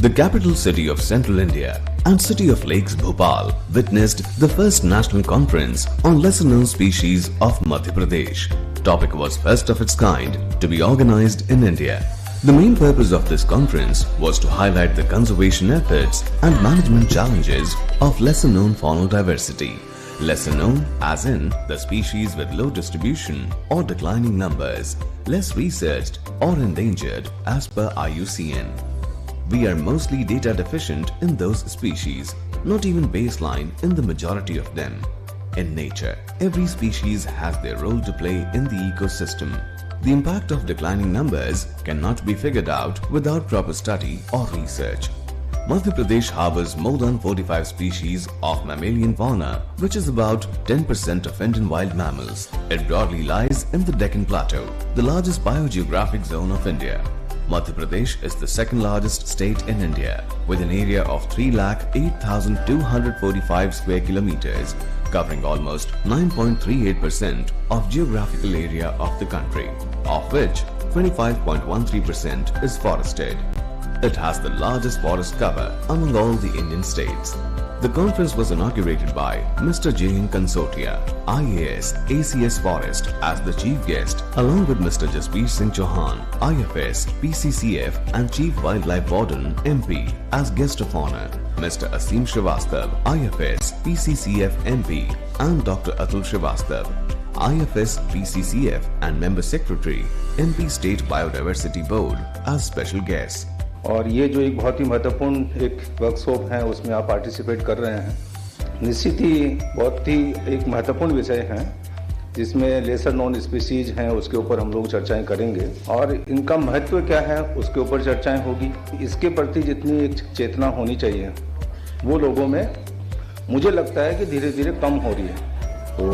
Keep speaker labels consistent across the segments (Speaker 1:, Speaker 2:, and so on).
Speaker 1: The capital city of central India and city of lakes Bhopal witnessed the first national conference on lesser known species of Madhya Pradesh. Topic was first of its kind to be organized in India. The main purpose of this conference was to highlight the conservation efforts and management challenges of lesser known faunal diversity. Lesser known as in the species with low distribution or declining numbers, less researched or endangered as per IUCN. We are mostly data deficient in those species, not even baseline in the majority of them. In nature, every species has their role to play in the ecosystem. The impact of declining numbers cannot be figured out without proper study or research. Madhya Pradesh harbors more than 45 species of mammalian fauna, which is about 10% of Indian wild mammals. It broadly lies in the Deccan Plateau, the largest biogeographic zone of India. Madhya Pradesh is the second largest state in India, with an area of 3,08,245 square kilometers, covering almost 9.38% of geographical area of the country, of which 25.13% is forested. It has the largest forest cover among all the Indian states. The conference was inaugurated by Mr. J.N. Kansotia, IAS, ACS Forest as the chief guest, along with Mr. Jasbir Singh Chauhan, IFS, PCCF and Chief Wildlife Warden, MP, as guest of honor, Mr. Asim Srivastav, IFS, PCCF MP, and Dr. Atul Srivastav, IFS, PCCF and Member Secretary, MP State Biodiversity Board, as special guests.
Speaker 2: और ये जो एक बहुत ही महत्वपूर्ण एक workshop है उसमें आप पार्टिसिपेट कर रहे हैं, निश्चित ही बहुत ही एक महत्वपूर्ण विषय है जिसमें लेसर नोन स्पीसीज हैं उसके ऊपर हम लोग चर्चाएं करेंगे और इनका महत्व क्या है उसके ऊपर चर्चाएं होगी। इसके प्रति जितनी एक चेतना होनी चाहिए वो लोगों में मुझे लगता है कि धीरे धीरे कम हो रही है।
Speaker 3: तो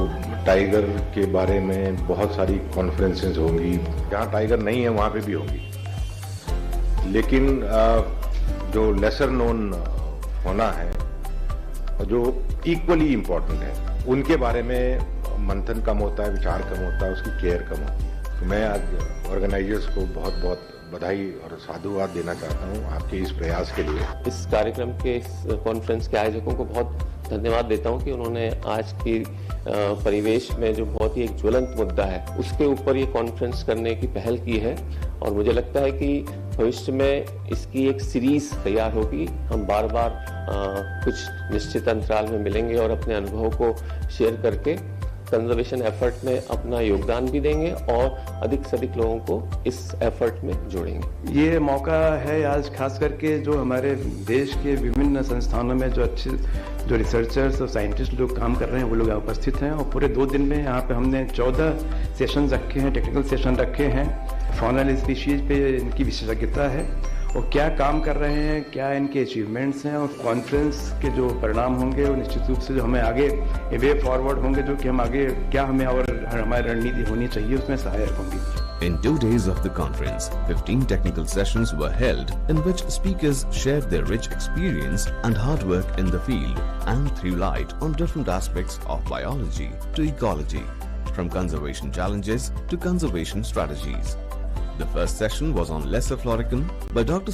Speaker 3: टाइगर के बारे में बहुत सारी कॉन्फ्रेंसेस होंगी, जहाँ टाइगर नहीं है वहाँ पे भी होंगी, लेकिन जो लेसर नोन होना है और जो इक्वली इम्पोर्टेंट है उनके बारे में मंथन कम होता है, विचार कम होता है, उसकी केयर कम होती है। तो मैं आज ऑर्गेनाइजर्स को बहुत बहुत बधाई और साधुवाद देना चाहता हूँ आपके इस प्रयास के लिए।
Speaker 4: इस कार्यक्रम के इस कॉन्फ्रेंस के आयोजकों को बहुत धन्यवाद देता हूँ कि उन्होंने आज की परिवेश में जो बहुत ही एक ज्वलंत मुद्दा है उसके ऊपर ये कॉन्फ्रेंस करने की पहल की है और मुझे लगता है कि भविष्य में इसकी एक सीरीज तैयार होगी। हम बार बार कुछ निश्चित अंतराल में मिलेंगे और अपने अनुभव को शेयर करके कंजर्वेशन एफर्ट में अपना योगदान भी देंगे और अधिक से अधिक लोगों को इस एफर्ट में जोड़ेंगे।
Speaker 5: ये मौका है आज खास करके जो हमारे देश के विभिन्न संस्थानों में जो अच्छे जो रिसर्चर्स और साइंटिस्ट लोग काम कर रहे हैं वो लोग यहाँ उपस्थित हैं और पूरे 2 दिन में यहाँ पे हमने 14 सेशन रखे हैं, टेक्निकल सेशन रखे हैं। फॉनल स्पीशीज पे इनकी विशेषज्ञता है और क्या काम कर रहे हैं, क्या इनके अचीवमेंट्स हैं और कॉन्फ्रेंस के जो परिणाम होंगे वो निश्चित रूप से जो हमें आगे वे फॉरवर्ड होंगे जो कि हम आगे क्या हमें और हमारी रणनीति होनी चाहिए उसमें सहायक होंगी।
Speaker 1: In 2 days of the conference, 15 technical sessions were held in which speakers shared their rich experience and hard work in the field and threw light on different aspects of biology to ecology, from conservation challenges to conservation strategies. The first session was on lesser florican by Dr.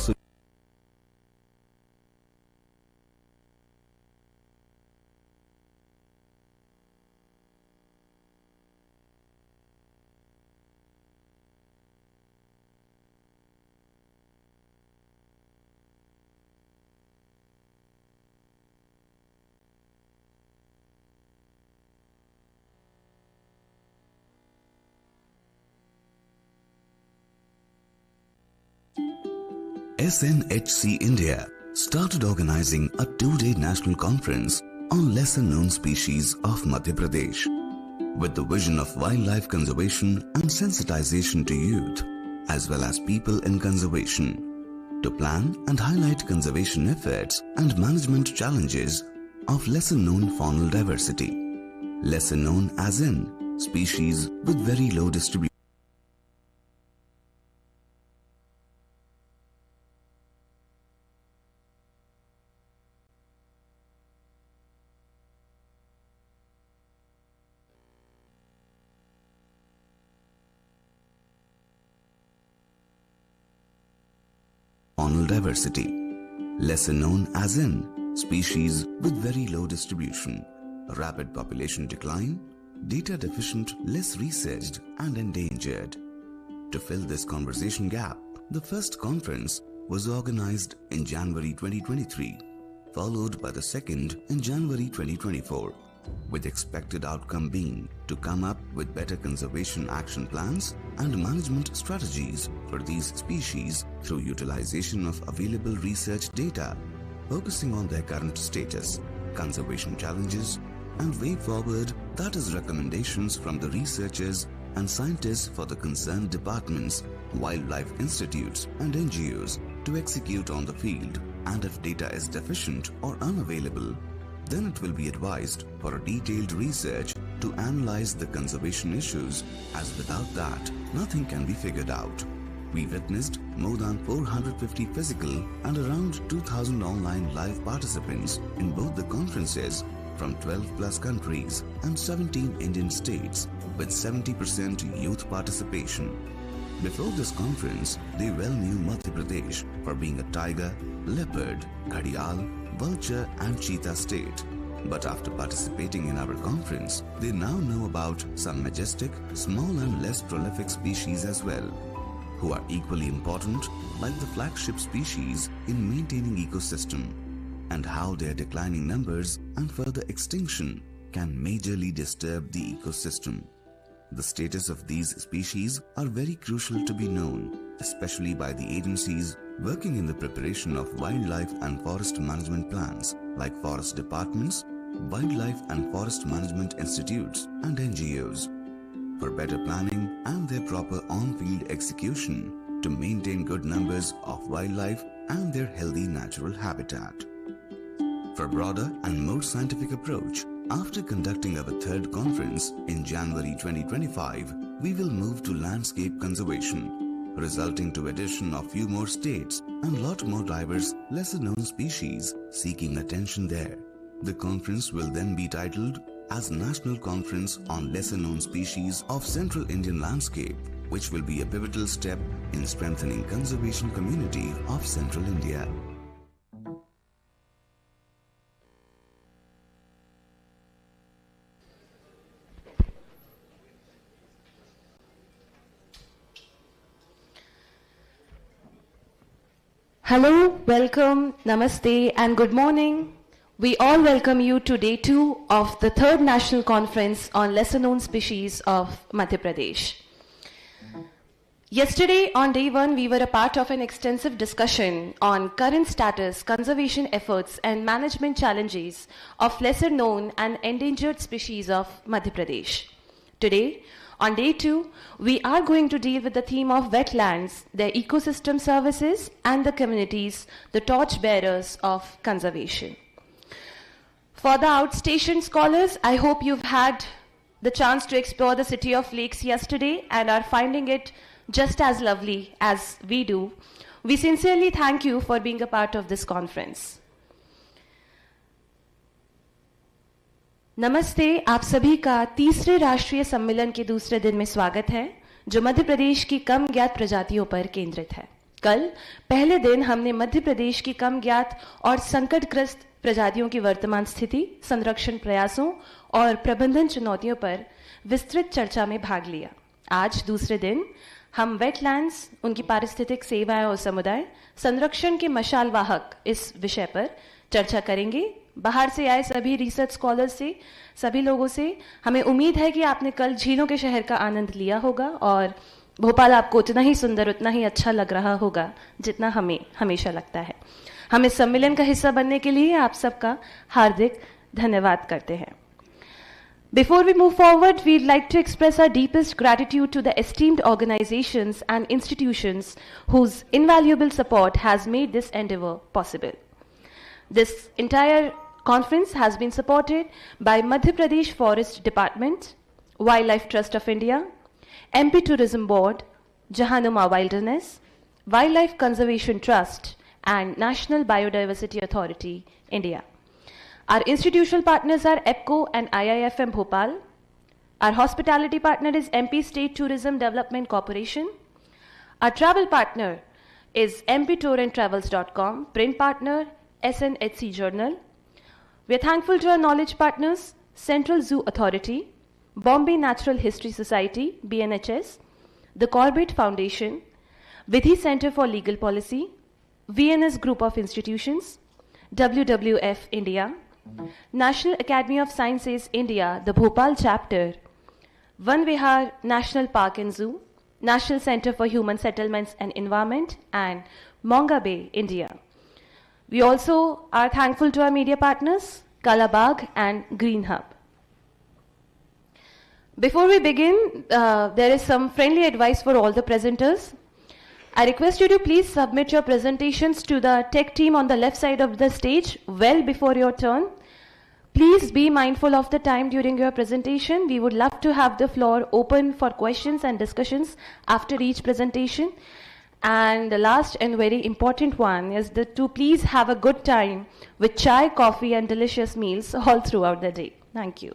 Speaker 1: SNHC India started organizing a 2-day national conference on lesser known species of Madhya Pradesh with the vision of wildlife conservation and sensitization to youth as well as people in conservation to plan and highlight conservation efforts and management challenges of lesser known faunal diversity, lesser known as in species with very low distribution. Faunal diversity. lesser known as in species with very low distribution, rapid population decline, data deficient, less researched and endangered. To fill this conversation gap, the first conference was organized in January 2023, followed by the second in January 2024, with expected outcome being to come up with better conservation action plans and management strategies for these species through utilization of available research data, focusing on their current status, conservation challenges, and way forward, that is recommendations from the researchers and scientists for the concerned departments, wildlife institutes and NGOs to execute on the field, and if data is deficient or unavailable, then it will be advised for a detailed research to analyze the conservation issues, as without that, nothing can be figured out. We witnessed more than 450 physical and around 2,000 online live participants in both the conferences from 12 plus countries and 17 Indian states with 70% youth participation. Before this conference, they well knew Madhya Pradesh for being a tiger, leopard, ghadial, vulture and cheetah state. But after participating in our conference, they now know about some majestic, small and less prolific species as well, who are equally important like the flagship species in maintaining ecosystem, and how their declining numbers and further extinction can majorly disturb the ecosystem. The status of these species are very crucial to be known, especially by the agencies working in the preparation of wildlife and forest management plans like forest departments, wildlife and forest management institutes and NGOs, for better planning and their proper on-field execution to maintain good numbers of wildlife and their healthy natural habitat. For broader and more scientific approach, after conducting our third conference in January 2025, we will move to landscape conservation, resulting to addition of few more states and lot more diverse, lesser known species seeking attention there. The conference will then be titled as National Conference on Lesser Known Species of Central Indian Landscape, which will be a pivotal step in strengthening conservation community of Central India.
Speaker 6: Hello, welcome, namaste and good morning. We all welcome you to Day 2 of the 3rd National Conference on Lesser Known Species of Madhya Pradesh. Yesterday on Day 1, we were a part of an extensive discussion on current status, conservation efforts and management challenges of lesser known and endangered species of Madhya Pradesh. Today, on Day 2, we are going to deal with the theme of wetlands, their ecosystem services, and the communities, the torchbearers of conservation. For the outstation scholars, I hope you've had the chance to explore the city of lakes yesterday and are finding it just as lovely as we do. We sincerely thank you for being a part of this conference. नमस्ते, आप सभी का तीसरे राष्ट्रीय सम्मेलन के दूसरे दिन में स्वागत है, जो मध्य प्रदेश की कम ज्ञात प्रजातियों पर केंद्रित है। कल पहले दिन हमने मध्य प्रदेश की कम ज्ञात और संकटग्रस्त प्रजातियों की वर्तमान स्थिति, संरक्षण प्रयासों और प्रबंधन चुनौतियों पर विस्तृत चर्चा में भाग लिया। आज दूसरे दिन हम वेटलैंड्स, उनकी पारिस्थितिक सेवाएं और समुदाय, संरक्षण के मशाल वाहक इस विषय पर चर्चा करेंगे। बाहर से आए सभी रिसर्च स्कॉलर्स से, सभी लोगों से हमें उम्मीद है कि आपने कल झीलों के शहर का आनंद लिया होगा और भोपाल आपको उतना ही सुंदर, उतना ही अच्छा लग रहा होगा जितना हमें हमेशा लगता है। हम इस सम्मेलन का हिस्सा बनने के लिए आप सबका हार्दिक धन्यवाद करते हैं। Before we move forward, we'd like to express our deepest gratitude to the esteemed organizations and institutions whose invaluable support has made this endeavor possible. This entire conference has been supported by Madhya Pradesh Forest Department, Wildlife Trust of India, MP Tourism Board, Jahanuma Wilderness, Wildlife Conservation Trust, and National Biodiversity Authority, India. Our institutional partners are EPCO and IIFM Bhopal. Our hospitality partner is MP State Tourism Development Corporation. Our travel partner, is mptouranddtravels.com, print partner, SNHC Journal. We are thankful to our knowledge partners, Central Zoo Authority, Bombay Natural History Society, BNHS, the Corbett Foundation, Vidhi Center for Legal Policy, VNS Group of Institutions, WWF India, National Academy of Sciences India, the Bhopal chapter, Van Vihar National Park and Zoo, National Center for Human Settlements and Environment, and Monga Bay, India. We also are thankful to our media partners, Kalabag and Green Hub. Before we begin, there is some friendly advice for all the presenters. I request you to please submit your presentations to the tech team on the left side of the stage well before your turn. Please be mindful of the time during your presentation. We would love to have the floor open for questions and discussions after each presentation. And the last and very important one is to please have a good time with chai, coffee, and delicious meals all throughout the day. Thank you.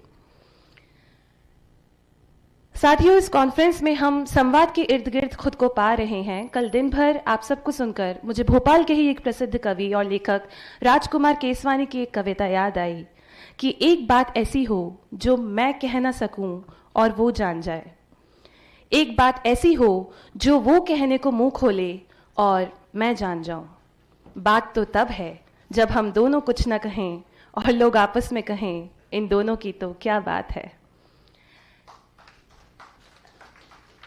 Speaker 6: साथियों, इस conference में हम संवाद के इर्द गिर्द खुद को पा रहे हैं। कल दिन भर आप सबको सुनकर मुझे भोपाल के ही एक प्रसिद्ध कवि और लेखक राजकुमार केसवानी की एक कविता याद आई कि एक बात ऐसी हो जो मैं कह ना सकूं और वो जान जाए। एक बात ऐसी हो जो वो कहने को मुंह खोले और मैं जान जाऊं। बात तो तब है जब हम दोनों कुछ न कहें और लोग आपस में कहें इन दोनों की तो क्या बात है।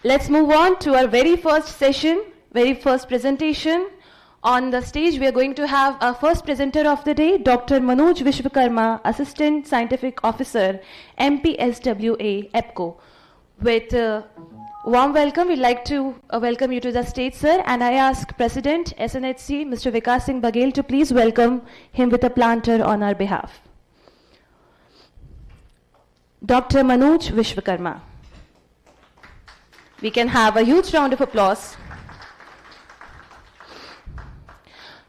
Speaker 6: Let's move on to our very first session, very first presentation. On the stage, we are going to have our first presenter of the day, Dr. Manoj Vishwakarma, Assistant Scientific Officer, MPSWA, EPCO. With warm welcome, we'd like to welcome you to the stage, sir. And I ask President SNHC, Mr. Vikas Singh Baghel, to please welcome him with a planter on our behalf. Dr. Manoj Vishwakarma. We can have a huge round of applause.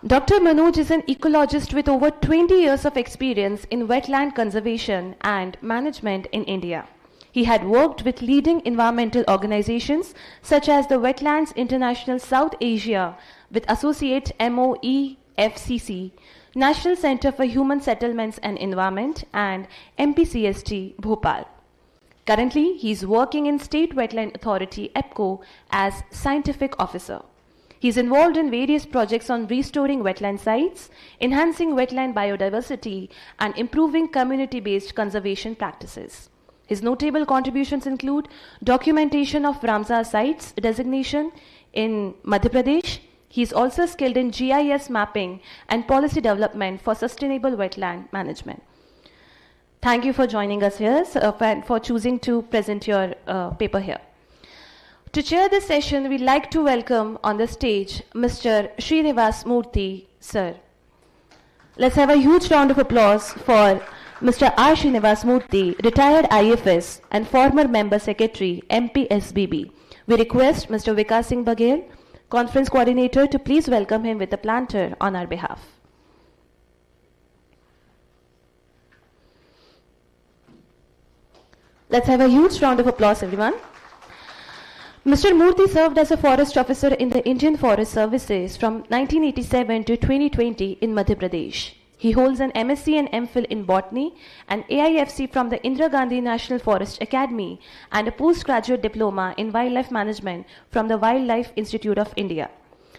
Speaker 6: Dr. Manoj is an ecologist with over 20 years of experience in wetland conservation and management in India. He had worked with leading environmental organizations such as the Wetlands International South Asia with associate MOEFCC, National Center for Human Settlements and Environment, and MPCST Bhopal. Currently, he is working in State Wetland Authority, EPCO, as Scientific Officer. He is involved in various projects on restoring wetland sites, enhancing wetland biodiversity, and improving community-based conservation practices. His notable contributions include documentation of Ramsar sites designation in Madhya Pradesh. He is also skilled in GIS mapping and policy development for sustainable wetland management. Thank you for joining us here and for choosing to present your paper here. To chair this session, we'd like to welcome on the stage Mr. Srinivas Murthy, sir. Let's have a huge round of applause for Mr. R. Srinivas Murthy, retired IFS and former Member Secretary, MPSBB. We request Mr. Vikas Singh Baghel, Conference Coordinator, to please welcome him with a planter on our behalf. Let's have a huge round of applause, everyone. Mr. Murthy served as a forest officer in the Indian Forest Services from 1987 to 2020 in Madhya Pradesh. He holds an MSc and MPhil in Botany and AIFC from the Indira Gandhi National Forest Academy and a postgraduate diploma in wildlife management from the Wildlife Institute of India.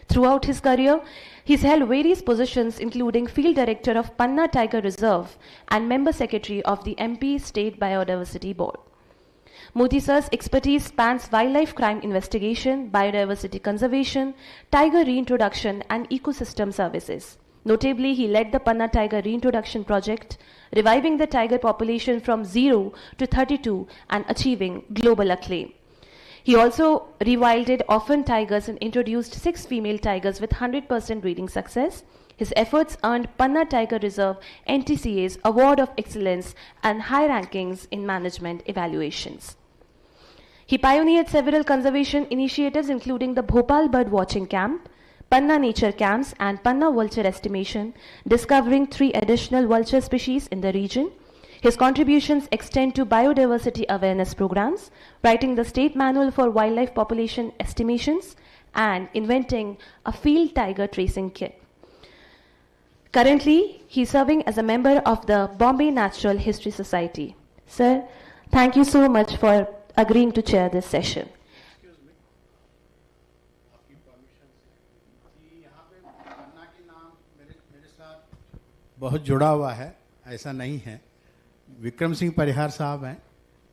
Speaker 6: Throughout his career, he's held various positions including Field Director of Panna Tiger Reserve and Member Secretary of the MP State Biodiversity Board. Murthy sir's expertise spans wildlife crime investigation, biodiversity conservation, tiger reintroduction, and ecosystem services. Notably, he led the Panna Tiger Reintroduction Project, reviving the tiger population from 0 to 32 and achieving global acclaim. He also rewilded orphan tigers and introduced 6 female tigers with 100% breeding success. His efforts earned Panna Tiger Reserve NTCA's Award of Excellence and high rankings in management evaluations. He pioneered several conservation initiatives including the Bhopal Bird Watching Camp, Panna Nature Camps, and Panna Vulture Estimation, discovering 3 additional vulture species in the region. His contributions extend to biodiversity awareness programs, writing the State Manual for Wildlife Population Estimations, and inventing a field tiger tracing kit. Currently, he's serving as a member of the Bombay Natural History Society. Sir, thank you so much for agreeing to chair this session.
Speaker 7: बहुत जुड़ा हुआ है, ऐसा नहीं है। विक्रम सिंह परिहार साहब हैं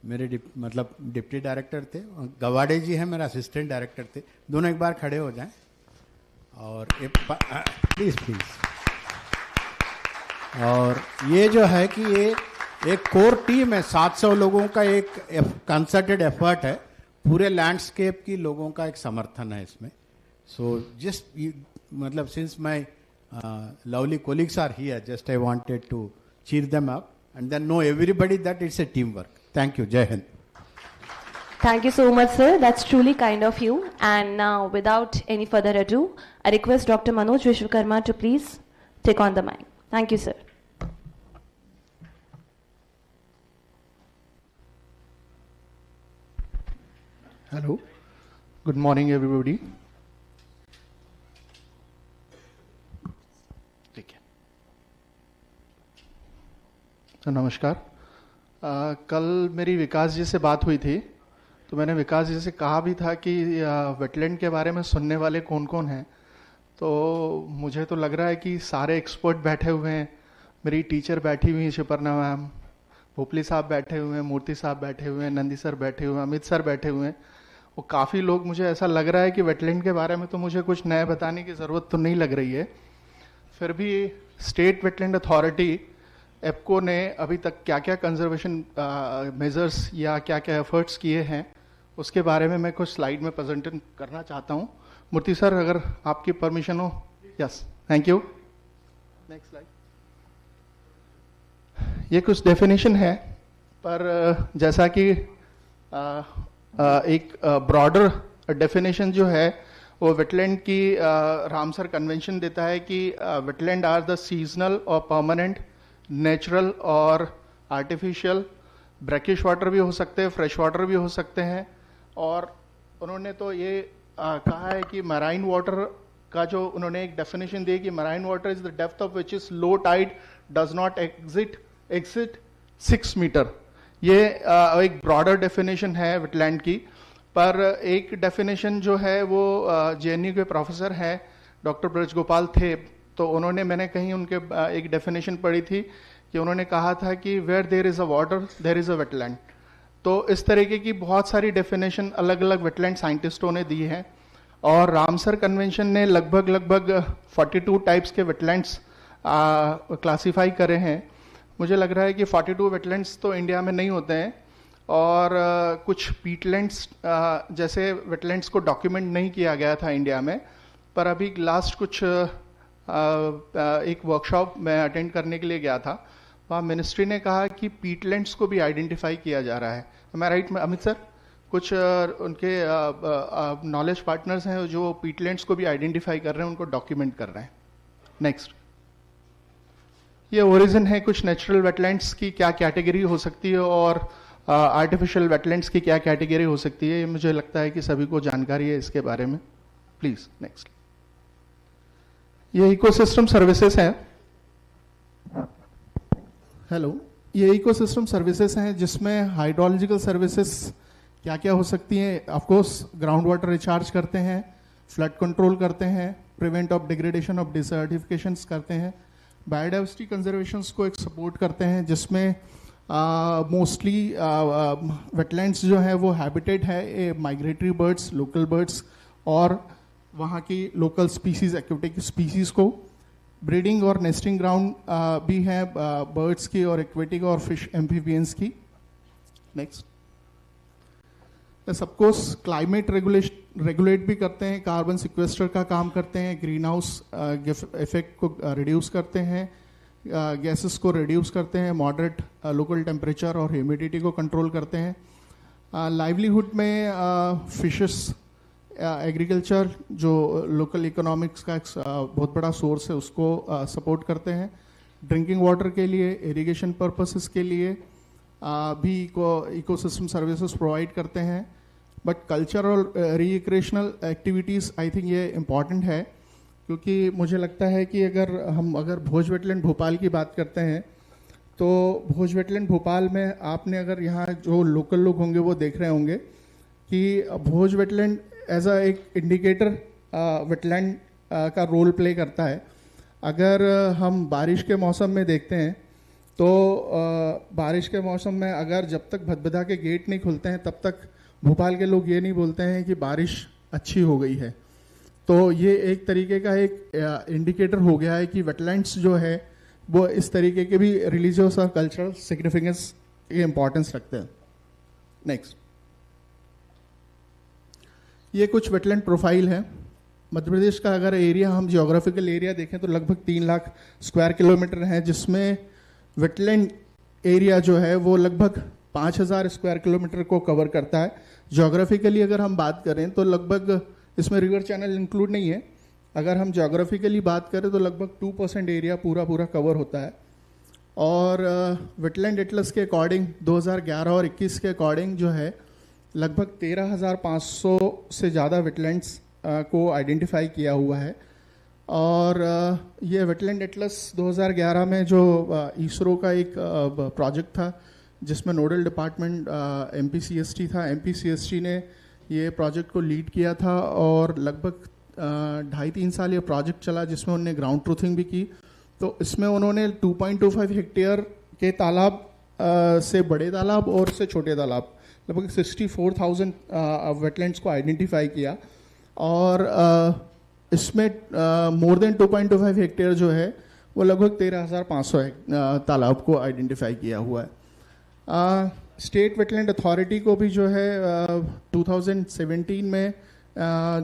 Speaker 7: मेरे डिप्टी डायरेक्टर थे, गवाड़े जी हैं मेरा असिस्टेंट डायरेक्टर थे। दोनों एक बार खड़े हो जाएं और प्लीज़ प्लीज़। और ये जो है कि ये एक कोर टीम है, 700 लोगों का एक कंसर्टेड एफर्ट है, पूरे लैंडस्केप की लोगों का एक समर्थन है इसमें। So just since my lovely colleagues are here, just I wanted to cheer them up and then know everybody that it's a teamwork. Thank you. Jai Hind.
Speaker 6: Thank you so much, sir. That's truly kind of you. And now, without any further ado, I request Dr. Manoj Vishwakarma to please take on the mic. Thank you, sir.
Speaker 8: Hello. Good morning, everybody. तो नमस्कार। कल मेरी विकास जी से बात हुई थी, तो मैंने विकास जी से कहा भी था कि वेटलैंड के बारे में सुनने वाले कौन कौन हैं। तो मुझे तो लग रहा है कि सारे एक्सपर्ट बैठे हुए हैं। मेरी टीचर बैठी हुई हैं, शिपर्णा मैम, भोपली साहब बैठे हुए हैं, मूर्ति साहब बैठे हुए हैं, नंदी सर बैठे हुए हैं, अमित सर बैठे हुए हैं। और काफ़ी लोग, मुझे ऐसा लग रहा है कि वेटलैंड के बारे में तो मुझे कुछ नया बताने की ज़रूरत तो नहीं लग रही है। फिर भी स्टेट वेटलैंड अथॉरिटी एप्को ने अभी तक क्या क्या कंजर्वेशन मेजर्स या क्या क्या एफर्ट्स किए हैं, उसके बारे में मैं कुछ स्लाइड में प्रेजेंट करना चाहता हूं। मूर्ति सर, अगर आपकी परमिशन हो। Yes, thank you. Next slide. ये कुछ डेफिनेशन है, पर जैसा कि एक ब्रॉडर डेफिनेशन जो है वो वेटलैंड की रामसर कन्वेंशन देता है कि वेटलैंड आर द सीजनल और परमानेंट, नेचुरल और आर्टिफिशियल, ब्रैकिश वाटर भी हो सकते हैं, फ्रेश वाटर भी हो सकते हैं। और उन्होंने तो ये कहा है कि मराइन वाटर का जो उन्होंने एक डेफिनेशन दी कि marine water is the depth of which is low tide does not exceed 6 metre. ये एक ब्रॉडर डेफिनेशन है वेटलैंड की। पर एक डेफिनेशन जो है वो जेएनयू के प्रोफेसर हैं, डॉक्टर ब्रज गोपाल थे, तो उन्होंने, मैंने कहीं उनके एक डेफिनेशन पढ़ी थी कि उन्होंने कहा था कि where there is a water there is a wetland. तो इस तरीके की बहुत सारी डेफिनेशन अलग अलग वेटलैंड साइंटिस्टों ने दी हैं। और रामसर कन्वेंशन ने लगभग 42 टाइप्स के वेटलैंड्स क्लासीफाई करे हैं। मुझे लग रहा है कि 42 वेटलैंड्स तो इंडिया में नहीं होते हैं, और कुछ पीटलैंड्स जैसे वेटलैंड्स को डॉक्यूमेंट नहीं किया गया था इंडिया में। पर अभी लास्ट कुछ एक वर्कशॉप मैं अटेंड करने के लिए गया था, वहाँ मिनिस्ट्री ने कहा कि पीटलैंड्स को भी आइडेंटिफाई किया जा रहा है। मैं राइट में अमित सर? कुछ उनके नॉलेज पार्टनर्स हैं जो पीटलैंड्स को भी आइडेंटिफाई कर रहे हैं, उनको डॉक्यूमेंट कर रहे हैं। नेक्स्ट, ये ओरिजिन है कुछ नेचुरल वेटलैंड्स की क्या कैटेगरी हो सकती है और आर्टिफिशियल वेटलैंड्स की क्या कैटेगरी हो सकती है। ये मुझे लगता है कि सभी को जानकारी है इसके बारे में। Please next. ये इकोसिस्टम सर्विसेज हैं। हेलो, ये इकोसिस्टम सर्विसेज हैं जिसमें हाइड्रोलॉजिकल सर्विसेज क्या क्या हो सकती हैं। ऑफकोर्स ग्राउंड वाटर रिचार्ज करते हैं, फ्लड कंट्रोल करते हैं, प्रिवेंट ऑफ डिग्रेडेशन ऑफ डिसर्टिफिकेशंस करते हैं, बायोडाइवर्सिटी कंजर्वेशंस को एक सपोर्ट करते हैं, जिसमें मोस्टली वेटलैंड्स जो है वो हैबिटेट है माइग्रेटरी बर्ड्स, लोकल बर्ड्स और वहाँ की लोकल स्पीसीज, एक्वेटिक स्पीसीज को। ब्रीडिंग और नेस्टिंग ग्राउंड भी है बर्ड्स की और एक्वेटिक और फिश एम्फीबियंस की। नेक्स्ट, सबकोर्स क्लाइमेट रेगुलेट भी करते हैं, कार्बन सिक्वेस्टर का काम करते हैं, ग्रीन हाउस इफेक्ट को रिड्यूस करते हैं, गैसेस को रिड्यूस करते हैं, मॉडरेट लोकल टेम्परेचर और ह्यूमिडिटी को कंट्रोल करते हैं। लाइवलीहुड में फिशेस, एग्रीकल्चर जो लोकल इकोनॉमिक्स का एक बहुत बड़ा सोर्स है, उसको सपोर्ट करते हैं। ड्रिंकिंग वाटर के लिए, इरिगेशन पर्पसेस के लिए भी इकोसिस्टम सर्विसेज प्रोवाइड करते हैं। But cultural recreational activities I think ये इम्पॉर्टेंट है, क्योंकि मुझे लगता है कि अगर भोज वेटलैंड भोपाल की बात करते हैं तो भोज वेटलैंड भोपाल में आपने अगर यहाँ जो लोकल लोग होंगे वो देख रहे होंगे कि भोज वेटलैंड एज अ एक इंडिकेटर वेटलैंड का रोल प्ले करता है। अगर हम बारिश के मौसम में देखते हैं तो बारिश के मौसम में अगर जब तक भदभदा के गेट नहीं खुलते हैं तब तक भोपाल के लोग ये नहीं बोलते हैं कि बारिश अच्छी हो गई है। तो ये एक तरीके का एक इंडिकेटर हो गया है कि वेटलैंड्स जो है वो इस तरीके के भी रिलीजियस और कल्चरल सिग्निफिकेंस की इम्पोर्टेंस रखते हैं। नेक्स्ट, ये कुछ वेटलैंड प्रोफाइल है। मध्य प्रदेश का अगर एरिया हम जियोग्राफिकल एरिया देखें तो लगभग 3 लाख स्क्वायर किलोमीटर है, जिसमें वेटलैंड एरिया जो है वो लगभग 5000 स्क्वायर किलोमीटर को कवर करता है। जियोग्राफिकली अगर हम बात करें तो लगभग, इसमें रिवर चैनल इंक्लूड नहीं है, अगर हम जियोग्राफिकली बात करें तो लगभग 2% एरिया पूरा कवर होता है। और वेटलैंड एटलस के अकॉर्डिंग 2011 और 21 के अकॉर्डिंग जो है लगभग 13,500 से ज़्यादा वेटलैंड्स को आइडेंटिफाई किया हुआ है। और ये वेटलैंड एटलस 2011 में जो इसरो का एक प्रोजेक्ट था जिसमें नोडल डिपार्टमेंट MPCST था, MPCST ने ये प्रोजेक्ट को लीड किया था और लगभग 2.5-3 साल ये प्रोजेक्ट चला, जिसमें उन्होंने ग्राउंड ट्रूथिंग भी की। तो इसमें उन्होंने 2.25 हेक्टेयर के तालाब से बड़े तालाब और से छोटे तालाब लगभग 64,000 वेटलैंड्स को आइडेंटिफाई किया। और इसमें मोर देन 2.25 हेक्टेयर जो है वो लगभग 13,500 तालाब को आइडेंटिफाई किया हुआ है। स्टेट वेटलैंड अथॉरिटी को भी जो है 2017 में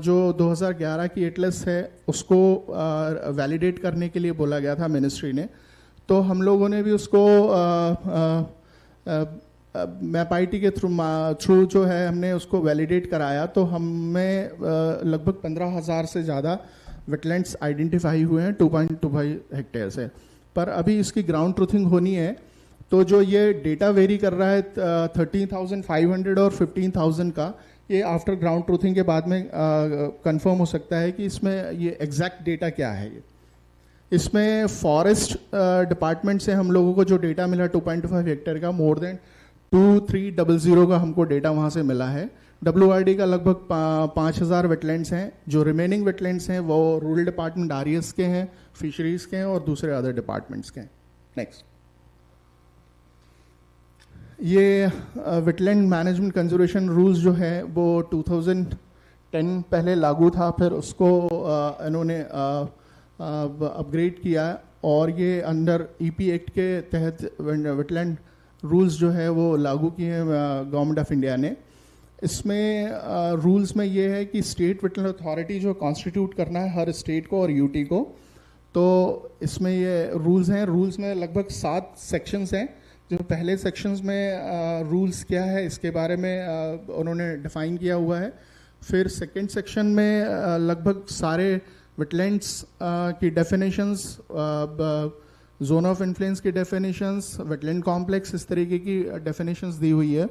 Speaker 8: जो 2011 की एटलस है उसको वैलिडेट करने के लिए बोला गया था मिनिस्ट्री ने। तो हम लोगों ने भी उसको मैप-आईटी के थ्रू जो है हमने उसको वैलिडेट कराया। तो हमें लगभग 15,000 से ज़्यादा वेटलैंड्स आइडेंटिफाई हुए हैं 2.25 हेक्टेयर से। पर अभी इसकी ग्राउंड ट्रूथिंग होनी है, तो जो ये डेटा वेरी कर रहा है 13,500 और 15,000 का, ये आफ्टर ग्राउंड ट्रूथिंग के बाद में कंफर्म हो सकता है कि इसमें ये एग्जैक्ट डेटा क्या है। इसमें फॉरेस्ट डिपार्टमेंट से हम लोगों को जो डेटा मिला 2.25 हेक्टेयर का, मोर देन 2300 का हमको डेटा वहाँ से मिला है। WRD का लगभग 5,000 वेटलैंड्स हैं। जो रिमेनिंग वेटलैंड्स हैं वो रूरल डिपार्टमेंट RES के हैं, फिशरीज के हैं और दूसरे अदर डिपार्टमेंट्स के हैं। नेक्स्ट, ये वेटलैंड मैनेजमेंट कंजर्वेशन रूल्स जो है वो 2010 पहले लागू था, फिर उसको इन्होंने अपग्रेड किया और ये अंडर EP एक्ट के तहत वेटलैंड रूल्स जो है वो लागू किए हैं गवर्नमेंट ऑफ इंडिया ने। इसमें रूल्स में ये है कि स्टेट वेटलैंड अथॉरिटी जो कॉन्स्टिट्यूट करना है हर स्टेट को और UT को, तो इसमें ये रूल्स हैं। रूल्स में लगभग 7 सेक्शंस हैं। जो पहले सेक्शंस में रूल्स क्या है इसके बारे में उन्होंने डिफाइन किया हुआ है। फिर सेकंड सेक्शन में लगभग सारे वेटलैंड्स की डेफिनेशंस, जोन ऑफ इन्फ्लुएंस की डेफिनेशंस, वेटलैंड कॉम्प्लेक्स, इस तरीके की डेफिनेशंस दी हुई है।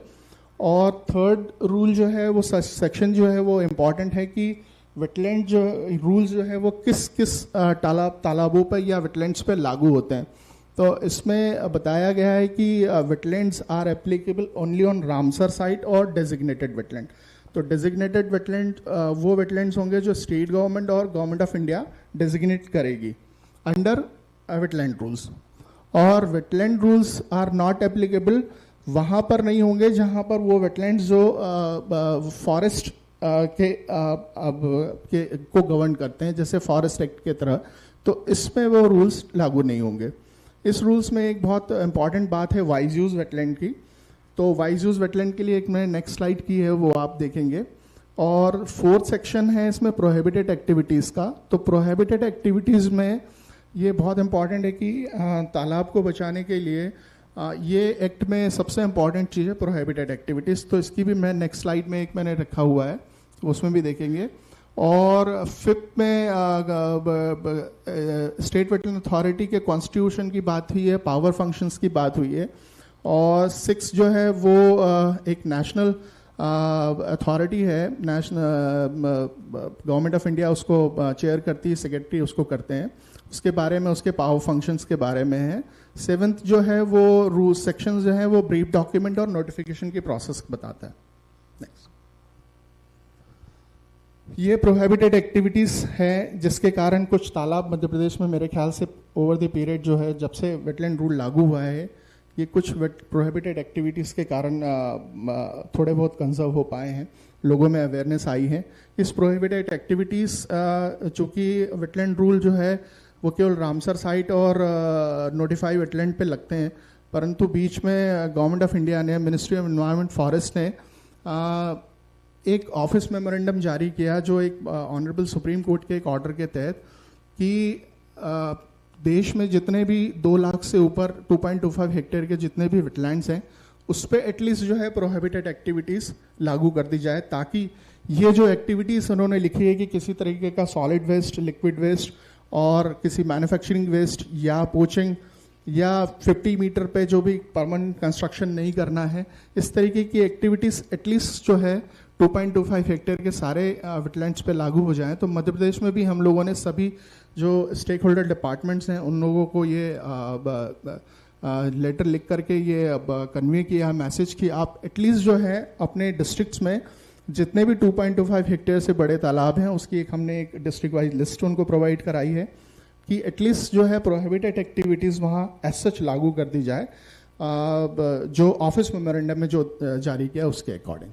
Speaker 8: और थर्ड रूल जो है वो सेक्शन जो है वो इम्पॉर्टेंट है कि वेटलैंड जो रूल्स जो है वो किस किस तालाबों पर या वेटलैंड्स पर लागू होते हैं। तो इसमें बताया गया है कि wetlands are applicable only on Ramsar site और डेजिग्नेटेड वेटलैंड। तो डेजिग्नेटेड वेटलैंड वो वेटलैंड्स होंगे जो स्टेट गवर्नमेंट और गवर्नमेंट ऑफ इंडिया डेजिग्नेट करेगी अंडर वेटलैंड रूल्स। और wetland rules are not applicable वहाँ पर नहीं होंगे जहाँ पर वो वेटलैंड्स जो फॉरेस्ट को गवर्न करते हैं, जैसे फॉरेस्ट एक्ट के तरह, तो इसमें वो रूल्स लागू नहीं होंगे। इस रूल्स में एक बहुत इंपॉर्टेंट बात है वाइज यूज वेटलैंड की। तो वाइज यूज वेटलैंड के लिए एक मैंने नेक्स्ट स्लाइड की है, वो आप देखेंगे। और 4th सेक्शन है इसमें प्रोहिबिटेड एक्टिविटीज़ का। तो प्रोहिबिटेड एक्टिविटीज़ में ये बहुत इंपॉर्टेंट है कि तालाब को बचाने के लिए ये एक्ट में सबसे इंपॉर्टेंट चीज़ है प्रोहिबिटेड एक्टिविटीज़। तो इसकी भी मैं नेक्स्ट स्लाइड में एक मैंने रखा हुआ है, उसमें भी देखेंगे। और 5th में स्टेट वेटलैंड अथॉरिटी के कॉन्स्टिट्यूशन की बात हुई है, पावर फंक्शंस की बात हुई है। और 6 जो है वो एक नेशनल अथॉरिटी है नेशनल गवर्नमेंट ऑफ इंडिया उसको चेयर करती है, सेक्रेटरी उसको करते हैं, उसके बारे में उसके पावर फंक्शंस के बारे में है। 7th जो है वो रूल सेक्शन जो है वो ब्रीफ डॉक्यूमेंट और नोटिफिकेशन की प्रोसेस बताता है। नेक्स्ट, ये प्रोहिबिटेड एक्टिविटीज है जिसके कारण कुछ तालाब मध्य प्रदेश में मेरे ख्याल से ओवर द पीरियड जो है जब से वेटलैंड रूल लागू हुआ है, ये कुछ प्रोहिबिटेड एक्टिविटीज के कारण थोड़े बहुत कंजर्व हो पाए हैं, लोगों में अवेयरनेस आई है। इस प्रोहिबिटेड एक्टिविटीज चूंकि वेटलैंड रूल जो है वो केवल रामसर साइट और नोटिफाई वेटलैंड पे लगते हैं, परंतु बीच में गवर्नमेंट ऑफ इंडिया ने, मिनिस्ट्री ऑफ एनवायरनमेंट फॉरेस्ट ने एक ऑफिस मेमोरेंडम जारी किया जो एक ऑनरेबल सुप्रीम कोर्ट के एक ऑर्डर के तहत कि देश में जितने भी 2 लाख से ऊपर 2.25 हेक्टेयर के जितने भी वेटलैंड्स हैं उस पर एटलीस्ट जो है प्रोहिबिटेड एक्टिविटीज़ लागू कर दी जाए, ताकि ये जो एक्टिविटीज़ उन्होंने लिखी है कि किसी तरीके का सॉलिड वेस्ट, लिक्विड वेस्ट और किसी मैन्युफैक्चरिंग वेस्ट या पोचिंग या 50 मीटर पे जो भी परमानेंट कंस्ट्रक्शन नहीं करना है, इस तरीके की एक्टिविटीज़ एटलीस्ट जो है 2.25 हेक्टेयर के सारे वेटलैंड्स पे लागू हो जाएं। तो मध्य प्रदेश में भी हम लोगों ने सभी जो स्टेक होल्डर डिपार्टमेंट्स हैं उन लोगों को ये लेटर लिख करके ये कन्वे किया, मैसेज कि आप एटलीस्ट जो है अपने डिस्ट्रिक्ट्स में जितने भी 2.25 हेक्टेयर से बड़े तालाब हैं उसकी हमने एक डिस्ट्रिक्ट वाइज लिस्ट उनको प्रोवाइड कराई है कि एटलीस्ट जो है प्रोहिबिटेड एक्टिविटीज़ वहाँ एज सच लागू कर दी जाए, जो ऑफिस मेमोरेंडम में जो जारी किया उसके अकॉर्डिंग।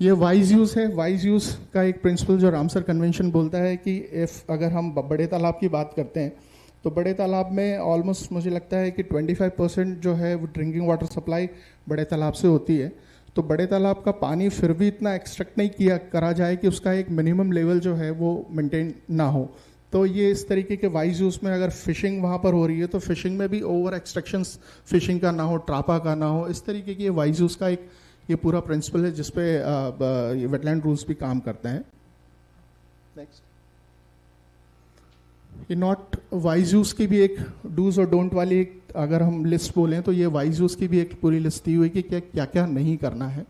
Speaker 8: ये वाइज यूज है। वाइज यूज का एक प्रिंसिपल जो रामसर कन्वेंशन बोलता है कि अगर हम बड़े तालाब की बात करते हैं तो बड़े तालाब में ऑलमोस्ट मुझे लगता है कि 25% जो है वो ड्रिंकिंग वाटर सप्लाई बड़े तालाब से होती है। तो बड़े तालाब का पानी फिर भी इतना एक्सट्रैक्ट नहीं करा जाए कि उसका एक मिनिमम लेवल जो है वो मेंटेन ना हो। तो ये इस तरीके के वाइज यूज में अगर फिशिंग वहाँ पर हो रही है तो फिशिंग में भी ओवर एक्सट्रैक्शन फिशिंग का ना हो, ट्रापा का ना हो, इस तरीके की वाइज यूज का एक ये पूरा प्रिंसिपल है जिसपे वेटलैंड रूल्स भी काम करते हैं। नेक्स्ट, ये नॉट वाइज यूज की भी एक डूज और डोंट वाली एक अगर हम लिस्ट बोलें तो ये वाइज यूज की भी एक पूरी लिस्ट दी हुई कि क्या क्या नहीं करना है।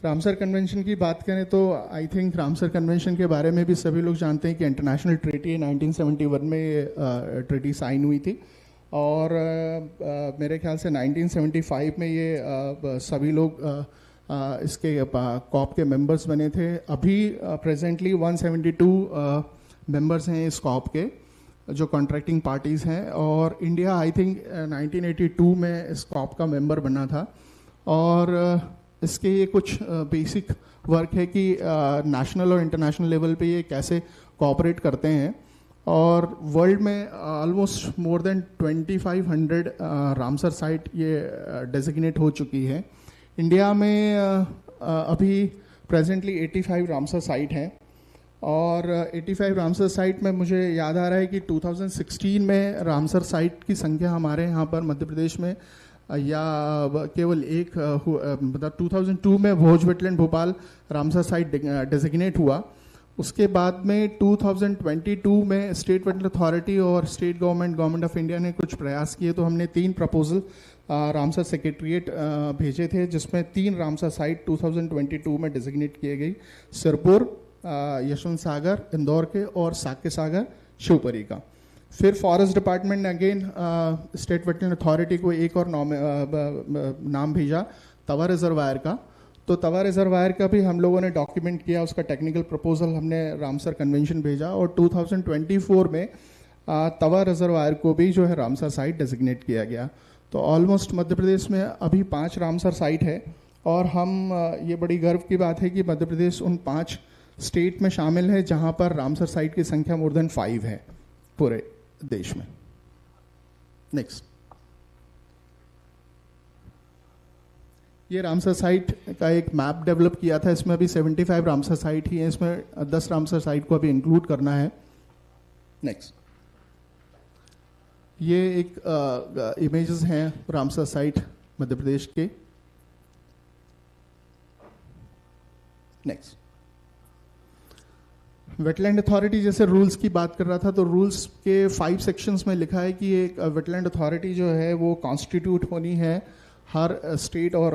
Speaker 8: रामसर कन्वेंशन की बात करें तो आई थिंक रामसर कन्वेंशन के बारे में भी सभी लोग जानते हैं कि इंटरनेशनल ट्रीटी 1971 में ट्रीटी साइन हुई थी और मेरे ख्याल से 1975 में ये सभी लोग इसके कॉप के मेंबर्स बने थे। अभी प्रेजेंटली 172 मेंबर्स हैं इस कॉप के जो कॉन्ट्रैक्टिंग पार्टीज़ हैं और इंडिया आई थिंक 1982 में इस कॉप का मेंबर बना था। और इसके ये कुछ बेसिक वर्क है कि नेशनल और इंटरनेशनल लेवल पे ये कैसे कोऑपरेट करते हैं। और वर्ल्ड में almost more than 2500 Ramsar site ये डेजिग्नेट हो चुकी है। इंडिया में अभी प्रेजेंटली 85 रामसर साइट हैं और 85 रामसर साइट में मुझे याद आ रहा है कि 2016 में रामसर साइट की संख्या हमारे यहाँ पर मध्य प्रदेश में या केवल एक मतलब 2002 में Bhoj wetland Bhopal Ramsar site designate हुआ। उसके बाद में 2022 में स्टेट वेटलैंड अथॉरिटी और स्टेट गवर्नमेंट ऑफ इंडिया ने कुछ प्रयास किए तो हमने 3 प्रपोजल रामसर सेक्रेटरीट भेजे थे जिसमें 3 रामसर साइट 2022 में डेजिग्नेट किए गई, सिरपुर, यशवंत सागर इंदौर के और साक्य सागर शिवपुरी का। फिर फॉरेस्ट डिपार्टमेंट ने अगेन स्टेट वेटलैंड अथॉरिटी को एक और नाम भेजा तवा रिजर्वायर का। तो तवा रिजर्वायर का भी हम लोगों ने डॉक्यूमेंट किया, उसका टेक्निकल प्रपोजल हमने रामसर कन्वेंशन भेजा और 2024 में तवा रिजर्वायर को भी जो है रामसर साइट डेजिग्नेट किया गया। तो ऑलमोस्ट मध्य प्रदेश में अभी 5 रामसर साइट है और हम ये बड़ी गर्व की बात है कि मध्य प्रदेश उन 5 स्टेट में शामिल है जहां पर रामसर साइट की संख्या मोर देन 5 है पूरे देश में। नेक्स्ट, ये रामसर साइट का एक मैप डेवलप किया था, इसमें अभी 75 रामसर साइट ही है, इसमें 10 रामसर साइट को अभी इंक्लूड करना है। नेक्स्ट, ये एक इमेजेस हैं रामसर साइट मध्य प्रदेश के। नेक्स्ट, वेटलैंड अथॉरिटी जैसे रूल्स की बात कर रहा था, तो रूल्स के 5 सेक्शंस में लिखा है कि एक वेटलैंड अथॉरिटी जो है वो कॉन्स्टिट्यूट होनी है हर स्टेट और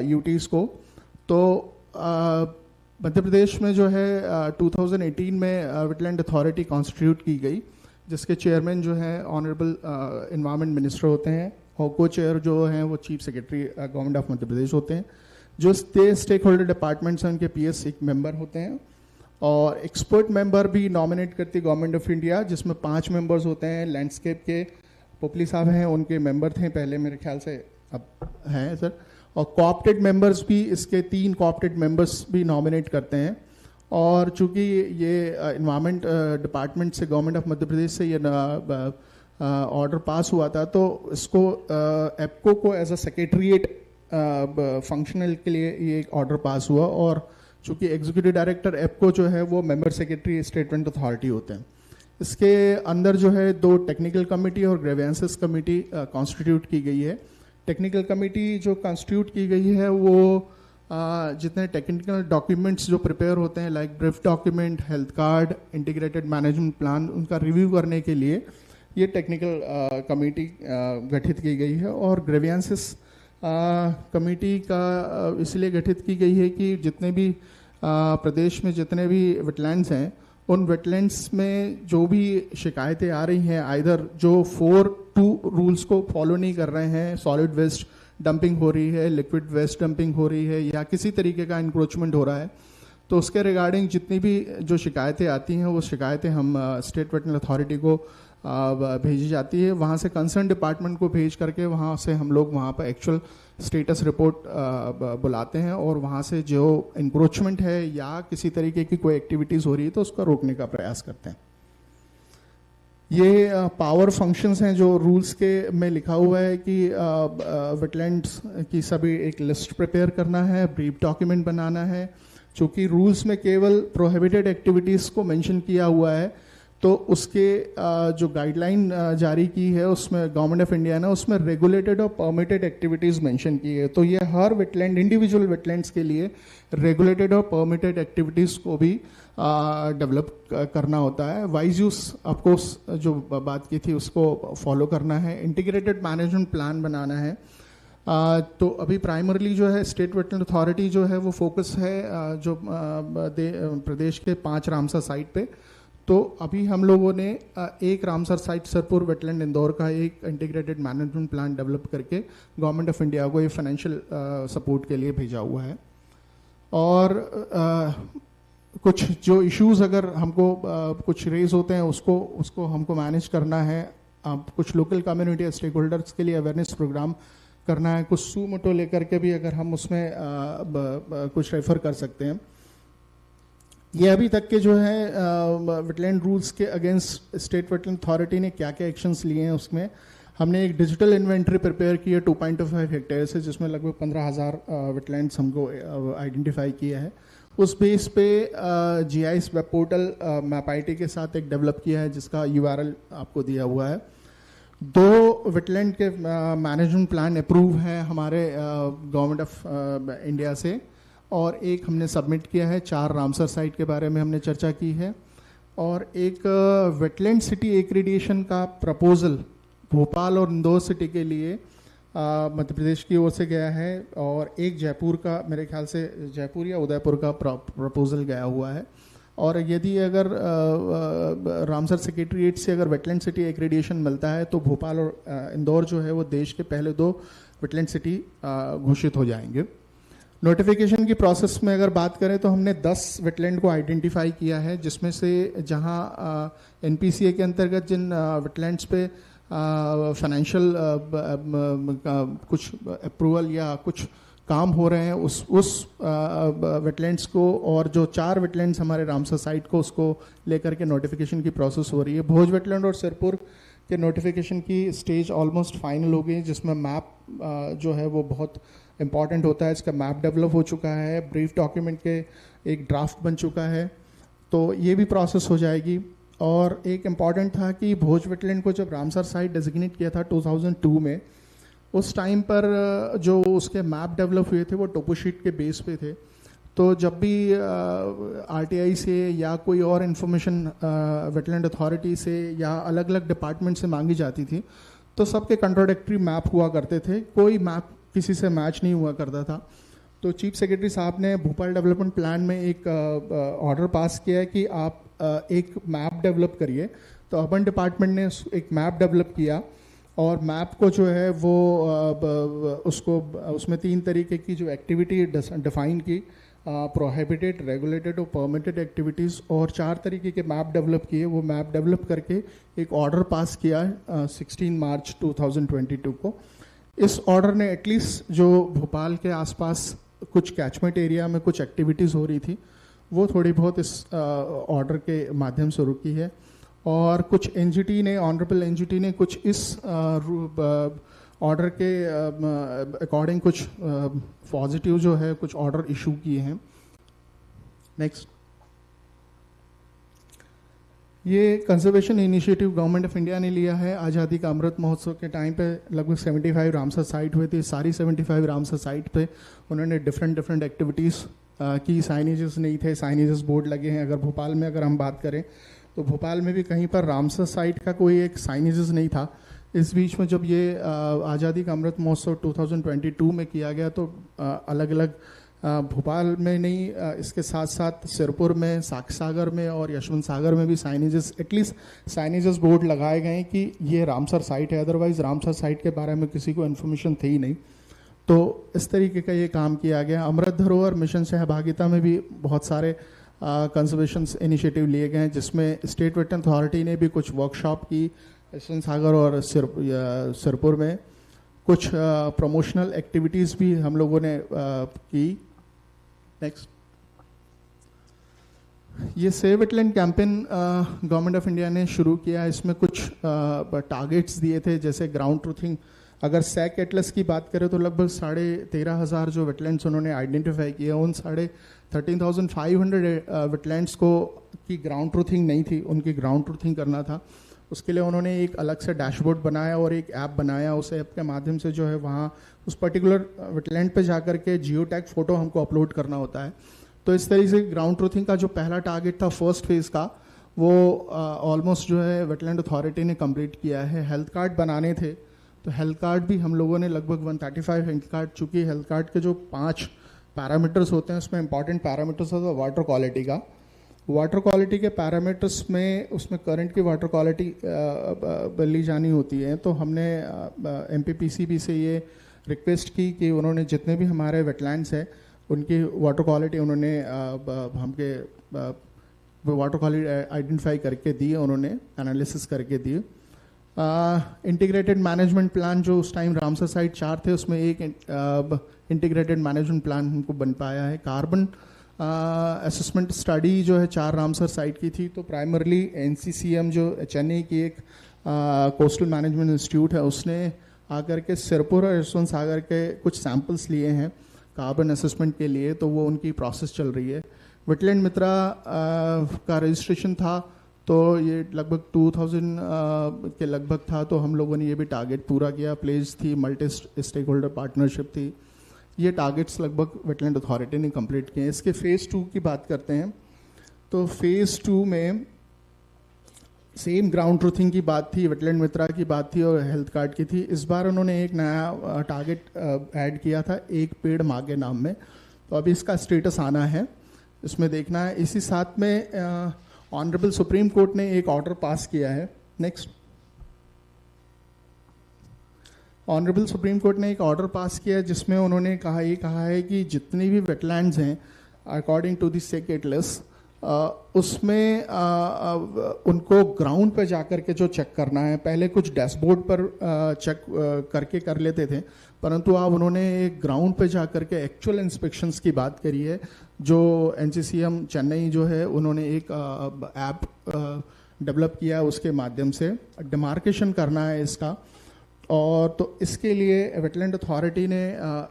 Speaker 8: यूटीज़ को। तो मध्य प्रदेश में जो है 2018 में वेटलैंड अथॉरिटी कॉन्स्टिट्यूट की गई, जिसके चेयरमैन जो है ऑनरेबल एनवायरनमेंट मिनिस्टर होते हैं और को चेयर जो हैं वो chief secretary government of Madhya Pradesh होते हैं। जो स्टेक होल्डर डिपार्टमेंट्स हैं उनके पीएस एक मेंबर होते हैं और एक्सपर्ट मेंबर भी नॉमिनेट करती है गवर्नमेंट ऑफ इंडिया, जिसमें 5 मेंबर्स होते हैं। लैंडस्केप के पोपली साहब हैं, उनके मेंबर थे पहले, मेरे ख्याल से अब हैं सर। और कोऑप्टेड मेंबर्स भी, इसके 3 कोऑप्टेड मेंबर्स भी नॉमिनेट करते हैं। और चूंकि ये एनवायरनमेंट डिपार्टमेंट से गवर्नमेंट ऑफ मध्य प्रदेश से ये ऑर्डर पास हुआ था, तो इसको एप्को को एज अ सेक्रेटरीट फंक्शनल के लिए ये एक ऑर्डर पास हुआ। और चूंकि एग्जीक्यूटिव डायरेक्टर एप्को जो है वो member secretary state wetland authority होते हैं। इसके अंदर जो है 2 टेक्निकल कमेटी और ग्रीवेंसेस कमेटी कॉन्स्टिट्यूट की गई है। टेक्निकल कमेटी जो कॉन्स्टिट्यूट की गई है वो जितने टेक्निकल डॉक्यूमेंट्स जो प्रिपेयर होते हैं like brief document, health card, integrated management plan, उनका रिव्यू करने के लिए ये टेक्निकल कमेटी गठित की गई है। और ग्रीवेंसेस कमेटी का इसलिए गठित की गई है कि जितने भी प्रदेश में जितने भी वेटलैंड्स हैं, उन वेटलैंड्स में जो भी शिकायतें आ रही हैं, आइदर जो 4(2) रूल्स को फॉलो नहीं कर रहे हैं, सॉलिड वेस्ट डंपिंग हो रही है, लिक्विड वेस्ट डंपिंग हो रही है या किसी तरीके का इंक्रोचमेंट हो रहा है, तो उसके रिगार्डिंग जितनी भी जो शिकायतें आती हैं वो शिकायतें हम स्टेट वेटलैंड अथॉरिटी को भेजी जाती है। वहाँ से कंसर्न डिपार्टमेंट को भेज करके वहाँ से हम लोग वहाँ पर एक्चुअल स्टेटस रिपोर्ट बुलाते हैं और वहाँ से जो इंक्रोचमेंट है या किसी तरीके की कोई एक्टिविटीज़ हो रही है तो उसका रोकने का प्रयास करते हैं। ये पावर फंक्शंस हैं जो रूल्स के में लिखा हुआ है कि वेटलैंड्स की सभी एक लिस्ट प्रिपेयर करना है, ब्रीफ डॉक्यूमेंट बनाना है। चूँकि रूल्स में केवल प्रोहिबिटेड एक्टिविटीज़ को मेंशन किया हुआ है, तो उसके जो गाइडलाइन जारी की है उसमें गवर्नमेंट ऑफ इंडिया ने उसमें रेगुलेटेड और परमिटेड एक्टिविटीज़ मेंशन की है। तो ये हर वेटलैंड, इंडिविजुअल वेटलैंड्स के लिए रेगुलेटेड और परमिटेड एक्टिविटीज़ को भी डेवलप करना होता है। वाइज यूज ऑफकोर्स जो बात की थी उसको फॉलो करना है। इंटीग्रेटेड मैनेजमेंट प्लान बनाना है। तो अभी प्राइमरली जो है स्टेट वेटलैंड अथॉरिटी जो है वो फोकस है जो प्रदेश के 5 रामसर साइट पे। तो अभी हम लोगों ने एक Ramsar site Sirpur wetland Indore का एक इंटीग्रेटेड मैनेजमेंट प्लान डेवलप करके गवर्नमेंट ऑफ इंडिया को ये फाइनेंशियल सपोर्ट के लिए भेजा हुआ है। और कुछ जो इश्यूज अगर हमको कुछ रेज होते हैं उसको हमको मैनेज करना है। कुछ लोकल कम्युनिटी स्टेक होल्डर्स के लिए अवेयरनेस प्रोग्राम करना है। कुछ सू मोटो लेकर के भी अगर हम उसमें कुछ रेफर कर सकते हैं। ये अभी तक के जो है वेटलैंड रूल्स के अगेंस्ट स्टेट वेटलैंड अथॉरिटी ने क्या क्या एक्शंस लिए हैं, उसमें हमने एक डिजिटल इन्वेंट्री प्रिपेयर की है 2.25 हेक्टेयर से, जिसमें लगभग 15,000 वेटलैंड्स हमको आइडेंटिफाई किया है। उस बेस पे GIS वेब पोर्टल मैप-IT के साथ एक डेवलप किया है जिसका URL आपको दिया हुआ है। 2 वेटलैंड के मैनेजमेंट प्लान अप्रूव है हमारे गवर्नमेंट ऑफ इंडिया से और एक हमने सबमिट किया है। 4 रामसर साइट के बारे में हमने चर्चा की है और एक वेटलैंड सिटी एक्रीडिएशन का प्रपोजल भोपाल और इंदौर सिटी के लिए मध्य प्रदेश की ओर से गया है और एक जयपुर का, मेरे ख्याल से जयपुर या उदयपुर का प्रपोजल गया हुआ है। और यदि अगर रामसर सेक्रेटरीट से अगर वेटलैंड सिटी एक्रीडिएशन मिलता है तो भोपाल और इंदौर जो है वो देश के पहले 2 वेटलैंड सिटी घोषित हो जाएंगे। नोटिफिकेशन की प्रोसेस में अगर बात करें तो हमने 10 वेटलैंड को आइडेंटिफाई किया है, जिसमें से जहां NPCA के अंतर्गत जिन वेटलैंड्स पे फाइनेंशियल कुछ अप्रूवल या कुछ काम हो रहे हैं उस वेटलैंड्स को, और जो 4 वेटलैंड्स हमारे रामसर साइट को उसको लेकर के नोटिफिकेशन की प्रोसेस हो रही है। भोज वेटलैंड और सिरपुर के नोटिफिकेशन की स्टेज ऑलमोस्ट फाइनल हो गई, जिसमें मैप जो है वो बहुत इम्पॉर्टेंट होता है। इसका मैप डेवलप हो चुका है, ब्रीफ डॉक्यूमेंट के एक ड्राफ्ट बन चुका है, तो ये भी प्रोसेस हो जाएगी। और एक इम्पॉर्टेंट था कि भोज वेटलैंड को जब रामसर साइट डेजिग्नेट किया था 2002 में, उस टाइम पर जो उसके मैप डेवलप हुए थे वो टोपोशीट के बेस पे थे। तो जब भी आरटीआई से या कोई और इन्फॉर्मेशन वेटलैंड अथॉरिटी से या अलग अलग डिपार्टमेंट से मांगी जाती थी तो सबके कंट्रोडिक्टरी मैप हुआ करते थे, कोई मैप किसी से मैच नहीं हुआ करता था। तो चीफ सेक्रेटरी साहब ने भोपाल डेवलपमेंट प्लान में एक ऑर्डर पास किया है कि आप एक मैप डेवलप करिए। तो अर्बन डिपार्टमेंट ने एक मैप डेवलप किया और मैप को जो है वो उसको उसमें 3 तरीके की जो एक्टिविटी डिफाइन की, प्रोहिबिटेड, रेगुलेटेड और परमिटेड एक्टिविटीज़, और 4 तरीके के मैप डेवलप किए। वो मैप डेवलप करके एक ऑर्डर पास किया 16 मार्च 2022 को। इस ऑर्डर ने एटलीस्ट जो भोपाल के आसपास कुछ कैचमेंट एरिया में कुछ एक्टिविटीज़ हो रही थी वो थोड़ी बहुत इस ऑर्डर के माध्यम से रुकी है। और कुछ एनजीटी ने, ऑनरेबल एनजीटी ने कुछ इस ऑर्डर के अकॉर्डिंग कुछ पॉजिटिव जो है कुछ ऑर्डर इशू किए हैं। नेक्स्ट, ये conservation initiative government of India ने लिया है। आज़ादी का अमृत महोत्सव के टाइम पे लगभग 75 रामसर साइट हुए थे। सारी 75 रामसर साइट पे उन्होंने डिफरेंट एक्टिविटीज़ की। साइनेजेस नहीं थे, साइनेजेस बोर्ड लगे हैं। अगर भोपाल में अगर हम बात करें तो भोपाल में भी कहीं पर रामसर साइट का कोई एक साइनेजेस नहीं था। इस बीच में जब ये आज़ादी का अमृत महोत्सव 2022 में किया गया तो अलग अलग भोपाल में नहीं, इसके साथ साथ सिरपुर में, सागर में और यशवंत सागर में भी साइनेजेस, एटलीस्ट साइनेजेस बोर्ड लगाए गए हैं कि ये रामसर साइट है। अदरवाइज रामसर साइट के बारे में किसी को इन्फॉर्मेशन थी ही नहीं। तो इस तरीके का ये काम किया गया। अमृत धरोहर मिशन सहभागिता में भी बहुत सारे कंजर्वेशन इनिशिएटिव लिए गए हैं, जिसमें स्टेट वेटलैंड अथॉरिटी ने भी कुछ वर्कशॉप की यशवंत सागर और सिरपुर में। कुछ प्रमोशनल एक्टिविटीज़ भी हम लोगों ने की। नेक्स्ट, ये save wetland campaign government of India ने शुरू किया। इसमें कुछ टारगेट्स दिए थे, जैसे ग्राउंड ट्रूथिंग। अगर सैक एटलस की बात करें तो लगभग 13,500 जो वेटलैंड्स उन्होंने आइडेंटिफाई किए, उन 13,500 वेटलैंड्स को की ग्राउंड ट्रूथिंग नहीं थी, उनकी ग्राउंड ट्रूथिंग करना था। उसके लिए उन्होंने एक अलग से डैशबोर्ड बनाया और एक ऐप बनाया। उस ऐप के माध्यम से जो है वहाँ उस पर्टिकुलर वेटलैंड पे जाकर के जियो टैग फोटो हमको अपलोड करना होता है। तो इस तरीके से ग्राउंड ट्रूथिंग का जो पहला टारगेट था फर्स्ट फेज़ का, वो ऑलमोस्ट जो है वेटलैंड अथॉरिटी ने कंप्लीट किया है। हेल्थ कार्ड बनाने थे, तो हेल्थ कार्ड भी हम लोगों ने लगभग 135 हेल्थ कार्ड, चूँकि हेल्थ कार्ड के जो 5 पैरामीटर्स होते हैं उसमें इंपॉर्टेंट पैरामीटर्स होता है वाटर क्वालिटी का। वाटर क्वालिटी के पैरामीटर्स में उसमें करंट की वाटर क्वालिटी ली जानी होती है। तो हमने एमपीपीसीबी से ये रिक्वेस्ट की कि उन्होंने जितने भी हमारे वेटलैंड्स हैं उनकी वाटर क्वालिटी उन्होंने हमके वाटर क्वालिटी आइडेंटिफाई करके दी, उन्होंने एनालिसिस करके दी। इंटीग्रेटेड मैनेजमेंट प्लान जो उस टाइम रामसर साइट 4 थे, उसमें एक इंटीग्रेटेड मैनेजमेंट प्लान हमको बन पाया है। कार्बन असेसमेंट स्टडी जो है 4 रामसर साइट की थी। तो प्राइमरली एनसीसीएम जो चेन्नई की एक कोस्टल मैनेजमेंट इंस्टीट्यूट है, उसने आकर के सिरपुर और यशवंत सागर के कुछ सैंपल्स लिए हैं कार्बन असेसमेंट के लिए। तो वो उनकी प्रोसेस चल रही है। वेटलैंड मित्रा का रजिस्ट्रेशन था, तो ये लगभग 2000 के लगभग था। तो हम लोगों ने ये भी टारगेट पूरा किया। प्लेज थी, मल्टी स्टेक होल्डर पार्टनरशिप थी। ये टारगेट्स लगभग वेटलैंड अथॉरिटी ने कंप्लीट किए हैं। इसके फेज़ 2 की बात करते हैं तो फेज़ 2 में सेम ग्राउंड ट्रूथिंग की बात थी, वेटलैंड मित्रा की बात थी और हेल्थ कार्ड की थी। इस बार उन्होंने एक नया टारगेट ऐड किया था, एक पेड़ माँ के नाम में। तो अभी इसका स्टेटस आना है, इसमें देखना है। इसी साथ में ऑनरेबल सुप्रीम कोर्ट ने एक ऑर्डर पास किया है। नेक्स्ट, ऑनरेबल सुप्रीम कोर्ट ने एक ऑर्डर पास किया है जिसमें उन्होंने कहा है कि जितनी भी वेटलैंड्स हैं according to the SAC atlas, उसमें उनको ग्राउंड पे जाकर के जो चेक करना है, पहले कुछ डैशबोर्ड पर चेक करके कर लेते थे, परंतु अब उन्होंने एक ग्राउंड पे जाकर के एक्चुअल इंस्पेक्शंस की बात करी है। जो एनसीसीएम चेन्नई जो है उन्होंने एक ऐप डेवलप किया, उसके माध्यम से डिमार्केशन करना है इसका। और तो इसके लिए वेटलैंड अथॉरिटी ने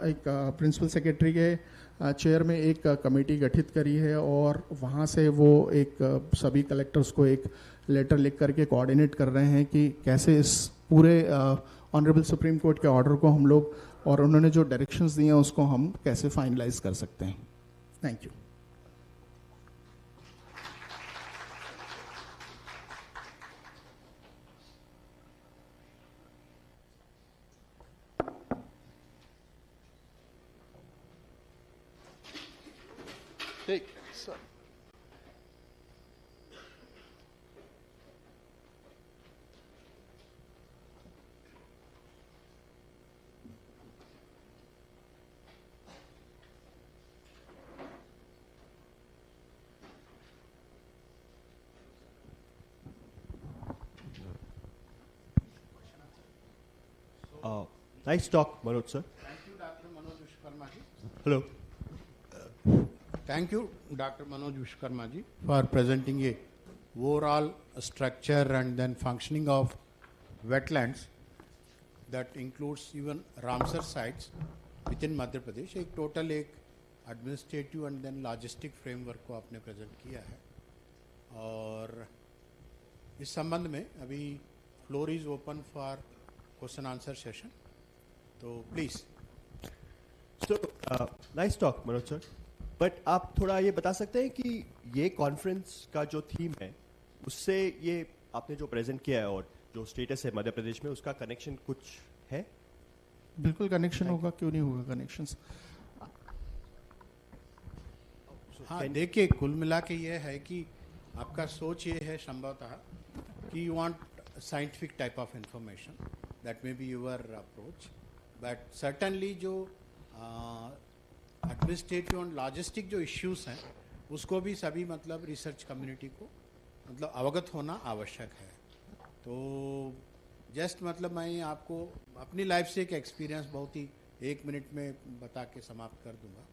Speaker 8: एक प्रिंसिपल सेक्रेटरी के चेयर में एक कमेटी गठित करी है और वहाँ से वो एक सभी कलेक्टर्स को एक लेटर लिख करके कोऑर्डिनेट कर रहे हैं कि कैसे इस पूरे ऑनरेबल सुप्रीम कोर्ट के ऑर्डर को हम लोग और उन्होंने जो डायरेक्शंस दिए हैं उसको हम कैसे फाइनलाइज कर सकते हैं।
Speaker 7: Thank you.
Speaker 8: ठीक sir.
Speaker 9: Nice talk, Manoj sir.
Speaker 7: Thank you, Dr. Manoj Vishwakarma ji.
Speaker 9: Hello.
Speaker 7: Thank you, Dr. Manoj Vishwakarma ji, for presenting a overall structure and then functioning of wetlands that includes even Ramsar sites within Madhya Pradesh. एक total एक administrative and then logistic framework को आपने present किया है, और इस संबंध में अभी floor is open for question answer session. तो please.
Speaker 9: So, nice talk, Manoj sir. But आप थोड़ा ये बता सकते हैं कि ये कॉन्फ्रेंस का जो थीम है उससे ये आपने जो प्रेजेंट किया है और जो स्टेटस है मध्य प्रदेश में उसका कनेक्शन कुछ है?
Speaker 8: बिल्कुल कनेक्शन होगा, क्यों नहीं होगा कनेक्शंस।
Speaker 7: हाँ, देखिए कुल मिला के ये है कि आपका सोच ये है संभवतः कि you want scientific type of information, that may be your approach, but certainly जो एडमिनिस्ट्रेटिव और लॉजिस्टिक जो इश्यूज हैं उसको भी सभी मतलब रिसर्च कम्युनिटी को मतलब अवगत होना आवश्यक है। तो जस्ट मतलब मैं आपको अपनी लाइफ से एक एक्सपीरियंस बहुत ही 1 मिनट में बता के समाप्त कर दूंगा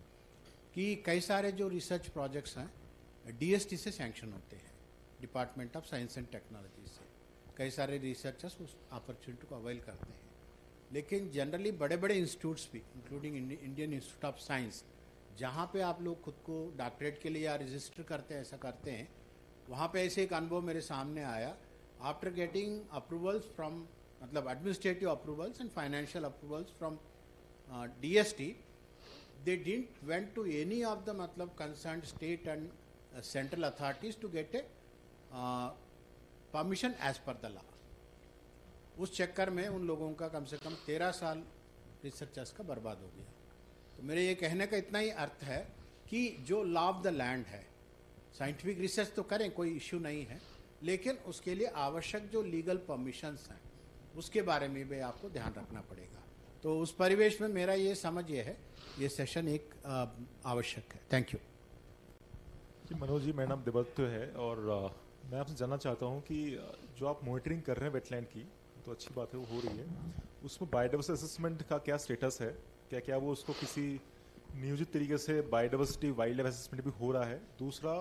Speaker 7: कि कई सारे जो रिसर्च प्रोजेक्ट्स हैं DST से सैंक्शन होते हैं, department of science and technology से। कई सारे रिसर्चर्स उस अपॉर्चुनिटी को अवेल करते हैं, लेकिन जनरली बड़े बड़े इंस्टीट्यूट्स भी including Indian institute of science, जहाँ पे आप लोग खुद को डॉक्टरेट के लिए या रजिस्टर करते हैं, ऐसा करते हैं, वहाँ पे ऐसे एक अनुभव मेरे सामने आया। आफ्टर गेटिंग अप्रूवल्स फ्रॉम मतलब administrative approvals and financial approvals from DST, they didn't went to any of the मतलब concerned state and central authorities to get a permission as per the law. उस चक्कर में उन लोगों का कम से कम 13 साल रिसर्चर्स का बर्बाद हो गया। तो मेरे ये कहने का इतना ही अर्थ है कि जो लॉ ऑफ द लैंड है, साइंटिफिक रिसर्च तो करें, कोई इश्यू नहीं है, लेकिन उसके लिए आवश्यक जो लीगल परमिशंस हैं उसके बारे में भी आपको ध्यान रखना पड़ेगा। तो उस परिवेश में मेरा ये समझ ये है, ये सेशन एक आवश्यक है। थैंक यू
Speaker 10: जी। मनोज जी, मेरा नाम देवदत्त है और मैं आपसे जानना चाहता हूँ कि जो आप मॉनिटरिंग कर रहे हैं वेटलैंड की, तो अच्छी बात है वो हो रही है, उसमें बायोडाइवर्सिटी असेसमेंट का क्या स्टेटस है? क्या वो उसको किसी नियोजित तरीके से बायोडाइवर्सिटी वाइल्ड लाइफ असेसमेंट भी हो रहा है? दूसरा,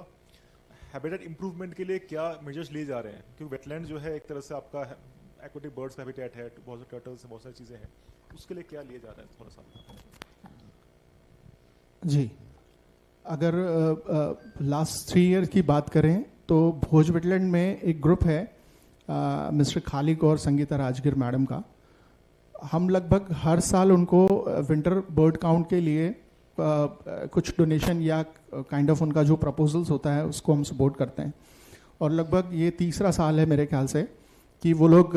Speaker 10: हैबिटेट इंप्रूवमेंट के लिए क्या मेजर्स लिए जा रहे हैं? क्योंकि वेटलैंड जो है एक तरह से आपका एक्वेटिक बर्ड्स का हैबिटेट है, बहुत सारे टर्टल्स हैं, बहुत सारी चीज़ें हैं, उसके लिए क्या लिया जा रहा है? थोड़ा सा
Speaker 8: जी। अगर लास्ट 3 ईयर की बात करें तो भोज वेटलैंड में एक ग्रुप है मिस्टर खालिक और संगीता राजगिर मैडम का। हम लगभग हर साल उनको विंटर बर्ड काउंट के लिए कुछ डोनेशन या काइंड ऑफ उनका जो प्रपोजल्स होता है उसको हम सपोर्ट करते हैं, और लगभग ये 3रा साल है मेरे ख्याल से कि वो लोग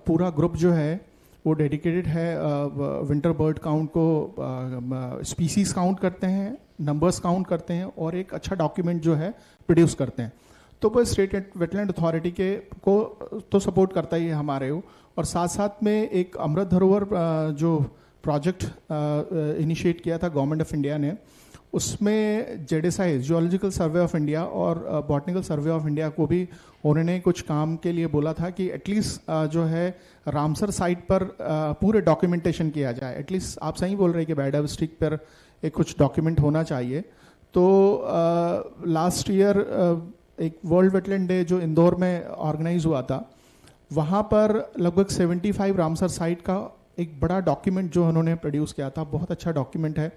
Speaker 8: पूरा ग्रुप जो है वो डेडिकेटेड है विंटर बर्ड काउंट को, स्पीसीज काउंट करते हैं, नंबर्स काउंट करते हैं और एक अच्छा डॉक्यूमेंट जो है प्रोड्यूस करते हैं। तो वो स्टेट वेटलैंड अथॉरिटी के को तो सपोर्ट करता ही है हमारे वो, और साथ साथ में एक अमृत धरोहर जो प्रोजेक्ट इनिशिएट किया था गवर्नमेंट ऑफ इंडिया ने, उसमें JSI geological survey of India और बॉटनिकल सर्वे ऑफ इंडिया को भी उन्होंने कुछ काम के लिए बोला था कि एटलीस्ट जो है रामसर साइट पर पूरे डॉक्यूमेंटेशन किया जाए। एटलीस्ट आप सही बोल रहे हैं कि बायोडाइवर्सिटी पर एक कुछ डॉक्यूमेंट होना चाहिए। तो लास्ट ईयर एक वर्ल्ड वेटलैंड डे जो इंदौर में ऑर्गेनाइज हुआ था, वहाँ पर लगभग 75 रामसर साइट का एक बड़ा डॉक्यूमेंट जो उन्होंने प्रोड्यूस किया था, बहुत अच्छा डॉक्यूमेंट है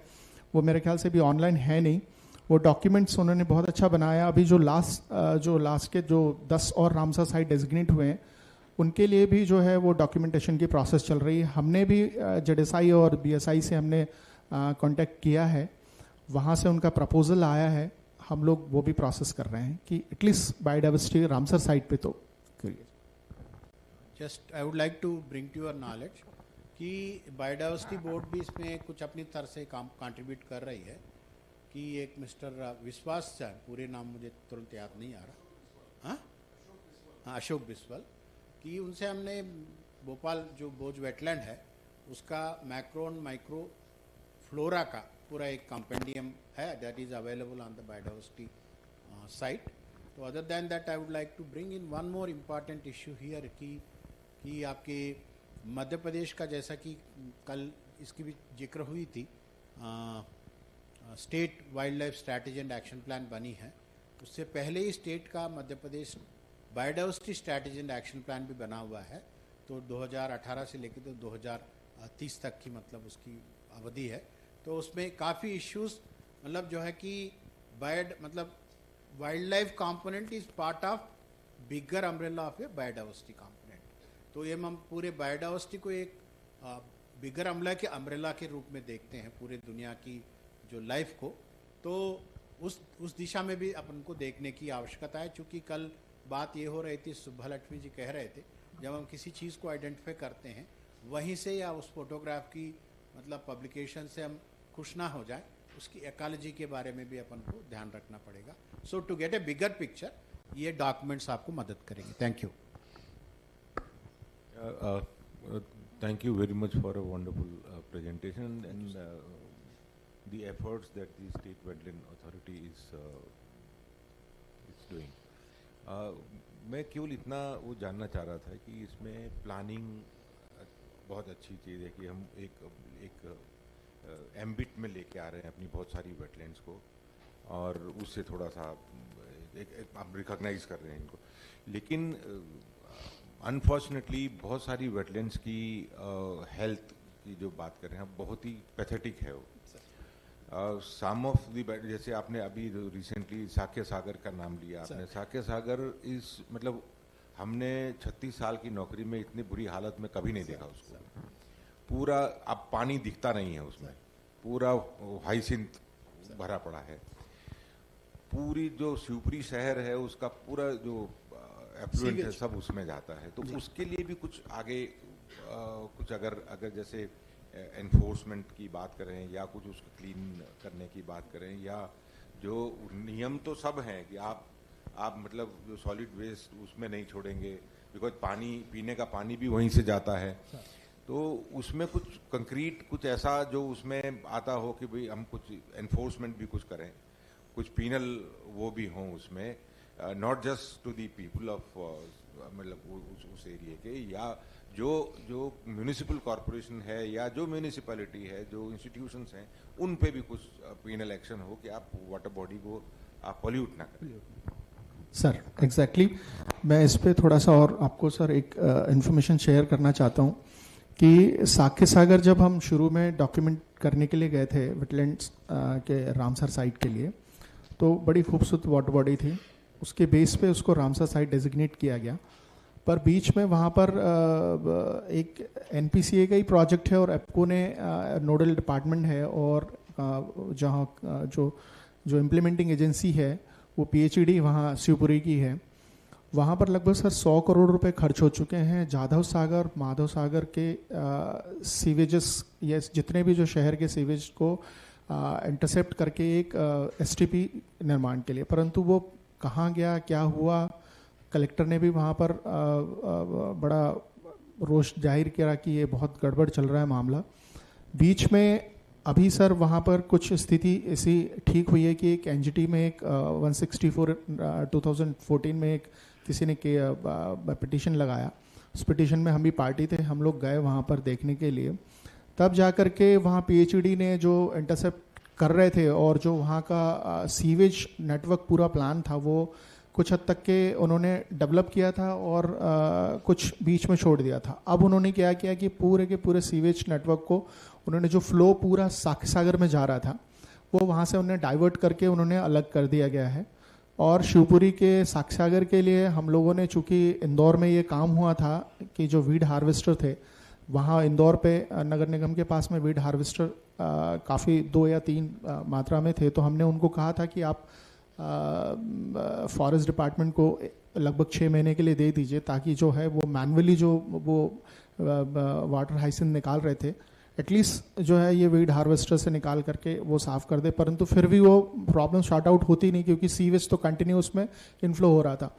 Speaker 8: वो, मेरे ख्याल से भी ऑनलाइन है नहीं, वो डॉक्यूमेंट्स उन्होंने बहुत अच्छा बनाया। अभी जो लास्ट के जो 10 और रामसर साइट डेजिग्नेट हुए हैं उनके लिए भी जो है वो डॉक्यूमेंटेशन की प्रोसेस चल रही है। हमने भी JSI और BSI से हमने कांटेक्ट किया है
Speaker 11: वहाँ से उनका प्रपोजल आया है, हम लोग वो भी प्रोसेस कर रहे हैं कि एटलीस्ट बायोडाइवर्सिटी रामसर साइट पे तो करिए।
Speaker 7: Just I would like to bring to your knowledge कि बायोडाइवर्सिटी बोर्ड भी इसमें कुछ अपनी तरह से काम कंट्रीब्यूट कर रही है कि एक मिस्टर विश्वास सर, पूरे नाम मुझे तुरंत याद नहीं आ रहा, हाँ अशोक बिस्वाल, कि उनसे हमने भोपाल जो बोझ वेटलैंड है उसका मैक्रो एंड माइक्रो फ्लोरा का पूरा एक कॉम्पेंडियम है that is available on the biodiversity site. तो other than that I would like to bring in one more important issue here कि आपके मध्य प्रदेश का, जैसा कि कल इसकी भी जिक्र हुई थी, state wildlife strategy and action plan बनी है, उससे पहले ही स्टेट का Madhya Pradesh biodiversity strategy and action plan भी बना हुआ है। तो 2018 से लेकर तो 2030 तक की मतलब उसकी अवधि है। तो उसमें काफ़ी इश्यूज मतलब जो है कि मतलब wild life component is part of bigger umbrella of A biodiversity component. तो ये हम पूरे बायोडाइवर्सिटी को एक बिगर अम्ब्रेला के रूप में देखते हैं पूरे दुनिया की जो लाइफ को। तो उस दिशा में भी अपन को देखने की आवश्यकता है। चूँकि कल बात ये हो रही थी, सुब्बा लक्ष्मी जी कह रहे थे, जब हम किसी चीज़ को आइडेंटिफाई करते हैं वहीं से या उस फोटोग्राफ की मतलब पब्लिकेशन से हम खुश ना हो जाए, उसकी एकोलॉजी के बारे में भी अपन को ध्यान रखना पड़ेगा। So to get a bigger picture ये डॉक्यूमेंट्स आपको मदद करेंगे। Thank you.
Speaker 3: Thank you very much for a wonderful presentation and the efforts that the State Wetland Authority is doing. मैं केवल इतना वो जानना चाह रहा था कि इसमें प्लानिंग बहुत अच्छी चीज़ है कि हम एक एम्बिट में लेके आ रहे हैं अपनी बहुत सारी वेटलैंड्स को और उससे थोड़ा सा आप रिकॉग्नाइज कर रहे हैं इनको। लेकिन अनफॉर्चुनेटली बहुत सारी वेटलैंड्स की हेल्थ की जो बात कर रहे हैं बहुत ही पैथेटिक है वो। सम ऑफ द जैसे आपने अभी रिसेंटली साक्य सागर का नाम लिया आपने, साक्य सागर इस मतलब हमने 36 साल की नौकरी में इतनी बुरी हालत में कभी नहीं देखा उसको। पूरा अब पानी दिखता नहीं है उसमें, पूरा हाइसिंथ भरा पड़ा है। पूरी जो शिवपुरी शहर है उसका पूरा जो एफ्लुएंट है सब उसमें जाता है। तो उसके लिए भी कुछ आगे कुछ अगर जैसे एनफोर्समेंट की बात करें या कुछ उसको क्लीन करने की बात करें, या जो नियम तो सब हैं कि आप मतलब जो सॉलिड वेस्ट उसमें नहीं छोड़ेंगे बिकॉज पानी पीने का पानी भी वहीं से जाता है। तो उसमें कुछ कंक्रीट कुछ ऐसा जो उसमें आता हो कि भाई हम कुछ एनफोर्समेंट भी कुछ करें, कुछ पीनल वो भी हों उसमें, not just to the people of मतलब उस एरिया के, या जो म्यूनिसिपल कॉरपोरेशन है या जो म्यूनिसिपैलिटी है, जो इंस्टीट्यूशंस हैं, उन पे भी कुछ पीनल एक्शन हो कि आप वाटर बॉडी को आप पॉल्यूट ना करें।
Speaker 11: सर एग्जैक्टली मैं इस पे थोड़ा सा और आपको सर एक इन्फॉर्मेशन शेयर करना चाहता हूँ कि साक्य सागर जब हम शुरू में डॉक्यूमेंट करने के लिए गए थे वेटलैंड्स के रामसर साइट के लिए, तो बड़ी खूबसूरत वाटर बॉडी थी, उसके बेस पे उसको रामसर साइट डेजिग्नेट किया गया। पर बीच में वहाँ पर एक एनपीसीए का ही प्रोजेक्ट है और एप्को ने नोडल डिपार्टमेंट है और जहाँ जो इम्प्लीमेंटिंग एजेंसी है वो पीएचईडी वहाँ शिवपुरी की है। वहाँ पर लगभग सर 100 करोड़ रुपए खर्च हो चुके हैं। जाधव सागर माधव सागर के सीवेजेस या जितने भी जो शहर के सीवेज को इंटरसेप्ट करके एक एसटीपी निर्माण के लिए, परंतु वो कहाँ गया क्या हुआ, कलेक्टर ने भी वहाँ पर बड़ा रोष जाहिर किया कि ये बहुत गड़बड़ चल रहा है मामला। बीच में अभी सर वहाँ पर कुछ स्थिति ऐसी ठीक हुई है कि एक एनजीटी में एक 164 2014 में एक किसी ने पिटीशन लगाया। उस पिटीशन में हम भी पार्टी थे, हम लोग गए वहाँ पर देखने के लिए। तब जा कर के वहाँ पीएचईडी ने जो इंटरसेप्ट कर रहे थे और जो वहाँ का सीवेज नेटवर्क पूरा प्लान था वो कुछ हद तक के उन्होंने डेवलप किया था और कुछ बीच में छोड़ दिया था। अब उन्होंने क्या किया कि पूरे के पूरे सीवेज नेटवर्क को उन्होंने जो फ्लो पूरा साक्य सागर में जा रहा था वो वहाँ से उन्हें डाइवर्ट करके उन्होंने अलग कर दिया गया है। और शिवपुरी के साक्य सागर के लिए हम लोगों ने, चूँकि इंदौर में ये काम हुआ था कि जो वीड हार्वेस्टर थे वहाँ इंदौर पे नगर निगम के पास में वीड हार्वेस्टर काफ़ी 2 या 3 मात्रा में थे, तो हमने उनको कहा था कि आप फॉरेस्ट डिपार्टमेंट को लगभग 6 महीने के लिए दे दीजिए, ताकि जो है वो मैनुअली जो वो वाटर हाइसिंथ निकाल रहे थे एटलीस्ट जो है ये वीड हार्वेस्टर से निकाल करके वो साफ़ कर दे। परंतु फिर भी वो प्रॉब्लम शॉर्ट आउट होती नहीं, क्योंकि सीवेज तो कंटिन्यू उसमें इनफ्लो हो रहा था।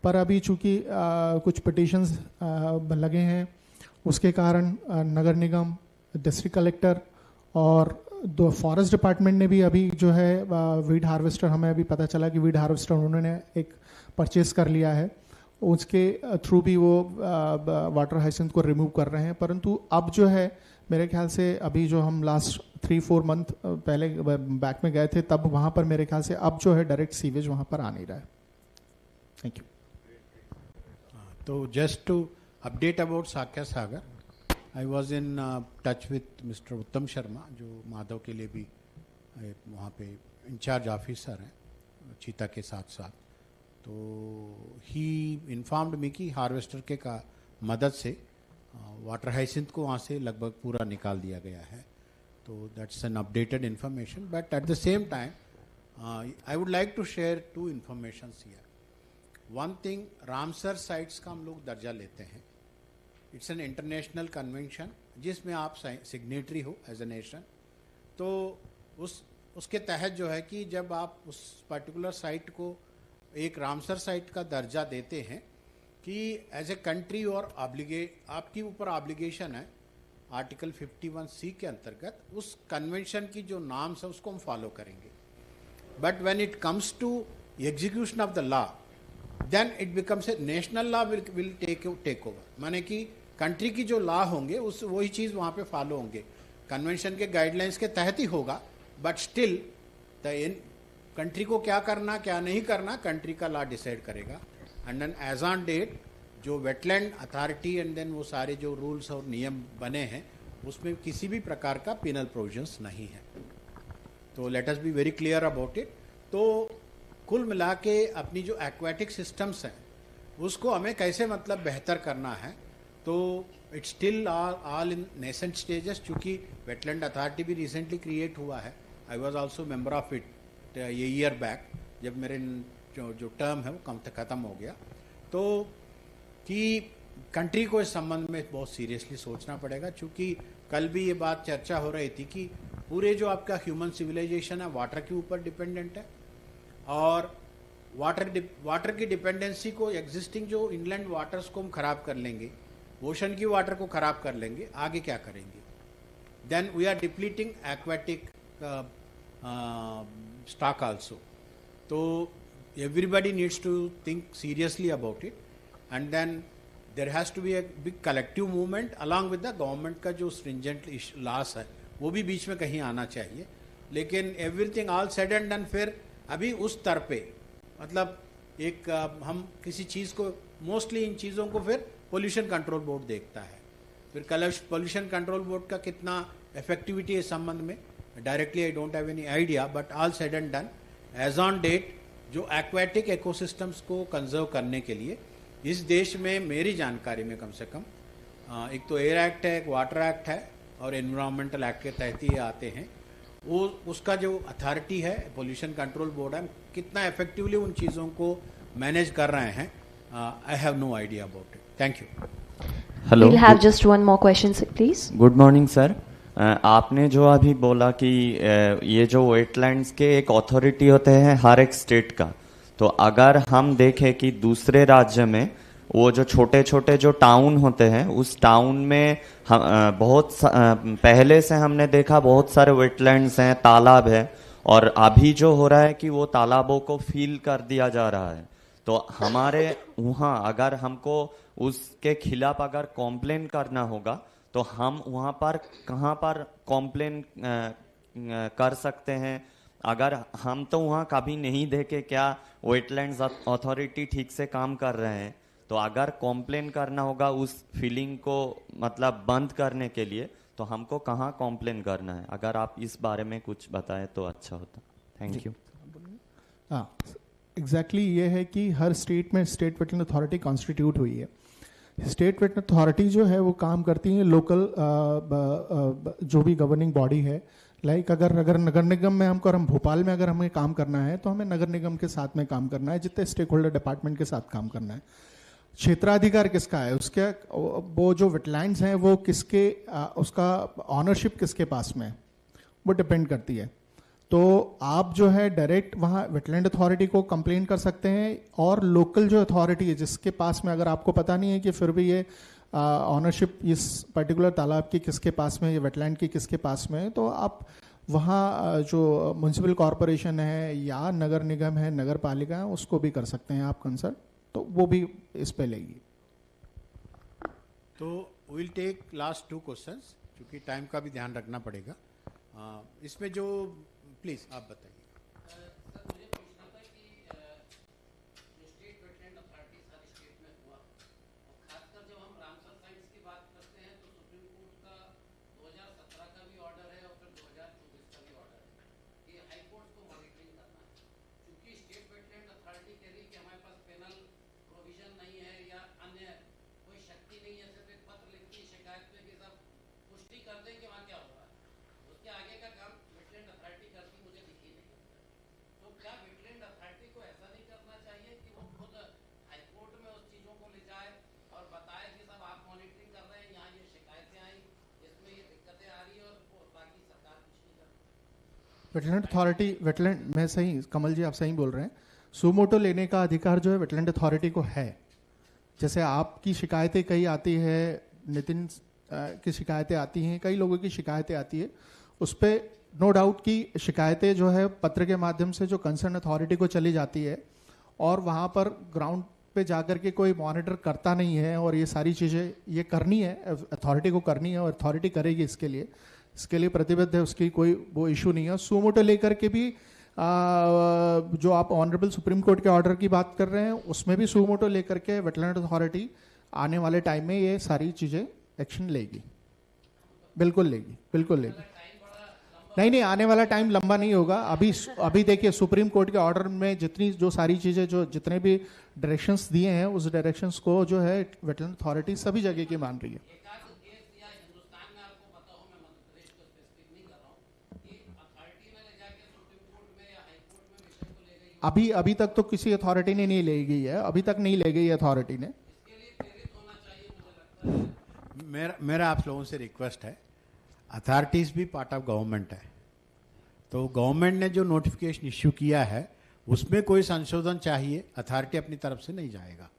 Speaker 11: पर अभी चूँकि कुछ पिटिशंस लगे हैं, उसके कारण नगर निगम, डिस्ट्रिक्ट कलेक्टर और फॉरेस्ट डिपार्टमेंट ने भी अभी जो है वीड हार्वेस्टर, हमें अभी पता चला कि वीड हार्वेस्टर उन्होंने एक परचेस कर लिया है, उसके थ्रू भी वो वाटर हाइसिंथ को रिमूव कर रहे हैं। परंतु अब जो है मेरे ख्याल से अभी जो हम लास्ट 3-4 मंथ पहले बैक में गए थे, तब वहाँ पर मेरे ख्याल से अब जो है डायरेक्ट सीवेज वहाँ पर आ नहीं रहा है। Thank you.
Speaker 7: तो just to update about Sakhya Sagar, I was in touch with mister Uttam Sharma, जो माधव के लिए भी वहाँ पे इंचार्ज ऑफिसर हैं चीता के साथ साथ। तो ही इन्फॉर्म्ड मी कि हार्वेस्टर के का मदद से वाटर हाइसिंथ को वहाँ से लगभग पूरा निकाल दिया गया है। तो that's an updated information, but at the same time I would like to share 2 informations here. One thing, Ramsar sites का हम लोग दर्जा लेते हैं। इट्स एन इंटरनेशनल कन्वेंशन जिसमें आप सिग्नेटरी हो एज ए नेशन। तो उसके तहत जो है कि जब आप उस पर्टिकुलर साइट को एक रामसर साइट का दर्जा देते हैं कि एज ए कंट्री और आपके ऊपर ऑब्लिगेशन है आर्टिकल 51C के अंतर्गत उस कन्वेंशन की जो नॉर्म्स है उसको हम फॉलो करेंगे। But when it comes to execution of the law, then it becomes a national law will take over. माने कि कंट्री की जो लॉ होंगे उस वही चीज़ वहाँ पे फॉलो होंगे, कन्वेंशन के गाइडलाइंस के तहत ही होगा, बट स्टिल द कंट्री को क्या करना क्या नहीं करना कंट्री का लॉ डिसाइड करेगा। And then as on date जो वेटलैंड अथॉरिटी एंड देन वो सारे जो रूल्स और नियम बने हैं उसमें किसी भी प्रकार का पिनल प्रोविजंस नहीं है। तो let us be very clear about it. तो कुल मिला के अपनी जो एक्वाटिक सिस्टम्स हैं उसको हमें कैसे मतलब बेहतर करना है, तो it's still all in nascent stages. चूँकि वेटलैंड अथॉरिटी भी रिसेंटली क्रिएट हुआ है, I was also member of it ये ईयर बैक, जब मेरे जो टर्म है वो ख़त्म हो गया। तो कि कंट्री को इस संबंध में बहुत सीरियसली सोचना पड़ेगा, क्योंकि कल भी ये बात चर्चा हो रही थी कि पूरे जो आपका ह्यूमन सिविलाइजेशन है वाटर के ऊपर डिपेंडेंट है, और वाटर की डिपेंडेंसी को एग्जिस्टिंग जो इनलैंड वाटर्स को हम खराब कर लेंगे, ओशन की वाटर को खराब कर लेंगे, आगे क्या करेंगे? Then we are depleting aquatic stock also. So everybody needs to think seriously about it, and then there has to be a big collective movement along with the government का जो stringent laws है वो भी बीच में कहीं आना चाहिए। लेकिन everything all said and done, फिर अभी उस स्तर पे मतलब एक हम किसी चीज़ को मोस्टली इन चीज़ों को फिर पोल्यूशन कंट्रोल बोर्ड देखता है। फिर पोल्यूशन कंट्रोल बोर्ड का कितना इफेक्टिविटी है इस संबंध में directly I don't have any idea, but all said and done as on date जो एक्वाटिक इकोसिस्टम्स को कंजर्व करने के लिए इस देश में मेरी जानकारी में कम से कम एक तो एयर एक्ट है, एक वाटर एक्ट है और एनवायरमेंटल एक्ट के तहत ही आते हैं। वो उसका जो अथॉरिटी है पोल्यूशन कंट्रोल बोर्ड है, कितना इफेक्टिवली उन चीज़ों को मैनेज कर रहे हैं, I have no idea about it. Thank you.
Speaker 6: Hello, we'll have just one more question, please.
Speaker 12: Good morning sir. आपने जो अभी बोला कि ये जो वेटलैंड्स के एक अथॉरिटी होते हैं हर एक स्टेट का, तो अगर हम देखें कि दूसरे राज्य में वो जो छोटे छोटे जो टाउन होते हैं उस टाउन में हम पहले से हमने देखा बहुत सारे वेटलैंड्स हैं, तालाब है, और अभी जो हो रहा है कि वो तालाबों को फील कर दिया जा रहा है। तो हमारे वहाँ अगर हमको उसके खिलाफ अगर कॉम्प्लेन करना होगा तो हम वहाँ पर कहाँ पर कॉम्प्लेन कर सकते हैं? अगर हम तो वहाँ कभी नहीं देखे क्या वेटलैंड्स अथॉरिटी ठीक से काम कर रहे हैं, तो अगर कॉम्प्लेन करना होगा उस फीलिंग को मतलब बंद करने के लिए, तो हमको कहाँ कॉम्प्लेन करना है? अगर आप इस बारे में कुछ बताएं तो अच्छा होता। Thank you.
Speaker 11: हाँ, एग्जैक्टली ये है कि हर स्टेट में स्टेट वेटलैंड अथॉरिटी कॉन्स्टिट्यूट हुई है। स्टेट वेटलैंड अथॉरिटी जो है वो काम करती है लोकल जो भी गवर्निंग बॉडी है, लाइक अगर नगर निगम में हम भोपाल में अगर हमें काम करना है तो हमें नगर निगम के साथ में काम करना है, जितने स्टेक होल्डर डिपार्टमेंट के साथ काम करना है। क्षेत्राधिकार किसका है, उसके वो जो वेटलैंड्स हैं वो किसके उसका ऑनरशिप किसके पास में है वो डिपेंड करती है। तो आप जो है डायरेक्ट वहाँ वेटलैंड अथॉरिटी को कंप्लेन कर सकते हैं, और लोकल जो अथॉरिटी है जिसके पास में अगर आपको पता नहीं है कि फिर भी ये ऑनरशिप इस पर्टिकुलर तालाब की किसके पास में, ये वेटलैंड की किसके पास में है, तो आप वहाँ जो म्युनिसिपल कॉरपोरेशन है या नगर निगम है, नगर पालिका है, उसको भी कर सकते हैं आप कंसल्ट, तो वो भी इस पे लेगी।
Speaker 7: तो विल टेक लास्ट 2 क्वेश्चंस, क्योंकि टाइम का भी ध्यान रखना पड़ेगा। इसमें जो प्लीज आप बताइए।
Speaker 11: वेटलैंड अथॉरिटी, वेटलैंड में सही कमल जी आप सही बोल रहे हैं, सुमोटो लेने का अधिकार जो है वेटलैंड अथॉरिटी को है। जैसे आपकी शिकायतें कई आती है, नितिन की शिकायतें आती हैं, कई लोगों की शिकायतें आती है, उस पर नो डाउट की शिकायतें जो है पत्र के माध्यम से जो कंसर्न अथॉरिटी को चली जाती है, और वहाँ पर ग्राउंड पे जाकर के कोई मॉनिटर करता नहीं है, और ये सारी चीज़ें ये करनी है, अथॉरिटी को करनी है, और अथॉरिटी करेगी इसके लिए प्रतिबद्ध है, उसकी कोई वो इशू नहीं है। सुमोटो लेकर के भी जो आप ऑनरेबल सुप्रीम कोर्ट के ऑर्डर की बात कर रहे हैं, उसमें भी सुमोटो लेकर के वेटलैंड अथॉरिटी आने वाले टाइम में ये सारी चीज़ें एक्शन लेगी, बिल्कुल लेगी, बिल्कुल लेगी। नहीं, आने वाला टाइम लंबा नहीं होगा। अभी देखिए सुप्रीम कोर्ट के ऑर्डर में जितनी जो सारी चीज़ें जो जितने भी डायरेक्शंस दिए हैं, उस डायरेक्शंस को जो है वेटलैंड अथॉरिटी सभी जगह की मान रही है। अभी तक तो किसी अथॉरिटी ने नहीं ले गई है, अभी तक नहीं ले गई है अथॉरिटी ने।
Speaker 7: मेरा आप लोगों से रिक्वेस्ट है, अथॉरिटीज भी पार्ट ऑफ गवर्नमेंट है, तो गवर्नमेंट ने जो नोटिफिकेशन इश्यू किया है उसमें कोई संशोधन चाहिए, अथॉरिटी अपनी तरफ से नहीं जाएगा,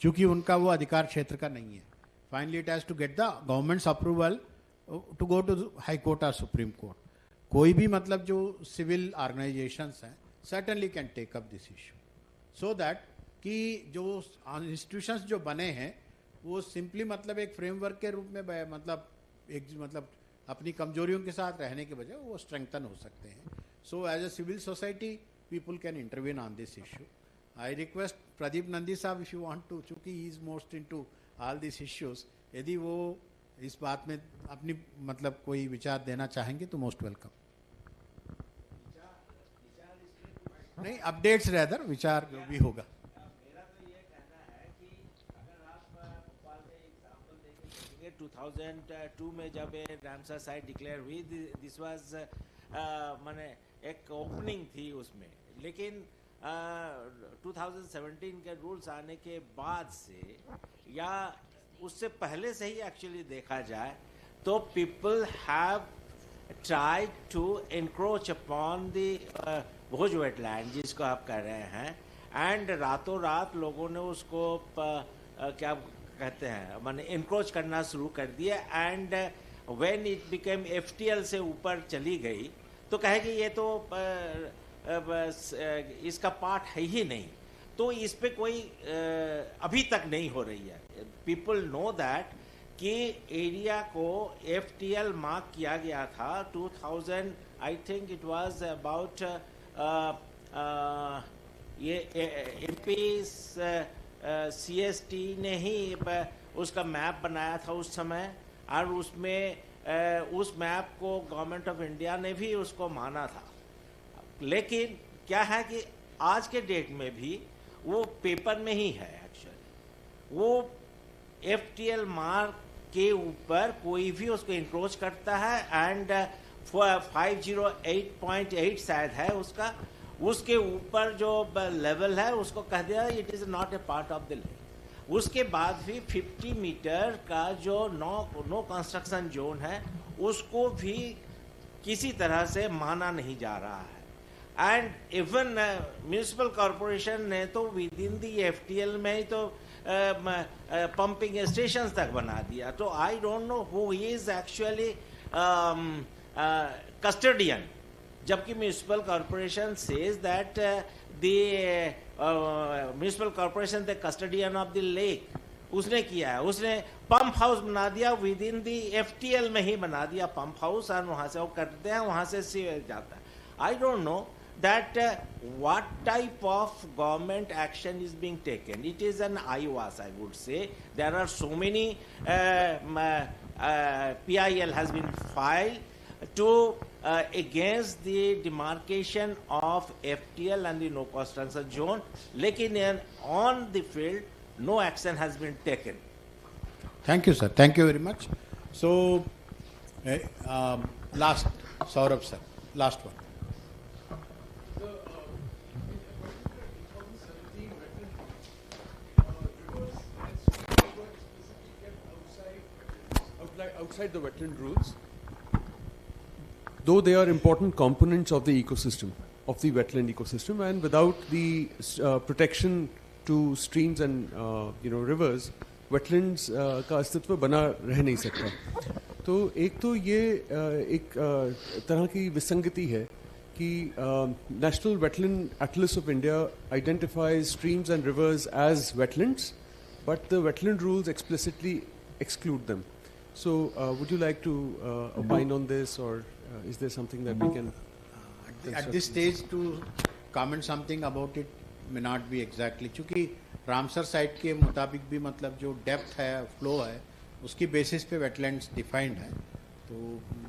Speaker 7: क्योंकि उनका वो अधिकार क्षेत्र का नहीं है। Finally it has to get the government's approval to go to high court और सुप्रीम कोर्ट। कोई भी मतलब जो सिविल ऑर्गेनाइजेशंस हैं certainly can take up this issue, so that कि जो इंस्टीट्यूशंस जो बने हैं वो सिंपली मतलब एक फ्रेमवर्क के रूप में मतलब अपनी कमजोरियों के साथ रहने के बजाय वो स्ट्रेंथन हो सकते हैं। So as a civil society people can intervene on this issue. I request Pradeep Nandi साहब, इफ यू वांट टू, चूंकि he is most into all this issues, यदि वो इस बात में अपनी मतलब कोई विचार देना चाहेंगे तो मोस्ट वेलकम। नहीं, अपडेट्स रेदर विचार जो भी होगा।
Speaker 13: मेरा तो ये कहना है कि अगर आप भोपाल में एग्जांपल देखेंगे 2002 में जब रामसर साइट डिक्लेयर हुई, दिस वाज माने एक ओपनिंग थी उसमें, लेकिन 2017 के रूल्स आने के बाद से या उससे पहले से ही एक्चुअली देखा जाए तो people have tried to encroach upon the Bhoj wetland जिसको आप कह रहे हैं, एंड रातों रात लोगों ने उसको क्या कहते हैं माने एनक्रोच करना शुरू कर दिया, and when it became FTL से ऊपर चली गई तो कहे कि ये तो इसका पार्ट है ही नहीं, तो इस पे कोई अभी तक नहीं हो रही है। पीपल नो दैट कि एरिया को एफटीएल मार्क किया गया था 2000, आई थिंक इट वाज अबाउट ये एमपी सीएसटी ने ही उसका मैप बनाया था उस समय, और उसमें उस मैप को गवर्नमेंट ऑफ इंडिया ने भी उसको माना था। लेकिन क्या है कि आज के डेट में भी वो पेपर में ही है एक्चुअली, वो FTL मार्क के ऊपर कोई भी उसको इंक्रोच करता है एंड 508.8 शायद है उसका, उसके ऊपर जो लेवल है उसको कह दिया it is not a part of the lake. उसके बाद भी 50 मीटर का जो नो कंस्ट्रक्शन जोन है उसको भी किसी तरह से माना नहीं जा रहा है। एंड इवन म्यूनिसिपल कॉरपोरेशन ने तो विद इन दी FTL में ही तो पंपिंग स्टेशन तक बना दिया। तो I don't know who is actually custodian, जबकि municipal corporation says that the municipal corporation the custodian of the lake. उसने किया है, उसने पंप हाउस बना दिया विद इन द FTL में ही बना दिया पंप हाउस, और वहां से वो करते हैं, वहां से सीवेज जाता है। आई don't no that what type of government action is being taken. It is an IWAS, I would say. There are so many PIL has been filed to against the demarcation of FTL and the no construction zone. Lekin on the field, no action has been taken.
Speaker 7: Thank you, sir. Thank you very much. So, last, Saurabh sir, last one.
Speaker 14: Outside the wetland rules, though they are important components of the ecosystem, of the wetland ecosystem, and without the protection to streams and rivers, wetlands का अस्तित्व बना रह नहीं सकता। तो एक तो ये एक तरह की विसंगति है कि National Wetland Atlas of India identifies streams and rivers as wetlands, but the wetland rules explicitly exclude them. So, would you like to opine on this, or is there something that we can?
Speaker 7: At this stage, to comment something about it may not be exactly. क्योंकि Ramsar site के मुताबिक भी मतलब जो depth है, flow है, उसकी basis पे वेटलैंड्स डिफाइंड है। तो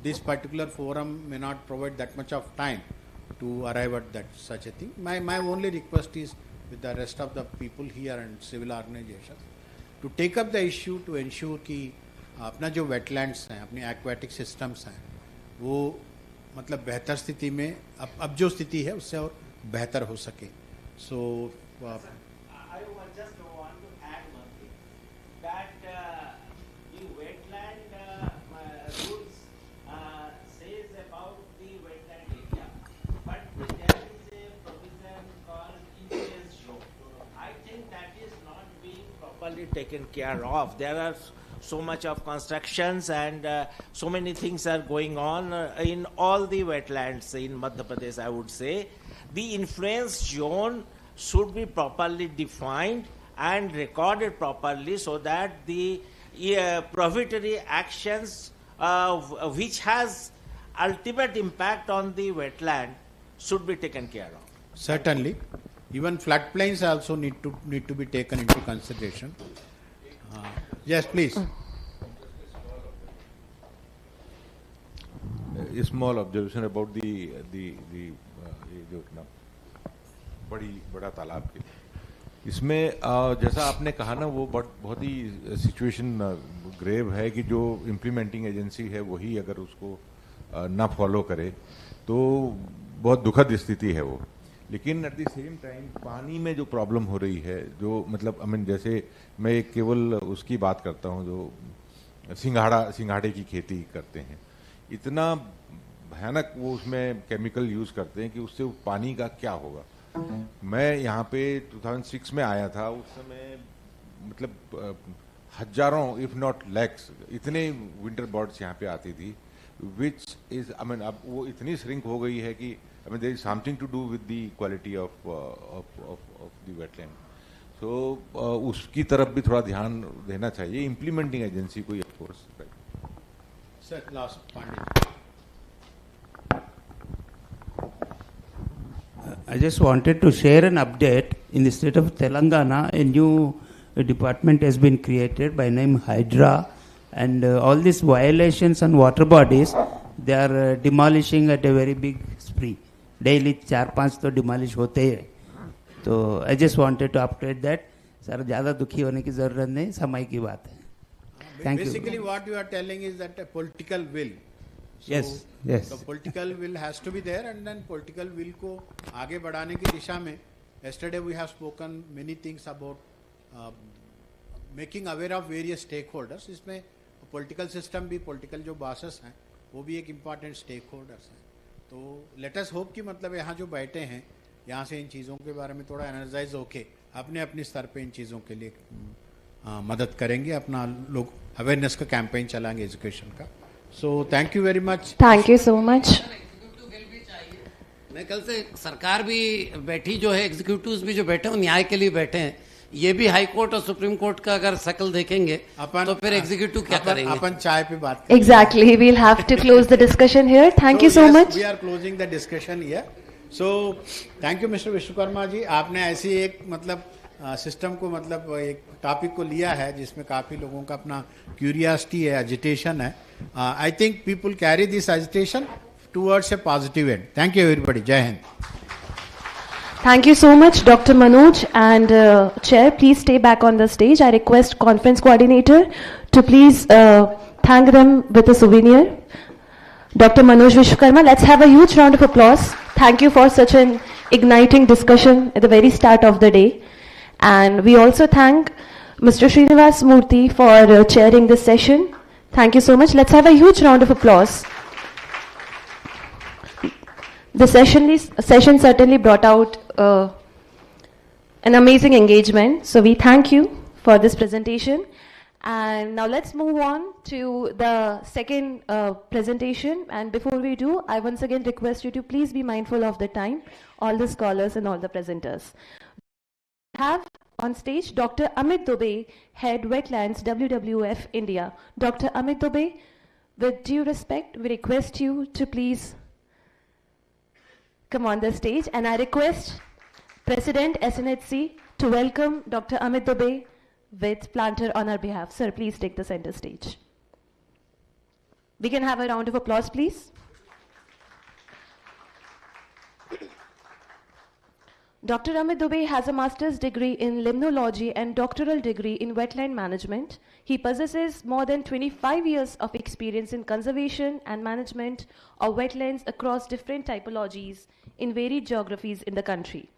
Speaker 7: this particular forum may not provide that much of time to arrive at that such a thing. My only request is with the rest of the people here and civil organizations to take up the issue to ensure कि अपना जो wetlands हैं, अपनी aquatic systems हैं, वो मतलब बेहतर स्थिति में अब जो स्थिति है उससे और बेहतर हो सके। सो
Speaker 13: I just want to add one thing, that the wetland rules says about the wetland area, but there is a provision called influence zone. I think that is not being properly taken care of. There are so much of constructions and so many things are going on in all the wetlands in Madhya Pradesh, I would say. The influence zone should be properly defined and recorded properly so that the prohibitory actions which has ultimate impact on the wetland should be taken care of.
Speaker 7: Certainly. Even floodplains also need to be taken into consideration. Yes, please.
Speaker 3: A small observation about the जो बड़ा तालाब के इसमें जैसा आपने कहा ना, वो बहुत ही सिचुएशन ग्रेव है कि जो इम्प्लीमेंटिंग एजेंसी है वही अगर उसको ना फॉलो करे तो बहुत दुखद स्थिति है वो। लेकिन एट द सेम टाइम पानी में जो प्रॉब्लम हो रही है, जो मतलब जैसे मैं केवल उसकी बात करता हूँ जो सिंघाड़े की खेती करते हैं, इतना भयानक वो उसमें केमिकल यूज करते हैं कि उससे पानी का क्या होगा। मैं यहाँ पे 2006 में आया था, उस समय मतलब हजारों इफ नॉट लैक्स इतने विंटर बर्ड्स यहाँ पे आती थी, विच इज अब वो इतनी श्रिंक हो गई है कि there is something to do with the quality of the wetland. So उसकी तरफ भी थोड़ा ध्यान देना चाहिए implementing agency को, of course. Right.
Speaker 7: Sir, last Pandit.
Speaker 15: I just wanted to share an update. In the state of Telangana, a new department has been created by name Hydra, and all these violations on water bodies, they are demolishing at a very big spree. Daily 4-5 तो demolish होते हैं। तो I just wanted to update that. Sir ज़्यादा दुखी होने की ज़रूरत नहीं, समय की बात है। Thank you.
Speaker 7: Basically, what you are telling is that a political will. So,
Speaker 15: yes.
Speaker 7: The political will has to be there, and then political will को आगे बढ़ाने की दिशा में. Yesterday we have spoken many things about making aware of various stakeholders. इसमें political system भी, political जो bosses हैं, वो भी एक important stakeholders हैं. तो let us hope कि मतलब यहाँ जो बैठे हैं, यहाँ से इन चीज़ों के बारे में थोड़ा energize होके अपने अपने स्तर पे इन चीज़ों के लिए मदद करेंगे, अपना लोग अवेयरनेस का कैंपेन चलाएंगे एजुकेशन का. So thank you very much.
Speaker 6: Thank you so much.
Speaker 16: मैं कल से सरकार भी बैठी जो है, एग्जीक्यूटिव्स भी जो बैठे हैं, न्याय के लिए बैठे हैं. ये भी हाई कोर्ट और सुप्रीम कोर्ट का अगर शकल देखेंगे तो फिर एग्जीक्यूटिव क्या करेंगे?
Speaker 7: अपन चाय पे बात.
Speaker 6: Exactly, we'll have to close the discussion here. Thank you so much.
Speaker 7: We are closing the discussion here. So thank you Mr. Vishwakarma ji. आपने ऐसी एक मतलब सिस्टम को मतलब एक टॉपिक को लिया है जिसमें काफी लोगों का अपना क्यूरियोसिटी है, एजिटेशन है. I think people carry this agitation towards a positive and. Thank you everybody. जय Hind.
Speaker 6: Thank you so much, Dr. Manoj and Chair. Please stay back on the stage. I request Conference Coordinator to please thank them with a souvenir. Dr. Manoj Vishwakarma, let's have a huge round of applause. Thank you for such an igniting discussion at the very start of the day. And we also thank Mr. Srinivas Murthy for chairing this session. Thank you so much. Let's have a huge round of applause. The session certainly brought out an amazing engagement. So we thank you for this presentation. And now let's move on to the second presentation. And before we do, I once again request you to please be mindful of the time, all the scholars and all the presenters. We have on stage Dr. Amit Dubey, Head Wetlands, WWF India. Dr. Amit Dubey, with due respect, we request you to please come on the stage, and I request President SNHC to welcome Dr. Amit Dubey with planter on our behalf. Sir, please take the center stage. We can have a round of applause, please. Dr. Amit Dubey has a master's degree in limnology and doctoral degree in wetland management. He possesses more than 25 years of experience in conservation and management of wetlands across different typologies in varied geographies in the country.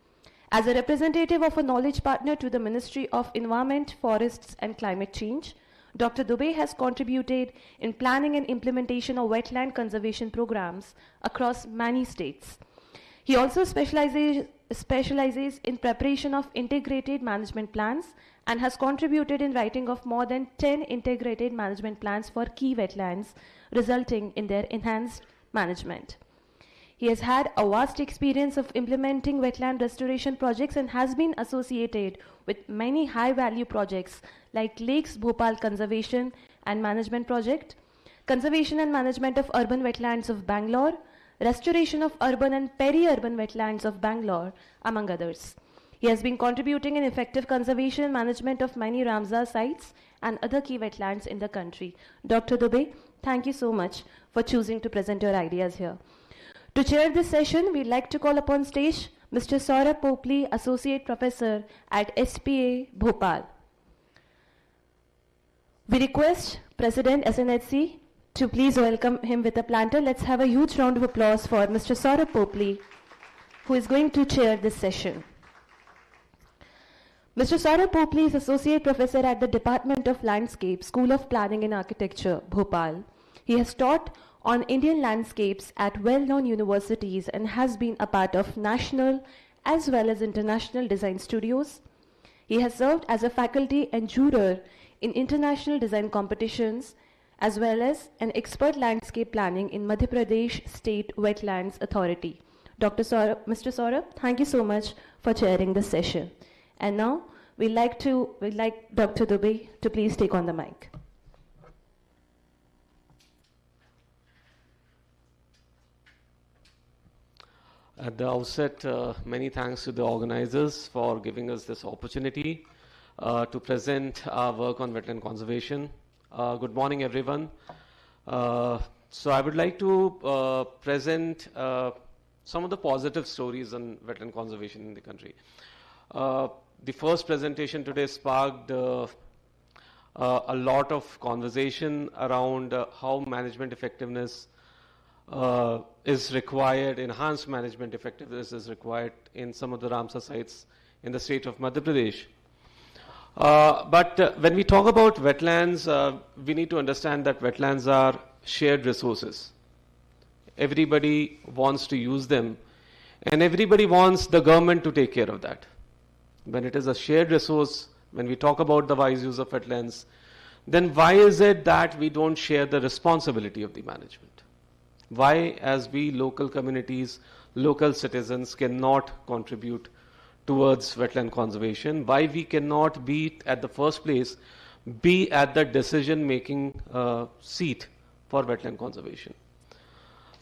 Speaker 6: As a representative of a knowledge partner to the Ministry of Environment, Forests and Climate Change, Dr. Dubey has contributed in planning and implementation of wetland conservation programs across many states. He also specializes in preparation of integrated management plans and has contributed in writing of more than 10 integrated management plans for key wetlands, resulting in their enhanced management. He has had a vast experience of implementing wetland restoration projects and has been associated with many high-value projects like Lakes Bhopal Conservation and Management Project, Conservation and Management of Urban Wetlands of Bangalore, Restoration of Urban and Peri-urban Wetlands of Bangalore, among others. He has been contributing in effective conservation and management of many Ramsar sites and other key wetlands in the country. Dr. Dubey, thank you so much for choosing to present your ideas here. To chair this session, we'd like to call upon stage Mr. Saurabh Popley, Associate Professor at SPA, Bhopal. We request President SNHC to please welcome him with a planter. Let's have a huge round of applause for Mr. Saurabh Popley, who is going to chair this session. Mr. Saurabh Popley is Associate Professor at the Department of Landscape, School of Planning and Architecture, Bhopal. He has taught on Indian landscapes at well-known universities and has been a part of national as well as international design studios. He has served as a faculty and juror in international design competitions as well as an expert landscape planning in Madhya Pradesh State Wetlands Authority. Mr. Saurabh, thank you so much for chairing this session. And now we'd like Dr. Dubey to please take on the mic.
Speaker 4: At the outset, many thanks to the organizers for giving us this opportunity to present our work on wetland conservation. Good morning, everyone. So I would like to present some of the positive stories on wetland conservation in the country. The first presentation today sparked
Speaker 17: a lot of conversation around how management effectiveness is required, enhanced management effectiveness is required in some of the Ramsar sites in the state of Madhya Pradesh. But when we talk about wetlands, we need to understand that wetlands are shared resources. Everybody wants to use them, and everybody wants the government to take care of that. When it is a shared resource, when we talk about the wise use of wetlands, then why is it that we don't share the responsibility of the management? Why, as we local communities, local citizens cannot contribute towards wetland conservation? Why we cannot be at the first place, be at the decision-making seat for wetland conservation?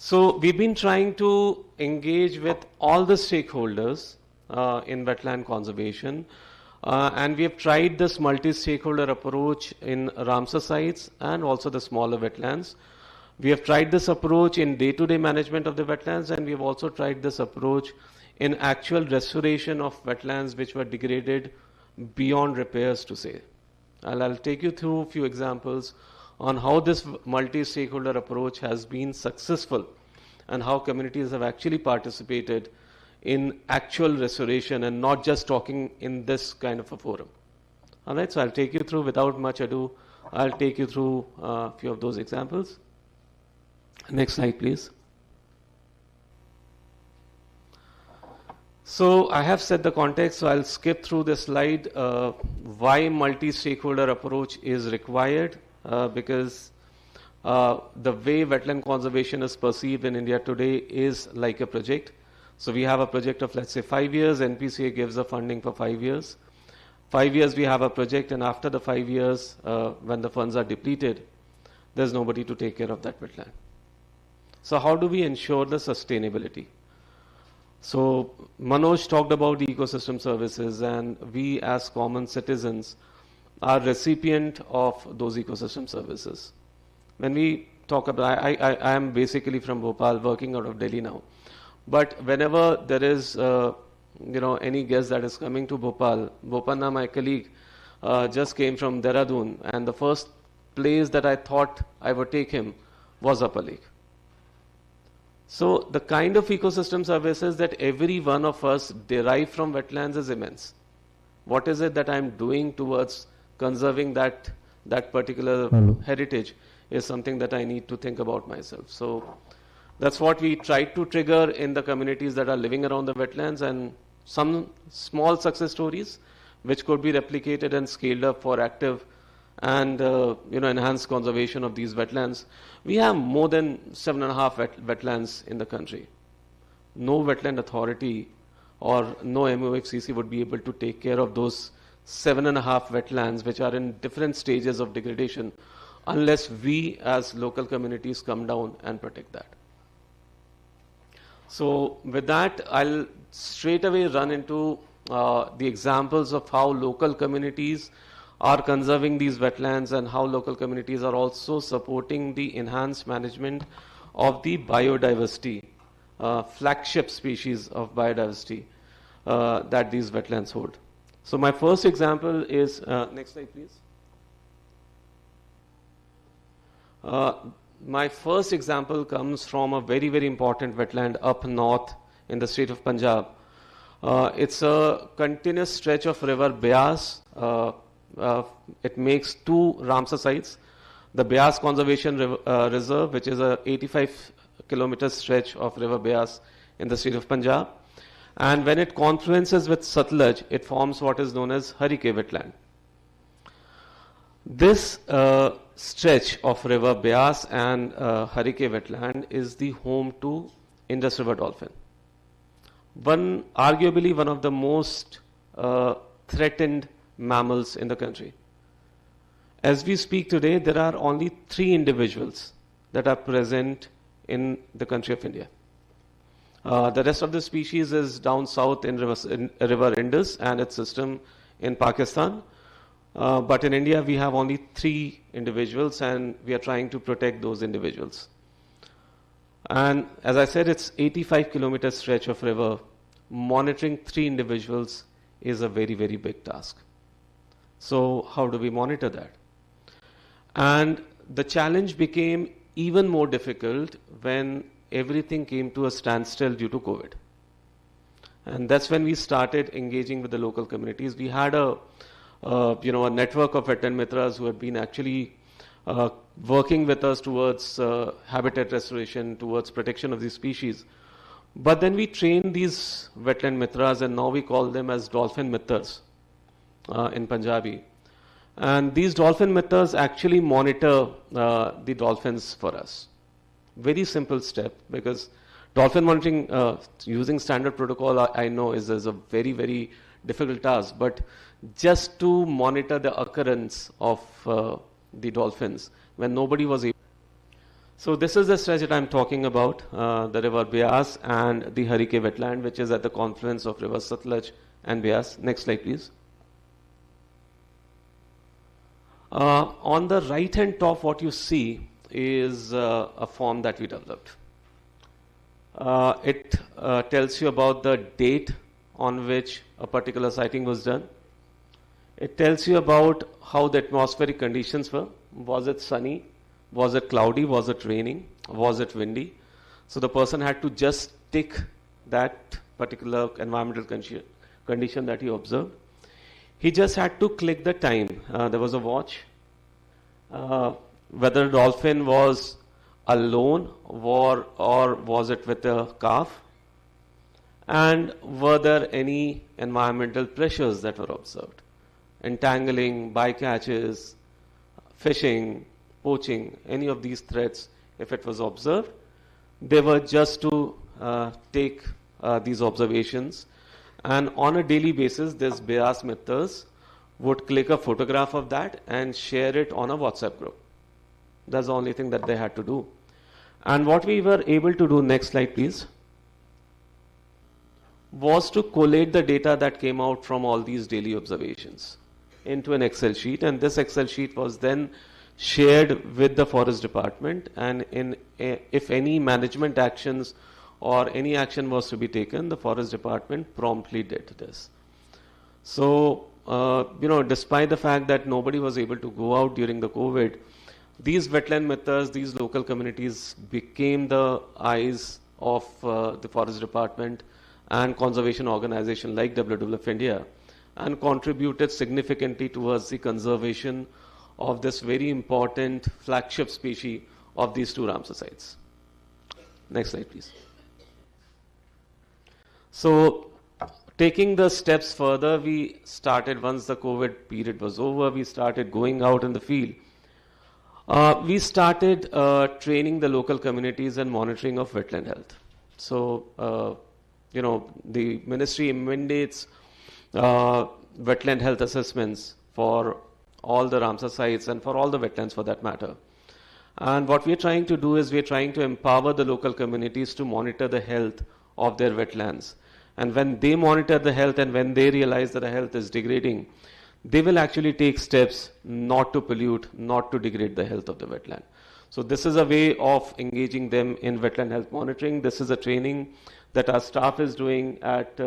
Speaker 17: So we've been trying to engage with all the stakeholders in wetland conservation, and we have tried this multi-stakeholder approach in Ramsar sites and also the smaller wetlands. We have tried this approach in day-to-day management of the wetlands, and we have also tried this approach in actual restoration of wetlands which were degraded beyond repairs, to say. I'll take you through a few examples on how this multi-stakeholder approach has been successful and how communities have actually participated in actual restoration and not just talking in this kind of a forum. All right, so I'll take you through, without much ado, I'll take you through a few of those examples. Next slide, please. So I have set the context, so I'll skip through this slide. Why multi-stakeholder approach is required? Because the way wetland conservation is perceived in India today is like a project. So we have a project of, let's say, 5 years. NPCA gives the funding for 5 years. 5 years we have a project, and after the 5 years, when the funds are depleted, there's nobody to take care of that wetland. So how do we ensure the sustainability? So Manoj talked about the ecosystem services, and we as common citizens are recipient of those ecosystem services. When we talk about, I am basically from Bhopal, working out of Delhi now. But whenever there is, any guest that is coming to Bhopal, Bopanna, my colleague, just came from Dehradun, and the first place that I thought I would take him was Upper Lake. So the kind of ecosystem services that every one of us derive from wetlands is immense. What is it that I'm doing towards conserving that particular heritage is something that I need to think about myself. So that's what we try to trigger in the communities that are living around the wetlands, and some small success stories which could be replicated and scaled up for active and enhanced conservation of these wetlands. We have more than 7.5 wetlands in the country. No wetland authority or no MOFCC would be able to take care of those 7.5 wetlands which are in different stages of degradation unless we as local communities come down and protect that. So with that, I'll straight away run into the examples of how local communities are conserving these wetlands and how local communities are also supporting the enhanced management of the biodiversity, flagship species of biodiversity that these wetlands hold. So my first example is, next slide please. My first example comes from a very, very important wetland up north in the state of Punjab. It's a continuous stretch of river Beas. It makes 2 Ramsar sites. The Beas Conservation Reserve, which is a 85-kilometer stretch of river Beas in the state of Punjab. And when it confluences with Satluj, it forms what is known as Harike wetland. This stretch of river Beas and Harike wetland is the home to Indus River dolphin. Arguably one of the most threatened mammals in the country. As we speak today, there are only 3 individuals that are present in the country of India. The rest of the species is down south in river Indus and its system in Pakistan. But in India, we have only 3 individuals, and we are trying to protect those individuals. And as I said, it's 85-kilometer stretch of river. Monitoring 3 individuals is a very, very big task. So how do we monitor that? And the challenge became even more difficult when everything came to a standstill due to COVID. And that's when we started engaging with the local communities. We had a network of wetland mitras who had been actually working with us towards habitat restoration, towards protection of these species. But then we trained these wetland mitras, and now we call them as dolphin mitras in Punjabi. And these dolphin mitras actually monitor the dolphins for us. Very simple step, because dolphin monitoring using standard protocol, I know is a very, very difficult task. But just to monitor the occurrence of the dolphins when nobody was able. So this is the stretch that I'm talking about, the river Beas and the Harike wetland, which is at the confluence of river Satluj and Beas. Next slide, please. On the right hand top, what you see is a form that we developed. It tells you about the date on which a particular sighting was done. It tells you about how the atmospheric conditions were. Was it sunny? Was it cloudy? Was it raining? Was it windy? So the person had to just tick that particular environmental condition that he observed. He just had to click the time. There was a watch. Whether the dolphin was alone or was it with a calf? And were there any environmental pressures that were observed? Entangling, bycatches, fishing, poaching, any of these threats, if it was observed, they were just to take these observations. And on a daily basis, this Beas Mitras would click a photograph of that and share it on a WhatsApp group. That's the only thing that they had to do. And what we were able to do, next slide please, was to collate the data that came out from all these daily observations into an Excel sheet. And this Excel sheet was then shared with the forest department, and if any management actions or any action was to be taken, the forest department promptly did this. So, despite the fact that nobody was able to go out during the COVID, these wetland mitras, these local communities became the eyes of the forest department and conservation organization like WWF India, and contributed significantly towards the conservation of this very important flagship species of these two Ramsar sites. Next slide, please. So, taking the steps further, we started, once the COVID period was over, we started going out in the field. We started training the local communities and monitoring of wetland health. So, the ministry mandates wetland health assessments for all the Ramsar sites and for all the wetlands for that matter. And what we're trying to do is we're trying to empower the local communities to monitor the health of their wetlands. And when they monitor the health and when they realize that the health is degrading, they will actually take steps not to pollute, not to degrade the health of the wetland. So this is a way of engaging them in wetland health monitoring. This is a training that our staff is doing at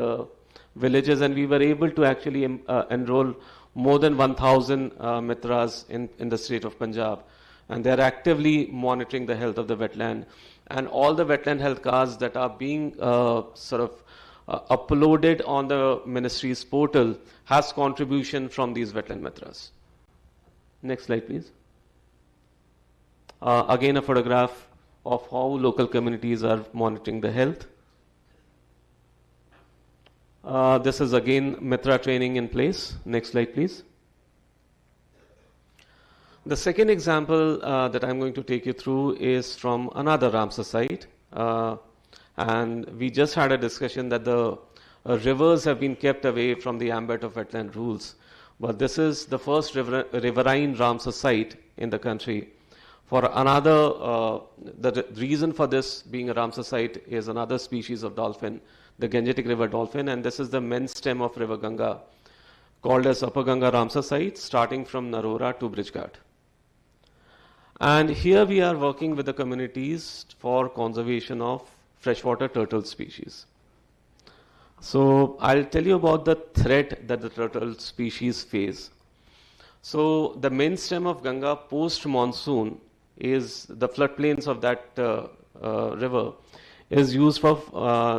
Speaker 17: villages, and we were able to actually enroll more than 1,000 mitras in the state of Punjab, and they are actively monitoring the health of the wetland. And all the wetland health cards that are being uploaded on the ministry's portal has contribution from these wetland mitras. Next slide, please. Again, a photograph of how local communities are monitoring the health. This is again Mitra training in place. Next slide, please. The second example that I'm going to take you through is from another Ramsar site. And we just had a discussion that the rivers have been kept away from the ambit of wetland rules. But this is the first riverine Ramsar site in the country. For another, the reason for this being a Ramsar site is another species of dolphin, the Gangetic river dolphin, and this is the main stem of river Ganga, called as Upper Ganga Ramsar site, starting from Narora to Bridgeghat. And here we are working with the communities for conservation of freshwater turtle species. So I'll tell you about the threat that the turtle species face. So the main stem of Ganga post monsoon is the floodplains of that river is used for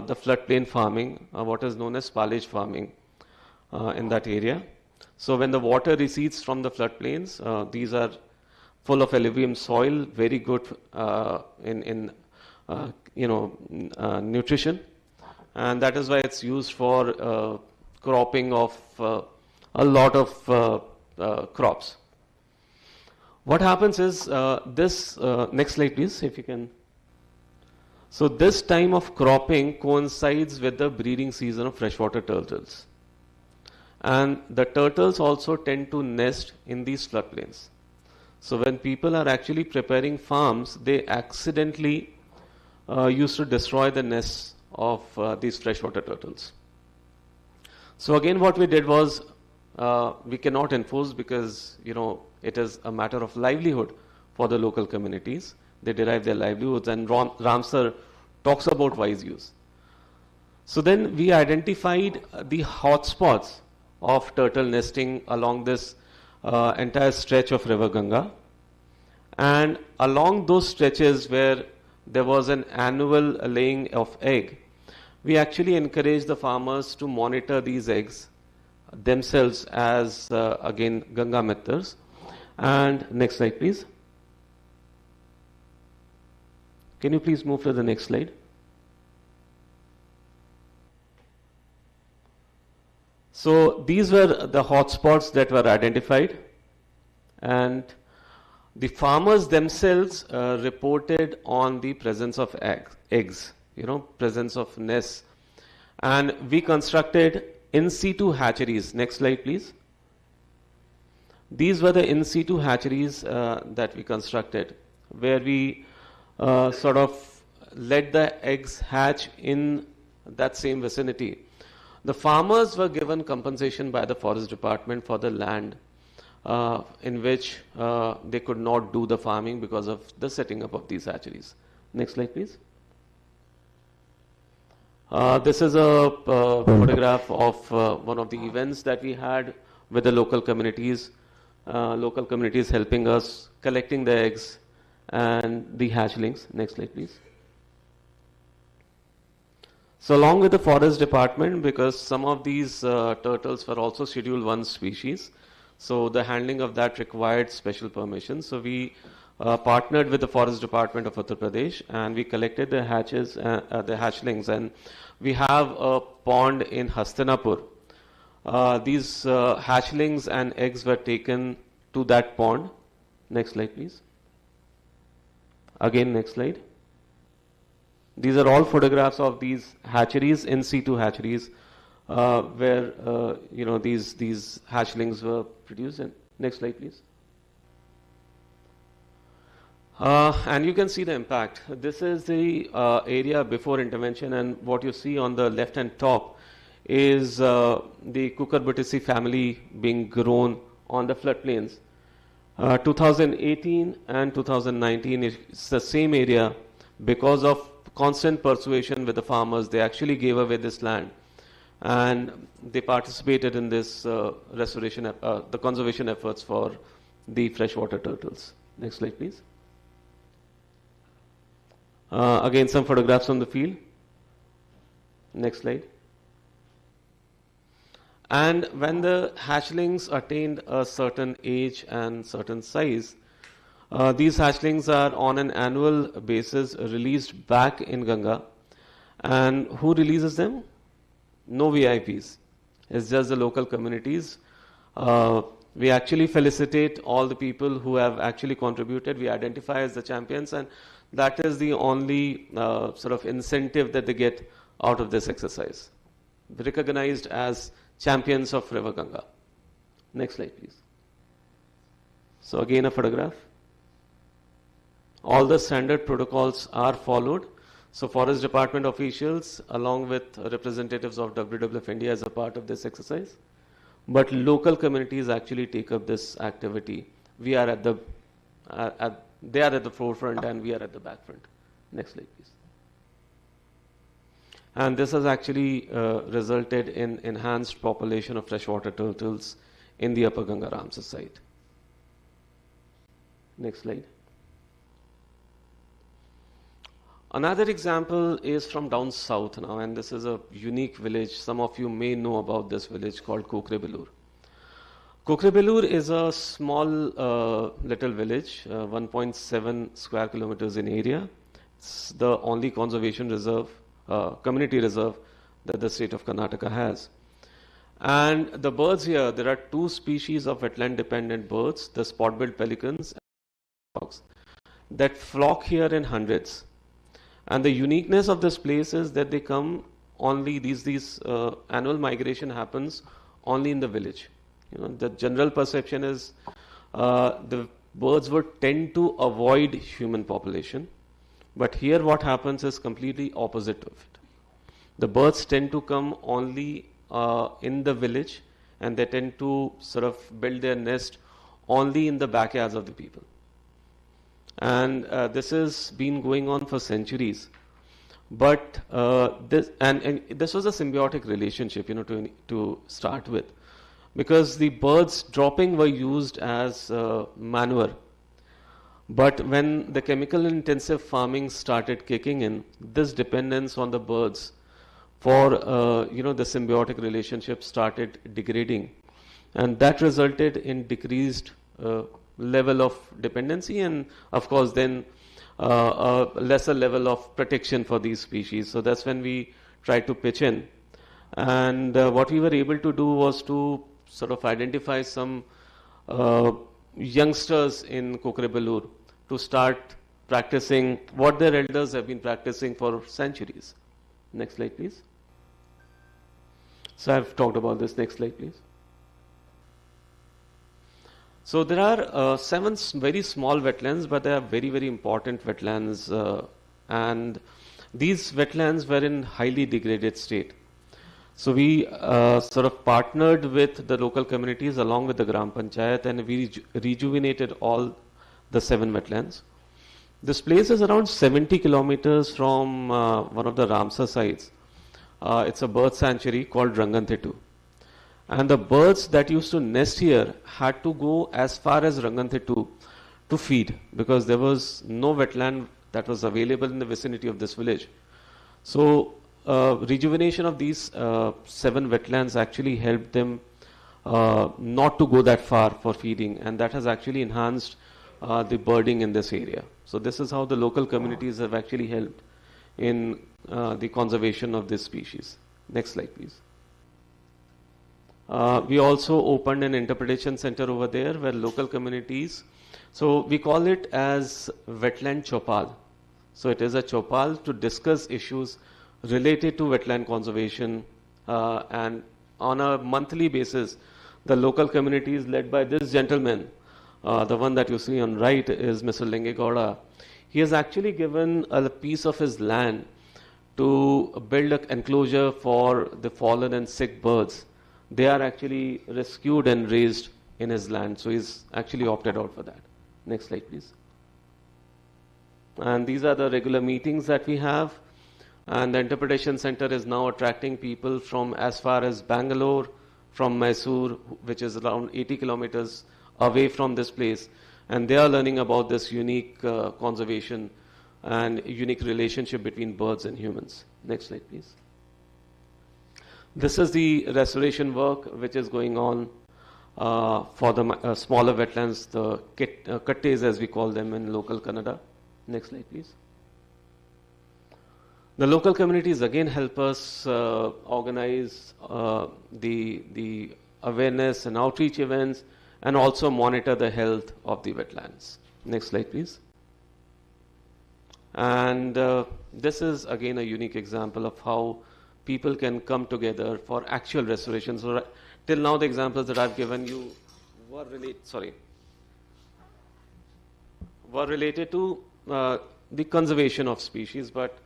Speaker 17: the floodplain farming, what is known as spallage farming in that area. So when the water recedes from the floodplains, these are full of alluvium soil, very good in nutrition, and that is why it's used for cropping of a lot of crops. What happens is this next slide please, if you can. So this time of cropping coincides with the breeding season of freshwater turtles, and the turtles also tend to nest in these floodplains. So when people are actually preparing farms, they accidentally used to destroy the nests of these freshwater turtles. So again what we did was, we cannot enforce because it is a matter of livelihood for the local communities. They derive their livelihoods, and Ramsar talks about wise use. So then we identified the hotspots of turtle nesting along this entire stretch of River Ganga, and along those stretches where there was an annual laying of egg, we actually encouraged the farmers to monitor these eggs themselves as again Ganga Mittars. And next slide please. Can you please move to the next slide? So these were the hotspots that were identified, and the farmers themselves reported on the presence of eggs, presence of nests, and we constructed in situ hatcheries. Next slide please. These were the in situ hatcheries that we constructed, where we sort of let the eggs hatch in that same vicinity. The farmers were given compensation by the forest department for the land in which they could not do the farming because of the setting up of these hatcheries. Next slide please. This is a photograph of one of the events that we had with the local communities helping us collecting the eggs and the hatchlings. Next slide please. So along with the forest department, because some of these turtles were also Schedule 1 species, so the handling of that required special permission. So we partnered with the forest department of Uttar Pradesh, and we collected the hatchlings, and we have a pond in Hastinapur. These hatchlings and eggs were taken to that pond. Next slide please. Again next slide. These are all photographs of these hatcheries, in situ hatcheries, where these hatchlings were produced. And next slide please. And you can see the impact. This is the area before intervention, and what you see on the left hand top is the cucurbitaceae family being grown on the floodplains. 2018 and 2019 is the same area. Because of constant persuasion with the farmers, they actually gave away this land, and they participated in this restoration, the conservation efforts for the freshwater turtles. Next slide please. Again some photographs from the field. Next slide. And when the hatchlings attained a certain age and certain size, these hatchlings are on an annual basis released back in Ganga. And who releases them? No VIPs. It's just the local communities. We actually felicitate all the people who have actually contributed. We identify as the champions, and that is the only sort of incentive that they get out of this exercise. Recognized as champions of River Ganga. Next slide please. So again a photograph. All the standard protocols are followed. So Forest Department officials along with representatives of WWF India as a part of this exercise. But local communities actually take up this activity. We are at the, they are at the forefront and we are at the back front. Next slide please. And this has actually resulted in enhanced population of freshwater turtles in the Upper Ganga Ramsar site. Next slide. Another example is from down south now, and this is a unique village. Some of you may know about this village called Kokrebelur. Kokrebelur is a small little village, 1.7 square kilometers in area. It's the only conservation reserve, community reserve that the state of Karnataka has. And the birds here, there are two species of wetland dependent birds, the spot-billed pelicans and frogs, that flock here in hundreds. And the uniqueness of this place is that they come only, these annual migration happens only in the village. You know, the general perception is the birds would tend to avoid human population, but here what happens is completely opposite of it. The birds tend to come only in the village, and they tend to sort of build their nest only in the backyards of the people. And this has been going on for centuries. But this was a symbiotic relationship, you know, to start with, because the birds dropping were used as manure. But when the chemical intensive farming started kicking in, this dependence on the birds for the symbiotic relationship started degrading, and that resulted in decreased level of dependency, and of course then a lesser level of protection for these species. So that's when we tried to pitch in, and what we were able to do was to sort of identify some youngsters in Kokrebelur to start practicing what their elders have been practicing for centuries. Next slide, please. So I've talked about this. Next slide, please. So there are 7 very small wetlands, but they are very, very important wetlands, and these wetlands were in highly degraded state. So we sort of partnered with the local communities along with the Gram Panchayat, and we rejuvenated all the 7 wetlands. This place is around 70 kilometers from one of the Ramsar sites. It's a bird sanctuary called Ranganthittu. And the birds that used to nest here had to go as far as Ranganthittu to feed, because there was no wetland that was available in the vicinity of this village. So rejuvenation of these 7 wetlands actually helped them not to go that far for feeding, and that has actually enhanced the birding in this area. So this is how the local communities have actually helped in the conservation of this species. Next slide, please. We also opened an interpretation center over there where local communities, so we call it as Wetland Chopal. So it is a Chopal to discuss issues related to wetland conservation, and on a monthly basis, the local communities led by this gentleman, the one that you see on right is Mr. Lingegowda. He has actually given a piece of his land to build an enclosure for the fallen and sick birds. They are actually rescued and raised in his land, so he's actually opted out for that. Next slide, please. And these are the regular meetings that we have, and the interpretation center is now attracting people from as far as Bangalore, from Mysore, which is around 80 kilometers away from this place, and they are learning about this unique conservation and unique relationship between birds and humans. Next slide, please. This is the restoration work which is going on for the smaller wetlands, the kattes as we call them in local Kannada. Next slide, please. The local communities again help us organize the awareness and outreach events, and also monitor the health of the wetlands. Next slide, please. And this is again a unique example of how people can come together for actual restoration. So till now the examples that I've given you were related to the conservation of species, but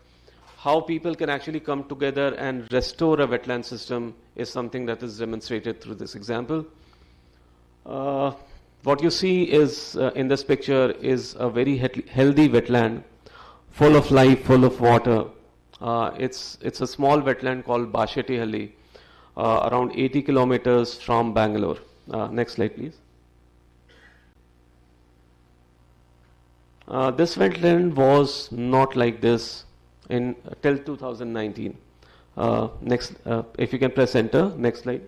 Speaker 17: how people can actually come together and restore a wetland system is something that is demonstrated through this example. What you see is in this picture is a very healthy wetland, full of life, full of water. It's a small wetland called Bashettihalli, around 80 kilometers from Bangalore. Next slide, please. This wetland was not like this till 2019. Next, if you can press enter, next slide.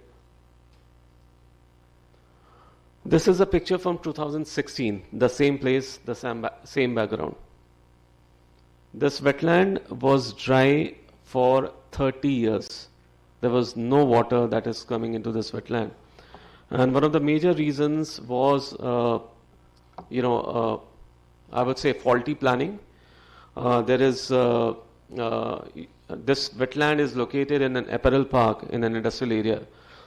Speaker 17: This is a picture from 2016, the same place, the same background. This wetland was dry for 30 years. There was no water that is coming into this wetland. And one of the major reasons was, I would say faulty planning. This wetland is located in an apparel park in an industrial area.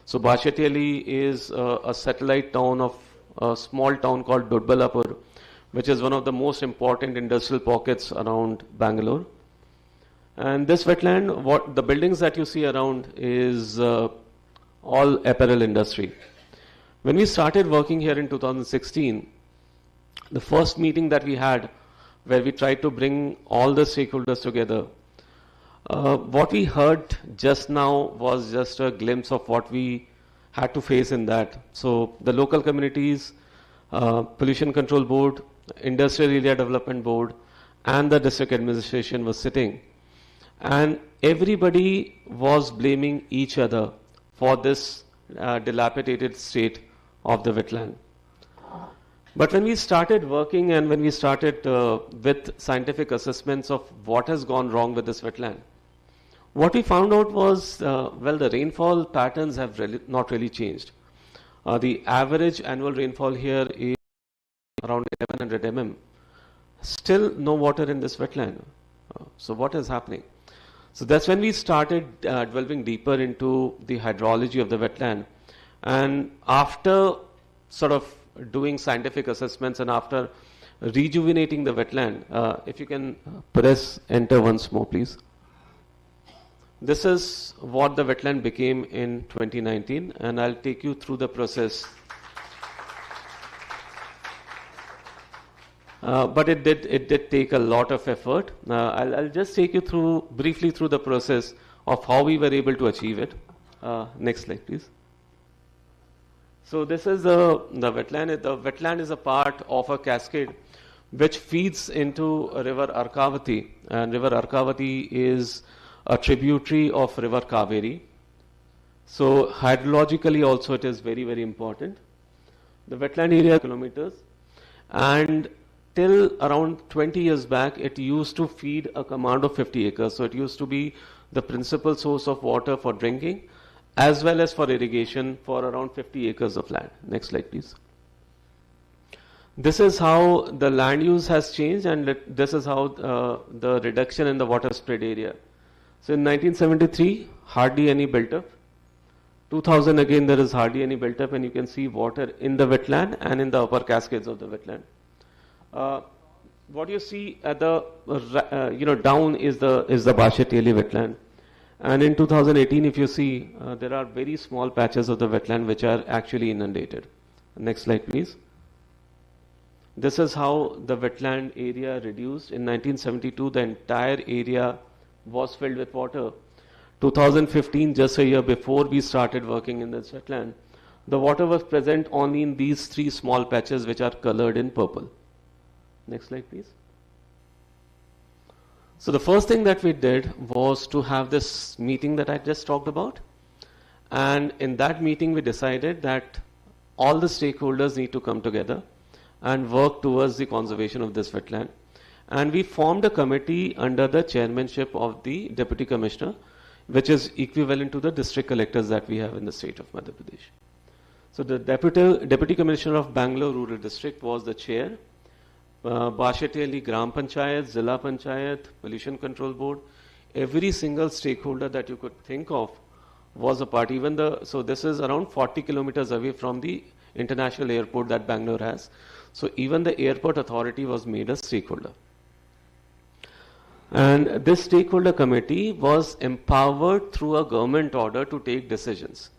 Speaker 17: So Basheteli is a satellite town of a small town called Dodbalapur, which is one of the most important industrial pockets around Bangalore. And this wetland, what the buildings that you see around is all apparel industry. When we started working here in 2016, the first meeting that we had, where we tried to bring all the stakeholders together, what we heard just now was just a glimpse of what we had to face in that. So the local communities, Pollution Control Board, Industrial Area Development Board, and the district administration was sitting. And everybody was blaming each other for this dilapidated state of the wetland. But when we started working and when we started with scientific assessments of what has gone wrong with this wetland, what we found out was, the rainfall patterns have not really changed. The average annual rainfall here is around 1100 mm. Still no water in this wetland. So what is happening? So that's when we started delving deeper into the hydrology of the wetland. And after sort of doing scientific assessments and after rejuvenating the wetland, if you can press enter once more, please. This is what the wetland became in 2019, and I'll take you through the process. But it did take a lot of effort. I'll just take you briefly through the process of how we were able to achieve it. Next slide, please. So this is the wetland. The wetland is a part of a cascade which feeds into river Arkavati, and river Arkavati is a tributary of river Kaveri. So hydrologically also it is very, very important. The wetland area kilometers, and till around 20 years back it used to feed a command of 50 acres. So it used to be the principal source of water for drinking as well as for irrigation for around 50 acres of land. Next slide, please. This is how the land use has changed, and this is how the reduction in the water spread area. So in 1973, hardly any built up. 2000 again, there is hardly any built up, and you can see water in the wetland and in the upper cascades of the wetland. What you see at the down is the Basheteli wetland, and in 2018, if you see, there are very small patches of the wetland which are actually inundated. Next slide, please. This is how the wetland area reduced. In 1972, the entire area was filled with water. 2015, just a year before we started working in this wetland, the water was present only in these three small patches which are colored in purple. Next slide, please. So the first thing that we did was to have this meeting that I just talked about. And in that meeting, we decided that all the stakeholders need to come together and work towards the conservation of this wetland. And we formed a committee under the chairmanship of the Deputy Commissioner, which is equivalent to the district collectors that we have in the state of Madhya Pradesh. So the Deputy Commissioner of Bangalore Rural District was the chair. Basheteli Gram Panchayat, Zilla Panchayat, Pollution Control Board, every single stakeholder that you could think of was a part. So this is around 40 kilometers away from the international airport that Bangalore has. So even the airport authority was made a stakeholder. And this stakeholder committee was empowered through a government order to take decisions.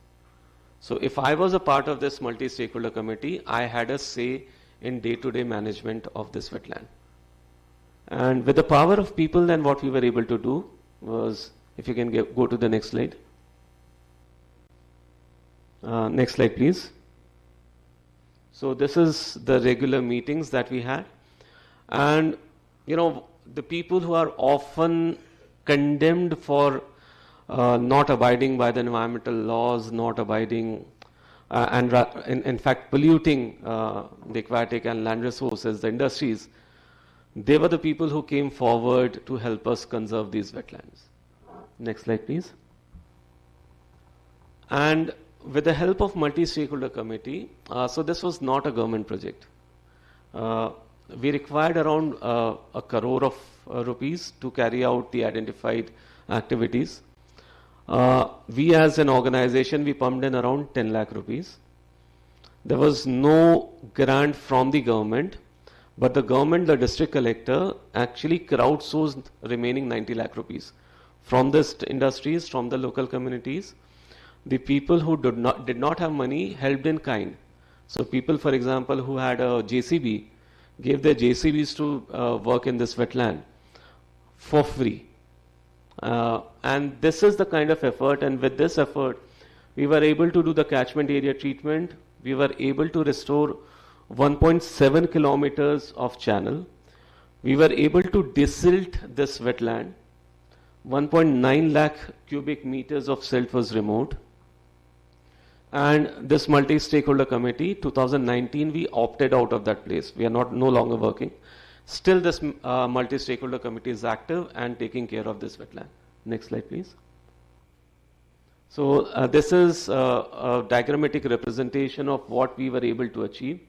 Speaker 17: So if I was a part of this multi-stakeholder committee, I had a say in day-to-day management of this wetland. And with the power of people, then what we were able to do was, if you can go to the next slide. Next slide, please. So this is the regular meetings that we had. And, you know, the people who are often condemned for not abiding by the environmental laws, not abiding and in fact polluting the aquatic and land resources, the industries, they were the people who came forward to help us conserve these wetlands. Next slide, please. And with the help of multi-stakeholder committee, so this was not a government project. We required around 1 crore of rupees to carry out the identified activities. We as an organization, we pumped in around 10 lakh rupees. There was no grant from the government, but the government, the district collector, actually crowdsourced remaining 90 lakh rupees from the industries, from the local communities. The people who did not have money helped in kind. So people, for example, who had a JCB, gave their JCBs to work in this wetland for free. And this is the kind of effort, and with this effort, we were able to do the catchment area treatment. We were able to restore 1.7 kilometers of channel. We were able to desilt this wetland. 1.9 lakh cubic meters of silt was removed. And this multi-stakeholder committee, 2019, we opted out of that place. We are no longer working. Still, this multi-stakeholder committee is active and taking care of this wetland. Next slide, please. So this is a diagrammatic representation of what we were able to achieve.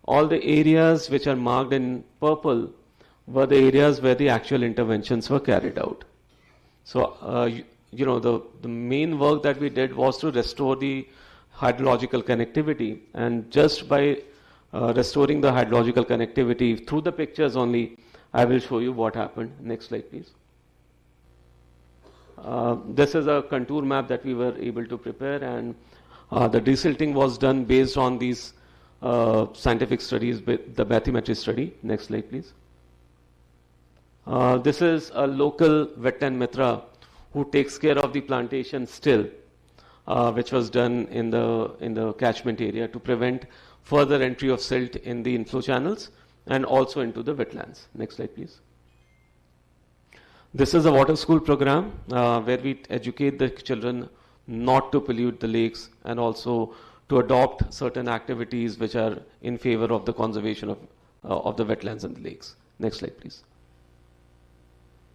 Speaker 17: All the areas which are marked in purple were the areas where the actual interventions were carried out. So, you know, the main work that we did was to restore the hydrological connectivity, and just by restoring the hydrological connectivity through the pictures only, I will show you what happened. Next slide, please. This is a contour map that we were able to prepare, and the desilting was done based on these scientific studies, the bathymetry study. Next slide, please. This is a local wetland mitra who takes care of the plantation still, which was done in the catchment area to prevent further entry of silt in the inflow channels and also into the wetlands. Next slide, please. This is a water school program where we educate the children not to pollute the lakes and also to adopt certain activities which are in favor of the conservation of the wetlands and the lakes. Next slide, please.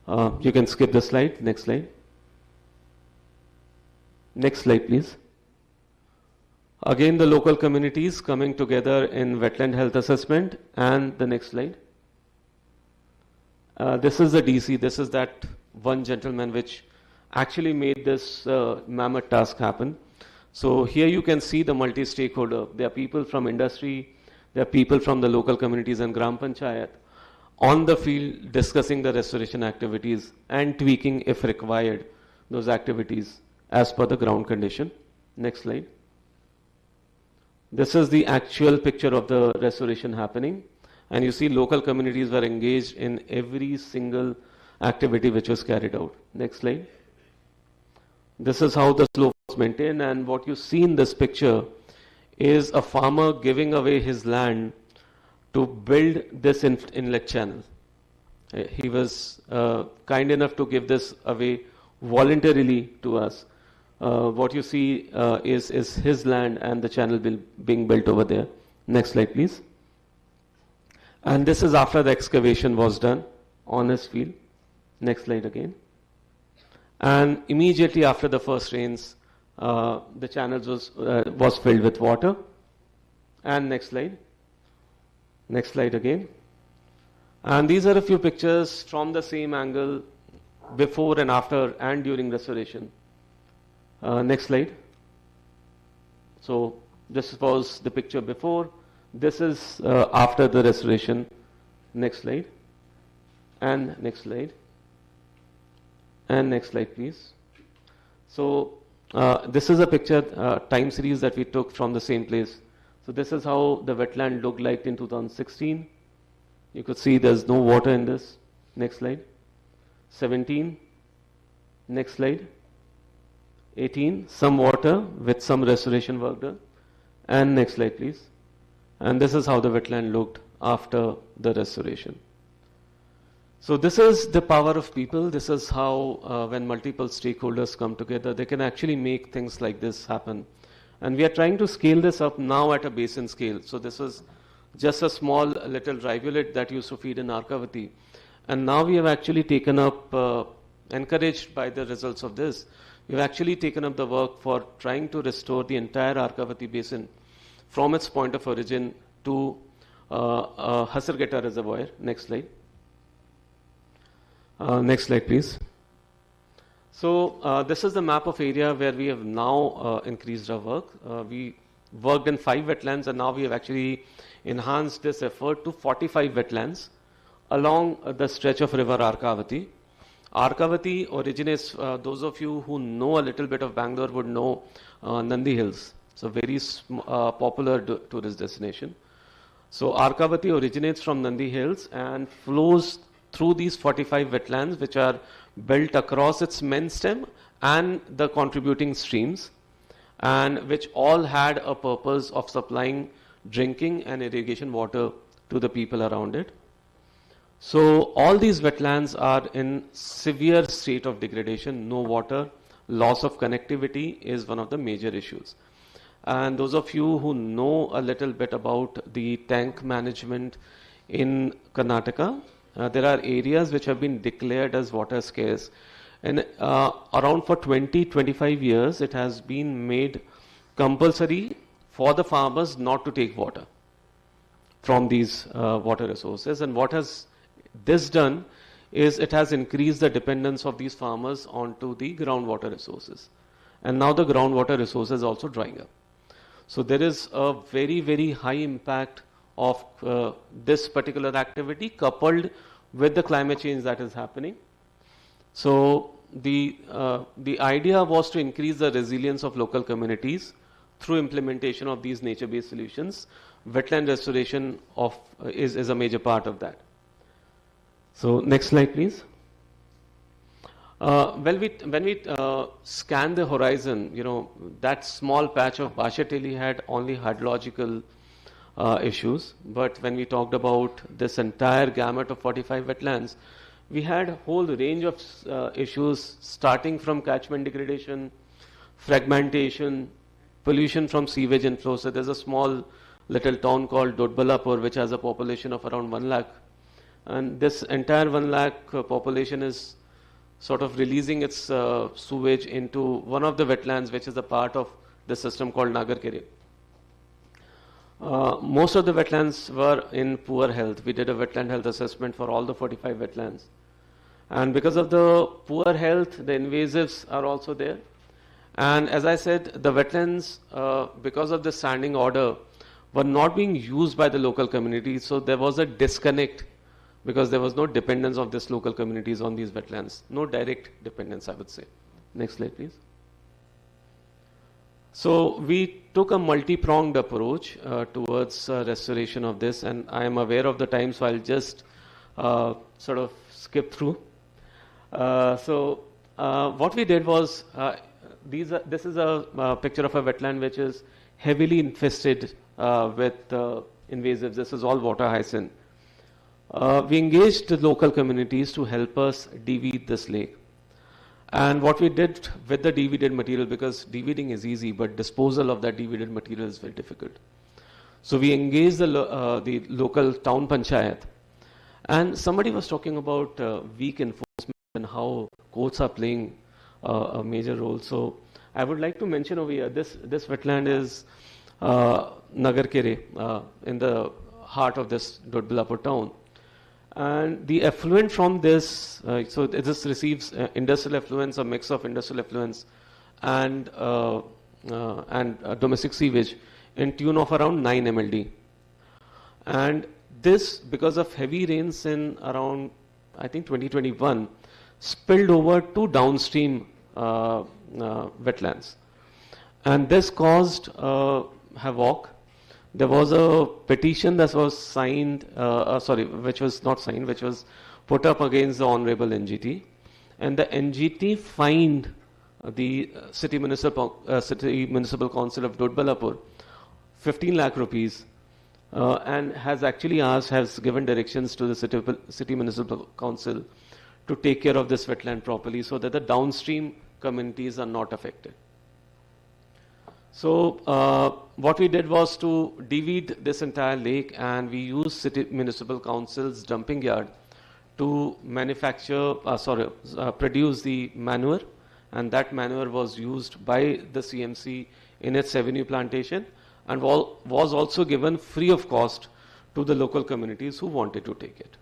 Speaker 17: You can skip the slide. Next slide. Next slide, please. Again, the local communities coming together in wetland health assessment. And the next slide. This is the DC. This is that one gentleman which actually made this mammoth task happen. So here you can see the multi-stakeholder. There are people from industry, there are people from the local communities and Gram Panchayat on the field discussing the restoration activities and tweaking, if required, those activities as per the ground condition. Next slide. This is the actual picture of the restoration happening. And you see local communities were engaged in every single activity which was carried out. Next slide. This is how the slope was maintained, and what you see in this picture is a farmer giving away his land to build this inlet channel. He was kind enough to give this away voluntarily to us. What you see is his land and the channel being built over there. Next slide, please. And this is after the excavation was done on his field. Next slide again. And immediately after the first rains, the channels was filled with water. And next slide. Next slide again. And these are a few pictures from the same angle before and after and during restoration. Next slide. So this was the picture before. This is after the restoration. Next slide. And next slide. And next slide, please. So this is a picture time series that we took from the same place. So this is how the wetland looked like in 2016. You could see there's no water in this. Next slide. 17. Next slide. 18. Some water with some restoration work done. And next slide, please. And this is how the wetland looked after the restoration. So this is the power of people. This is how when multiple stakeholders come together, they can actually make things like this happen. And we are trying to scale this up now at a basin scale. So this is just a small little rivulet that used to feed in Arkavati. And now we have actually taken up, encouraged by the results of this, we've actually taken up the work for trying to restore the entire Arkavati basin from its point of origin to Hasargeta Reservoir. Next slide. Next slide, please. So this is the map of area where we have now increased our work. We worked in 5 wetlands, and now we have actually enhanced this effort to 45 wetlands along the stretch of river Arkavati. Arkavati originates, those of you who know a little bit of Bangalore would know Nandi Hills. It's a very popular tourist destination. So Arkavati originates from Nandi Hills and flows through these 45 wetlands, which are built across its main stem and the contributing streams, and which all had a purpose of supplying drinking and irrigation water to the people around it. So all these wetlands are in severe state of degradation. No water, loss of connectivity is one of the major issues. And those of you who know a little bit about the tank management in Karnataka, there are areas which have been declared as water scarce. And around for 20-25 years, it has been made compulsory for the farmers not to take water from these water resources. And what has this done is it has increased the dependence of these farmers onto the groundwater resources. And now the groundwater resources are also drying up. So there is a very, very high impact of this particular activity coupled with the climate change that is happening. So the idea was to increase the resilience of local communities through implementation of these nature-based solutions. Wetland restoration is a major part of that. So next slide, please. When we scan the horizon, you know, that small patch of Bashateli had only hydrological issues. But when we talked about this entire gamut of 45 wetlands, we had a whole range of issues starting from catchment degradation, fragmentation, pollution from sewage inflow. So there's a small little town called Dodbalapur which has a population of around 1 lakh. And this entire 1 lakh population is sort of releasing its sewage into one of the wetlands which is a part of the system called Nagarkere. Most of the wetlands were in poor health. We did a wetland health assessment for all the 45 wetlands. And because of the poor health, the invasives are also there. And as I said, the wetlands, because of the standing order, were not being used by the local community. So there was a disconnect because there was no dependence of this local communities on these wetlands. No direct dependence, I would say. Next slide, please. So we took a multi-pronged approach towards restoration of this, and I am aware of the time, so I'll just sort of skip through. What we did was, this is a picture of a wetland which is heavily infested with invasives. This is all water hyacinth. We engaged the local communities to help us deweed this lake. And what we did with the deweeded material, because deweeding is easy, but disposal of that deweeded material is very difficult. So we engaged the local town panchayat. And somebody was talking about weak enforcement and how courts are playing a major role. So I would like to mention over here, this wetland is Nagarkere, in the heart of this Dodbalapur town. And the effluent from this, so this receives industrial effluents, a mix of industrial effluents and domestic sewage in tune of around 9 MLD. And this, because of heavy rains in around, I think 2021, spilled over to downstream wetlands. And this caused havoc. There was a petition that was signed, which was not signed, which was put up against the Honorable NGT. And the NGT fined the City Municipal Council of Dodbalapur 15 lakh rupees and has actually has given directions to the city municipal council to take care of this wetland properly so that the downstream communities are not affected. So what we did was to deweed this entire lake, and we used city municipal council's dumping yard to produce the manure, and that manure was used by the CMC in its avenue plantation and was also given free of cost to the local communities who wanted to take it.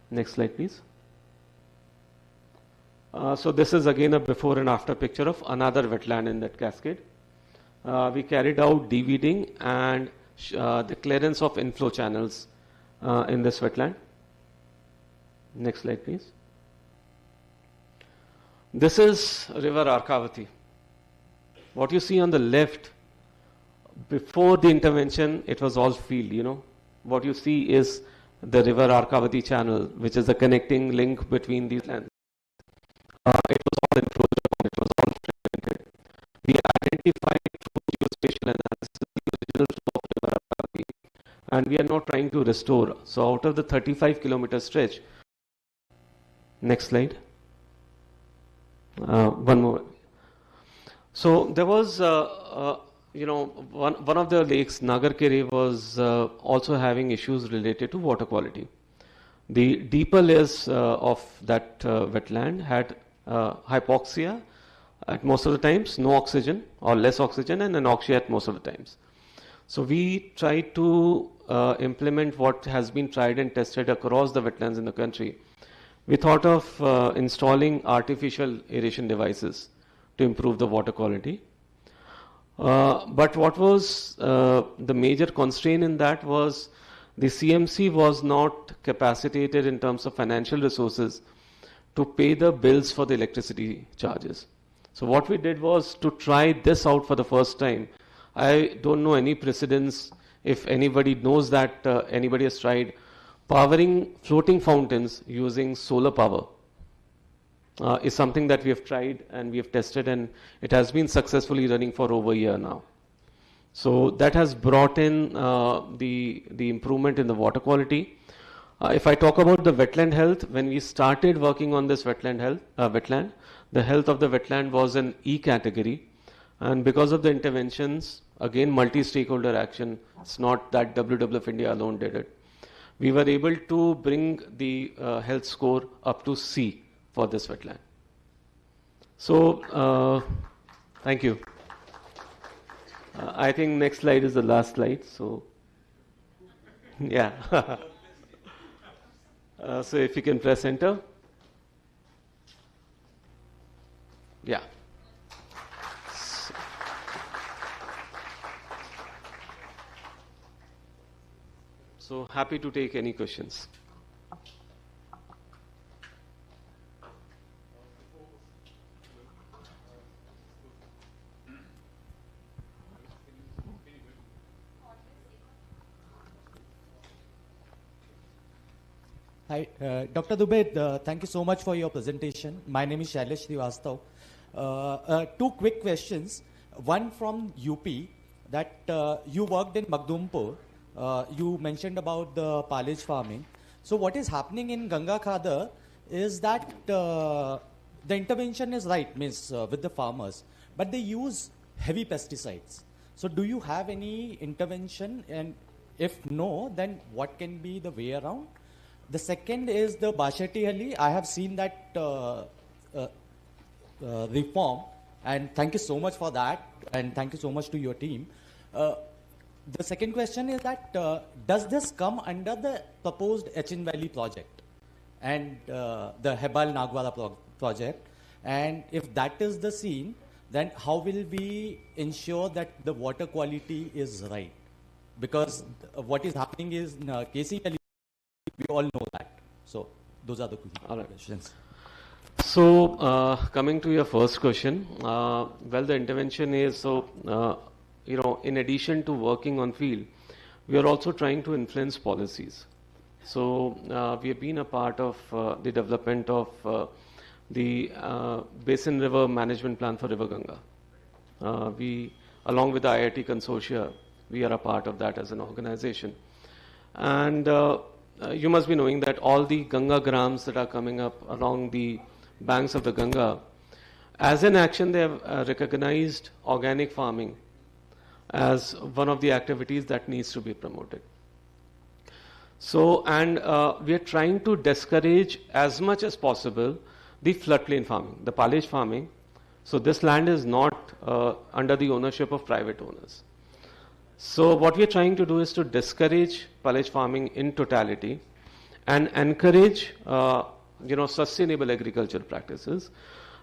Speaker 17: Next slide, please. So this is again a before and after picture of another wetland in that cascade. We carried out deweeding and the clearance of inflow channels in this wetland. Next slide, please. This is river Arkavati. What you see on the left, before the intervention, it was all field, you know. What you see is the river Arkavati channel, which is the connecting link between these lands. It was all encroached upon, it was all fragmented. We identified through geospatial analysis the original flow of river Arkavati, and we are now trying to restore. So out of the 35-kilometer stretch, next slide. One more. So there was, one of the lakes, Nagarkere, was also having issues related to water quality. The deeper layers of that wetland had hypoxia at most of the times, no oxygen or less oxygen, and anoxia at most of the times. So we tried to implement what has been tried and tested across the wetlands in the country. We thought of installing artificial aeration devices to improve the water quality. But what was the major constraint in that was the CMC was not capacitated in terms of financial resources to pay the bills for the electricity charges. So what we did was to try this out for the first time. I don't know any precedents. If anybody knows that anybody has tried powering floating fountains using solar power is something that we have tried and we have tested, and it has been successfully running for over a year now. So that has brought in the improvement in the water quality. If I talk about the wetland health, when we started working on this wetland, the health of the wetland was an E category, and because of the interventions, again multi-stakeholder action, it's not that WWF India alone did it. We were able to bring the health score up to C for this wetland. So, thank you. I think next slide is the last slide. So, yeah. So if you can press enter. Yeah. So happy to take any questions.
Speaker 18: Hi, Dr. Dubey, thank you so much for your presentation. My name is Shailesh Srivastav. Two quick questions. One from UP, that you worked in Magdumpur. You mentioned about the palage farming. So what is happening in Ganga Khadar is that the intervention is right, means with the farmers, but they use heavy pesticides. So do you have any intervention, and if no, then what can be the way around? The second is the Bashetihalli. I have seen that reform, and thank you so much for that, and thank you so much to your team. The second question is that does this come under the proposed Echin Valley project and the Hebal Nagwara project? And if that is the scene, then how will we ensure that the water quality is right? Because what is happening is KC Valley, we all know that. So those are the questions.
Speaker 17: So coming to your first question, well, the intervention is so. In addition to working on field, we are also trying to influence policies. So we have been a part of the development of the Basin River Management Plan for River Ganga. We, along with the IIT Consortia, we are a part of that as an organization. And you must be knowing that all the Ganga grams that are coming up along the banks of the Ganga, as an action, they have recognized organic farming as one of the activities that needs to be promoted. So, and we are trying to discourage as much as possible the floodplain farming, the palage farming. So this land is not under the ownership of private owners. So what we are trying to do is to discourage palage farming in totality and encourage sustainable agricultural practices.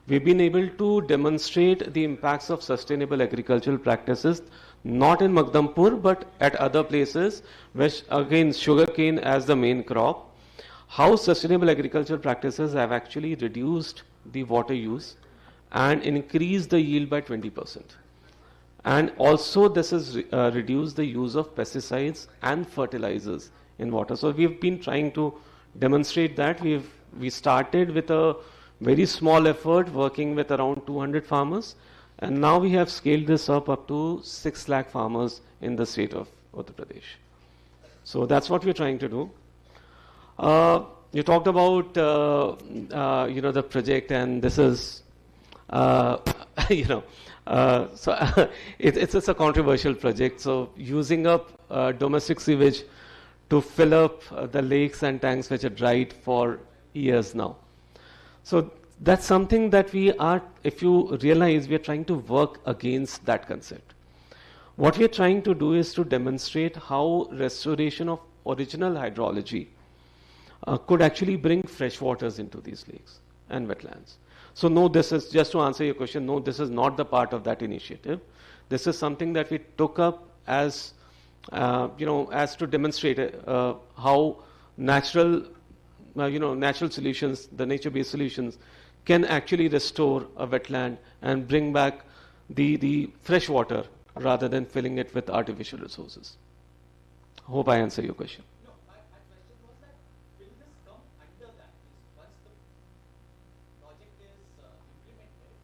Speaker 17: We've been able to demonstrate the impacts of sustainable agricultural practices not in Magdampur but at other places, which again sugarcane as the main crop, how sustainable agricultural practices have actually reduced the water use and increased the yield by 20%. And also this has reduced the use of pesticides and fertilizers in water. So we've been trying to demonstrate that. We started with a very small effort working with around 200 farmers, and now we have scaled this up to 6 lakh farmers in the state of Uttar Pradesh. So that's what we're trying to do. You talked about the project, and this is so it's a controversial project. So using up domestic sewage to fill up the lakes and tanks which are dried for years now. So that's something that we are, if you realize, we are trying to work against that concept. What we are trying to do is to demonstrate how restoration of original hydrology could actually bring fresh waters into these lakes and wetlands. So no, this is, just to answer your question, no, this is not the part of that initiative. This is something that we took up as, as to demonstrate how natural solutions, the nature-based solutions, can actually restore a wetland and bring back the fresh water rather than filling it with artificial resources. Hope I answer your question.
Speaker 18: No, my question was that will this come under that? Once the project is implemented,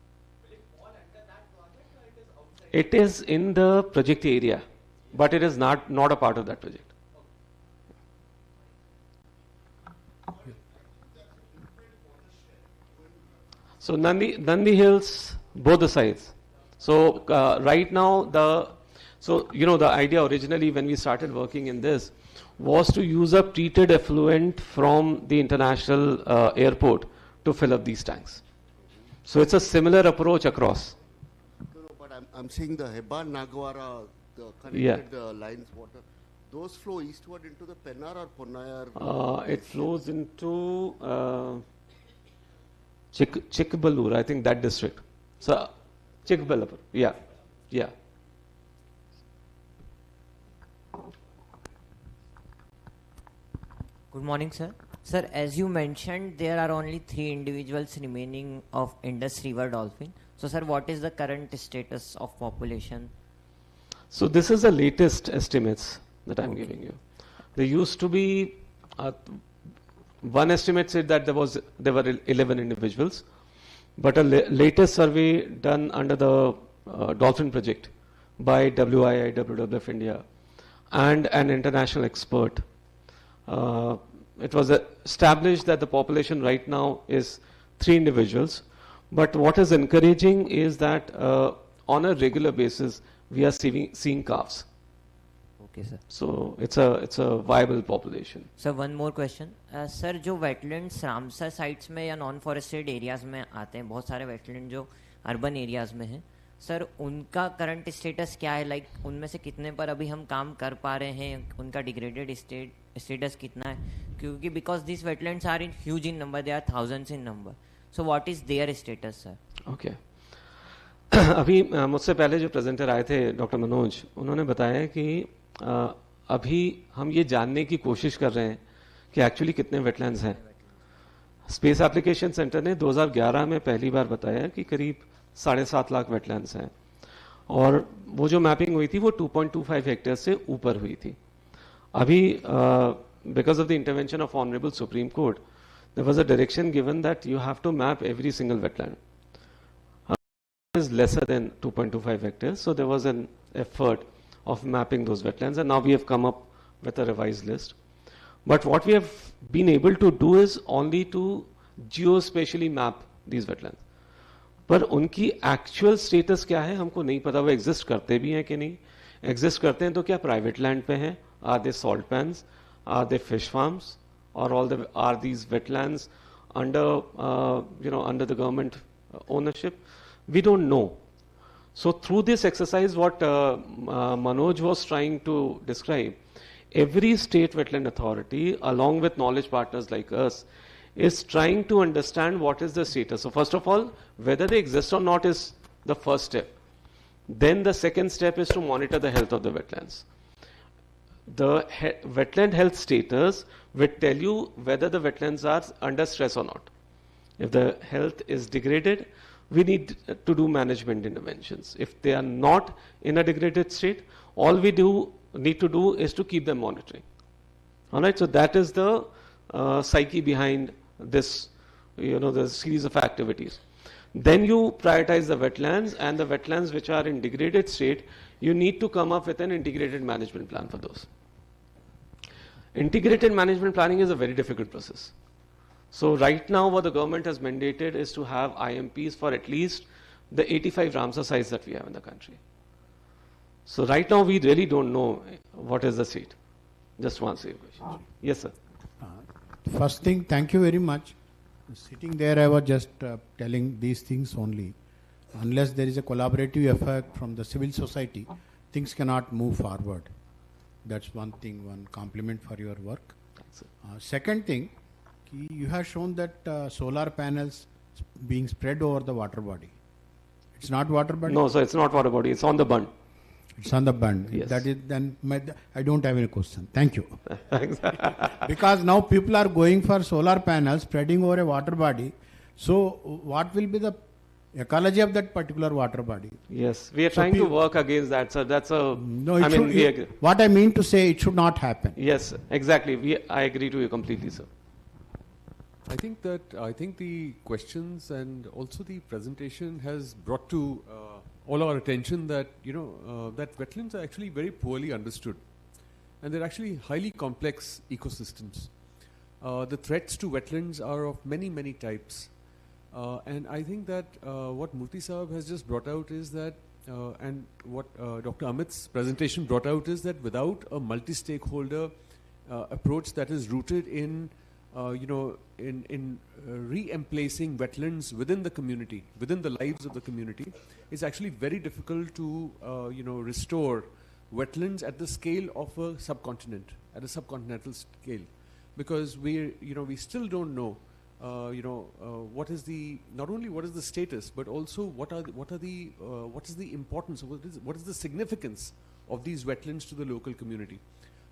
Speaker 18: will it fall under that project or it is outside?
Speaker 17: It is in the project area, but it is not a part of that project. So Nandi Hills, both the sides. So right now the idea originally when we started working in this was to use up treated effluent from the international airport to fill up these tanks. So it's a similar approach across.
Speaker 19: No, but I'm saying the Hebbal Nagwara, the connected lines water, those flow eastward into the Pennar or Ponnayar?
Speaker 17: It flows into Chikbalur, I think that district. So Chikbalur, yeah.
Speaker 20: Good morning, sir. Sir, as you mentioned, there are only 3 individuals remaining of Indus River dolphin. So, sir, what is the current status of population?
Speaker 17: So, this is the latest estimates that I'm giving you. There used to be, one estimate said that there were 11 individuals, but a latest survey done under the Dolphin Project by WII, WWF India, and an international expert, it was established that the population right now is 3 individuals. But what is encouraging is that on a regular basis, we are seeing calves.
Speaker 20: Okay, sir.
Speaker 17: So it's a viable population.
Speaker 20: Sir, one more question. Sir, जो wetlands Ramsar sites में या non forested areas में आते हैं, बहुत सारे wetland जो urban areas में हैं, सर उनका current status क्या है? Like उनमें से कितने पर अभी हम काम कर पा रहे हैं? उनका degraded status कितना है? क्योंकि because these wetlands are in huge in number, they are thousands in number. So what is their status, sir?
Speaker 17: Okay. अभी मुझसे पहले जो प्रेजेंटर आए थे डॉक्टर मनोज, उन्होंने बताया कि अभी हम ये जानने की कोशिश कर रहे हैं कि एक्चुअली कितने वेटलैंड्स हैं. स्पेस एप्लीकेशन सेंटर ने 2011 में पहली बार बताया कि करीब 7.5 लाख वेटलैंड्स हैं, और वो जो मैपिंग हुई थी वो 2.25 हेक्टेयर से ऊपर हुई थी. अभी because of the intervention of honourable supreme court, there was a direction given that you have to map every single wetland. is lesser than 2.25 hectares, so there was an effort of mapping those wetlands, and now we have come up with a revised list. But what we have been able to do is only to geospatially map these wetlands. पर उनकी actual status क्या है हमको नहीं पता, वो exist करते भी हैं कि नहीं, एग्जिस्ट करते हैं तो क्या प्राइवेट लैंड पे हैं, are they salt pans, are they fish farms, और are these wetlands under the government ownership? We don't know. So through this exercise, what Manoj was trying to describe, every state wetland authority, along with knowledge partners like us, is trying to understand what is the status. So first of all, whether they exist or not is the first step. Then the second step is to monitor the health of the wetlands. The wetland health status will tell you whether the wetlands are under stress or not. If the health is degraded, we need to do management interventions. If they are not in a degraded state, all we need to do is to keep them monitoring. All right, so that is the psyche behind this, the series of activities. Then you prioritize the wetlands, and the wetlands which are in degraded state, you need to come up with an integrated management plan for those. Integrated management planning is a very difficult process. So right now what the government has mandated is to have IMPs for at least the 85 Ramsar sites that we have in the country. So right now we really don't know what is the state. Just one save question. Yes, sir.
Speaker 7: First thing, thank you very much. Sitting there, I was just telling these things only. Unless there is a collaborative effort from the civil society, things cannot move forward. That's one thing, one compliment for your work. Second thing, you have shown that solar panels being spread over the water body. It's not water body?
Speaker 17: No, so it's not water body, it's on the bund.
Speaker 7: It's on the bund.
Speaker 17: Yes.
Speaker 7: That is, then I don't have any question. Thank you. Because now people are going for solar panels spreading over a water body. So what will be the ecology of that particular water body?
Speaker 17: Yes, we are trying to work against that, sir. That's a...
Speaker 7: No, what I mean to say, it should not happen.
Speaker 17: Yes, exactly. I agree to you completely, sir.
Speaker 14: I think the questions and also the presentation has brought to all our attention that that wetlands are actually very poorly understood, and they're actually highly complex ecosystems. The threats to wetlands are of many types, and I think that what Murthy Sahab has just brought out is that, and what Dr. Amit's presentation brought out is that without a multi-stakeholder approach that is rooted in re-emplacing wetlands within the community, within the lives of the community, it's actually very difficult to restore wetlands at the scale of a subcontinent, at a subcontinental scale, because we still don't know what is the, not only what is the status, but also what is the importance, what is the significance of these wetlands to the local community.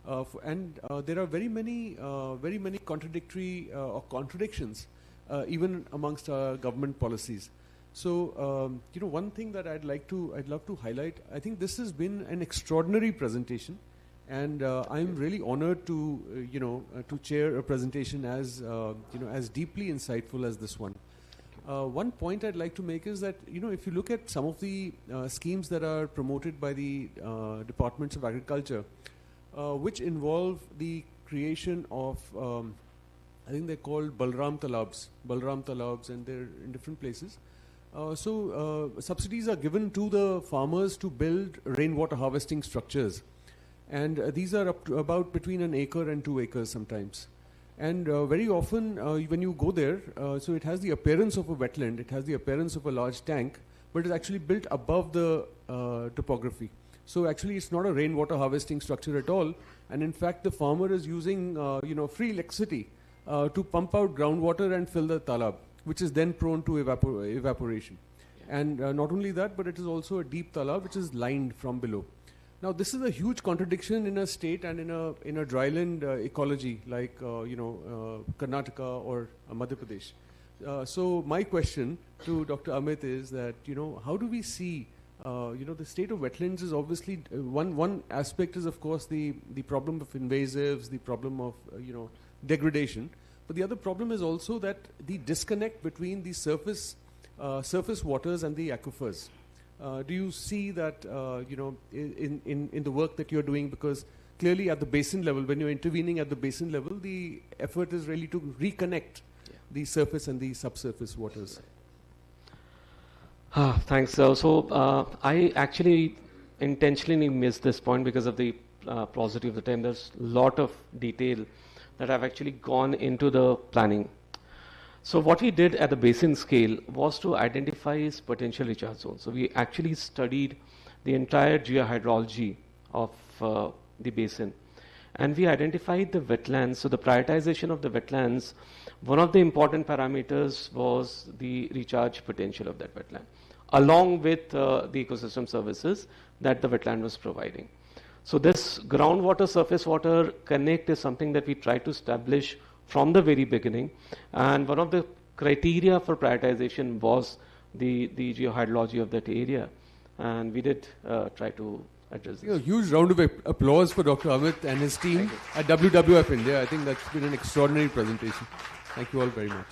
Speaker 14: There are very many contradictory or contradictions even amongst our government policies. So one thing that I'd love to highlight. I think this has been an extraordinary presentation, and I'm really honored to to chair a presentation as deeply insightful as this one. One point I'd like to make is that if you look at some of the schemes that are promoted by the departments of agriculture, which involve the creation of, I think they're called Balram Talabs, and they're in different places. Subsidies are given to the farmers to build rainwater harvesting structures. And these are up to about between an acre and 2 acres sometimes. And very often when you go there, so it has the appearance of a wetland, it has the appearance of a large tank, but it's actually built above the topography. So actually it's not a rainwater harvesting structure at all, and in fact the farmer is using free electricity to pump out groundwater and fill the talab, which is then prone to evaporation. And not only that, but it is also a deep talab which is lined from below. Now this is a huge contradiction in a state and in a dryland ecology like Karnataka or Madhya Pradesh. So my question to Dr. Amit is that how do we see the state of wetlands is obviously one aspect is of course the problem of invasives, the problem of degradation, but the other problem is also that the disconnect between the surface waters and the aquifers. Do you see that in the work that you're doing? Because clearly at the basin level, when you're intervening at the basin level, the effort is really to reconnect the surface and the subsurface waters.
Speaker 17: Thanks. I actually intentionally missed this point because of the paucity of the time. There's a lot of detail that have actually gone into the planning. So what we did at the basin scale was to identify potential recharge zones. So we actually studied the entire geohydrology of the basin, and we identified the wetlands. So the prioritization of the wetlands, one of the important parameters was the recharge potential of that wetland, along with the ecosystem services that the wetland was providing. So this groundwater surface water connect is something that we try to establish from the very beginning, and one of the criteria for prioritization was the geohydrology of that area, and we did try to address this.
Speaker 14: Huge round of applause for Dr. Amit and his team at WWF India. I think that's been an extraordinary presentation. Thank you all very much.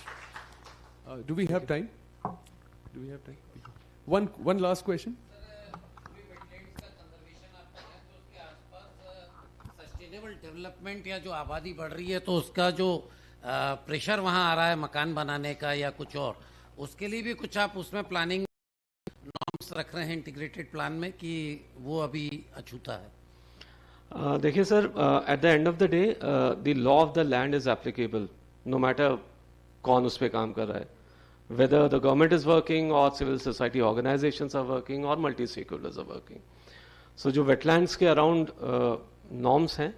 Speaker 14: Do we have time? Do we have time? One last question.
Speaker 16: Sustainable development या जो आबादी बढ़ रही है तो उसका जो pressure वहाँ आ रहा है मकान बनाने का या कुछ और, उसके लिए भी कुछ आप उसमें प्लानिंग नॉर्म्स रख रहे हैं इंटीग्रेटेड प्लान में कि वो अभी अछूता है?
Speaker 17: देखिए sir, at the end of the day the law of the land is applicable no matter कौन उस पर काम कर रहा है, whether the government is working or civil society organizations are working or multi-stakeholders are working. So जो wetlands के around norms हैं,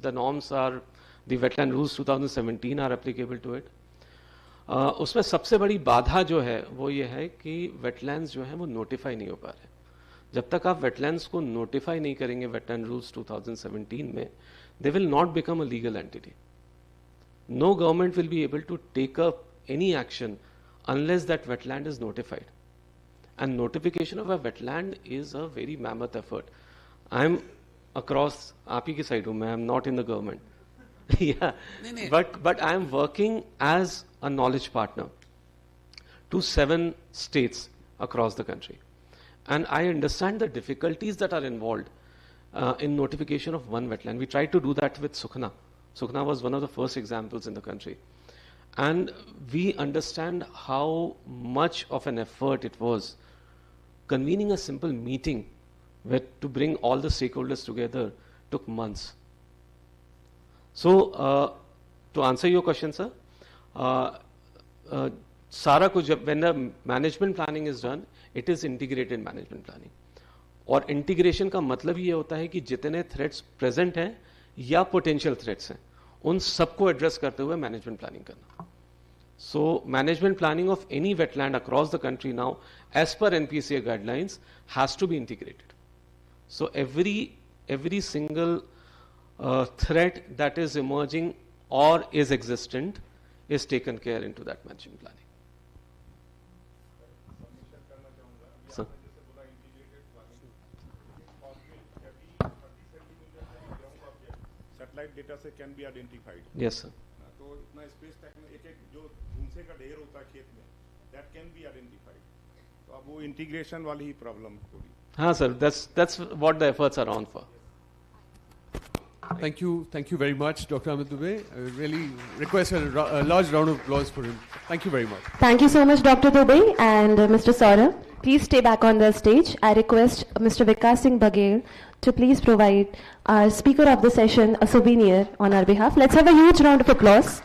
Speaker 17: the norms are the wetland rules 2017 are applicable to it. उसमें सबसे बड़ी बाधा जो है वो ये है कि wetlands जो हैं वो notify नहीं हो पा रहे. जब तक आप wetlands को notify नहीं करेंगे wetland rules 2017 में, they will not become a legal entity. No government will be able to take up any action unless that wetland is notified. And notification of a wetland is a very mammoth effort. I'm across, आप ही की side हूँ मैं, I'm not in the government. Yeah, but I'm working as a knowledge partner to 7 states across the country. And I understand the difficulties that are involved in notification of one wetland. We tried to do that with Sukhna. Sukhna was one of the first examples in the country. And we understand how much of an effort it was. Convening a simple meeting to bring all the stakeholders together took months. So, to answer your question, sir, सारा कुछ जब when the management planning is done, it is integrated management planning. और integration का मतलब ये होता है कि जितने threats present हैं या potential threats हैं, उन सबको address करते हुए management planning करना. So management planning of any wetland across the country now, as per NPCA guidelines, has to be integrated. So every single threat that is emerging or is existent is taken care into that management planning. Sir?
Speaker 21: Satellite data से can be identified.
Speaker 17: Yes, sir.
Speaker 21: तो इतना space tech में एक जो भूसे का ढेर होता है खेत में, that can be identified. तो अब वो integration वाली ही problem थोड़ी.
Speaker 17: हाँ sir, that's what the efforts are on for.
Speaker 14: Thank you very much, Dr. Amit Dubey. I really request a large round of applause for him. Thank you very much.
Speaker 6: Thank you so much, Dr. Dubey and Mr. Saurabh. Please stay back on the stage. I request Mr. Vikas Singh Baghel to please provide our speaker of the session a souvenir on our behalf. Let's have a huge round of applause.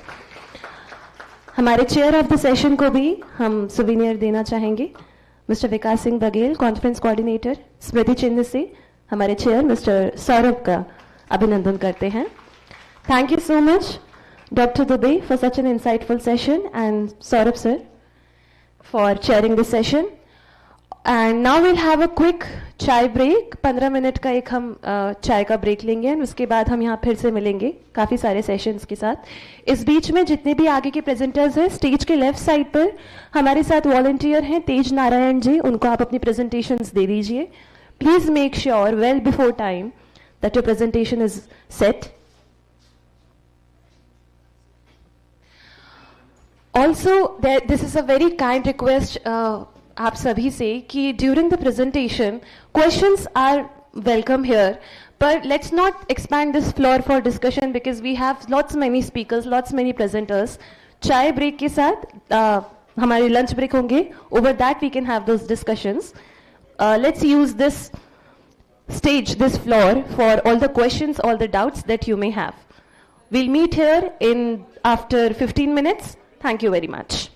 Speaker 6: हमारे chair of the session को भी हम souvenir देना चाहेंगे. Mr. Vikas Singh Baghel, conference coordinator, स्मृति चिन्ह से हमारे चेयर मिस्टर सौरभ का अभिनंदन करते हैं. Thank you so much, Dr. Dubey, for such an insightful session, and Saurabh sir for chairing this session. And now we'll have a quick चाय break. 15 minute का एक हम चाय का ब्रेक लेंगे और उसके बाद हम यहाँ फिर से मिलेंगे काफ़ी सारे सेशंस के साथ. इस बीच में जितने भी आगे के प्रेजेंटर्स हैं, स्टेज के लेफ्ट साइड पर हमारे साथ वॉलंटियर हैं तेज नारायण जी, उनको आप अपनी प्रेजेंटेशंस दे दीजिए. Please make sure well before time that your presentation is set. Also, this is a very kind request आप सभी से कि during the presentation questions are welcome here. But let's not expand this floor for discussion because we have lots many speakers, lots many presenters. Chai break के साथ हमारे lunch break होंगे. Over that we can have those discussions. Let's use this stage, this floor for all the questions, all the doubts that you may have. We'll meet here in after 15 minutes. Thank you very much.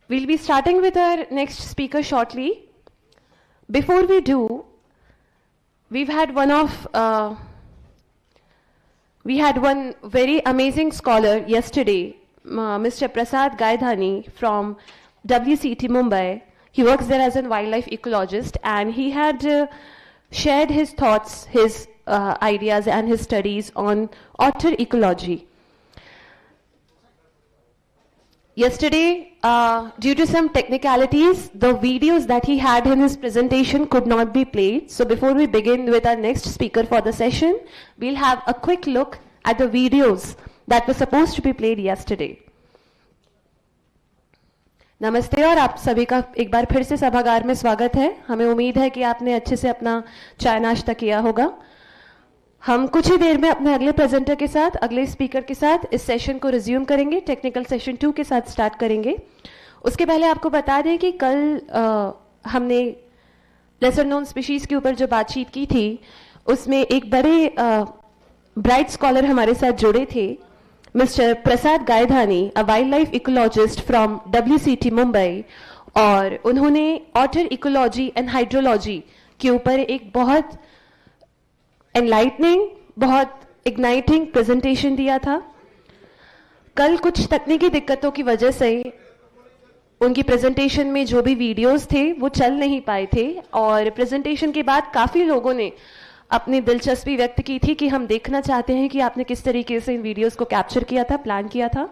Speaker 6: We'll be starting with our next speaker shortly. Before we do, we've had one of We had one very amazing scholar yesterday, Mr. Prasad Gaidhani from WCT Mumbai. He works there as a wildlife ecologist, and he had shared his thoughts, his ideas and his studies on otter ecology. Yesterday, due to some technicalities, the videos that he had in his presentation could not be played. So before we begin with our next speaker for the session, we'll have a quick look at the videos that were supposed to be played yesterday. नमस्ते और आप सभी का एक बार फिर से सभागार में स्वागत है। हमें उम्मीद है कि आपने अच्छे से अपना चाय नाश्ता किया होगा। हम कुछ ही देर में अपने अगले प्रेजेंटर के साथ, अगले स्पीकर के साथ इस सेशन को रिज्यूम करेंगे। टेक्निकल सेशन 2 के साथ स्टार्ट करेंगे। उसके पहले आपको बता दें कि कल हमने लेसर नोन स्पीशीज के ऊपर जो बातचीत की थी, उसमें एक बड़े ब्राइट स्कॉलर हमारे साथ जुड़े थे, mister Prasad Gaidhani, a wildlife ecologist from WCT Mumbai, और उन्होंने ऑटर इकोलॉजी एंड हाइड्रोलॉजी के ऊपर एक बहुत एनलाइटनिंग, बहुत इग्नाइटिंग प्रेजेंटेशन दिया था। कल कुछ तकनीकी दिक्कतों की वजह से उनकी प्रेजेंटेशन में जो भी वीडियोस थे वो चल नहीं पाए थे, और प्रेजेंटेशन के बाद काफ़ी लोगों ने अपनी दिलचस्पी व्यक्त की थी कि हम देखना चाहते हैं कि आपने किस तरीके से इन वीडियोस को कैप्चर किया था, प्लान किया था।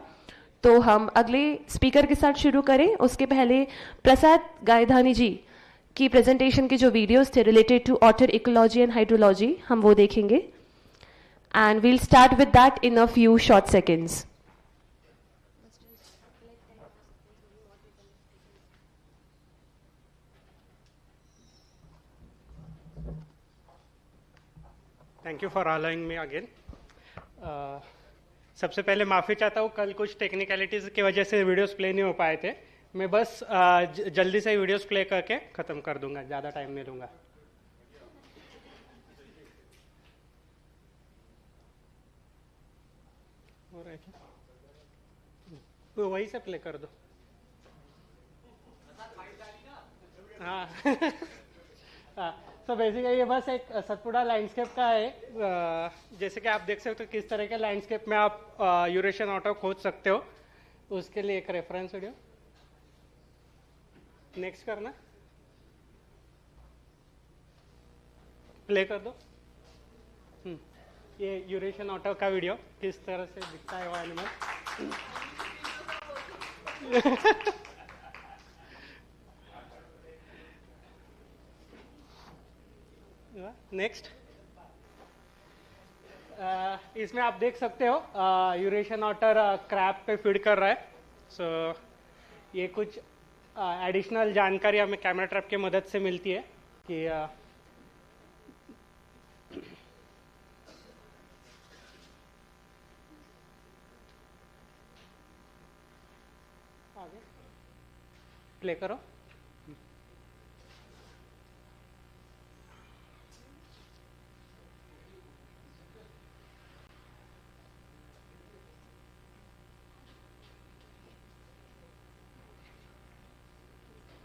Speaker 6: तो हम अगले स्पीकर के साथ शुरू करें। उसके पहले प्रसाद गायधानी जी की प्रेजेंटेशन के जो वीडियोस थे related to water ecology and hydrology, हम वो देखेंगे, and we'll start with that in a few short seconds.
Speaker 2: Thank you for allowing me again. सबसे पहले माफ़ी चाहता हूँ, कल कुछ टेक्निकलिटीज़ की वजह से वीडियोस प्ले नहीं हो पाए थे। मैं बस जल्दी से वीडियोस प्ले करके ख़त्म कर दूंगा, ज़्यादा टाइम नहीं लूँगा। तो वही से प्ले कर दो। हाँ तो बेसिकली ये बस एक सतपुड़ा लैंडस्केप का है। जैसे कि आप देख सकते हो किस तरह के लैंडस्केप में आप यूरेशियन ऑटर खोज सकते हो, उसके लिए एक रेफरेंस वीडियो। नेक्स्ट करना, प्ले कर दो। ये यूरेशियन ऑटर का वीडियो, किस तरह से दिखता है वो एनिमल। नेक्स्ट, इसमें आप देख सकते हो यूरेशियन ऑटर क्रैब पे फीड कर रहा है। सो ये कुछ एडिशनल जानकारी हमें कैमरा ट्रैप की मदद से मिलती है कि आगे प्ले करो।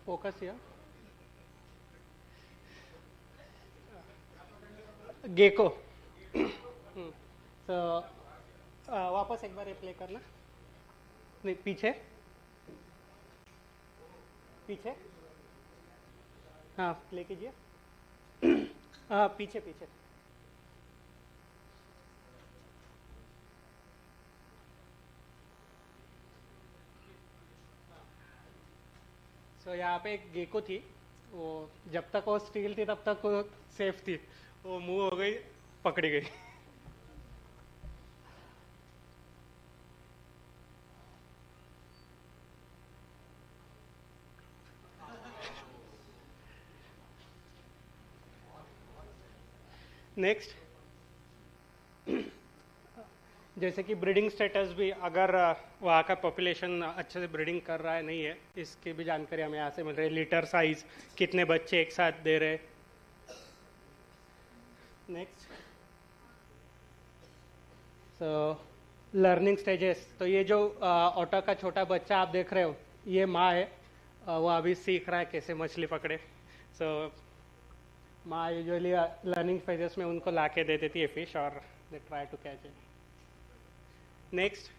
Speaker 2: फोकस या गेको। तो वापस एक बार ये प्ले करना। नहीं, पीछे पीछे, हाँ प्ले कीजिए। हाँ पीछे पीछे। तो यहाँ पे एक गेको थी, वो जब तक वो स्टील थी तब तक वो सेफ थी, वो मूव हो गई, पकड़ी गई। नेक्स्ट, जैसे कि ब्रीडिंग स्टेटस भी, अगर वहाँ का पॉपुलेशन अच्छे से ब्रीडिंग कर रहा है नहीं है, इसकी भी जानकारी हमें यहाँ से मिल रही है। लीटर साइज, कितने बच्चे एक साथ दे रहे। Next, so learning stages. तो ये जो ऑटर का छोटा बच्चा आप देख रहे हो, ये माँ है, वो अभी सीख रहा है कैसे मछली पकड़े। सो माँ यूजुअली लर्निंग फेजेस में उनको ला के दे देती है फिश, और they try to catch it. Next.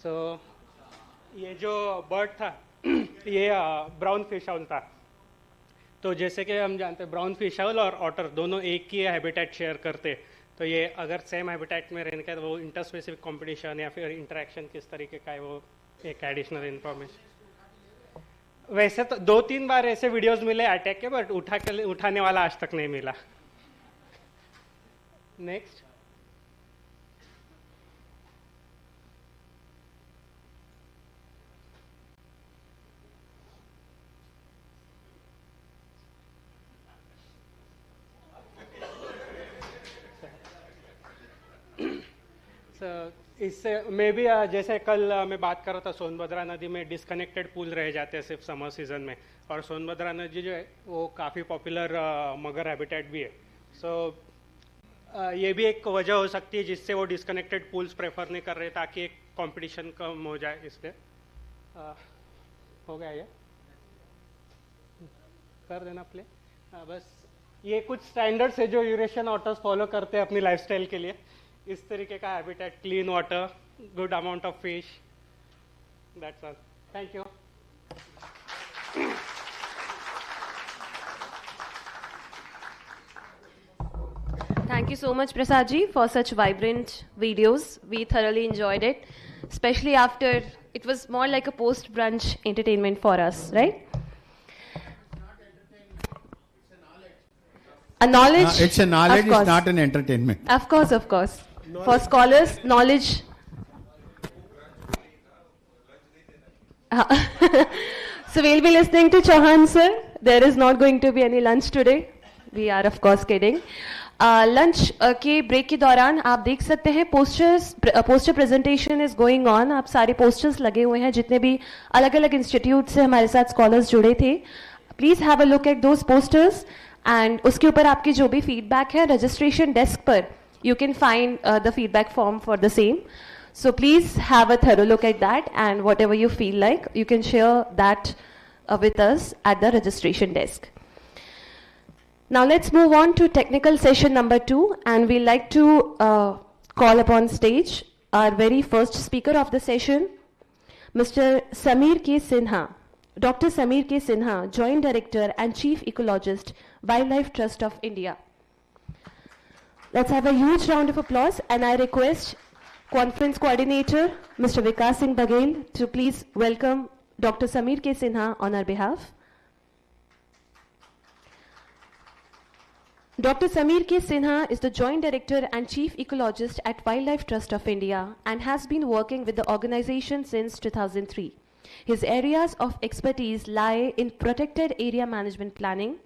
Speaker 2: So ये जो बर्ड था ये ब्राउन फिश आउल था। तो जैसे कि हम जानते हैं ब्राउन फिश आउल और ऑटर दोनों एक ही हैबिटेट शेयर करते, तो ये अगर सेम हैबिटेट में रहने का तो वो इंटरस्पेसिफिक कंपटीशन या फिर इंटरेक्शन किस तरीके का है, वो एक एडिशनल इन्फॉर्मेशन। वैसे तो 2-3 बार ऐसे वीडियोस मिले अटैक के, बट उठाने वाला आज तक नहीं मिला। नेक्स्ट। इससे मे भी जैसे कल मैं बात कर रहा था, सोनभद्रा नदी में डिस्कनेक्टेड पूल रह जाते हैं सिर्फ समर सीजन में, और सोनभद्रा नदी जो है वो काफ़ी पॉपुलर मगर हैबिटेट भी है। सो ये भी एक वजह हो सकती है जिससे वो डिस्कनेक्टेड पूल्स प्रेफर नहीं कर रहे, ताकि एक कंपटीशन कम हो जाए। इसलिए हो गया ये, कर देना प्ले। बस ये कुछ स्टैंडर्ड्स है जो यूरेशियन ऑटर्स फॉलो करते हैं अपनी लाइफस्टाइल के लिए। इस तरीके का habitat, clean water, good amount of fish, that's all. Thank you.
Speaker 6: Thank you so much, Prasad ji, for such vibrant videos. We thoroughly enjoyed it, especially after it was more like a post-brunch entertainment for us, right? A knowledge.
Speaker 7: It's a knowledge. It's not an entertainment.
Speaker 6: Of course, of course. For scholars, knowledge. So we'll be listening to Chauhan sir. There is not going to be any lunch today. We are of course kidding. Lunch के break के दौरान आप देख सकते हैं poster presentation is going on. आप सारे posters लगे हुए हैं, जितने भी अलग अलग इंस्टीट्यूट से हमारे साथ स्कॉलर्स जुड़े थे। Please have a look at those posters and उसके ऊपर आपकी जो भी फीडबैक है रजिस्ट्रेशन डेस्क पर you can find the feedback form for the same. So please have a thorough look at that and what ever you feel like you can share that with us at the registration desk. Now let's move on to technical session number 2, and we'd like to call upon stage our very first speaker of the session, Mr. Sameer K. Sinha, Dr. Sameer K. Sinha, Joint Director and Chief Ecologist, Wildlife Trust of India. Let's have a huge round of applause, and I request Conference Coordinator, Mr. Vikas Singh Baghel, to please welcome Dr. Sameer K. Sinha on our behalf. Dr. Sameer K. Sinha is the Joint Director and Chief Ecologist at Wildlife Trust of India and has been working with the organization since 2003. His areas of expertise lie in protected area management planning,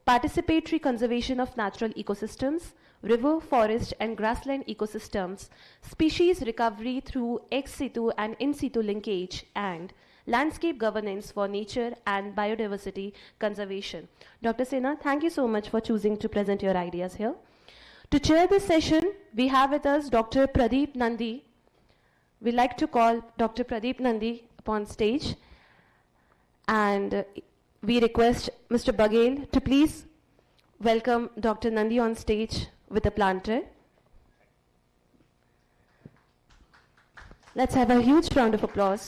Speaker 6: participatory conservation of natural ecosystems, river, forest and grassland ecosystems, species recovery through ex situ and in situ linkage, and landscape governance for nature and biodiversity conservation. Dr. Sinha, thank you so much for choosing to present your ideas here. To chair this session, we have with us Dr. Pradeep Nandi. We'd like to call Dr. Pradeep Nandi upon stage, and we request Mr. Baghel to please welcome Dr. Nandi on stage with a planter. Let's have a huge round of applause.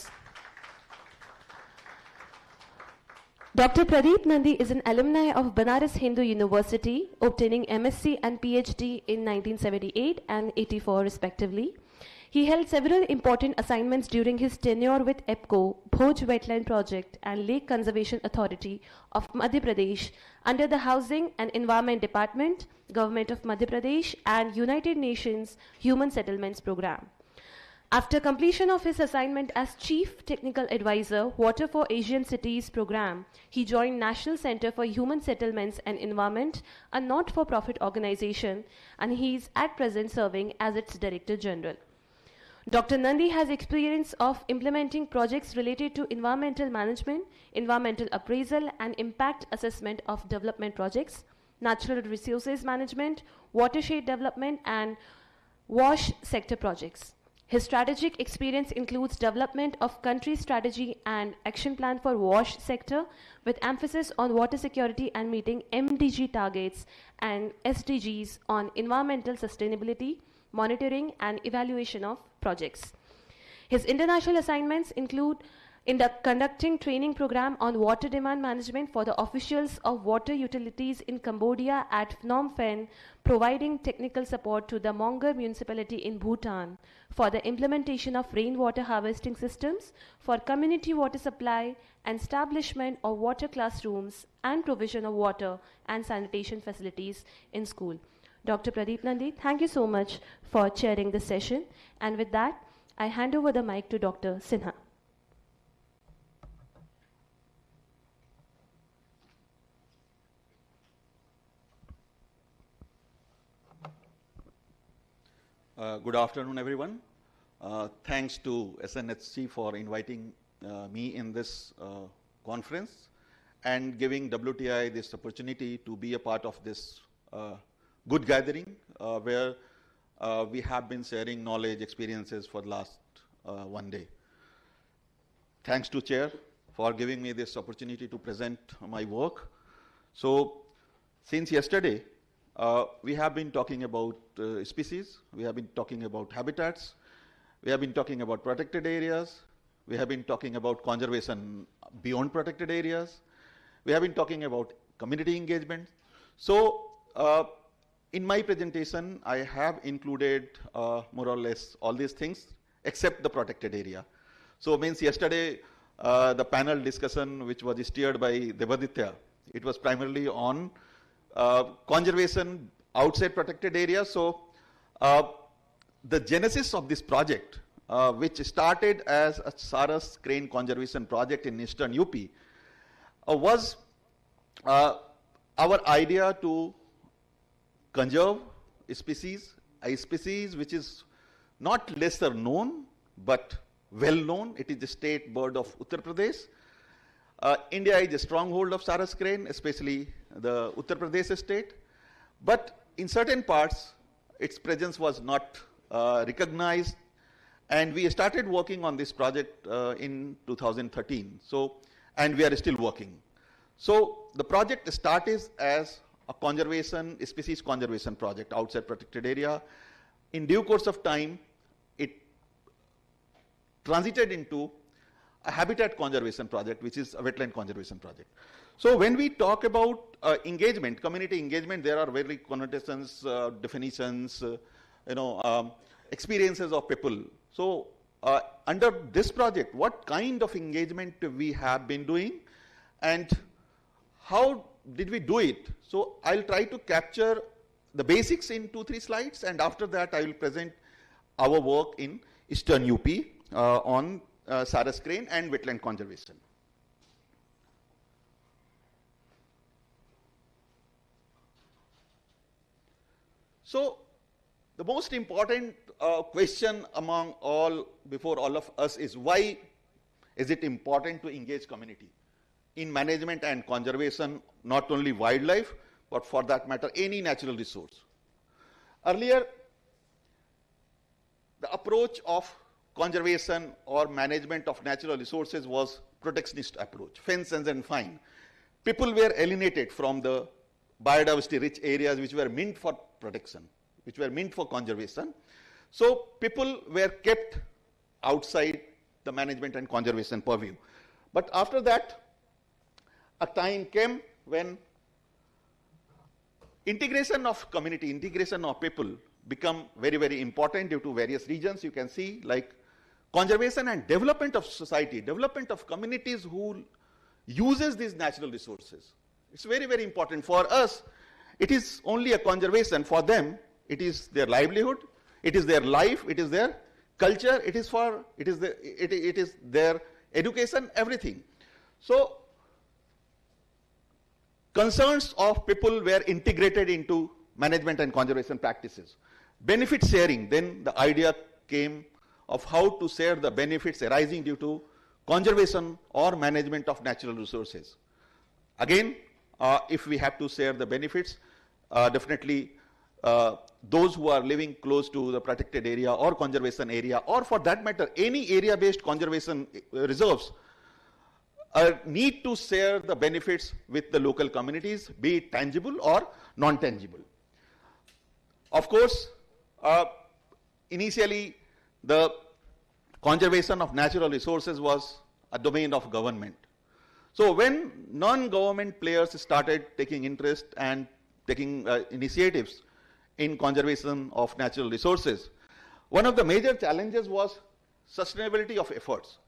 Speaker 6: Dr. Pradeep Nandi is an alumni of Banaras Hindu University, obtaining MSc and PhD in 1978 and 84 respectively. He held several important assignments during his tenure with EPCO, Bhoj Wetland Project and Lake Conservation Authority of Madhya Pradesh under the Housing and Environment Department, Government of Madhya Pradesh and United Nations Human Settlements Program. After completion of his assignment as Chief Technical Advisor, Water for Asian Cities Program, he joined National Center for Human Settlements and Environment, a not-for-profit organization, and he is at present serving as its Director General. Dr. Nandi has experience of implementing projects related to environmental management, environmental appraisal and impact assessment of development projects, natural resources management, watershed development and WASH sector projects. His strategic experience includes development of country strategy and action plan for WASH sector with emphasis on water security and meeting MDG targets and SDGs on environmental sustainability, monitoring and evaluation of projects. His international assignments include in the conducting training program on water demand management for the officials of water utilities in Cambodia at Phnom Penh, providing technical support to the Mongar municipality in Bhutan for the implementation of rainwater harvesting systems for community water supply and establishment of water classrooms and provision of water and sanitation facilities in school. Dr. Pradeep Nandi, thank you so much for chairing this session. And with that, I hand over the mic to Dr. Sinha.
Speaker 5: Good afternoon, everyone. Thanks to SNHC for inviting me in this conference and giving WTI this opportunity to be a part of this good gathering where we have been sharing knowledge, experiences for the last one day. Thanks to Chair for giving me this opportunity to present my work. So, since yesterday, we have been talking about species, we have been talking about habitats, we have been talking about protected areas, we have been talking about conservation beyond protected areas, we have been talking about community engagement. So, in my presentation, I have included more or less all these things except the protected area. So, means yesterday, the panel discussion which was steered by Devaditya, it was primarily on conservation outside protected areas. So, the genesis of this project, which started as a Saras crane conservation project in eastern UP, was our idea to conserve a species which is not lesser known but well known. It is the state bird of Uttar Pradesh. India is a stronghold of Saras crane, especially the Uttar Pradesh state, but in certain parts its presence was not recognized, and we started working on this project in 2013. So, and we are still working. So, the project started as a species conservation project outside protected area. In due course of time, it transited into a habitat conservation project, which is a wetland conservation project. So when we talk about engagement, community engagement, there are very connotations, definitions, experiences of people. So under this project, what kind of engagement we have been doing and how did we do it? So I'll try to capture the basics in 2-3 slides, and after that I will present our work in Eastern UP on Saras crane and wetland conservation. So the most important question before all of us is, why is it important to engage community in management and conservation, not only wildlife, but for that matter, any natural resource? Earlier, the approach of conservation or management of natural resources was protectionist approach, fences and fine. People were alienated from the biodiversity rich areas which were meant for protection, which were meant for conservation. So people were kept outside the management and conservation purview. But after that, a time came when integration of community, integration of people become very, very important due to various reasons. You can see like conservation and development of society, development of communities who uses these natural resources. It's very, very important. For us, it is only a conservation. For them, it is their livelihood, it is their life, it is their culture, it is their education, everything. So concerns of people were integrated into management and conservation practices. Benefit sharing, then the idea came of how to share the benefits arising due to conservation or management of natural resources. Again, if we have to share the benefits, definitely those who are living close to the protected area or conservation area, or for that matter, any area-based conservation reserves, need to share the benefits with the local communities, be it tangible or non-tangible. Of course, initially the conservation of natural resources was a domain of government. So when non-government players started taking interest and taking initiatives in conservation of natural resources, one of the major challenges was sustainability of efforts.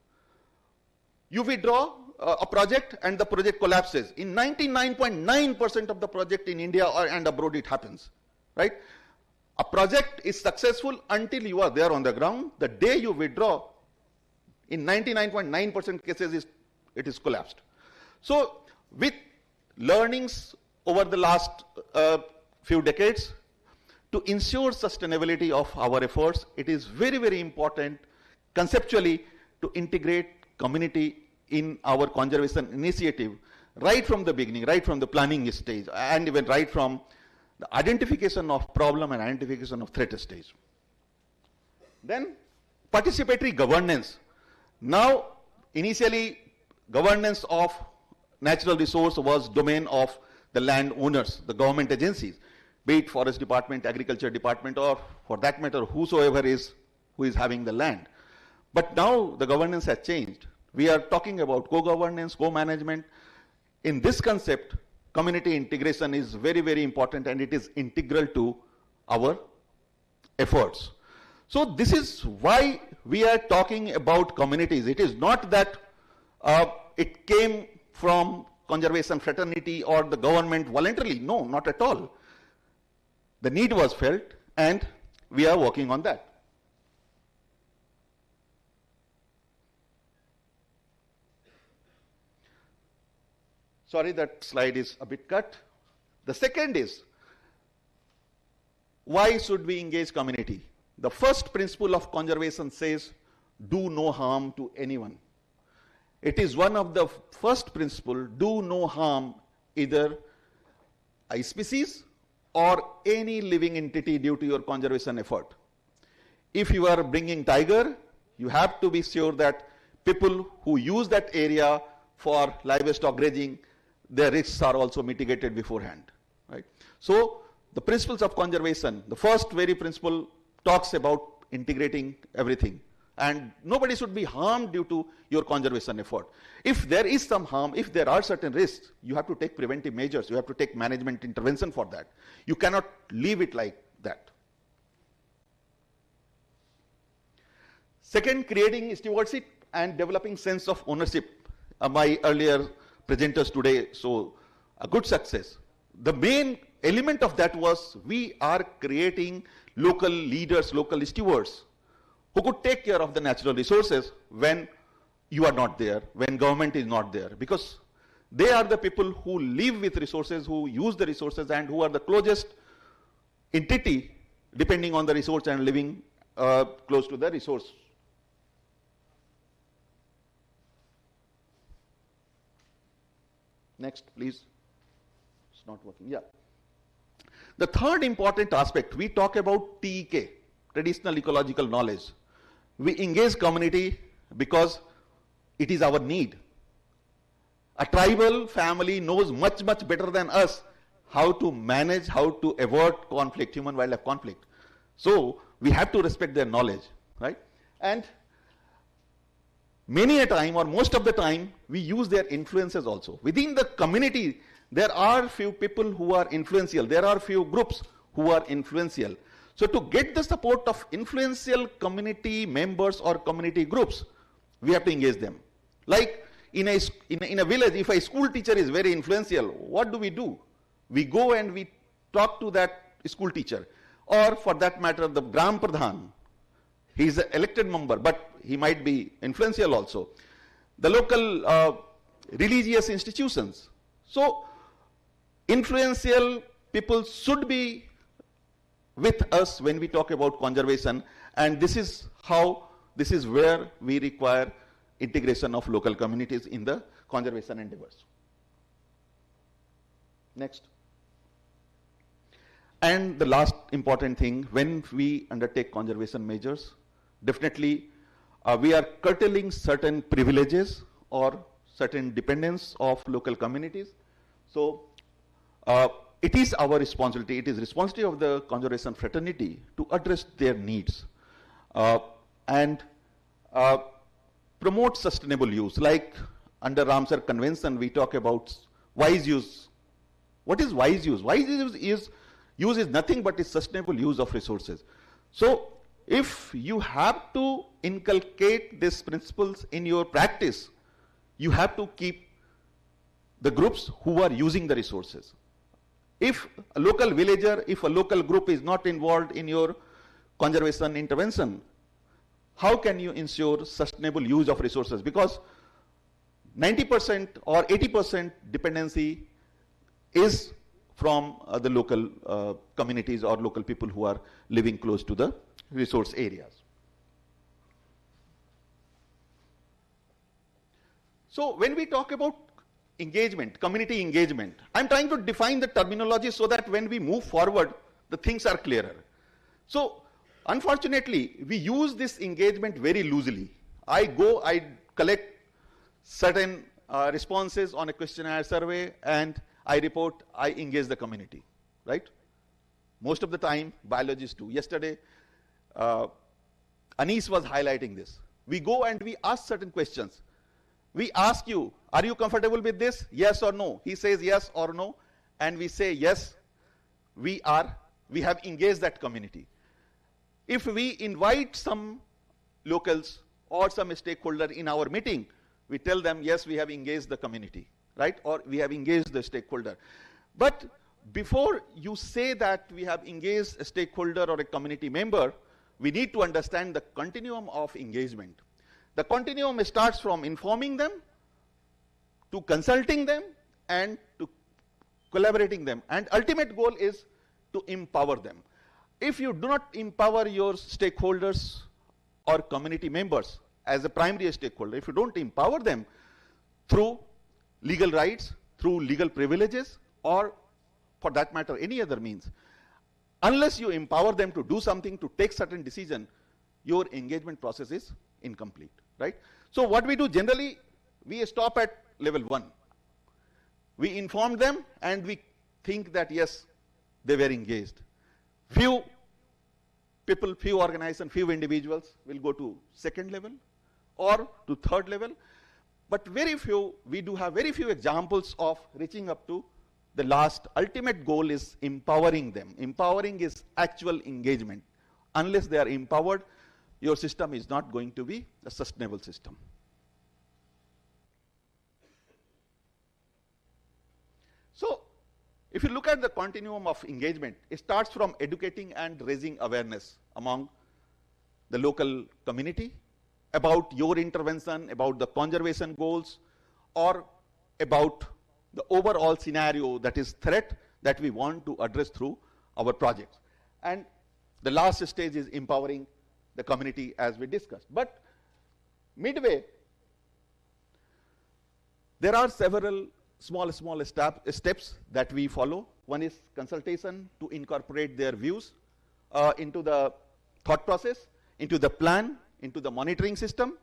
Speaker 5: You withdraw a project and the project collapses. In 99.9% of the project in India and abroad it happens, right? A project is successful until you are there on the ground. The day you withdraw, in 99.9% cases it is collapsed. So with learnings over the last few decades, to ensure sustainability of our efforts, it is very, very important conceptually to integrate community in our conservation initiative right from the beginning, right from the planning stage, and even right from the identification of problem and identification of threat stage. Then participatory governance. Now, initially, governance of natural resource was domain of the landowners, the government agencies, be it forest department, agriculture department, or for that matter, whosoever who is having the land. But now the governance has changed. We are talking about co-governance, co-management. In this concept, community integration is very, very important, and it is integral to our efforts. So this is why we are talking about communities. It is not that it came from conservation fraternity or the government voluntarily. No, not at all. The need was felt, and we are working on that. Sorry, that slide is a bit cut. The second is, why should we engage community? The first principle of conservation says, do no harm to anyone. It is one of the first principle, do no harm either a species or any living entity due to your conservation effort. If you are bringing tiger, you have to be sure that people who use that area for livestock grazing, their risks are also mitigated beforehand, right? So the principles of conservation, the first very principle talks about integrating everything, and nobody should be harmed due to your conservation effort. If there is some harm, if there are certain risks, you have to take preventive measures, you have to take management intervention for that. You cannot leave it like that. Second, creating stewardship and developing sense of ownership. My earlier presenters today show a good success. The main element of that was we are creating local leaders, local stewards who could take care of the natural resources when you are not there, when government is not there, because they are the people who live with resources, who use the resources, and who are the closest entity depending on the resource and living close to the resource. Next, please. It's not working. Yeah. The third important aspect, we talk about TEK, traditional ecological knowledge. We engage community because it is our need. A tribal family knows much, much better than us how to manage, how to avert conflict, human-wildlife conflict. So we have to respect their knowledge, right? And many a time, or most of the time, we use their influences also. Within the community, there are few people who are influential. There are few groups who are influential. So to get the support of influential community members or community groups, we have to engage them. Like in a village, if a school teacher is very influential, what do? We go and we talk to that school teacher. Or for that matter, the Gram Pradhan. He is an elected member, but he might be influential also. The local religious institutions. So influential people should be with us when we talk about conservation, and this is where we require integration of local communities in the conservation endeavors. Next. And the last important thing, when we undertake conservation measures, definitely we are curtailing certain privileges or certain dependence of local communities. So it is our responsibility, it is responsibility of the conservation fraternity to address their needs. and promote sustainable use. Like under Ramsar Convention, we talk about wise use. What is wise use? Wise use is nothing but is sustainable use of resources. So if you have to inculcate these principles in your practice, you have to keep the groups who are using the resources. If a local villager, if a local group is not involved in your conservation intervention, how can you ensure sustainable use of resources? Because 90% or 80% dependency is from the local communities or local people who are living close to the resource areas. So when we talk about engagement, community engagement, I'm trying to define the terminology so that when we move forward, the things are clearer. So unfortunately, we use this engagement very loosely. I collect certain responses on a questionnaire survey and I report, I engage the community, right? Most of the time, biologists do. Yesterday, Anis was highlighting this. We go and we ask certain questions. We ask you, are you comfortable with this? Yes or no? He says yes or no, and we say yes, we have engaged that community. If we invite some locals or some stakeholder in our meeting, we tell them, yes, we have engaged the community, right? Or we have engaged the stakeholder. But before you say that we have engaged a stakeholder or a community member, we need to understand the continuum of engagement. The continuum starts from informing them, to consulting them, and to collaborating them. And ultimate goal is to empower them. If you do not empower your stakeholders or community members as a primary stakeholder, if you don't empower them through legal rights, through legal privileges, or for that matter, any other means, unless you empower them to do something, to take certain decision, your engagement process is incomplete, right? So what we do generally, we stop at level 1. We inform them and we think that yes, they were engaged. Few people, few organizations, few individuals will go to second level or to third level, but very few, we do have very few examples of reaching up to the last. Ultimate goal is empowering them. Empowering is actual engagement. Unless they are empowered, your system is not going to be a sustainable system. So, if you look at the continuum of engagement, it starts from educating and raising awareness among the local community about your intervention, about the conservation goals, or about the overall scenario that is threat that we want to address through our projects. And the last stage is empowering the community as we discussed. But midway, there are several small steps that we follow. One is consultation to incorporate their views into the thought process, into the plan, into the monitoring system.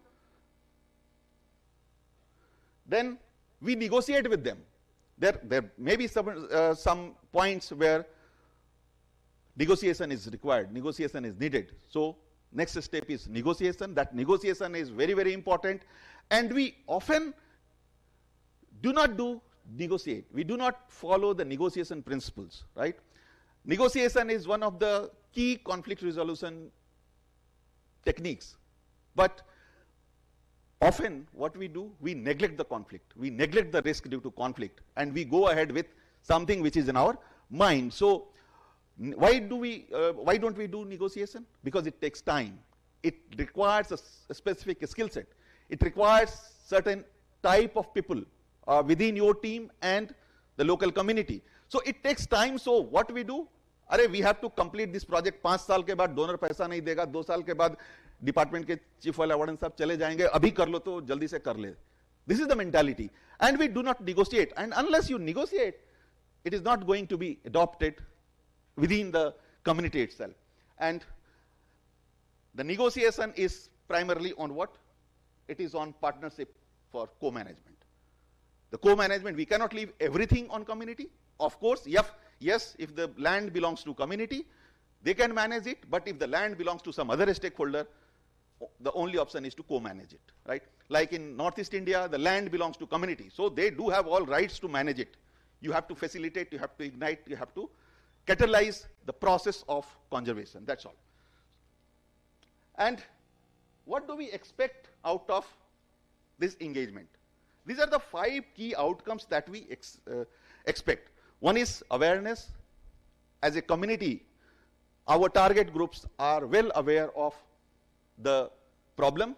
Speaker 5: Then we negotiate with them. There may be some points where negotiation is required, negotiation is needed. So next step is negotiation. That negotiation is very, very important. And we often do not negotiate. We do not follow the negotiation principles, right? Negotiation is one of the key conflict resolution techniques. But often what we do, we neglect the conflict. We neglect the risk due to conflict. And we go ahead with something which is in our mind. So why don't we do negotiation? Because it takes time. It requires a specific skill set. It requires certain type of people within your team and the local community. So it takes time. So what we do, we have to complete this project 5 साल के बाद donor पैसा नहीं देगा, 2 साल के बाद department के चीफ वाले वार्डन साहब चले जाएंगे, अभी कर लो तो जल्दी से कर ले. This is the mentality. And we do not negotiate. And unless you negotiate, it is not going to be adopted within the community itself. And the negotiation is primarily on what? It is on partnership for co-management. The co-management, we cannot leave everything on community. Of course, yes, if the land belongs to community, they can manage it, but if the land belongs to some other stakeholder, the only option is to co-manage it, right? Like in Northeast India, the land belongs to community, so they do have all rights to manage it. You have to facilitate, you have to ignite, you have to catalyze the process of conservation, that's all. And what do we expect out of this engagement? These are the 5 key outcomes that we expect. One is awareness. As a community, our target groups are well aware of the problem,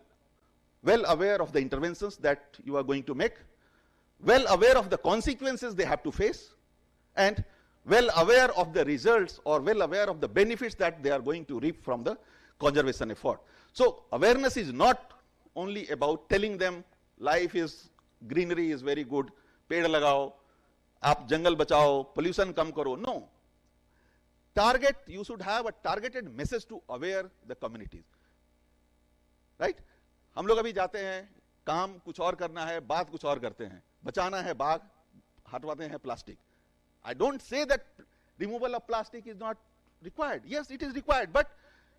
Speaker 5: well aware of the interventions that you are going to make, well aware of the consequences they have to face, and well aware of the results or well aware of the benefits that they are going to reap from the conservation effort. So awareness is not only about telling them life is, greenery is very good, पेड़ लगाओ, आप जंगल बचाओ, pollution कम करो. No. Target, you should have a targeted message to aware the communities. Right? हम लोग अभी जाते हैं, काम कुछ और करना है, बात कुछ और करते हैं. बचाना है बाग, हटवाते हैं plastic. I don't say that removal of plastic is not required. Yes, it is required, but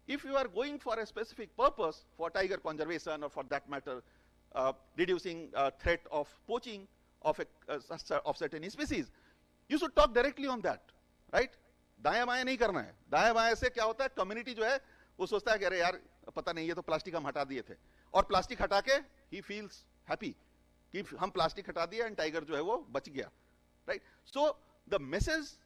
Speaker 5: if you are going for a specific purpose, for tiger conservation or for that matter, reducing threat of poaching of certain species, you should talk directly on that, right? दाया बाया नहीं करना है. दाया बाया से क्या होता है, कम्युनिटी जो है वो सोचता है कि अरे यार पता नहीं, ये तो प्लास्टिक हम हटा दिए थे, और प्लास्टिक हटा के ही फील्स हैप्पी कि हम प्लास्टिक हटा दिया एंड टाइगर जो है वो बच गया, right? So the message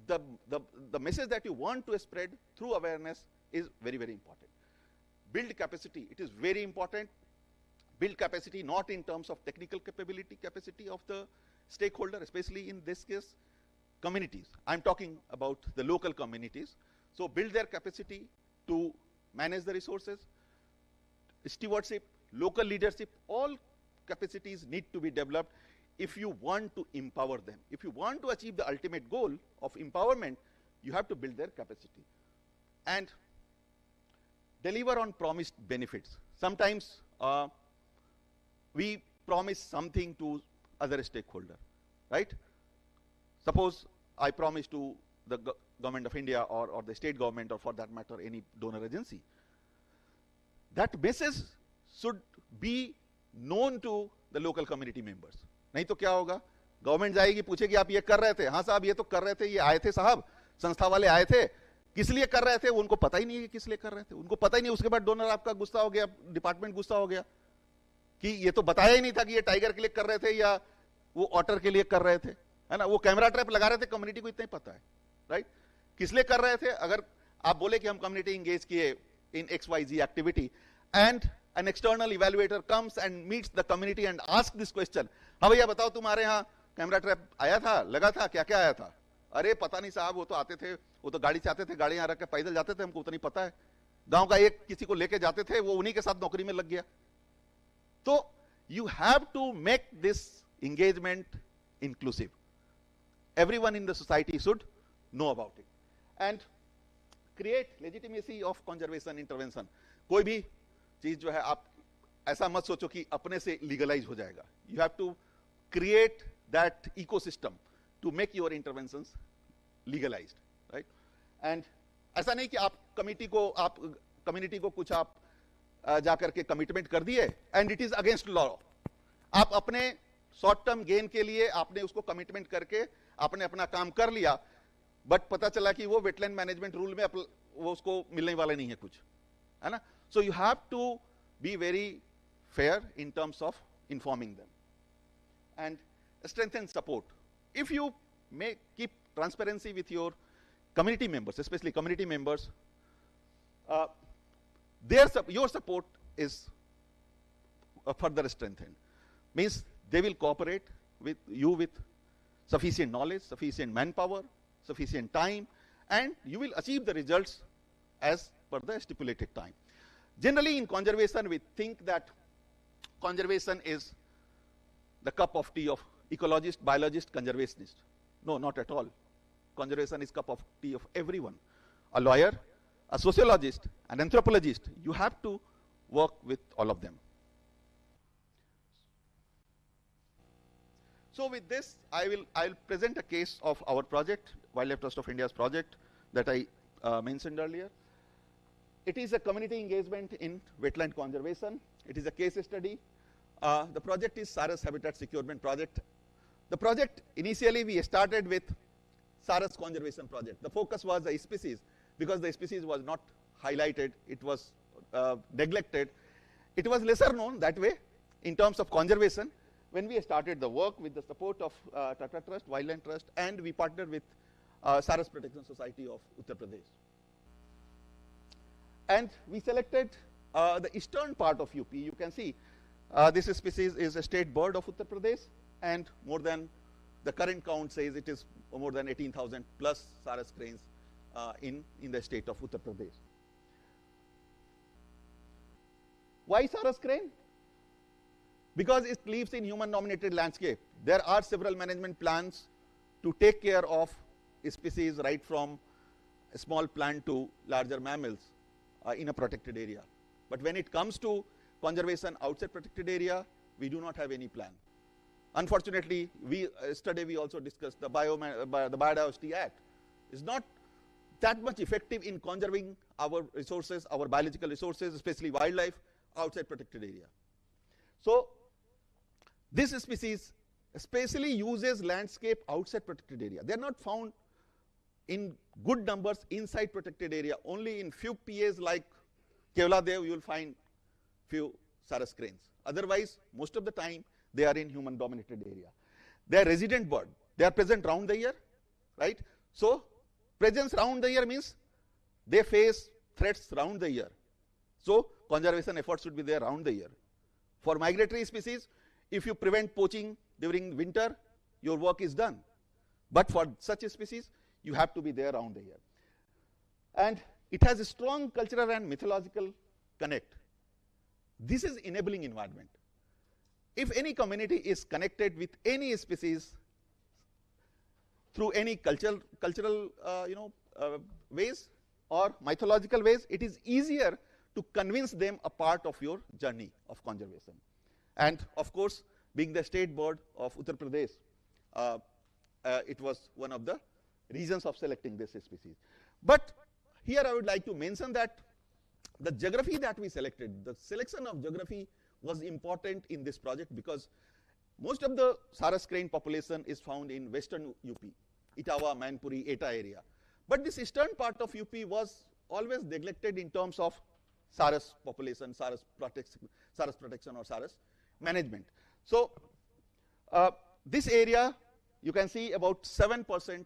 Speaker 5: the message that you want to spread through awareness is very, very important. Build capacity. It is very important. Build capacity not in terms of technical capacity of the stakeholder, especially in this case, communities. I'm talking about the local communities. So build their capacity to manage the resources, stewardship, local leadership, all capacities need to be developed if you want to empower them. If you want to achieve the ultimate goal of empowerment, you have to build their capacity and deliver on promised benefits. Sometimes we promise something to other stakeholder, right? Suppose I promise to the government of India or the state government, or for that matter any donor agency. That message should be known to the local community members. नहीं तो क्या होगा, government जाएगी, पूछेगी आप ये कर रहे थे, हाँ साहब ये तो कर रहे थे, ये आए थे साहब, संस्था वाले आए थे, किस लिए कर रहे थे, उनको पता ही नहीं है कि किस लिए कर रहे थे, उनको पता ही नहीं. उसके बाद डोनर आपका गुस्सा हो गया, डिपार्टमेंट गुस्सा हो गया कि ये तो बताया ही नहीं था कि ये टाइगर के लिए कर रहे थे या वो ऑटर के लिए कर रहे थे, है ना? वो कैमरा ट्रैप लगा रहे थे, कम्युनिटी को इतना ही पता है, राइट? किस लिए कर रहे थे? अगर आप बोले कि हम कम्युनिटी इंगेज किए इन XYZ activity and an external evaluator comes and meets the community and asks this question, हाँ भैया बताओ तुम्हारे यहाँ कैमरा ट्रैप आया था, लगा था, क्या क्या आया था? अरे पता नहीं साहब, वो तो आते थे, वो तो गाड़ी से आते थे, गाड़ी यहाँ रख के पैदल जाते थे, हमको उतना नहीं पता है. गांव का एक किसी को लेके जाते थे, वो उन्हीं के साथ नौकरी में लग गया. तो you have to make this engagement inclusive. Everyone in the society should know about it and create legitimacy of conservation intervention. कोई भी चीज जो है आप ऐसा मत सोचो कि अपने से लीगलाइज हो जाएगा. You have to create that ecosystem to make your interventions legalised, right? And ऐसा नहीं कि आप कम्युनिटी को कुछ आप जाकर के कमिटमेंट कर दिए and it is against law. आप अपने शॉर्ट टर्म गेन के लिए आपने उसको कमिटमेंट करके आपने अपना काम कर लिया, बट पता चला कि वो वेटलैंड मैनेजमेंट रूल में वो उसको मिलने वाला नहीं है कुछ, है ना? So you have to be very fair in terms of informing them and strengthen support. If you keep transparency with your community members, especially community members, your support is further strengthened. Means they will cooperate with you with sufficient knowledge, sufficient manpower, sufficient time, and you will achieve the results as per the stipulated time. Generally in conservation we think that conservation is the cup of tea of ecologist, biologist, conservationist. No, not at all. Conservation is cup of tea of everyone. A lawyer, a sociologist, an anthropologist, you have to work with all of them. So with this, I'll present a case of our project, Wildlife Trust of India's project, that I mentioned earlier. It is a community engagement in wetland conservation. It is a case study. The project is Saras Habitat Securement Project. The project, initially we started with Saras Conservation Project. The focus was the species, because the species was not highlighted, it was neglected. It was lesser known that way in terms of conservation. When we started the work with the support of Tata Trust, Wildland Trust, and we partnered with Saras Protection Society of Uttar Pradesh. And we selected the eastern part of UP. You can see this species is a state bird of Uttar Pradesh, and more than, the current count says it is more than 18,000 plus Saras cranes in the state of Uttar Pradesh. Why Saras crane? Because it lives in human-dominated landscape. There are several management plans to take care of species right from a small plant to larger mammals in a protected area. But when it comes to conservation outside protected area, we do not have any plan. Unfortunately, yesterday we also discussed the Biodiversity Act is not that much effective in conserving our resources, our biological resources, especially wildlife, outside protected area. So this species especially uses landscape outside protected area. They are not found in good numbers inside protected area. Only in few PAs like Kevladev you will find few Saras cranes. Otherwise, most of the time they are in human dominated area. They are resident bird. They are present round the year, right? So presence round the year means they face threats round the year. So conservation efforts should be there round the year. For migratory species, if you prevent poaching during winter, your work is done. But for such a species, you have to be there round the year. And it has a strong cultural and mythological connect. This is enabling environment. If any community is connected with any species through any cultural ways or mythological ways, it is easier to convince them a part of your journey of conservation. And of course, being the state bird of Uttar Pradesh, it was one of the reasons of selecting this species. But here I would like to mention that the geography that we selected, the selection of geography was important in this project because most of the Saras crane population is found in western UP, Etawah, Mainpuri, Eta area. But this eastern part of UP was always neglected in terms of Saras population, Saras protection or Saras management. So this area, you can see about 7%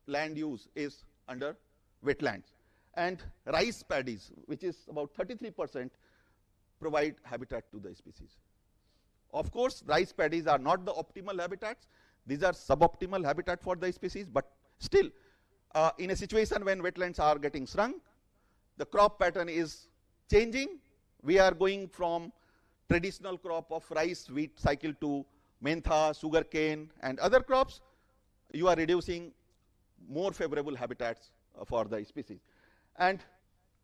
Speaker 5: land use is under wetlands. And rice paddies, which is about 33%, provide habitat to the species. Of course, rice paddies are not the optimal habitats. These are suboptimal habitat for the species, but still, in a situation when wetlands are getting shrunk, the crop pattern is changing. We are going from traditional crop of rice, wheat cycle to mentha, sugarcane, and other crops. You are reducing more favorable habitats for the species. And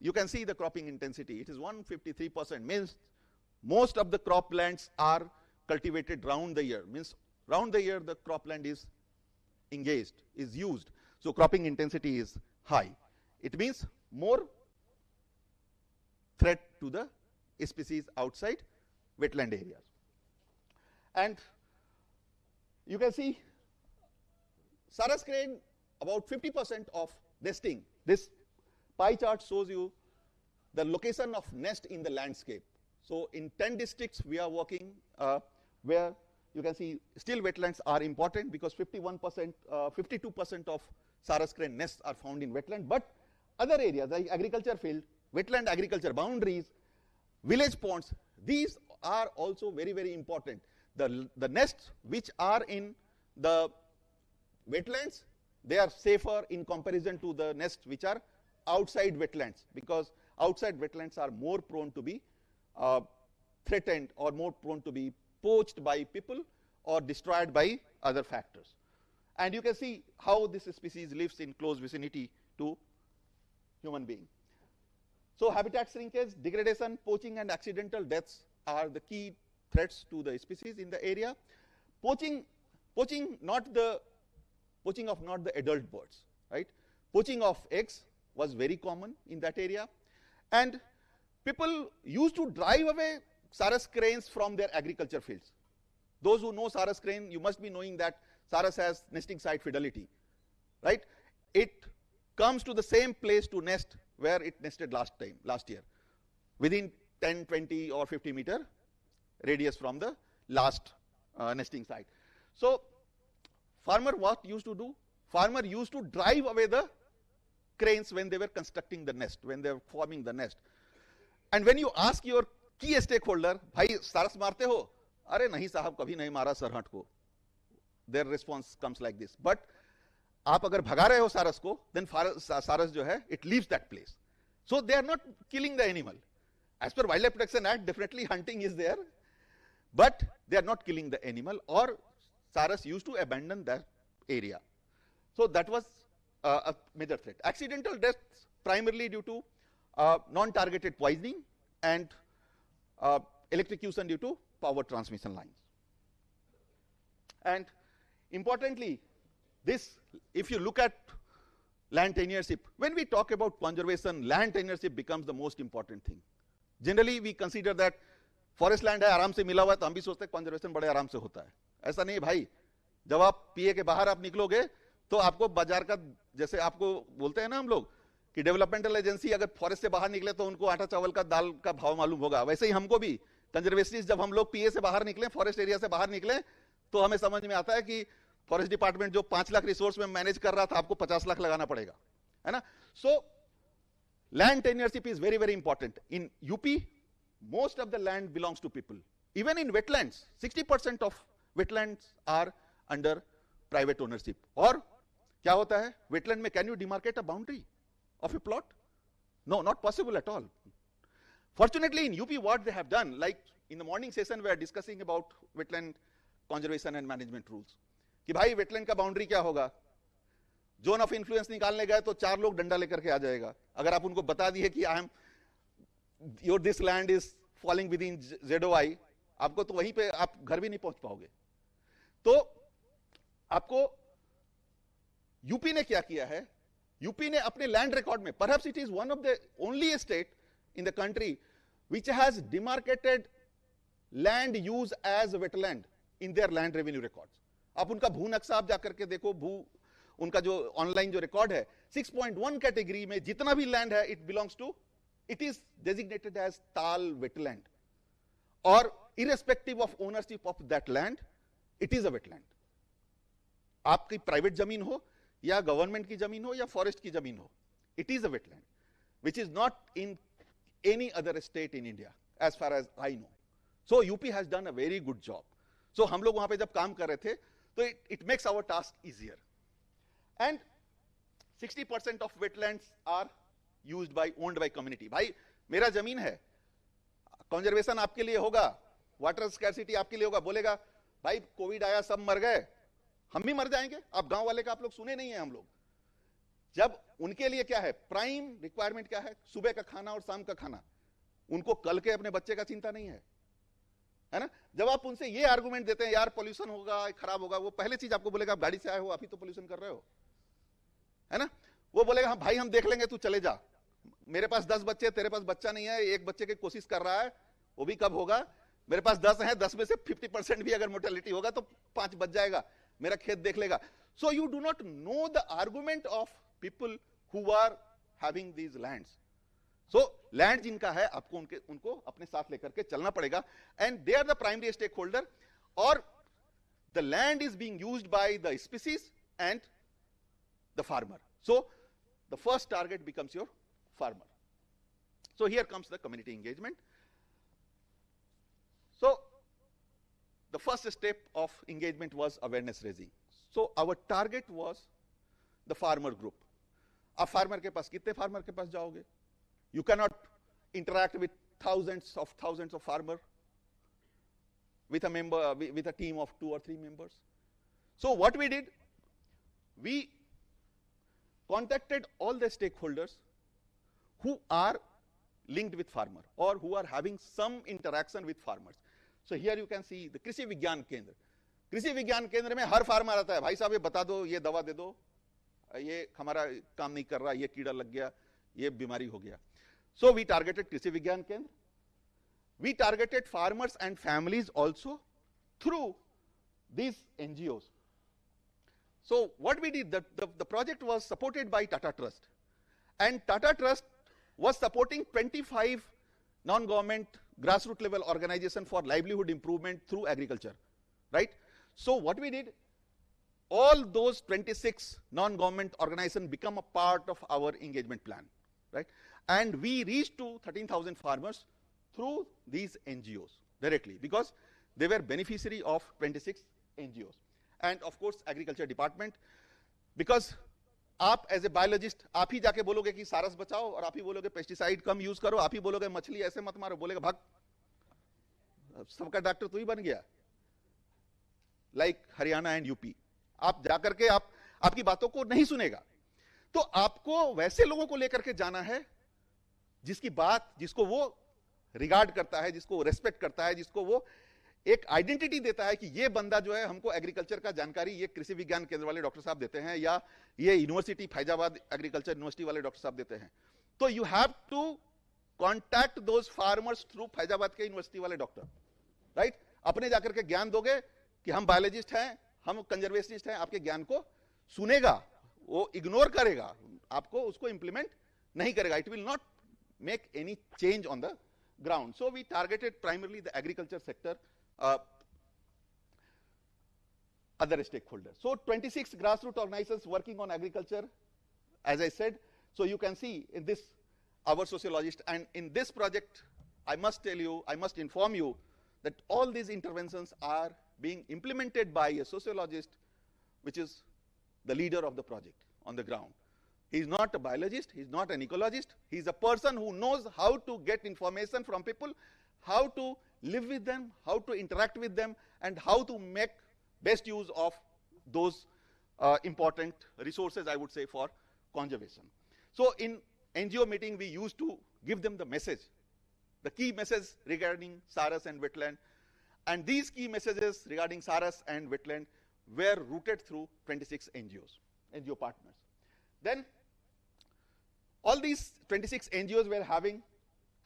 Speaker 5: you can see the cropping intensity. It is 153%, means most of the croplands are cultivated round the year, means round the year the cropland is engaged, is used. So cropping intensity is high. It means more threat to the species outside wetland areas. And you can see Saras crane, about 50% of nesting. This pie chart shows you the location of nest in the landscape. So in 10 districts we are working where you can see still wetlands are important because 51%, 52% of Saras crane nests are found in wetland. But other areas like agriculture field, wetland agriculture boundaries, village ponds, these are also very, very important. The nests which are in the wetlands, they are safer in comparison to the nests which are outside wetlands, because outside wetlands are more prone to be threatened or more prone to be poached by people or destroyed by other factors. And you can see how this species lives in close vicinity to human being. So habitat shrinkage, degradation, poaching, and accidental deaths are the key threats to the species in the area. Poaching of not the adult birds, right? Poaching of eggs, was very common in that area, and people used to drive away Sarus cranes from their agriculture fields. Those who know Sarus crane, you must be knowing that Sarus has nesting site fidelity, right? It comes to the same place to nest where it nested last year, within 10, 20 or 50 meter radius from the last nesting site. So farmer what used to do? Farmer used to drive away the cranes when they were constructing the nest, when they were forming the nest. And when you ask your key stakeholder, भाई सारस मारते हो? अरे नहीं साहब, कभी नहीं मारा सरहट को. Their response comes like this. But आप अगर भगा रहे हो सारस को, then सारस जो है, it leaves that place. So they are not killing the animal. As per Wildlife Protection Act, definitely hunting is there, but they are not killing the animal, or Sarus used to abandon that area. So that was a major threat. Accidental deaths primarily due to non-targeted poisoning and electrocution due to power transmission lines. And importantly, this, if you look at land tenureship, when we talk about conservation, land tenureship becomes the most important thing. Generally we consider that forest land है, आराम से मिला हुआ है, तो हम भी सोचते हैं कंजर्वेशन बड़े आराम से होता है. ऐसा नहीं भाई. जब आप पीए के बाहर आप निकलोगे तो आपको बाजार का, जैसे आपको बोलते हैं ना हम लोग कि डेवलपमेंटल एजेंसी अगर फॉरेस्ट से बाहर निकले तो उनको आटा चावल का दाल का भाव मालूम होगा, वैसे ही हमको भी कंजर्वेशनिस्ट जब हम लोग पीए से बाहर निकले, फॉरेस्ट एरिया से बाहर निकले, तो हमें समझ में आता है कि फॉरेस्ट डिपार्टमेंट जो 5 लाख रिसोर्स में मैनेज कर रहा था, आपको 50 लाख लगाना पड़ेगा, है ना. So land tenureship is very very important. In UP most of the land belongs to people. Even in wetlands, 60% of wetlands are under private ownership. और क्या होता है wetland में? Can you demarcate a boundary of a plot? No, not possible at all. Fortunately in UP what they have done, like in the morning session we are discussing about wetland conservation and management rules, कि भाई wetland का boundary क्या होगा? Zone of influence निकालने गए तो 4 लोग डंडा लेकर के आ जाएगा. अगर आप उनको बता दिए कि I am this land is falling within ZOI, आपको तो वहीं पे आप घर भी नहीं पहुंच पाओगे. तो आपको यूपी ने क्या किया है? यूपी ने अपने लैंड रिकॉर्ड में, perhaps it is one of the only state in the country which has demarcated land use as wetland in their land revenue records. आप उनका भू नक्शा आप जाकर के देखो, उनका जो ऑनलाइन जो रिकॉर्ड है, 6.1 कैटेगरी में जितना भी लैंड है, it belongs to, it is designated as Tal wetland, or irrespective of ownership of that land, it is a wetland. आपकी प्राइवेट जमीन हो या गवर्नमेंट की जमीन हो या फॉरेस्ट की जमीन हो, it is a wetland, which is not in any other state in India as far as I know. So UP has done a very good job. So हम लोग वहां पे जब काम कर रहे थे, तो it makes our task easier. And 60% of wetlands are used by, owned by community. भाई मेरा जमीन है, कंजर्वेशन आपके लिए होगा, वाटर स्कैर्सिटी आपके लिए होगा. बोलेगा भाई कोविड आया सब मर गए, हम भी मर जाएंगे. आप गांव वाले का आप लोग सुने नहीं है हम लोग. जब उनके लिए क्या है, प्राइम रिक्वायरमेंट क्या है? सुबह का खाना और शाम का खाना. उनको कल के अपने बच्चे का चिंता नहीं है, है ना. जब आप उनसे ये आर्गुमेंट देते हैं यार पॉल्यूशन होगा, खराब होगा, वो पहले चीज आपको बोलेगा आप गाड़ी से आए हो, आप ही तो पॉल्यूशन कर रहे हो, है ना. वो बोलेगा हाँ भाई हम देख लेंगे, तू चले जा. मेरे पास 10 बच्चे, तेरे पास बच्चा नहीं है, एक बच्चे की कोशिश कर रहा है, वो भी कब होगा. मेरे पास 10 है, 10 में से 50% भी अगर मोर्टेलिटी होगा तो 5 बच जाएगा, मेरा खेत देख लेगा. So you do not know the argument of people who are having these lands. So land जिनका है, आपको उनको अपने साथ लेकर के चलना पड़ेगा. And they are the primary stakeholder, और the land is being used by the species and the farmer. So the first target becomes your farmer. So here comes the community engagement. So the first step of engagement was awareness raising. So our target was the farmer group. आप farmer के पास, कितने farmer के पास जाओगे? You cannot interact with thousands of farmers with a member, with a team of 2 or 3 members. So what we did, we contacted all the stakeholders who are linked with farmer or who are having some interaction with farmers. So here you can see the कृषि विज्ञान केंद्र. कृषि विज्ञान केंद्र में हर farmer आता है, भाई साहब ये बता दो, ये दवा दे दो, ये हमारा काम नहीं कर रहा, ये कीड़ा लग गया, ये बीमारी हो गया. So we targeted कृषि विज्ञान केंद्र. We targeted farmers and families also through these NGOs. So what we did, the project was supported by Tata Trust, and Tata Trust was supporting 25 non-government grassroots level organization for livelihood improvement through agriculture, right? So what we did, all those 26 non-government organizations become a part of our engagement plan, right? And we reached to 13,000 farmers through these NGOs directly, because they were beneficiary of 26 NGOs. And of course agriculture department, because आप as a biologist आप ही जाके बोलोगे कि सारस बचाओ, और आप ही बोलोगे पेस्टिसाइड कम यूज करो, आप ही बोलोगे मछली ऐसे मत मारो, बोलेगा भाग, सबका डॉक्टर तो ही बन गया. लाइक हरियाणा एंड यूपी, आप जाकर के आपकी बातों को नहीं सुनेगा. तो आपको वैसे लोगों को लेकर के जाना है जिसकी बात, जिसको वो रिगार्ड करता है, जिसको रेस्पेक्ट करता है, जिसको वो एक आइडेंटिटी देता है कि ये बंदा जो है हमको एग्रीकल्चर का जानकारी ये कृषि विज्ञान केंद्र वाले डॉक्टर साहब देते हैं, या ये यूनिवर्सिटी फैजाबाद एग्रीकल्चर यूनिवर्सिटी वाले डॉक्टर साहब देते हैं. तो you have to contact those farmers through Faizabad के यूनिवर्सिटी वाले डॉक्टर, राइट? अपने जाकर के ज्ञान दोगे कि हम बायोलॉजिस्ट हैं, हम कंजर्वेशनिस्ट हैं, आपके ज्ञान को सुनेगा, वो इग्नोर करेगा, आपको उसको इंप्लीमेंट नहीं करेगा. It will not make any change on the ground. So we targeted primarily the agriculture sector, other stakeholders. So 26 grassroots organizations working on agriculture, as I said. So you can see in this our sociologist, and in this project I must tell you, I must inform you that all these interventions are being implemented by a sociologist, which is the leader of the project on the ground. He is not a biologist, he is not an ecologist, he is a person who knows how to get information from people, how to live with them, how to interact with them, and how to make best use of those important resources, I would say, for conservation. So in NGO meeting, we used to give them the message, the key message regarding Saras and wetland, and these key messages regarding Saras and wetland were routed through 26 NGOs, NGO partners. Then all these 26 NGOs were having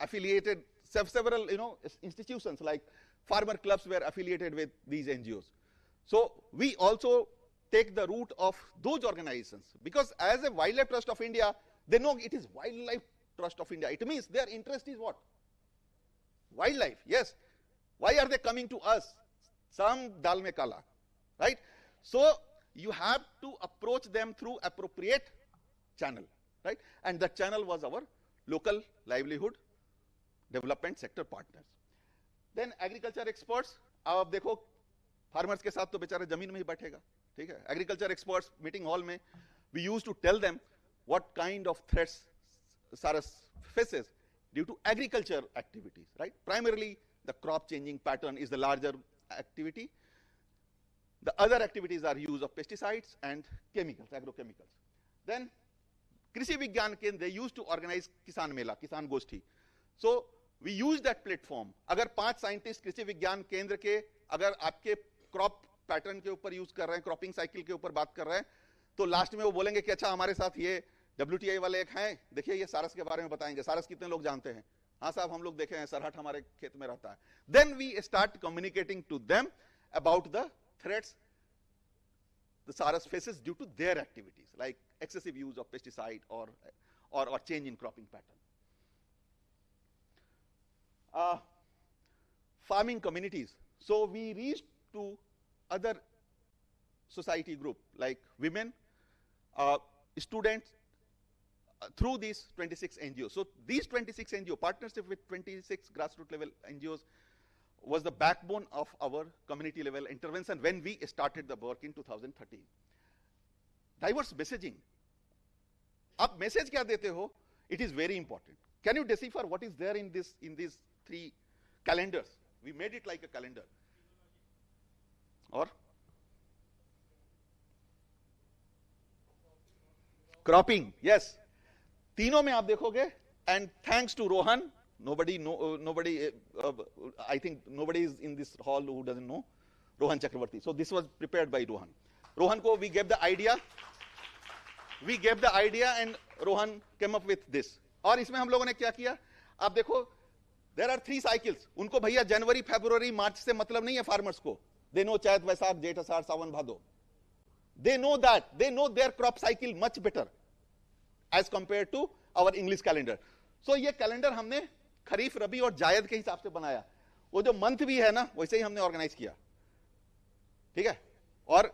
Speaker 5: affiliated several, institutions like farmer clubs were affiliated with these NGOs. So we also take the route of those organizations, because as a Wildlife Trust of India, they know it is Wildlife Trust of India. It means their interest is what? Wildlife, yes. Why are they coming to us? Some dal mein kala, right? So you have to approach them through appropriate channel, right? And that channel was our local livelihood development sector partners. Then agriculture experts, अब आप देखो farmers के साथ तो बेचारे जमीन में ही बैठेगा, ठीक है? Agriculture experts meeting hall में, we used to tell them what kind of threats Saras faces due to agriculture activities, right? Primarily the crop changing pattern is the larger activity. The other activities are use of pesticides and chemicals, agrochemicals. Then कृषि विज्ञान केंद्र, they used to organize किसान मेला, किसान गोष्ठी. So we use that platform. अगर 5 scientist कृषि विज्ञान केंद्र के अगर आपके क्रॉप पैटर्न के ऊपर यूज कर रहे हैं, क्रॉपिंग साइकिल के ऊपर बात कर रहे हैं, तो लास्ट में वो बोलेंगे कि अच्छा हमारे साथ ये WTI वाले एक हैं, देखिए ये सारस के बारे में बताएंगे, सारस कितने लोग जानते हैं? हाँ साहब हम लोग देखे हैं, सरहट हमारे खेत में रहता है. Then we start communicating to them about the threats the Saras faces due to their activities, like excessive use of pesticide or change in cropping pattern. Farming communities. So we reached to other society group like women, students, through these 26 NGOs. So these 26 NGO partnership with 26 grassroots level NGOs was the backbone of our community level intervention when we started the work in 2013. Diverse messaging. आप message क्या देते हो? It is very important. Can you decipher what is there in these 3 calendars? We made it like a calendar. Or cropping, yes. तीनों में आप देखोगे, and thanks to Rohan, I think nobody is in this hall who doesn't know Rohan Chakravarti. So this was prepared by Rohan. Rohan ko we gave the idea, and Rohan came up with this. और इसमें हम लोगों ने क्या किया, आप देखो there are 3 cycles. उनको भैया जनवरी, फरवरी, मार्च से मतलब नहीं है फार्मर्स को। दे नो चैत, वैसाख, जेठ, आषाढ़, सावन, भादो। They know that. They know their crop cycle much better as compared to our English calendar. So ये कैलेंडर हमने खरीफ, रबी और जायद के हिसाब से बनाया। वो जो मंथ भी है ना, वैसे ही हमने ऑर्गेनाइज किया, ठीक है। और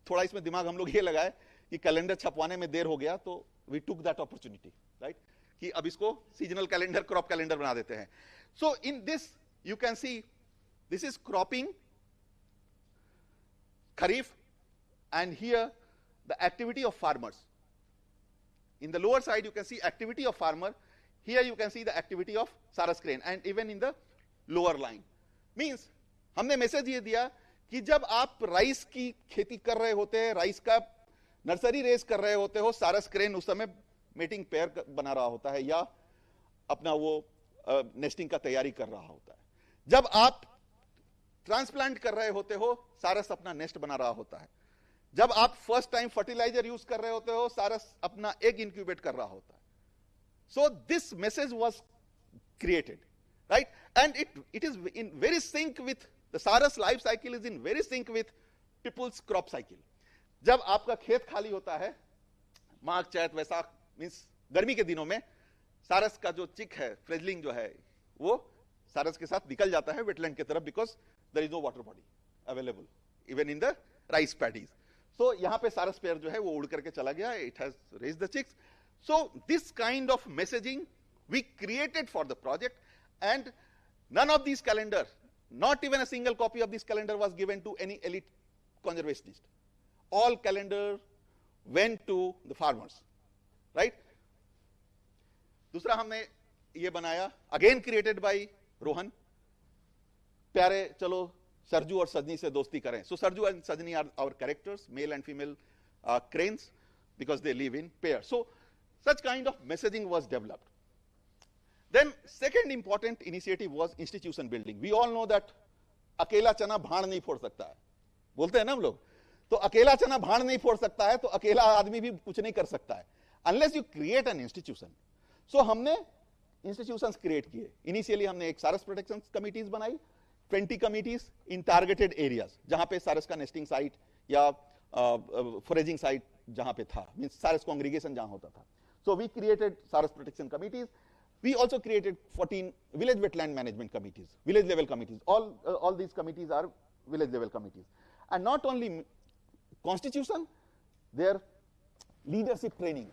Speaker 5: थोड़ा इसमें दिमाग हम लोग ये लगाए कि कैलेंडर छपवाने में देर हो गया, तो we took that opportunity, right, कि अब इसको सीजनल कैलेंडर, क्रॉप कैलेंडर बना देते हैं। So in this you can see this is cropping, kharif, and here the activity of farmers. In the lower side you can see activity of farmer, here you can see the activity of Saras crane, and even in the lower line means हमने message ये दिया कि जब आप rice की खेती कर रहे होते हैं, राइस का नर्सरी रेस कर रहे होते हो, सारस क्रेन उस समय मेटिंग पेयर बना रहा होता है या अपना वो नेस्टिंग का तैयारी कर रहा होता है। जब आप ट्रांसप्लांट कर रहे होते हो, सारस अपना नेस्ट बना रहा होता है। जब आप फर्स्ट टाइम फर्टिलाइजर यूज कर रहे होते हो, सारस अपना एग इंक्यूबेट कर रहा होता है। So this message was created, right, and it is in very sync with the saras life cycle, is in very sync with people's crop cycle. जब आपका खेत खाली होता है, माघ, चैत, वैसाख मीन्स गर्मी के दिनों में, सारस का जो चिक है, फ्रेजलिंग जो है, वो सारस के साथ निकल जाता है वेटलैंड की तरफ, because there is no water body available even in the rice paddies. So यहाँ पे सारस पेयर जो है वो उड़ करके चला गया, it has raised the chicks. So this kind of messaging we created for the project, and none of these calendars, not even a single copy of this calendar was given to any elite conservationist. All calendars went to the farmers, right? दूसरा हमने ये बनाया, again created by Rohan, प्यारे चलो सरजू और सजनी से दोस्ती करें। So Sarju and Sajni are our characters, male and female cranes, because they live in pairs. So such kind of messaging was developed. Then second important initiative was institution building. We all know that अकेला चना भाड़ नहीं फोड़ सकता है, बोलते हैं ना हम लोग। तो अकेला चना भाड़ नहीं फोड़ सकता है, तो अकेला आदमी भी कुछ नहीं कर सकता है, unless you create an institution. So हमने institutions create किए। Initially हमने एक सारस प्रोटेक्शन कमिटीज बनाई, 20 committees in targeted areas, जहां पे सारस का नेस्टिंग साइट या फोरेजिंग साइट जहां पे था, मींस सारस कॉन्ग्रीगेशन जहां होता था। So we created सारस protection committees. We also created 14 village wetland management committees, village level committees. All these committees are village level committees. And not only constitution, their leadership training.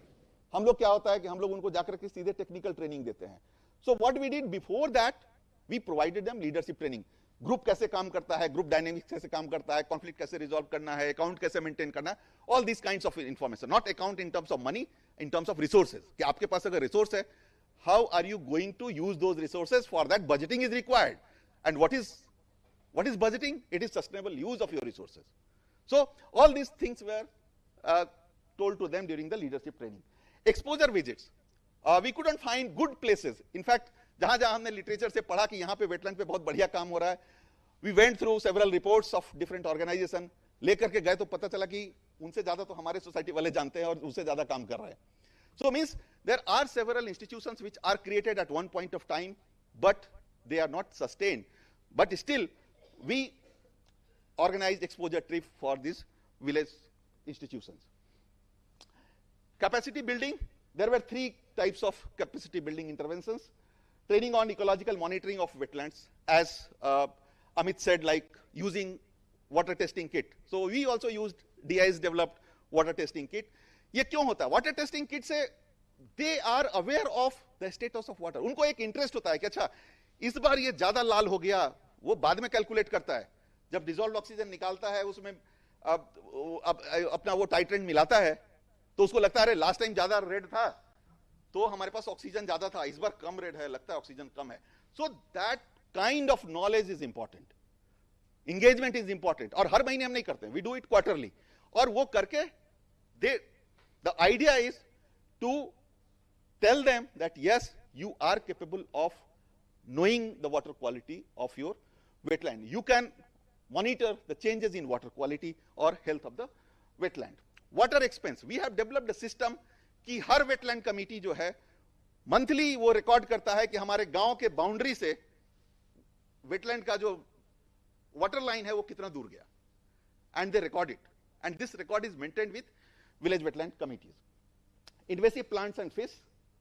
Speaker 5: हम लोग क्या होता है कि हम लोग उनको जाकर के सीधे टेक्निकल ट्रेनिंग देते हैं। So what we did before that, we provided them leadership training. Group कैसे काम करता है, ग्रुप डायनेमिक्स कैसे काम करता है, कॉन्फ्लिक्ट कैसे रिजॉल्व करना है, अकाउंट कैसे मेंटेन करना है, all this kinds of information. Not account in terms of money, in terms of resources, कि आपके पास अगर रिसोर्स है, how are you going to use those resources, for that budgeting is required. And what is budgeting? It is sustainable use of your resources. So all these things were told to them during the leadership training. Exposure visits. We couldn't find good places. In fact, जहां जहां हमने literature से पढ़ा कि यहाँ पे wetland पे बहुत बढ़िया काम हो रहा है, we went through several reports of different organization, लेकर के गए तो पता चला कि उनसे ज्यादा तो हमारे सोसाइटी वाले जानते हैं और उससे ज्यादा काम कर रहे हैं. So means there are several institutions which are created at one point of time, but they are not sustained. But still, we organized exposure trip for these village institutions. Capacity building, there were 3 types of capacity building interventions. Training on ecological monitoring of wetlands, as Amit said, like using water testing kit. So we also used DI's developed water testing kit. ये क्यों होता है? Water testing kit से they are aware of the status of water. उनको एक interest होता है कि अच्छा इस बार ये ज्यादा लाल हो गया, वो बाद में कैलकुलेट करता है. जब डिसॉल्व्ड ऑक्सीजन निकालता है उसमें अपना वो टाइट्रेंट मिलाता है, तो उसको लगता है अरे लास्ट टाइम ज्यादा रेड था तो हमारे पास ऑक्सीजन ज्यादा था, इस बार कम रेड है, लगता है ऑक्सीजन कम है. So that kind of knowledge is important, engagement is important. और हर महीने हम नहीं करते, वी डू इट क्वार्टरली. और वो करके the idea is to tell them that yes you are capable of knowing the water quality of your wetland. You can monitor the changes in water quality or health of the wetland. Water expense, we have developed a system कि हर wetland committee जो है monthly वो record करता है कि हमारे गांव के बाउंड्री से वेटलैंड का जो वाटर लाइन है वो कितना दूर गया, and they record it, and this record is maintained with village wetland committees. Invasive plants and fish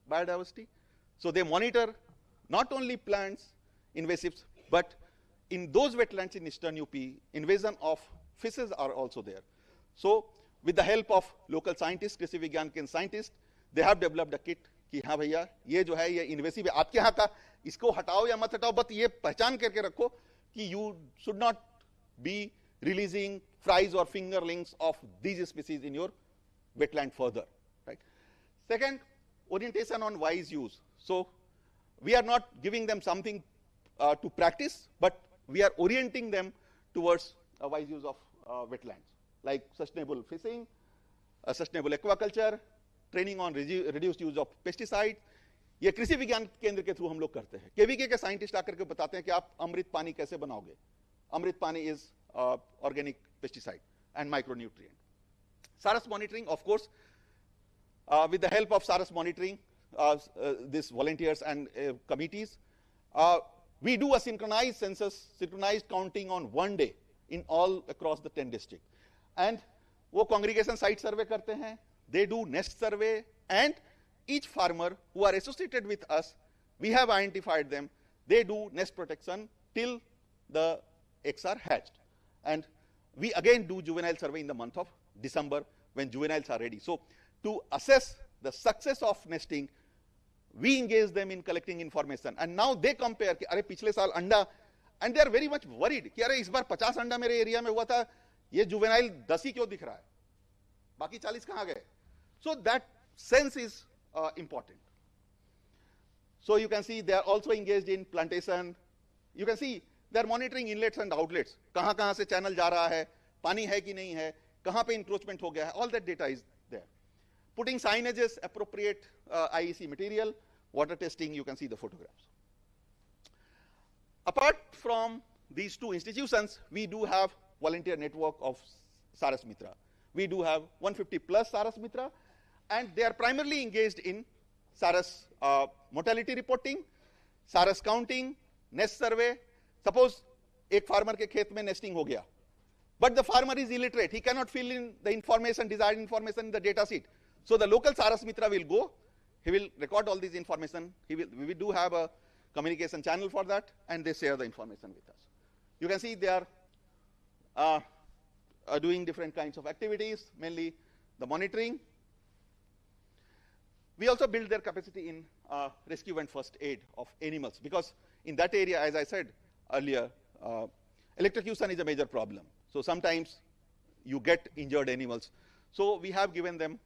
Speaker 5: biodiversity, so they monitor not only plants, invasives, but in those wetlands in eastern UP, invasion of fishes are also there. So with the help of local scientists, कृषि विज्ञान के scientists, they have developed a kit कि हाँ भैया ये जो है ये invasive है, आपके यहाँ का, इसको हटाओ या मत हटाओ, बट ये पहचान करके रखो कि you should not be releasing fries or fingerlings of these species in your wetland further. Second, orientation on wise use. So we are not giving them something to practice, but we are orienting them towards a wise use of wetlands, like sustainable fishing, sustainable aquaculture, training on reduced use of pesticides. ये कृषि विज्ञान केंद्र के through हम लोग करते हैं. KVK के साइंटिस्ट आकर के बताते हैं कि आप अमृत पानी कैसे बनाओगे. Amrit Pani is organic pesticide and micronutrient. Saras monitoring, of course, with the help of SARAS monitoring, these volunteers and committees, we do a synchronized census, synchronized counting on one day in all across the 10 districts. And वो congregation site survey करते हैं, they do nest survey, and each farmer who are associated with us, we have identified them, they do nest protection till the eggs are hatched. And we again do juvenile survey in the month of December when juveniles are ready. So to assess the success of nesting, we engage them in collecting information, and now they compare कि अरे पिछले साल अंडा, and they are very much worried कि अरे इस बार 50 अंडा मेरे एरिया में हुआ था, ये जुवेनाइल 10 ही क्यों दिख रहा है, बाकी 40 कहाँ गए. So that sense is important. So you can see they are also engaged in plantation. You can see they are monitoring inlets and outlets, कहाँ से चैनल जा रहा है, पानी है कि नहीं है, कहाँ पे इंक्रोचमेंट हो गया है, all that data is there. Putting signages, appropriate IEC material, water testing, you can see the photographs. Apart from these two institutions, we do have volunteer network of Saras Mitra. We do have 150 plus Saras Mitra, and they are primarily engaged in Saras mortality reporting, Saras counting, nest survey. Suppose एक farmer के खेत में nesting हो गया, but the farmer is illiterate, he cannot fill in the information, desired information in the data sheet. So the local Saras Mitra will go, he will record all this information, we do have a communication channel for that, and they share the information with us. You can see they are doing different kinds of activities, mainly the monitoring. We also build their capacity in rescue and first aid of animals, because in that area, as I said earlier, electrocution is a major problem. So sometimes you get injured animals. So we have given them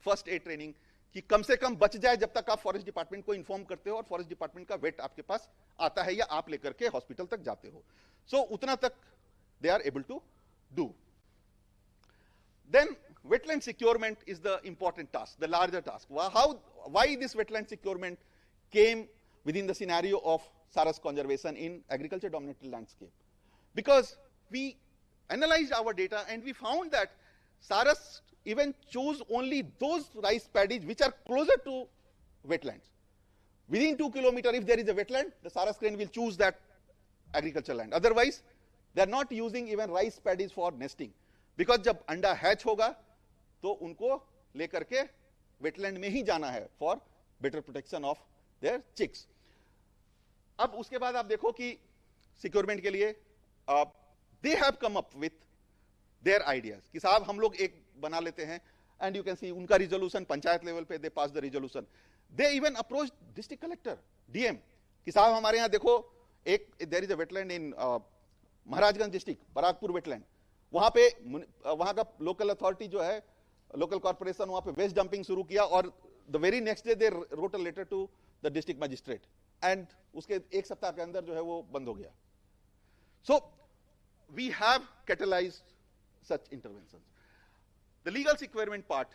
Speaker 5: first aid training कि कम से कम बच जाए जब तक आप forest department को inform करते हो और फॉरेस्ट डिपार्टमेंट का वेट आपके पास आता है या आप लेकर के हॉस्पिटल तक जाते हो. सो उतना तक they are able to do. Then wetland securement is the important task, the larger task. Why this wetland securement came within the scenario of Saras conservation in agriculture dominated landscape? Because we analyzed our data and we found that Saras even choose only those rice paddies which are closer to wetlands. Within 2 kilometers, if there is a wetland, the Saras crane will choose that agricultural land. Otherwise, they are not using even rice paddies for nesting. Because जब अंडा hatch होगा, तो उनको लेकर के wetland में ही जाना है for better protection of their chicks. अब उसके बाद आप देखो कि securement के लिए they have come up with their ideas कि साहब हम लोग एक बना लेते हैं, and you can see उनका resolution पंचायत लेवल पे they pass the resolution. They even approached district collector, DM कि साहब हमारे यहाँ देखो एक there is a wetland in Maharajganj district, Paragpur wetland, वहां पे वहां का लोकल अथॉरिटी जो है, लोकल कॉर्पोरेशन, वहां पे वेस्ट डंपिंग शुरू किया और the very next day they wrote a letter to the district magistrate and उसके एक सप्ताह के अंदर जो है वो बंद हो गया. So we have catalysed such interventions. The legal securement part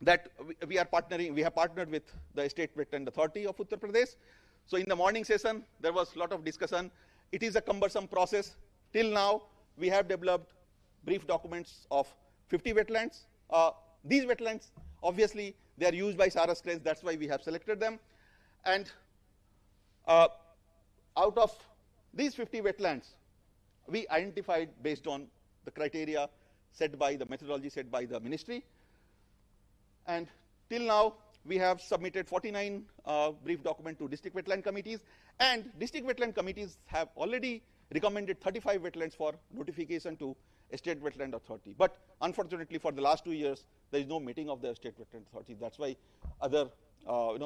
Speaker 5: that we are partnering, we have partnered with the State Wetland Authority of Uttar Pradesh. So in the morning session, there was a lot of discussion. It is a cumbersome process. Till now, we have developed brief documents of 50 wetlands. These wetlands, obviously, they are used by Saras cranes. That's why we have selected them. And out of these 50 wetlands, we identified based on the criteria set by the methodology set by the ministry. And till now, we have submitted 49 brief documents to district wetland committees, and district wetland committees have already recommended 35 wetlands for notification to State Wetland Authority. But unfortunately, for the last 2 years, there is no meeting of the State Wetland Authority. That's why other,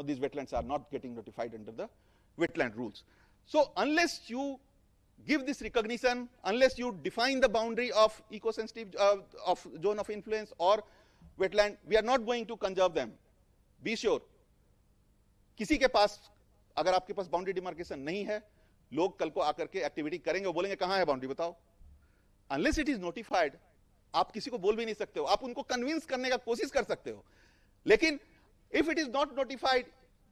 Speaker 5: these wetlands are not getting notified under the wetland rules. So unless you give this recognition, unless you define the boundary of eco-sensitive, of zone of influence or wetland, we are not going to conserve them. Be sure. किसी के पास, अगर आपके पास boundary demarcation नहीं है, लोग कल को आकर के एक्टिविटी करेंगे और बोलेंगे कहां है बाउंड्री बताओ. Unless it is notified, आप किसी को बोल भी नहीं सकते हो. आप उनको कन्विंस करने का कोशिश कर सकते हो. लेकिन if it is not notified,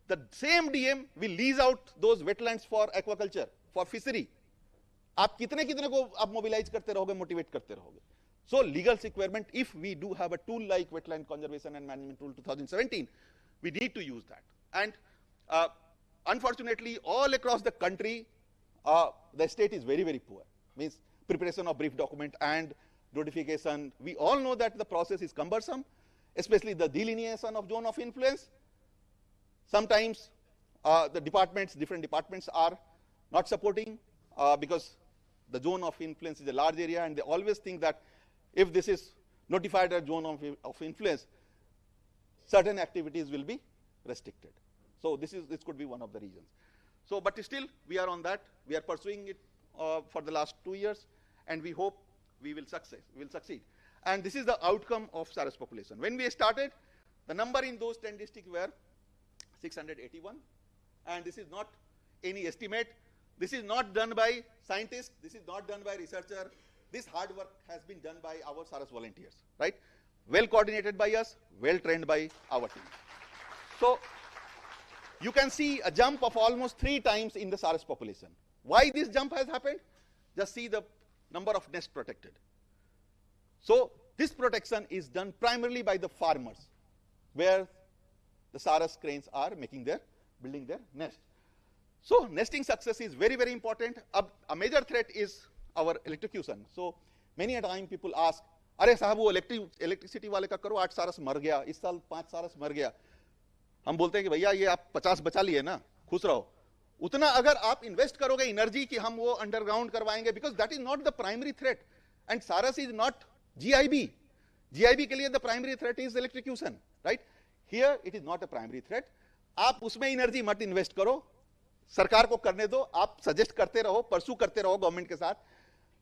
Speaker 5: the same DM will lease out those wetlands for aquaculture, for fishery. आप कितने कितने को आप मोबिलाइज करते रहोगे, मोटिवेट करते रहोगे. So legal requirement, if we do have a tool like Wetland Conservation and Management Rule 2017, we need to use that. And unfortunately, all across the country, the state is very, very poor. Means preparation of brief document and notification. We all know that the process is cumbersome, especially the delineation of zone of influence. Sometimes the departments, different departments are not supporting because the zone of influence is a large area, and they always think that if this is notified as zone of influence, certain activities will be restricted. So this could be one of the reasons. So, but still we are on that. We are pursuing it for the last 2 years, and we hope we will succeed. And this is the outcome of SARAS population. When we started, the number in those 10 districts were 681, and this is not any estimate. This is not done by scientists. This is not done by researcher. This hard work has been done by our SARAS volunteers, right? Well coordinated by us, well trained by our team. So you can see a jump of almost 3 times in the SARAS population. Why this jump has happened? Just see the number of nests protected. So this protection is done primarily by the farmers, where the SARAS cranes are building their nest. So nesting success is very, very important. A major threat is our electrocution. So many a time people ask, अरे साहब वो electricity वाले का करो, 8 सारस मर गया, इस साल 5 सारस मर गया. हम बोलते हैं कि भैया ये आप 50 बचा लिए ना, खुश रहो. उतना अगर आप इन्वेस्ट करोगे एनर्जी कि हम वो अंडरग्राउंड करवाएंगे, because that is not the primary threat, and सारस इज नॉट GIB. GIB के लिए the primary threat is electrocution, right? Here it is not a primary threat. आप उसमें एनर्जी मत इन्वेस्ट करो, सरकार को करने दो, आप सजेस्ट करते रहो, परसू करते रहो गवर्नमेंट के साथ.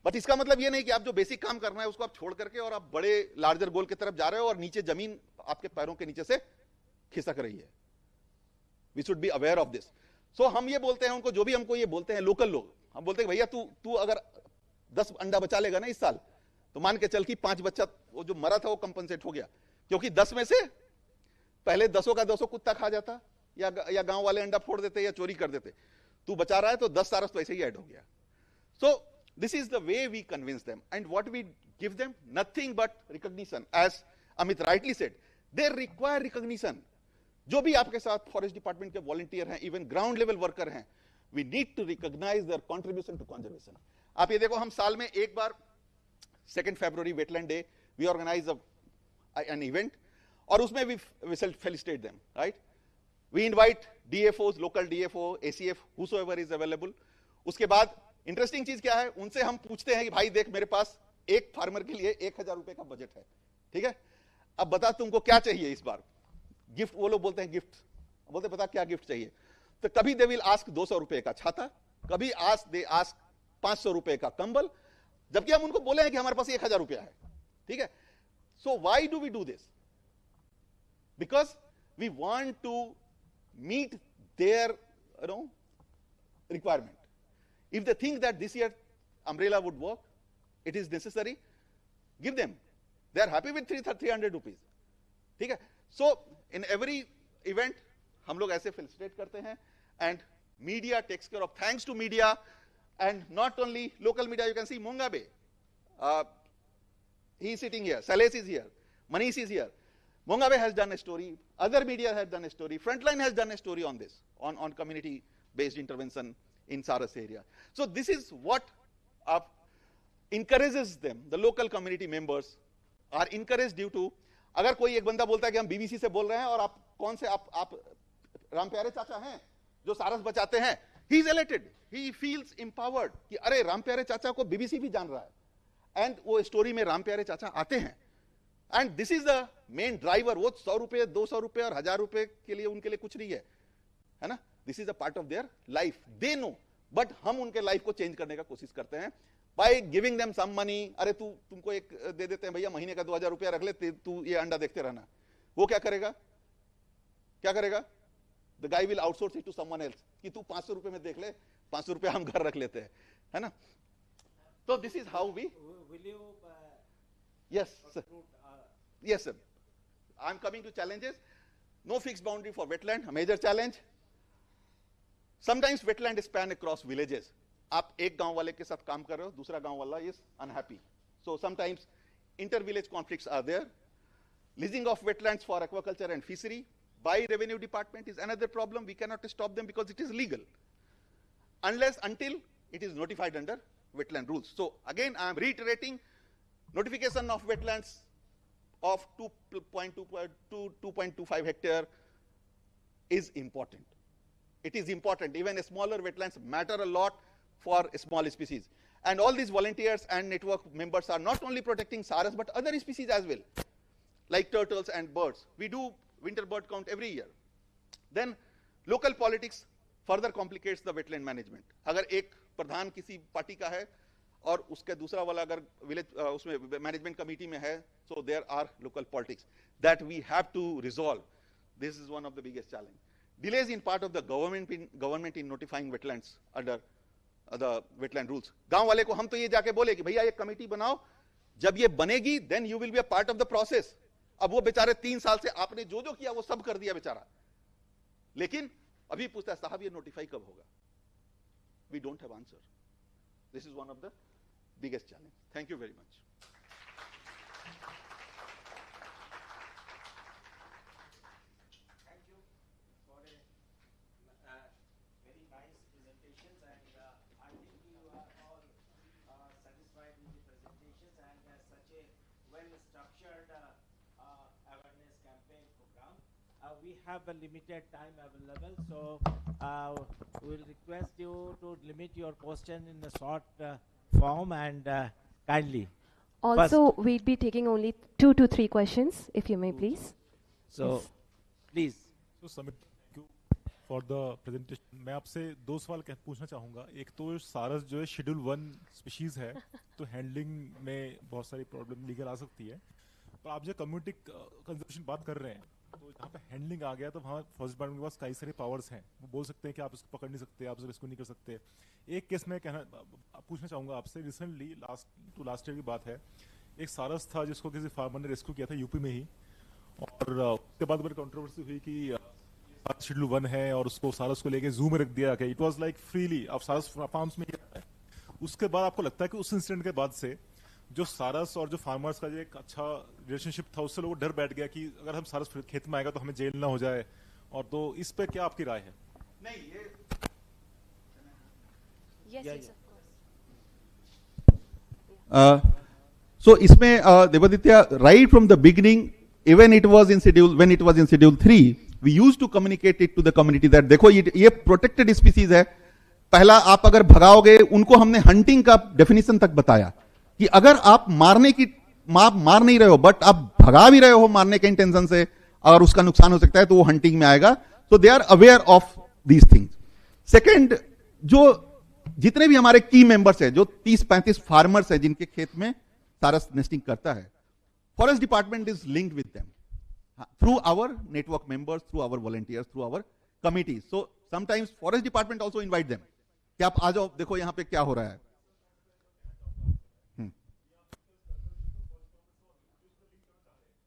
Speaker 5: बट इसका मतलब ये नहीं कि आप जो बेसिक काम करना है उसको आप छोड़ करके और आप बड़े लार्जर गोल की तरफ जा रहे हो और नीचे जमीन आपके पैरों के नीचे से खिसक रही है. We should be aware of this. So हम ये बोलते हैं उनको, जो भी हमको ये बोलते हैं लोकल लोग, हम बोलते हैं भैया तू अगर 10 अंडा बचा लेगा ना इस साल, तो मान के चल कि 5 बच्चा वो जो मरा था वो कंपनसेट हो गया, क्योंकि 10 में से पहले 10 का 200 कुत्ता खा जाता या गांव वाले अंडा फोड़ देते या चोरी कर देते. तू बचा रहा है तो 10 सारस तो ऐसे ही ऐड हो गया. सो this is the way we convince them, and what we give them, nothing but recognition. As Amit rightly said, they require recognition. जो भी आपके साथ फॉरेस्ट डिपार्टमेंट के वॉलंटियर हैं, इवन ग्राउंड लेवल वर्कर हैं, we need to recognize their contribution to conservation. आप ये देखो, हम साल में एक बार 2 February Wetland Day we organize an event, और उसमें we felicitate them, right? We invite DFOs, local DFO, ACF, whosoever is available. उसके बाद इंटरेस्टिंग चीज क्या है, उनसे हम पूछते हैं कि भाई देख, मेरे पास एक फार्मर के लिए 1000 रुपए का बजट है, ठीक है, अब बता तुमको क्या चाहिए इस बार. गिफ्ट, वो लोग बोलते हैं गिफ्ट, बोलते पता क्या गिफ्ट चाहिए. तो कभी दे विल आस्क 200 रुपए का छाता, कभी दे आस्क 500 रुपए का कंबल, जबकि हम उनको बोले हैं कि हमारे पास 1000 रुपया है, ठीक है. So why do we do this? Because we want to meet their requirement. If they think that this year umbrella would work, it is necessary, give them. They are happy with 300 rupees. ठीक है. So in every event हम लोग ऐसे felicitate करते हैं, and media takes care of. Thanks to media, and not only local media, you can see Mungabe. He is sitting here. Salesh is here. Manish is here. Mongabe has done a story, other media has done a story, Frontline has done a story on this, on community-based intervention in Saras area. So this is what encourages them, the local community members are encouraged due to, अगर कोई एक बंदा बोलता है कि हम BBC से बोल रहे हैं और आप कौन से आप रामप्यारे चाचा हैं जो सारस बचाते हैं, he is elated, he feels empowered कि अरे रामप्यारे चाचा को बीबीसी भी जान रहा है, एंड वो स्टोरी में रामप्यारे चाचा आते हैं, and this is the main driver. वो 100 रुपए 200 रुपए और 1000 रुपए के लिए उनके लिए कुछ नहीं है ना. This is a part of their life, they know, but हम उनके लाइफ को चेंज करने का कोशिश करते हैं by giving them some money. अरे तुमको एक दे देते हैं भैया, महीने का 2000 रुपया रख ले, तू ये अंडा देखते रहना. वो क्या करेगा? The guy will outsource it to someone else कि तू 500 रुपए में देख ले, 500 रुपया हम घर रख लेते हैं, है ना. तो this is how we. Yes, sir. Yes, sir. I'm coming to challenges. No fixed boundary for wetland, a major challenge. Sometimes wetland span across villages. आप एक गांव वाले के साथ काम कर रहे हो, दूसरा गांव वाला is unhappy. So sometimes inter-village conflicts are there. Leasing of wetlands for aquaculture and fishery by revenue department is another problem. We cannot stop them because it is legal. Until it is notified under wetland rules. So again, I am reiterating, notification of wetlands of 2.2 to 2.25 hectare is important. It is important. Even smaller wetlands matter a lot for small species. And all these volunteers and network members are not only protecting saras but other species as well, like turtles and birds. We do winter bird count every year. Then local politics further complicates the wetland management. अगर एक प्रधान किसी party का है और उसके दूसरा वाला अगर विलेज उसमें मैनेजमेंट कमेटी में है, so there are local politics that we have to resolve. This is one of the biggest challenge. Delays in part of the government in notifying wetlands under the wetland rules. गांव वाले को हम तो ये जाके बोले कि भैया एक कमेटी बनाओ, जब ये बनेगी then you will be a part of the process. अब वो बेचारे 3 साल से आपने जो जो किया वो सब कर दिया बेचारा, लेकिन अभी पूछता है साहब ये नोटिफाई कब होगा? We don't have answer. This is one of the biggest challenge. Thank you very much.
Speaker 13: Thank you for a very nice presentations, and I think you are all satisfied with the presentations and such a well-structured awareness campaign program. We have a limited time available, so we will request you to limit your question in a short form and kindly.
Speaker 6: Also, we'd be taking only 2 to 3 questions, if you may, please.
Speaker 13: So, yes. Please.
Speaker 10: So, Samit, thank you for the presentation. मैं आपसे 2 सवाल पूछना चाहूँगा. एक तो सारस जो है शेड्यूल 1 स्पीशीज है, तो हैंडलिंग में बहुत सारी प्रॉब्लम लीगल आ सकती है. पर आप जो कम्युनिटी कंजर्वेशन बात कर रहे हैं, तो जहाँ पे हैंडलिंग आ गया तो वहाँ फॉरेस्ट डिपार्टमेंट के पास कई सारे पावर्स हैं. वो बोल सकते हैं कि आप इसको पकड़ नहीं सकते, आप इसको नहीं कर सकते. एक केस में पूछना चाहूँगा आपसे, रिसेंटली लास्ट ईयर की बात है, एक सारस था जिसको किसी फार्मर ने रेस्क्यू किया था यूपी में ही, और उसके बाद बड़ी कंट्रोवर्सी हुई कि शेड्यूल 1 है और उसको सारस को लेके जू में रख दिया गया. इट वाज लाइक फ्रीली अब सारस फार्म्स में ही रहता है. उसके बाद आपको लगता है कि उस इंसिडेंट के बाद से जो सारस और जो फार्मर्स का जो एक अच्छा रिलेशनशिप था, उससे लोगों को डर बैठ गया कि अगर हम सारस खेत में आएगा तो हमें जेल ना हो जाए, और तो इस पे क्या आपकी राय है?
Speaker 5: नहीं, ये
Speaker 6: yes, of course.
Speaker 5: So इसमें Devaditya, right from the beginning, even it was in schedule 3, we used to communicate it to the community that देखो ये protected species है. पहला आप अगर भगाओगे, उनको हमने हंटिंग का डेफिनेशन तक बताया कि अगर आप मार नहीं रहे हो बट आप भगा भी रहे हो मारने के इंटेंशन से, अगर उसका नुकसान हो सकता है तो वो हंटिंग में आएगा. So they are aware of these things. Second, जो जितने भी हमारे की मेंबर्स है, जो 30-35 फार्मर्स है जिनके खेत में सारस नेस्टिंग करता है, forest department is linked with them through our network members, through our volunteers, through our committees. So sometimes forest department also invite them कि आप आ जाओ, देखो यहाँ पे क्या हो रहा है.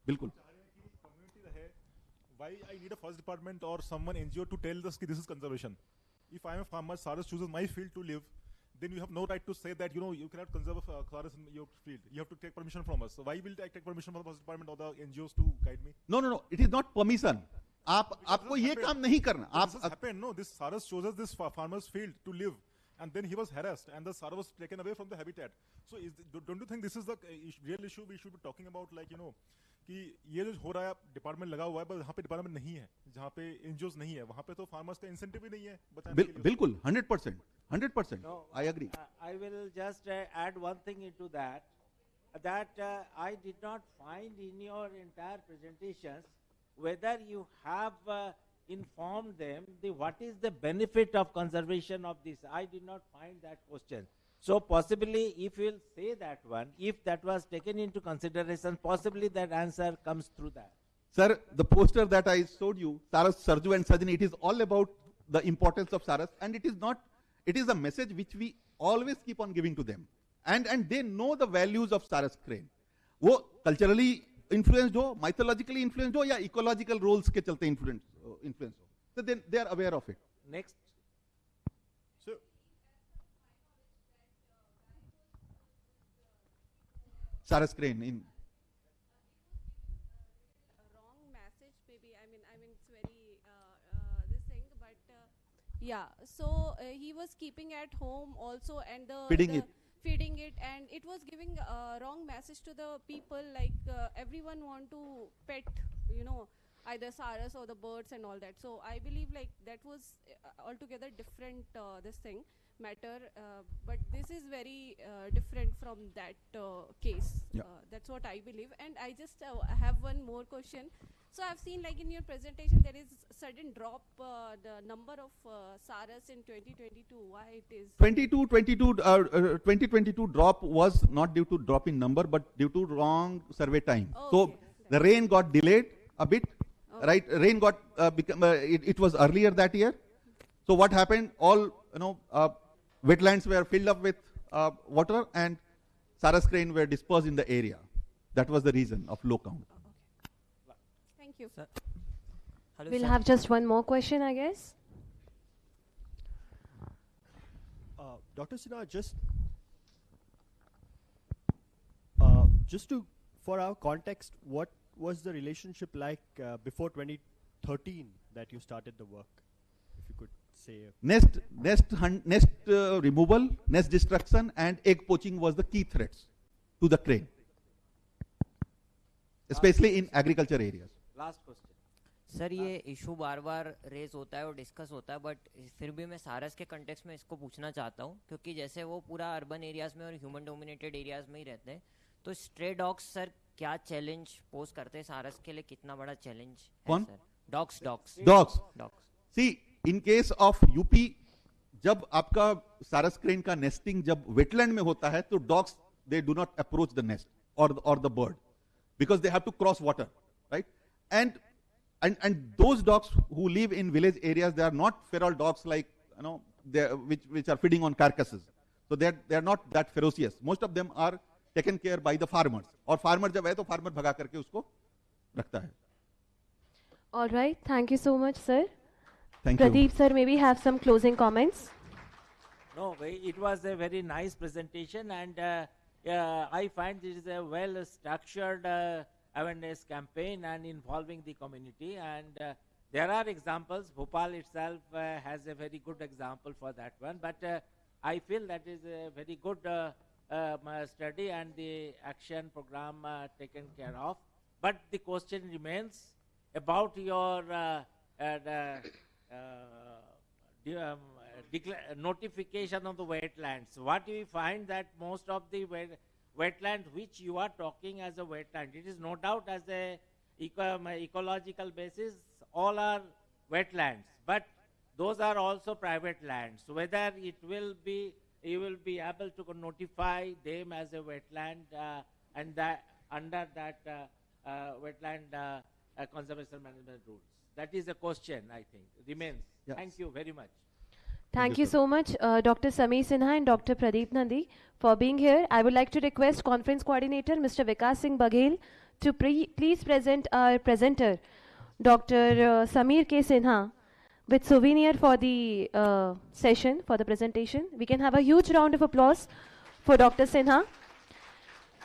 Speaker 5: बिल्कुल.
Speaker 10: Why I need a forest department or someone NGO to tell us this is conservation? If I am a farmer, Saras chooses my field to live, then you have no right to say that you cannot conserve Saras in your field. You have to take permission from us. So why will I take permission from the forest department or the NGOs to guide me?
Speaker 5: No. It is not permission. आपको ये काम नहीं करना.
Speaker 10: This has happened. No, this Saras chose us this farmer's field to live, and then he was harassed, and the Saras was taken away from the habitat. So, don't you think this is the real issue we should be talking about? Like, कि ये जो हो रहा है department लगा हुआ है, पर जहाँ पे डिपार्टमेंट नहीं है, जहाँ पे एनजीओस नहीं है, वहाँ पे तो फार्मर्स का इंसेंटिव भी नहीं है बचाने के लिए.
Speaker 5: बिल्कुल 100%.
Speaker 13: No,
Speaker 5: I agree.
Speaker 13: I will just add one thing into that. I did not find in your entire presentations whether you have informed them what is the benefit of conservation of this. I did not find that question. So possibly if you will say that one, if that was taken into consideration, possibly that answer comes through that.
Speaker 5: Sir, the poster that I showed you, Saras, Sarju and Sajani, it is all about the importance of Saras, and it is a message which we always keep on giving to them. And they know the values of Saras crane. वो culturally influenced हो, mythologically influenced हो, या ecological roles के चलते influence हो. So then they are aware of it.
Speaker 13: Next.
Speaker 5: Saras crane in
Speaker 1: wrong message maybe. I mean it's very this thing, but yeah, so he was keeping at home also, and feeding it, and it was giving a wrong message to the people, like everyone want to pet either Saras or the birds and all that. So I believe like that was altogether different this thing matter, but this is very different from that case.
Speaker 5: Yeah.
Speaker 1: That's what I believe. And I just have one more question. So I've seen like in your presentation there is sudden drop the number of Saras in 2022. Why it is?
Speaker 5: 2022 drop was not due to drop in number, but due to wrong survey time. So the rain got delayed a bit, right? Rain got it was earlier that year. So what happened? All wetlands were filled up with water, and Saras crane were dispersed in the area. That was the reason of low count.
Speaker 1: Thank you.
Speaker 6: Hello, we'll have just one more question, I guess.
Speaker 9: Dr. Sinha, just for our context, what was the relationship like before 2013 that you started the work? If you could say.
Speaker 5: Nest removal, nest destruction, and egg poaching was the key threats to the crane, especially in agriculture areas.
Speaker 13: Last question.
Speaker 20: Sir ये issue बार बार raise होता है और discuss होता है, but फिर भी मैं सारस के कंटेक्स्ट में इसको पूछना चाहता हूँ, क्योंकि जैसे वो पूरा अर्बन एरियाज में और ह्यूमन डोमिनेटेड एरियाज में ही रहते हैं, तो स्ट्रे डॉग्स सर क्या चैलेंज पोज करते हैं सारस के लिए? कितना बड़ा चैलेंज है sir? Dogs
Speaker 5: see in case of UP, जब आपका सारस क्रेन का नेस्टिंग जब वेटलैंड में होता है, तो dogs they do not approach the nest और the bird because they have to cross water, right? And those dogs who live in village areas, they are not feral dogs like which are feeding on carcasses. So they are not that ferocious. Most of them are taken care by the farmers. और farmer जब है तो farmer भगा करके उसको रखता है.
Speaker 6: All right, thank you so much, sir.
Speaker 5: Thank
Speaker 6: Pradeep, sir, maybe have some closing comments.
Speaker 13: No, it was a very nice presentation, and I find this is a well-structured awareness campaign and involving the community, and there are examples. Bhopal itself has a very good example for that one, but I feel that is a very good study and the action program taken care of. But the question remains about your notification of the wetlands. What do we find that most of the wetland which you are talking as a wetland, it is no doubt as a ecological basis, all are wetlands, but those are also private lands. So whether you will be able to notify them as a wetland and that under that wetland conservation management rules. That is a question, I think, remains. Yes. Thank you very much.
Speaker 6: Thank you so much, Dr. Sameer Sinha and Dr. Pradeep Nandi, for being here. I would like to request Conference Coordinator, Mr. Vikas Singh Baghel, to please present our presenter, Dr. Sameer K. Sinha, with souvenir for the session, for the presentation. We can have a huge round of applause for Dr. Sinha.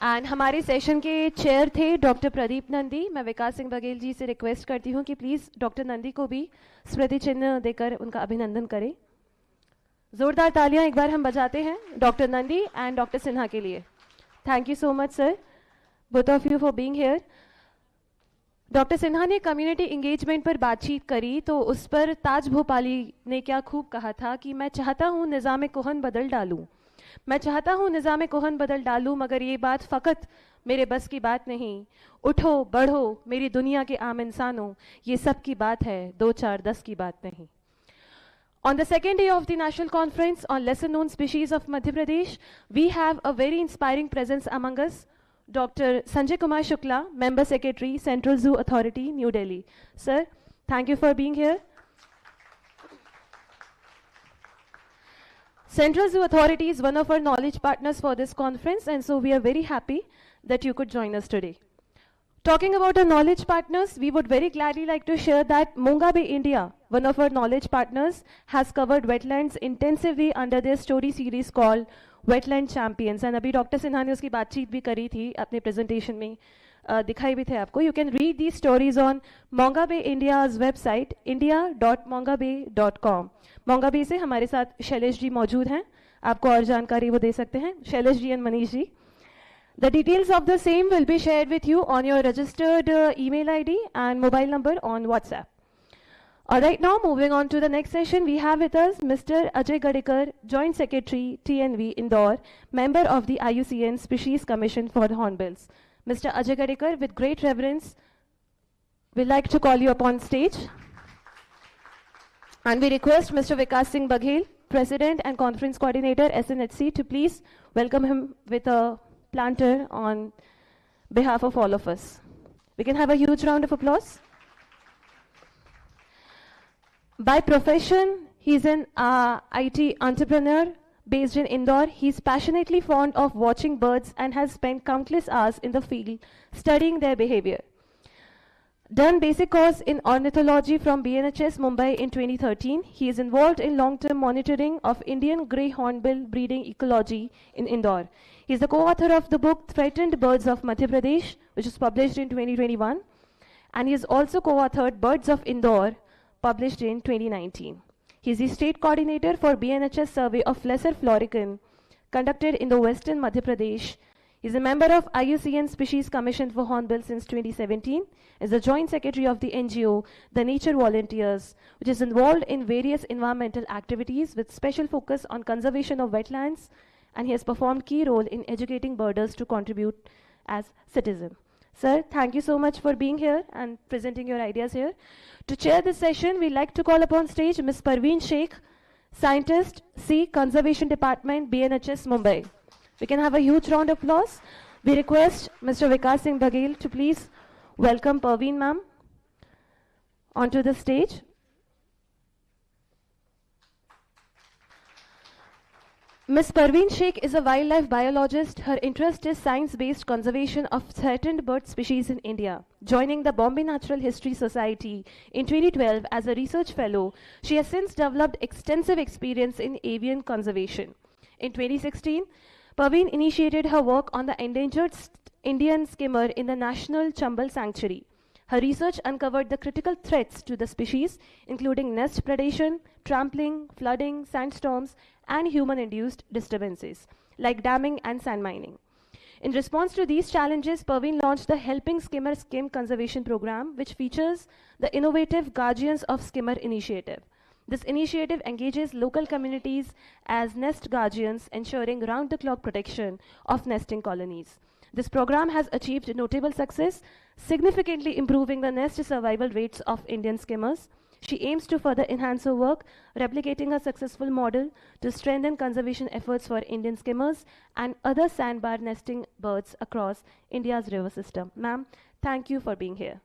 Speaker 6: And हमारे session के chair थे doctor Pradeep Nandi. मैं विकास सिंह बघेल जी से request करती हूँ कि please doctor Nandi को भी स्मृति चिन्ह देकर उनका अभिनंदन करें. जोरदार तालियां एक बार हम बजाते हैं doctor Nandi and doctor Sinha के लिए. Thank you so much sir, both of you for being here. Doctor Sinha ने कम्युनिटी इंगेजमेंट पर बातचीत करी तो उस पर ताज भोपाली ने क्या खूब कहा था कि मैं चाहता हूँ निज़ाम कोहन बदल डालूं, मैं चाहता हूँ निज़ाम कोहन बदल डालूं, मगर ये बात फ़कत मेरे बस की बात नहीं. उठो बढ़ो मेरी दुनिया के आम इंसानों, ये सब की बात है, 2 4 10 की बात नहीं. On the second day of the National Conference on Lesser Known Species of Madhya Pradesh, we have a very inspiring presence among us, Dr. Sanjay Kumar Shukla, Member Secretary, Central Zoo Authority, New Delhi. Sir, thank you for being here. Central Zoo Authority is one of our knowledge partners for this conference, and so we are very happy that you could join us today. Talking about our knowledge partners, we would very gladly like to share that Monga Bay India, one of our knowledge partners, has covered wetlands intensively under their story series called Wetland Champions. And अभी doctor Sinha ने उसकी बातचीत भी करी थी अपने presentation में, दिखाई भी थे आपको. You can read these stories on Monga Bay India's website india.mongabay.com. Monga Bay से हमारे साथ शैलेश जी मौजूद हैं, आपको और जानकारी वो दे सकते हैं. Shailesh ji and Manish ji. The details of the same will be shared with you on your registered email ID and mobile number on WhatsApp. Alright, now moving on to the next session, we have with us Mr. Ajay Gadekar, Joint Secretary, TNV, Indore, member of the IUCN Species Commission for Hornbills. Mr. Ajay Gadekar, with great reverence, we'd like to call you upon stage. And we request Mr. Vikas Singh Baghel, President and Conference Coordinator, SNHC, to please welcome him with a planter on behalf of all of us. We can have a huge round of applause. By profession, he's an IT entrepreneur based in Indore. He's passionately fond of watching birds and has spent countless hours in the field studying their behavior. Done basic course in ornithology from BNHS Mumbai in 2013. He is involved in long-term monitoring of Indian grey hornbill breeding ecology in Indore. He is the co-author of the book Threatened Birds of Madhya Pradesh, which was published in 2021. And he has also co-authored Birds of Indore, published in 2019. He is the state coordinator for BNHS survey of Lesser Florican, conducted in the western Madhya Pradesh. He is a member of IUCN Species Commission for Hornbill since 2017. Is the joint secretary of the NGO, the Nature Volunteers, which is involved in various environmental activities with special focus on conservation of wetlands, and he has performed key role in educating birders to contribute as citizens. Sir, thank you so much for being here and presenting your ideas here. To chair this session, we'd like to call upon stage Ms. Parveen Sheikh, Scientist, C, Conservation Department, BNHS, Mumbai. We can have a huge round of applause. We request Mr. Vikas Singh Baghel to please welcome Parveen ma'am onto the stage. Ms. Parveen Sheikh is a wildlife biologist. Her interest is science-based conservation of threatened bird species in India. Joining the Bombay Natural History Society in 2012 as a research fellow, she has since developed extensive experience in avian conservation. In 2016, Parveen initiated her work on the endangered Indian skimmer in the National Chambal Sanctuary. Her research uncovered the critical threats to the species, including nest predation, trampling, flooding, sandstorms, and human-induced disturbances, like damming and sand mining. In response to these challenges, Parveen launched the Helping Skimmer Skim Conservation Program, which features the innovative Guardians of Skimmer initiative. This initiative engages local communities as nest guardians, ensuring round-the-clock protection of nesting colonies. This program has achieved notable success, significantly improving the nest survival rates of Indian skimmers. She aims to further enhance her work, replicating a successful model to strengthen conservation efforts for Indian skimmers and other sandbar nesting birds across India's river system. Ma'am, thank you for being here.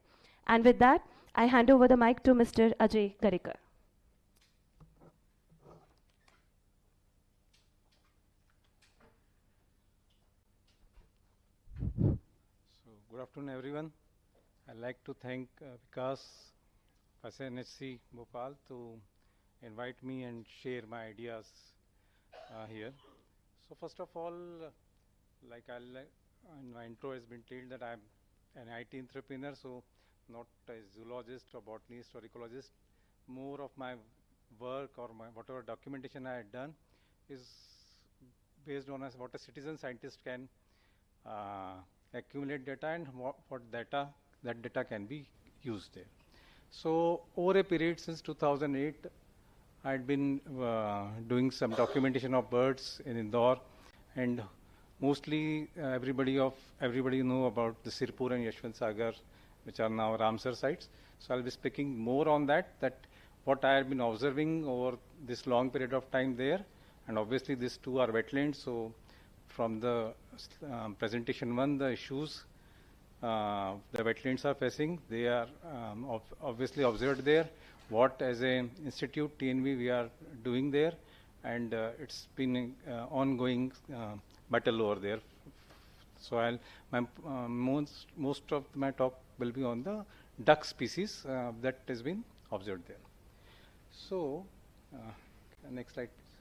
Speaker 6: And with that, I hand over the mic to Mr. Ajay Gadekar.
Speaker 8: Good afternoon, everyone. I'd like to thank Vikas, SNHC Bhopal, to invite me and share my ideas here. So first of all, like I'll in my intro has been told that I'm an IT entrepreneur, so not a zoologist or botanist or ecologist. More of my work or my whatever documentation I had done is based on what a citizen scientist can accumulate data and what data that data can be used there. So over a period since 2008, I had been doing some documentation of birds in Indore, and mostly everybody know about the Sirpur and Yashwant Sagar, which are now Ramsar sites. So I'll be speaking more on that what I have been observing over this long period of time there, and obviously these two are wetlands. So from the presentation one, the issues the wetlands are facing, they are obviously observed there. What as an institute TNV we are doing there, and it's been ongoing battle over there. So most of my talk will be on the duck species that has been observed there. So next slide please.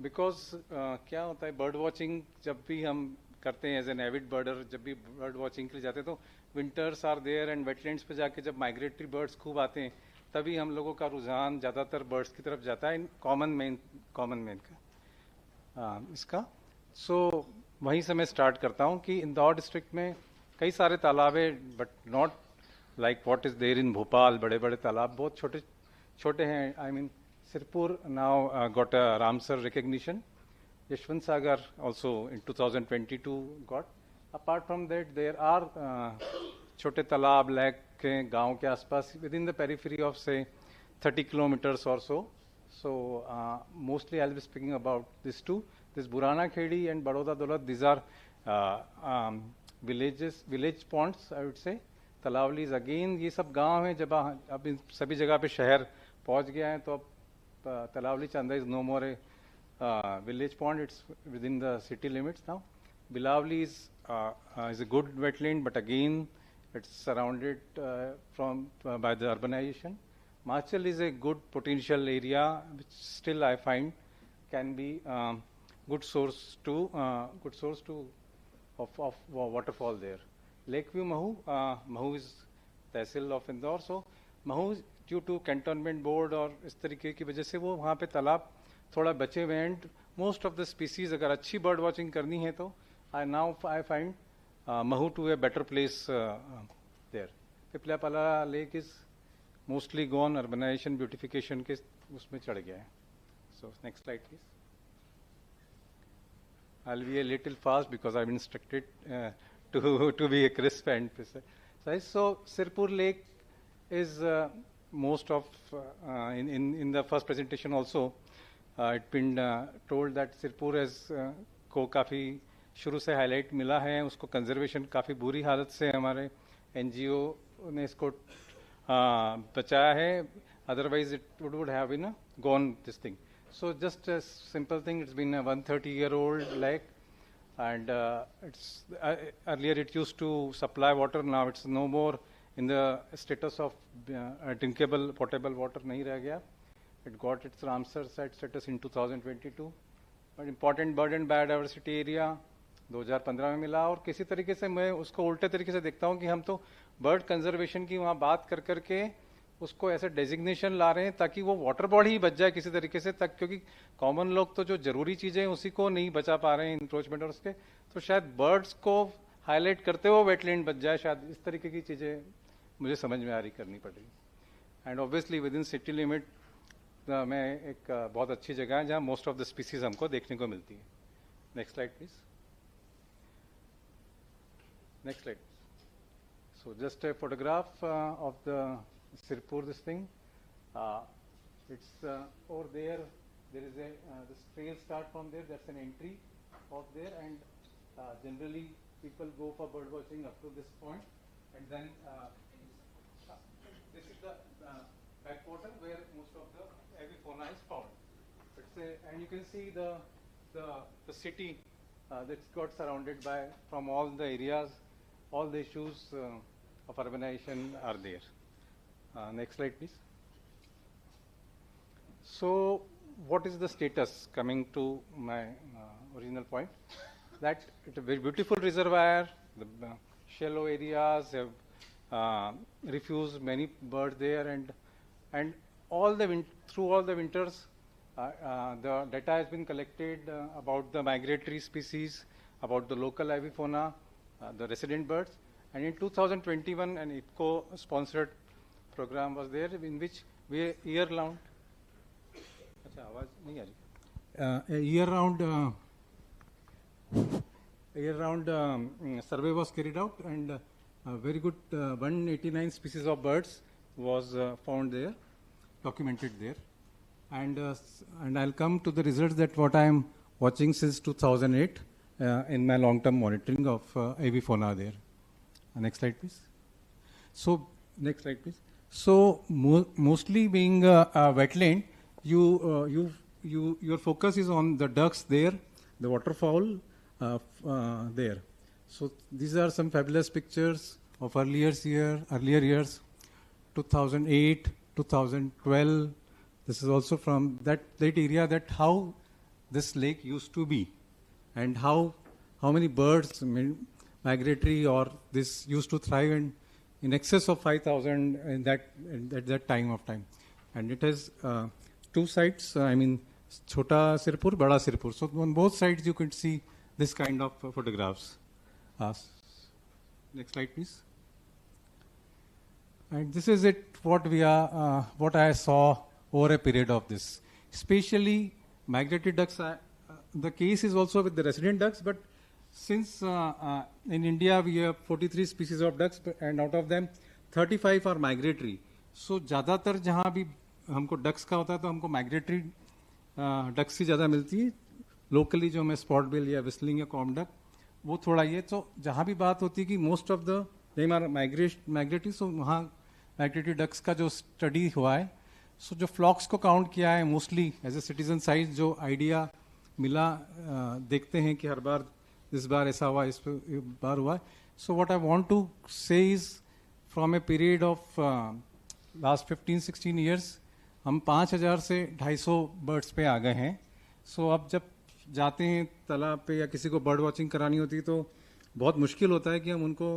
Speaker 8: Because क्या होता है bird watching जब भी हम करते हैं as an avid border, जब भी बर्ड वॉचिंग के लिए जाते हैं तो winters are there and wetlands पे जाके जब माइग्रेटरी बर्ड्स खूब आते हैं तभी हम लोगों का रुझान ज़्यादातर बर्ड्स की तरफ जाता है, कॉमन मैन का इसका। सो वहीं से मैं स्टार्ट करता हूँ कि इंदौर डिस्ट्रिक्ट में कई सारे तालाब है, but not like what is there in Bhopal. बड़े बड़े तालाब बहुत छोटे छोटे हैं। I mean Sirpur now got a Ramsar recognition. Yashwant Sagar also in 2022 got. Apart from that, there are छोटे तालाब लैक के गांव के आसपास within the periphery of say 30 kilometers or so. So mostly I'll be speaking about these two. This Burana Khedi and Baroda Daulat, these are village ponds, I would say. Talawlis again, ये सब गांव हैं। जब अब इन सभी जगह पे शहर पहुंच गया है तो अब Talavli Chanda is no more a village pond, it's within the city limits now. Bilavli is a good wetland, but again it's surrounded by the urbanization. Machal is a good potential area, which still I find can be good source of waterfall there. Lakeview Mahu is Tehsil of Indore, so Mahu due to cantonment board और इस तरीके की वजह से वो वहाँ पे तालाब थोड़ा बचे हुए हैं। मोस्ट ऑफ द स्पीसीज अगर अच्छी बर्ड वॉचिंग करनी है तो I find Mhow to a better place there. Piplyapala lake is mostly gone, urbanization beautification के उसमें चढ़ गया है। So next slide please. I will be a little fast because I been instructed to be a crisp and precise. So Sirpur lake is most of in the first presentation also it been told that Sirpur has को काफ़ी शुरू से highlight मिला है, उसको conservation काफ़ी बुरी हालत से हमारे NGO ने इसको बचाया है, otherwise it would have been gone this thing. So just a simple thing, it's been a 130-year-old lake, and it's earlier it used to supply water, now it's no more in the status of drinkable potable water नहीं रह गया. It got its Ramsar site status in 2022. But important bird and biodiversity area 2015 में मिला. और किसी तरीके से मैं उसको उल्टे तरीके से देखता हूँ कि हम तो बर्ड कंजर्वेशन की वहाँ बात कर करके उसको ऐसे डेजिग्नेशन ला रहे हैं ताकि वो वाटर बॉडी ही बच जाए किसी तरीके से तक, क्योंकि कॉमन लोग तो जो जरूरी चीज़ें उसी को नहीं बचा पा रहे हैं इंक्रोचमेंट और उसके, तो शायद बर्ड्स को हाईलाइट करते हुए वेटलैंड बच जाए, शायद इस तरीके की चीज़ें मुझे समझ में आ रही करनी पड़ रही. And obviously with in city limit में एक बहुत अच्छी जगह है जहाँ मोस्ट ऑफ द स्पीसीज हमको देखने को मिलती है. Next slide please. Next slide. So just a photograph of the Sirpur, this thing. It's over there. There is a this trail start from there. That's an entry of there, and generally people go for bird watching up to this point, and then this is the backwater where most of the avifauna is found. It's and you can see the city that's got surrounded by from all the areas. All the issues of urbanization are there. Next slide, please. So, what is the status? Coming to my original point. that it's a very beautiful reservoir. The shallow areas have refused many birds there, and through all the winters, the data has been collected about the migratory species, about the local avifauna, the resident birds, and in 2021 an IFCO-sponsored program was there in which we year-round. Year-round survey was carried out, and a very good 189 species of birds was found there, documented there, and I'll come to the results that what I am watching since 2008 in my long-term monitoring of avifauna there. Next slide, please. So next slide, please. So mostly being a wetland, your focus is on the ducks there, the waterfowl there. So these are some fabulous pictures of earlier years, 2008, 2012. This is also from that area, that how this lake used to be, and how many birds migratory or this used to thrive in excess of 5,000 at that time of time. And it has two sides, I mean, Chota Sirpur, Bada Sirpur. So on both sides you could see this kind of photographs. Next slide, please. And this is it, what I saw over a period of this. Especially migratory ducks, the case is also with the resident ducks, but since in India we have 43 species of ducks, and out of them 35 are migratory. So ज़्यादातर जहाँ भी हमको ducks का होता है तो हमको migratory ducks ही ज़्यादा मिलती है. Locally जो हमें spot bill या whistling या com duck वो थोड़ा ये. तो जहाँ भी बात होती है कि most of the them are migratory, so वहाँ migratory ducks का जो study हुआ है, so जो flocks को count किया है mostly as a citizen size जो idea मिला, देखते हैं कि हर बार इस बार ऐसा हुआ, इस बार हुआ. So what I want to say is from a period of last 15-16 years हम 5,000 से 250 बर्ड्स पे आ गए हैं. So अब जब जाते हैं तालाब पे या किसी को बर्ड वॉचिंग करानी होती है तो बहुत मुश्किल होता है कि हम उनको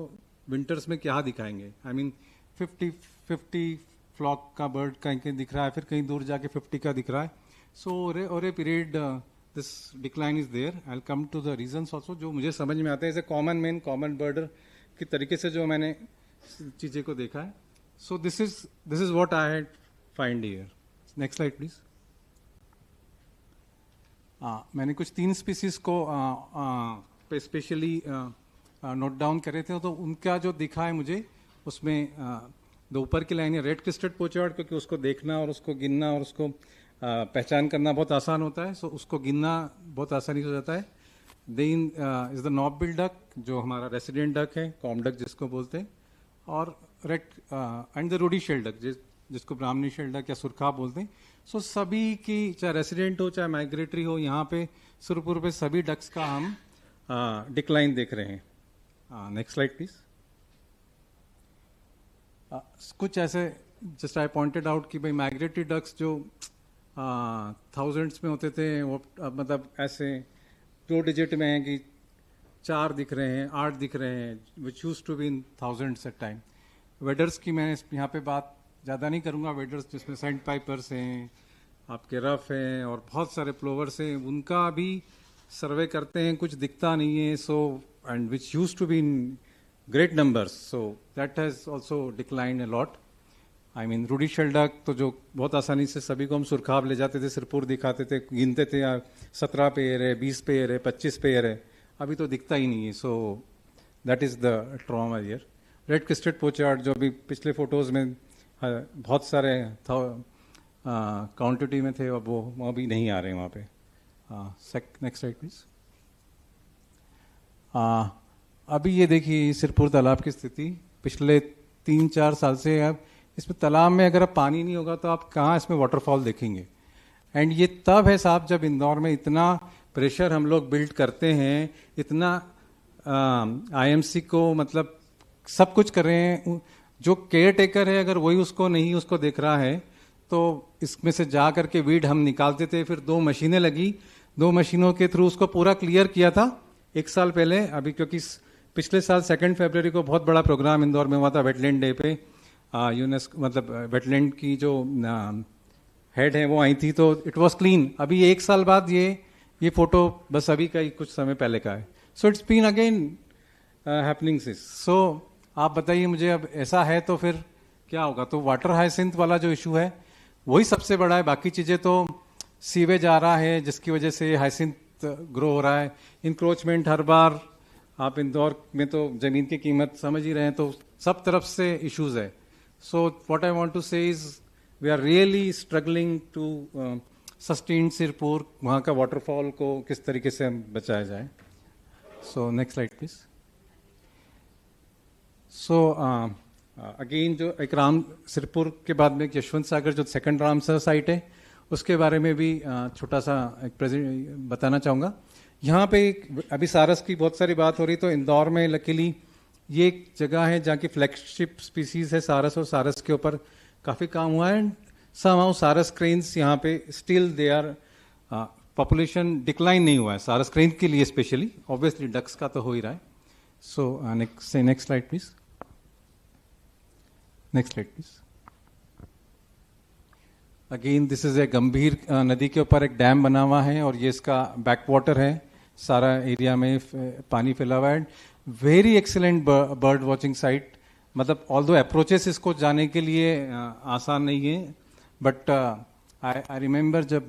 Speaker 8: विंटर्स में क्या दिखाएंगे. I mean 50 फ्लॉक का बर्ड कहीं दिख रहा है, फिर कहीं दूर जाके 50 का दिख रहा है. So over a period this decline is there. I'll come to the reasons also जो मुझे समझ में आते हैं. ऐसे कॉमन मैन कॉमन बर्डर की तरीके से जो मैंने चीज़ें को देखा है. So this is what I had find here. Next slide please. मैंने कुछ 3 स्पीसीज को पे स्पेशली नोट डाउन करे थे, तो उनका जो दिखा है मुझे उसमें दो ऊपर की लाइन है रेड क्रिस्टेड पोचार्ड, क्योंकि उसको देखना और उसको गिनना और उसको पहचान करना बहुत आसान होता है. सो उसको गिनना बहुत आसानी से हो जाता है. Then is the knob bill duck जो हमारा रेसिडेंट डक है, कॉम डक जिसको बोलते हैं, और red and the ruddy shelduck जिसको ब्राह्मणी शेल डक या सुरखा बोलते हैं. सो सभी की चाहे रेसिडेंट हो चाहे माइग्रेटरी हो, यहाँ पे सुरपुर पे सभी डक्स का हम डिक्लाइन देख रहे हैं. Next slide please. कुछ ऐसे जस्ट आई पॉइंटेड आउट कि भाई माइग्रेटरी डक्स जो थाउजेंड्स में होते थे वो अब मतलब ऐसे 2 डिजिट में हैं कि 4 दिख रहे हैं, 8 दिख रहे हैं, which use to be in thousands at time. Waders की मैं यहाँ पे बात ज़्यादा नहीं करूँगा. वेडर्स जिसमें सेंट पाइपर्स हैं, आपके रफ हैं और बहुत सारे प्लोवर्स हैं, उनका भी सर्वे करते हैं, कुछ दिखता नहीं है. So and which use to be in great numbers, so that has also declined a lot. I mean ruddy shelduck तो जो बहुत आसानी से सभी को हम सुरखाब ले जाते थे, सिरपुर दिखाते थे, गिनते थे 17 पेयर है, 20 पेयर है, 25 पेयर है, अभी तो दिखता ही नहीं है. So that is the trauma here. Red crested pochard जो अभी पिछले फोटोज में बहुत सारे क्वांटिटी में थे, अब वो अभी नहीं आ रहे हैं वहाँ पे. Next slide please. अभी ये देखिए सिरपुर तालाब की स्थिति पिछले 3-4 साल से. अब इसमें तालाब में अगर अब पानी नहीं होगा तो आप कहाँ इसमें वाटरफॉल देखेंगे. एंड ये तब है साहब जब इंदौर में इतना प्रेशर हम लोग बिल्ड करते हैं, इतना आईएमसी को मतलब सब कुछ कर रहे हैं. जो केयर टेकर है अगर वही उसको देख रहा है तो इसमें से जा करके वीड हम निकालते थे. फिर 2 मशीनें लगी, 2 मशीनों के थ्रू उसको पूरा क्लियर किया था. 1 साल पहले, अभी क्योंकि पिछले साल 2 फरवरी को बहुत बड़ा प्रोग्राम इंदौर में हुआ था वेटलैंड डे पे, यूनेस्को मतलब वेटलैंड की जो हेड है वो आई थी, तो इट वाज क्लीन। अभी 1 साल बाद ये फोटो बस अभी का ही कुछ समय पहले का है। So it's been again happenings. So आप बताइए मुझे, अब ऐसा है तो फिर क्या होगा? तो वाटर हाइसिंथ वाला जो इशू है वही सबसे बड़ा है, बाकी चीजें तो सीवेज आ रहा है जिसकी वजह से हाइसिंथ ग्रो हो रहा है, इंक्रोचमेंट हर बार, आप इंदौर में तो जमीन की कीमत समझ ही रहे हैं, तो सब तरफ से इश्यूज है। So what I want to say is we are really struggling to sustain Sirpur, वहाँ का वाटरफॉल को किस तरीके से बचाया जाए। So next slide please. So again जो एक सिरपुर के बाद में यशवंत सागर जो सेकंड रामसर साइट है उसके बारे में भी छोटा सा एक बताना चाहूँगा। यहाँ पे अभी सारस की बहुत सारी बात हो रही, तो इंदौर में लकीली ये एक जगह है जहाँ की फ्लैगशिप स्पीसीज है सारस, और सारस के ऊपर काफ़ी काम हुआ है। एंड somehow सारस क्रेन्स यहाँ पे still they are, population decline नहीं हुआ है सारस क्रेन के लिए स्पेशली, ऑब्वियसली डक्स का तो हो ही रहा है। So next slide please, next slide please. Again this is a गंभीर नदी के ऊपर एक डैम बना हुआ है और ये इसका बैक वाटर है, सारा एरिया में पानी फैला हुआ है। Very excellent bird watching site, मतलब ऑल्दो अप्रोचेस इसको जाने के लिए आसान नहीं है, बट आई रिमेंबर जब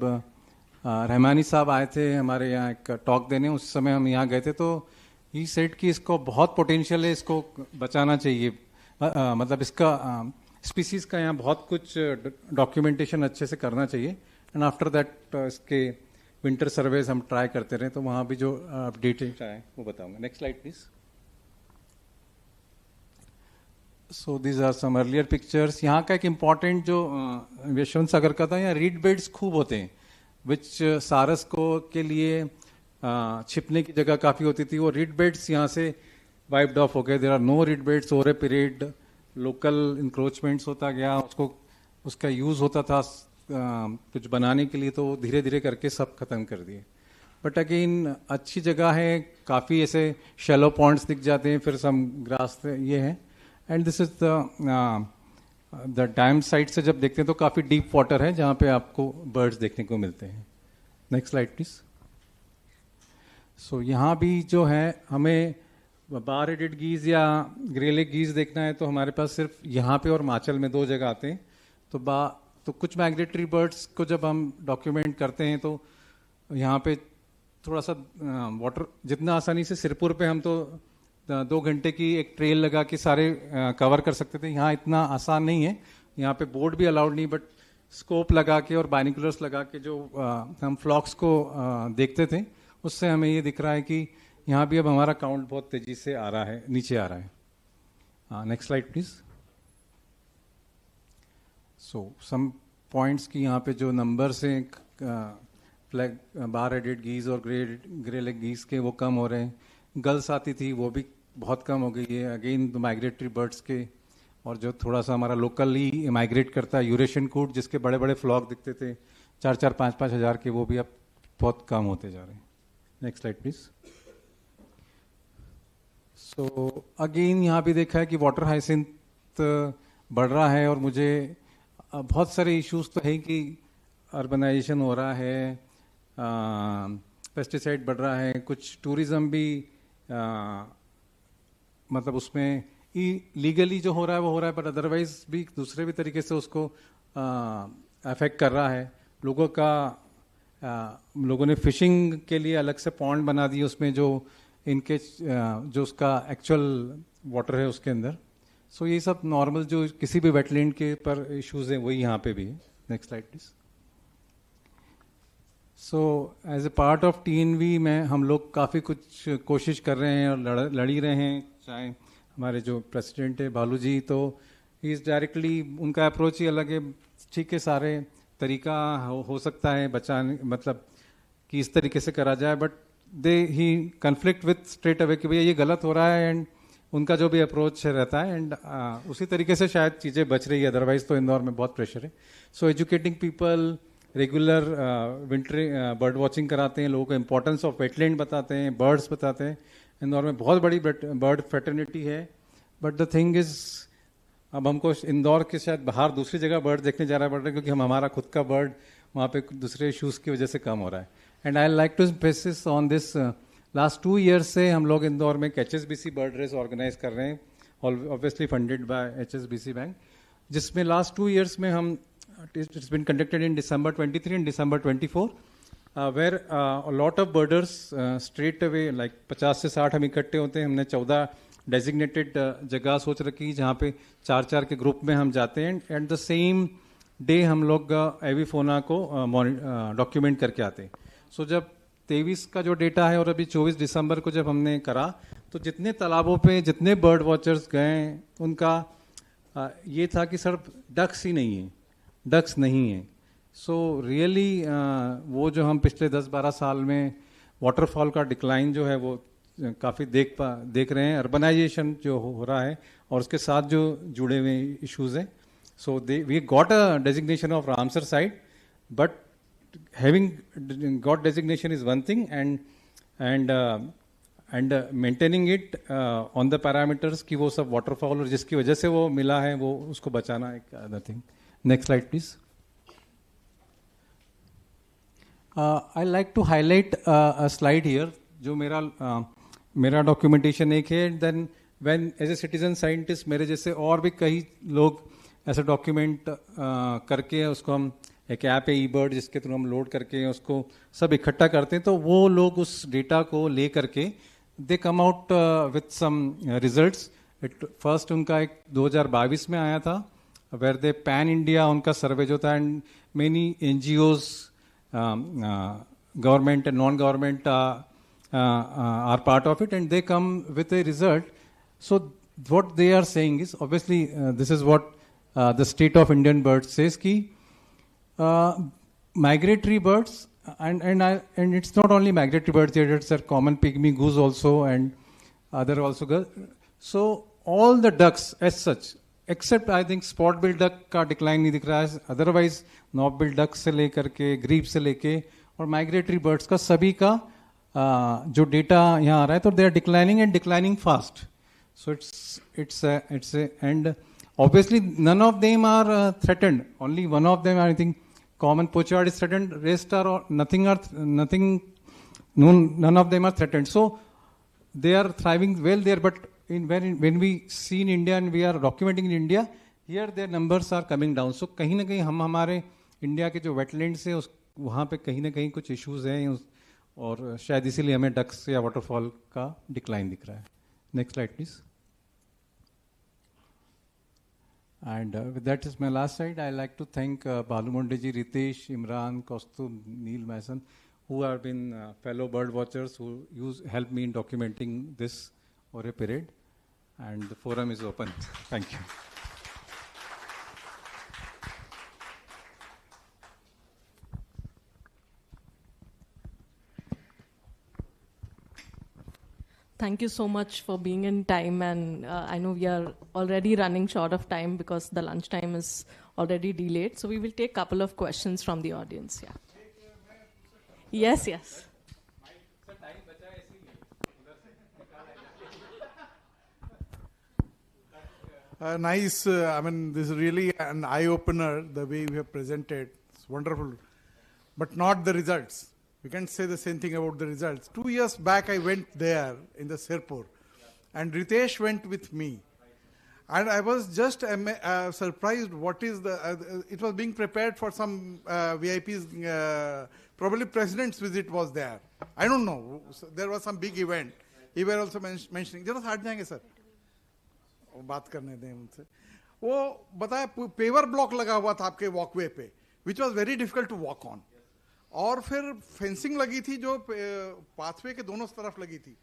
Speaker 8: रहमानी साहब आए थे हमारे यहाँ एक टॉक देने, उस समय हम यहाँ गए थे, तो ही सेड कि इसको बहुत पोटेंशियल है, इसको बचाना चाहिए, मतलब इसका स्पीसीज का यहाँ बहुत कुछ डॉक्यूमेंटेशन अच्छे से करना चाहिए। एंड आफ्टर दैट इसके विंटर सर्वेज हम ट्राई करते रहे, तो वहाँ भी जो अपडेट आए वो बताऊंगा। Next slide please. So these are some earlier pictures. यहाँ का एक इम्पॉर्टेंट जो यशवंत सागर का था, यहाँ रीड बेड्स खूब होते हैं, विच सारस को के लिए छिपने की जगह काफ़ी होती थी। वो रीड बेड्स यहाँ से वाइप्ड ऑफ हो गए, there are no reed beds over a period, local encroachments होता गया, उसका यूज़ होता था कुछ बनाने के लिए, तो धीरे धीरे करके सब खत्म कर दिए। बट अगेन अच्छी जगह है, काफ़ी ऐसे शैलो पॉइंट्स दिख जाते हैं, फिर सम ग्रास ये है। And this is the dam side से जब देखते हैं तो काफ़ी डीप वाटर है जहाँ पे आपको बर्ड्स देखने को मिलते हैं। Next slide please. सो यहाँ भी जो है हमें बार हेडेड गीज या ग्रेलेग गीज देखना है तो हमारे पास सिर्फ यहाँ पे और हिमाचल में 2 जगह आते हैं। तो कुछ माइग्रेटरी बर्ड्स को जब हम डॉक्यूमेंट करते हैं तो यहाँ पे थोड़ा सा वाटर, जितना आसानी से सिरपुर पे हम तो 2 घंटे की एक ट्रेल लगा के सारे कवर कर सकते थे, यहाँ इतना आसान नहीं है। यहाँ पे बोर्ड भी अलाउड नहीं, बट स्कोप लगा के और बाइनिकुलर्स लगा के जो हम फ्लॉक्स को देखते थे, उससे हमें ये दिख रहा है कि यहाँ भी अब हमारा काउंट बहुत तेजी से आ रहा है, नीचे आ रहा है। Next slide please. So some points की यहाँ पे जो नंबर्स हैं, फ्लैग बार हेडेड गीज और ग्रे लेग गीज के, वो कम हो रहे हैं। गर्ल्स आती थी वो भी बहुत कम हो गई है। अगेन माइग्रेटरी बर्ड्स के, और जो थोड़ा सा हमारा लोकली माइग्रेट करता है यूरेशियन कूट, जिसके बड़े बड़े फ्लॉक दिखते थे 4-4, 5-5 हज़ार के, वो भी अब बहुत कम होते जा रहे हैं। Next slide please. So again यहाँ भी देखा है कि वाटर हाइसिंथ बढ़ रहा है, और मुझे बहुत सारे इश्यूज तो है कि अर्बनाइजेशन हो रहा है, पेस्टिसाइड बढ़ रहा है, कुछ टूरिज्म भी मतलब उसमें लीगली जो हो रहा है वो हो रहा है, पर अदरवाइज भी दूसरे भी तरीके से उसको अफेक्ट कर रहा है। लोगों ने फिशिंग के लिए अलग से पॉन्ड बना दिए, उसमें जो इनके जो उसका एक्चुअल वाटर है उसके अंदर। सो ये सब नॉर्मल जो किसी भी वेटलैंड के पर इश्यूज हैं वही यहाँ पे भी है। Next slide please. So as a part of TNV में हम लोग काफ़ी कुछ कोशिश कर रहे हैं और लड़ी रहे हैं। चाहे हमारे जो प्रेसिडेंट है भालू जी, तो इस डायरेक्टली उनका अप्रोच ही अलग है। ठीक है, सारे तरीका हो सकता है बचाने, मतलब कि इस तरीके से करा जाए, but he conflict with straight away कि भैया ये गलत हो रहा है, एंड उनका जो भी अप्रोच रहता है, एंड उसी तरीके से शायद चीज़ें बच रही है। अदरवाइज तो इंदौर में बहुत प्रेशर है। So educating people, regular winter bird watching कराते हैं, लोगों को इम्पोर्टेंस ऑफ वेटलैंड बताते हैं, बर्ड्स बताते हैं. इंदौर में बहुत बड़ी बर्ड फ्रेटर्निटी है. बट द थिंग इज, अब हमको इंदौर के शायद बाहर दूसरी जगह बर्ड देखने जाना पड़ रहा है, क्योंकि हमारा खुद का बर्ड वहाँ पे दूसरे इशूज़ की वजह से कम हो रहा है. And I like to basis on this, last 2 years से हम लोग इंदौर में HSBC बर्ड रेस ऑर्गेनाइज कर रहे हैं, obviously funded by HSBC bank, जिसमें लास्ट 2 years में हम, it's been conducted in December 23 and December 24, where a lot of birders straight away, like 50 से 60 हम इकट्ठे होते हैं. हमने 14 डेजिग्नेटेड जगह सोच रखी जहाँ पे 4-4 के ग्रुप में हम जाते हैं. एट द सेम डे हम लोग एविफोना को डॉक्यूमेंट करके आते हैं. सो जब 23 का जो डेटा है और अभी 24 दिसंबर को जब हमने करा, तो जितने तालाबों पे जितने बर्ड वॉचर्स गए उनका ये था कि सर डक्स ही नहीं है, डक्स नहीं है. सो रियली वो जो हम पिछले 10-12 साल में वाटरफॉल का डिक्लाइन जो है वो काफ़ी देख रहे हैं. अर्बनाइजेशन जो हो रहा है और उसके साथ जो जुड़े हुए इश्यूज हैं. So we got a designation of Ramsar site, but having got designation is one thing, and maintaining it on the parameters कि वो सब वाटरफॉल और जिसकी वजह से वो मिला है वो उसको बचाना एक other thing. Next slide please. I like to highlight a slide here जो मेरा डॉक्यूमेंटेशन एक है. Then when as a citizen scientist मेरे जैसे और भी कई लोग ऐसे डॉक्यूमेंट करके उसको हम एक ऐप है ई-बर्ड जिसके थ्रू हम लोड करके उसको सब इकट्ठा करते हैं. तो वो लोग उस डेटा को ले करके they come out with some results. First उनका एक 2022 में आया था, वेर दे पैन इंडिया उनका सर्वे जो था, and many NGOs, government and non-government are part of it, and they come with a result. So what they are saying is, obviously this is what the state of Indian birds says ki migratory birds, and it's not only migratory birds, it's a common pygmy goose also and other also. So all the ducks as such, except I think spot bill duck का decline नहीं दिख रहा है, otherwise knob bill duck से लेकर के grip से लेके और migratory birds का सभी का जो डेटा यहाँ आ रहा है, तो they are declining and declining fast. So it's a and obviously none of them are threatened. Only one of them, I think, common pochard is threatened. Rest are nothing. None of them are threatened. So they are thriving well there. But when we see in India and we are documenting in India, here their numbers are coming down. So कहीं ना कहीं हम हमारे India के जो wetlands है वहाँ पे कहीं ना कहीं कुछ issues हैं और शायद इसीलिए हमें ducks या waterfall का decline दिख रहा है. Next slide, please. And with that is my last slide. I like to thank Balu Mondeji, Ritesh, Imran, Kaustubh, Neil Mason, who have been fellow bird watchers who helped me in documenting this over a period. And the forum is open. Thank you.
Speaker 12: Thank you so much for being in time, and I know we are already running short of time because the lunch time is already delayed. So we will take a couple of questions from the audience. Yeah. Yes, yes.
Speaker 22: Nice. I mean, this is really an eye-opener, the way you have presented. It's wonderful. But not the results. We can't say the same thing about the results. 2 years back, I went there in the Sirpur, and Ritesh went with me. And I was just surprised what is the... it was being prepared for some VIPs, probably president's visit was there. I don't know. So there was some big event. He were also mentioning. जरा हट जाएंगे sir, बात करने दें उनसे. वो बताया paver block लगा हुआ था आपके वॉकवे पे, which was very difficult to walk on. और फिर फेंसिंग लगी थी जो पाथवे के दोनों तरफ लगी थी.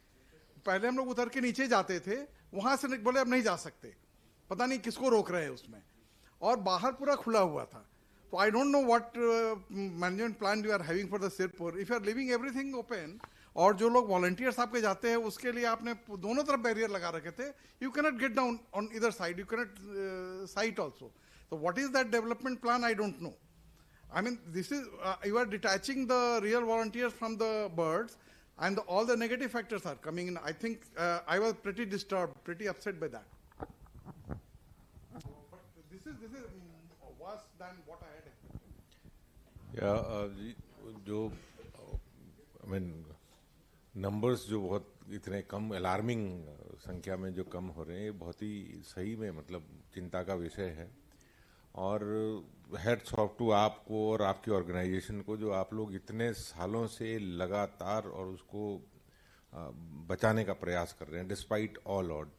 Speaker 22: पहले हम लोग उतर के नीचे जाते थे, वहां से बोले अब नहीं जा सकते, पता नहीं किसको रोक रहे हैं उसमें, और बाहर पूरा खुला हुआ था. तो I don't know what management plan you are having for the Sirpur. If you are leaving everything open, और जो लोग वॉलंटियर्स आपके जाते हैं उसके लिए आपने दोनों तरफ बैरियर लगा रखे थे. You cannot get down on इधर side, you cannot site also. तो what is that development plan, I don't know. I mean, this is, you are detaching the real volunteers from the birds, and all the negative factors are coming in. I think I was pretty disturbed, pretty upset by that. But this is worse than what I had expected.
Speaker 3: जो I mean numbers जो बहुत इतने कम alarming संख्या में जो कम हो रहे हैं, ये बहुत ही सही में मतलब चिंता का विषय है. और हेड्स ऑफ टू आपको और आपकी ऑर्गेनाइजेशन को, जो आप लोग इतने सालों से लगातार और उसको बचाने का प्रयास कर रहे हैं डिस्पाइट ऑल ऑड.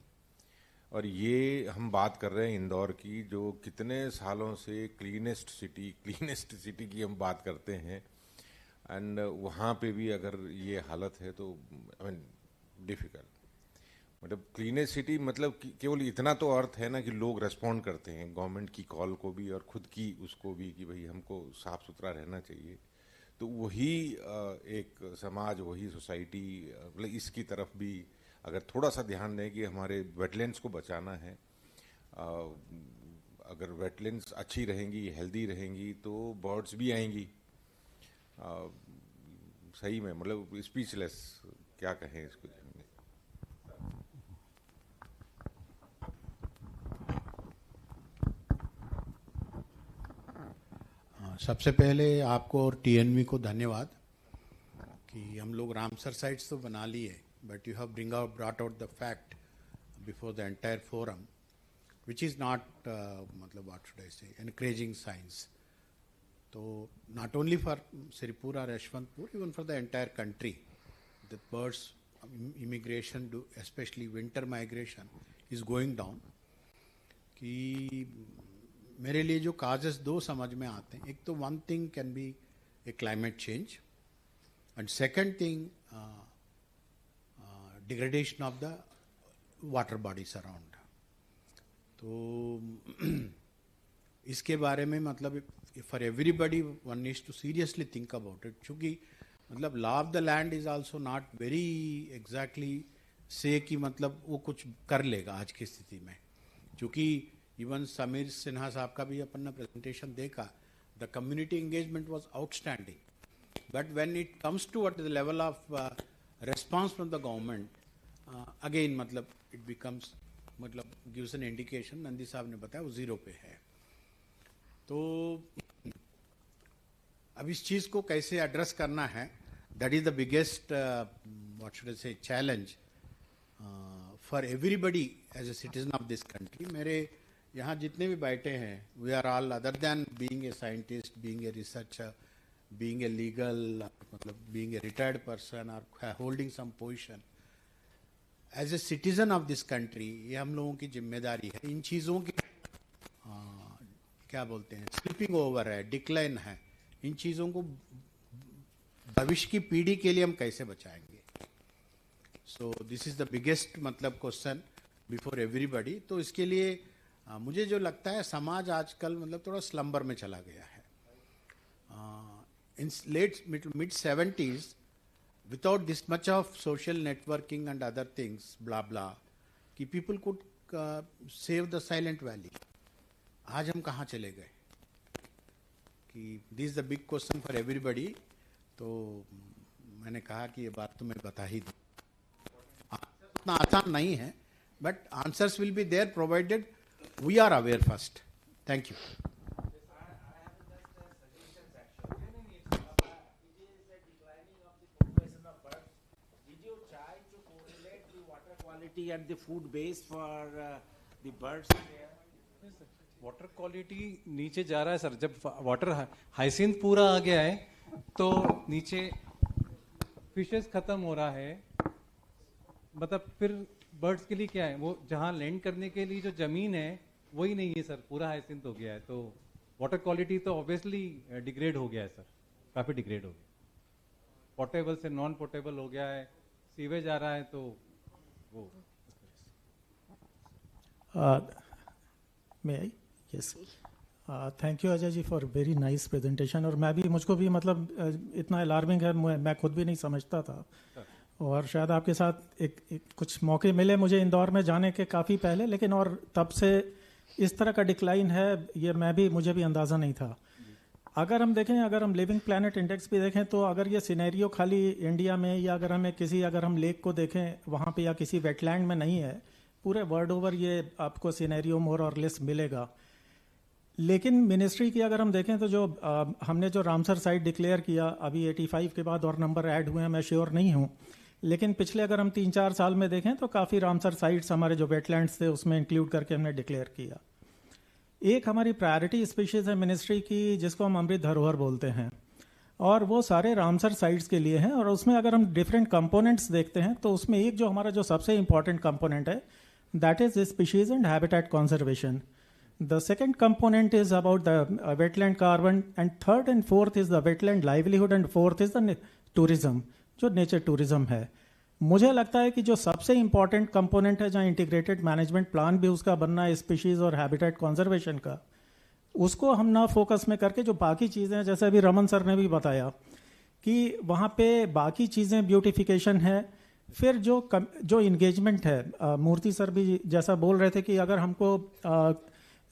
Speaker 3: और ये हम बात कर रहे हैं इंदौर की, जो कितने सालों से क्लीनेस्ट सिटी की हम बात करते हैं, एंड वहाँ पे भी अगर ये हालत है तो आई मीन डिफिकल्ट. मतलब क्लीनेस्ट सिटी मतलब केवल इतना तो अर्थ है ना कि लोग रेस्पॉन्ड करते हैं गवर्नमेंट की कॉल को भी और खुद की उसको भी कि भाई हमको साफ सुथरा रहना चाहिए. तो वही एक समाज, वही सोसाइटी मतलब इसकी तरफ भी अगर थोड़ा सा ध्यान दें कि हमारे वेटलैंड्स को बचाना है. अगर वेटलैंड्स अच्छी रहेंगी, हेल्दी रहेंगी, तो बर्ड्स भी आएंगी. सही में मतलब स्पीचलेस, क्या कहें इसको.
Speaker 7: सबसे पहले आपको और टीएनवी को धन्यवाद कि हम लोग रामसर साइट्स तो बना लिए, but you have brought out the fact before the entire forum, which is not मतलब what should I say encouraging science. तो नॉट ओनली फॉर सिरपुर और Yashwantpur, even for the entire country, the birds immigration, especially winter migration is going down. कि मेरे लिए जो causes दो समझ में आते हैं, एक तो one thing can be a climate change, and second thing degradation of the water bodies around. तो इसके बारे में मतलब for everybody one needs to seriously think about it. चूँकि मतलब law of the land is also not very exactly say कि मतलब वो कुछ कर लेगा आज की स्थिति में. चूँकि इवन समीर सिन्हा साहब का भी अपन ने प्रेजेंटेशन देखा, the community engagement was outstanding, but when it comes to at the level of response from the government, again मतलब इट बिकम्स मतलब गिव्स एन इंडिकेशन. नंदी साहब ने बताया वो जीरो पे है. तो अब इस चीज़ को कैसे एड्रेस करना है, that is the biggest what should I say challenge for everybody as a citizen of this country. मेरे यहाँ जितने भी बैठे हैं, we are all other than being a scientist, being a researcher, being a legal मतलब being a retired person और holding some position, as a citizen of this country ये हम लोगों की जिम्मेदारी है. इन चीज़ों की क्या बोलते हैं, स्लिपिंग ओवर है, डिक्लाइन है, इन चीज़ों को भविष्य की पीढ़ी के लिए हम कैसे बचाएंगे. सो दिस इज द बिगेस्ट मतलब क्वेश्चन बिफोर एवरीबडी. तो इसके लिए मुझे जो लगता है समाज आजकल मतलब थोड़ा स्लम्बर में चला गया है. In late mid 70s, without this much of social networking and other things blah blah, कि people could save the silent valley. आज हम कहाँ चले गए? कि this is the big question for everybody. तो मैंने कहा कि ये बात तो मैं बता ही दूँ. उतना आसान नहीं है, but answers will be there provided we are aware first. Thank you.
Speaker 13: And the food base for the birds there.
Speaker 8: Water quality नीचे जा रहा है सर. जब वाटर हाइसिंथ पूरा आ गया है तो नीचे फिशेस खत्म हो रहा है. मतलब फिर बर्ड्स के लिए क्या है, वो जहाँ लैंड करने के लिए जो जमीन है वही नहीं है सर. पूरा हाइसिंथ हो गया है, तो वाटर क्वालिटी तो ऑब्वियसली डिग्रेड हो गया है सर, काफ़ी डिग्रेड हो गया. पोर्टेबल से नॉन पोर्टेबल हो गया है, सीवेज आ रहा है. तो वो
Speaker 11: may I yes thank you Ajay ji for very nice presentation. और मैं भी, मुझको भी मतलब इतना अलार्मिंग है, मैं खुद भी नहीं समझता था. और शायद आपके साथ एक कुछ मौके मिले मुझे इंदौर में जाने के काफ़ी पहले, लेकिन और तब से इस तरह का डिक्लाइन है ये मुझे भी अंदाज़ा नहीं था. अगर हम देखें, अगर हम लिविंग प्लैनेट इंडेक्स भी देखें, तो अगर ये सिनेरियो खाली इंडिया में या अगर हमें किसी, अगर हम लेक को देखें वहाँ पे या किसी वेटलैंड में नहीं है, पूरे वर्ल्ड ओवर ये आपको सिनेरियो मोर और लेस मिलेगा। लेकिन मिनिस्ट्री की अगर हम देखें तो जो हमने जो रामसर साइट डिक्लेयर किया, अभी 85 के बाद और नंबर ऐड हुए हैं, मैं श्योर नहीं हूँ, लेकिन पिछले अगर हम 3-4 साल में देखें तो काफ़ी रामसर साइट्स हमारे जो वेटलैंड्स थे उसमें इंक्लूड करके हमने डिक्लेयर किया। एक हमारी प्रायोरिटी स्पीशीज है मिनिस्ट्री की, जिसको हम अमृत धरोहर बोलते हैं, और वो सारे रामसर साइट्स के लिए हैं। और उसमें अगर हम डिफरेंट कंपोनेंट्स देखते हैं तो उसमें एक जो हमारा जो सबसे इंपॉर्टेंट कंपोनेंट है, that is species and habitat conservation. The second component is about the wetland carbon, and third and fourth is the wetland livelihood, and fourth is the tourism, जो नेचर टूरिज्म है। मुझे लगता है कि जो सबसे important component है, जहाँ इंटीग्रेटेड मैनेजमेंट प्लान भी उसका बनना है स्पीशीज और हैबिटेट कंजर्वेशन का, उसको हम ना फोकस में करके जो बाकी चीज़ें हैं, जैसे अभी रमन सर ने भी बताया कि वहाँ पे बाकी चीज़ें ब्यूटिफिकेशन है, फिर जो इंगेजमेंट है, मूर्ति सर भी जैसा बोल रहे थे कि अगर हमको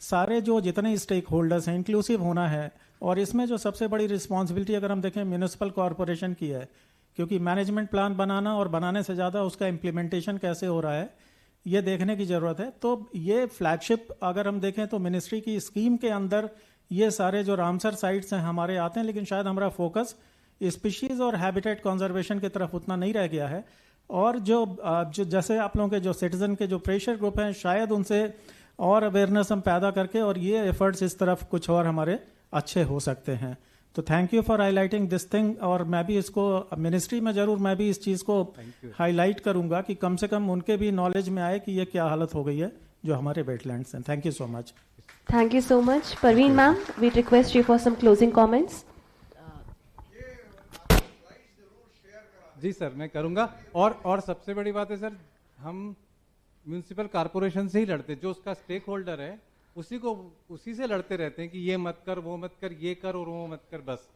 Speaker 11: सारे जो जितने स्टेक होल्डर्स हैं इंक्लूसिव होना है, और इसमें जो सबसे बड़ी रिस्पॉन्सिबिलिटी अगर हम देखें म्यूनिसिपल कॉरपोरेशन की है, क्योंकि मैनेजमेंट प्लान बनाना और बनाने से ज़्यादा उसका इम्प्लीमेंटेशन कैसे हो रहा है ये देखने की ज़रूरत है। तो ये फ्लैगशिप अगर हम देखें तो मिनिस्ट्री की स्कीम के अंदर ये सारे जो रामसर साइट्स हैं हमारे आते हैं, लेकिन शायद हमारा फोकस स्पीशीज़ और हैबिटेट कंजर्वेशन की तरफ उतना नहीं रह गया है। और जो जैसे आप लोगों के जो सिटीजन के जो प्रेशर ग्रुप हैं, शायद उनसे और अवेयरनेस हम पैदा करके और ये एफर्ट्स इस तरफ कुछ और हमारे अच्छे हो सकते हैं। तो thank you for highlighting this thing, और मैं भी इसको मिनिस्ट्री में जरूर मैं भी इस चीज़ को हाईलाइट करूंगा कि कम से कम उनके भी नॉलेज में आए कि ये क्या हालत हो गई है जो हमारे वेटलैंड्स हैं। Thank you so much.
Speaker 6: Thank you so much. Parveen ma'am, we request you for some closing comments.
Speaker 8: जी सर, मैं करूंगा। और सबसे बड़ी बात है सर, हम म्यूनिसिपल कॉर्पोरेशन से ही लड़ते, जो उसका स्टेक होल्डर है उसी से लड़ते रहते हैं कि ये मत कर, वो मत कर, ये कर और वो मत कर, बस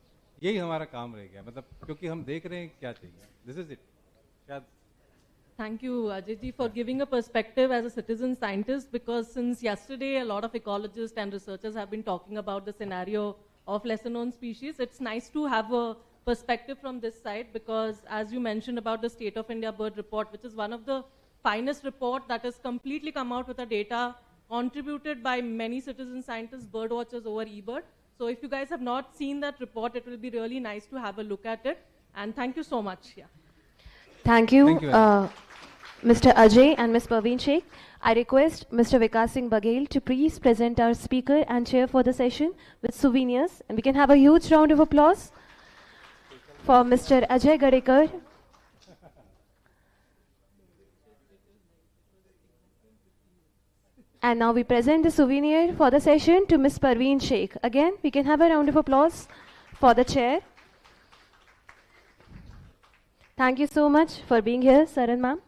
Speaker 8: यही हमारा काम रह गया, मतलब क्योंकि हम देख रहे हैं क्या चाहिए। This is it.
Speaker 12: Thank you, Ajay ji, for giving a perspective as a citizen scientist, because since yesterday a lot of ecologists and researchers have been talking about the scenario of lesser known species. It's nice to have a perspective from this side, because as you mentioned about the State of India Bird Report, which is one of the finest report that has completely come out with the data contributed by many citizen scientists, bird watchers over eBird. So if you guys have not seen that report, it will be really nice to have a look at it. And thank you so much. Yeah.
Speaker 6: Thank you, Mr. Ajay and Ms. Parveen Sheikh. I request Mr. Vikas Singh Baghel to please present our speaker and chair for the session with souvenirs. And we can have a huge round of applause for Mr. Ajay Gadekar. And now we present the souvenir for the session to Ms. Parveen Sheikh. Again, we can have a round of applause for the chair. Thank you so much for being here, Saran ma'am.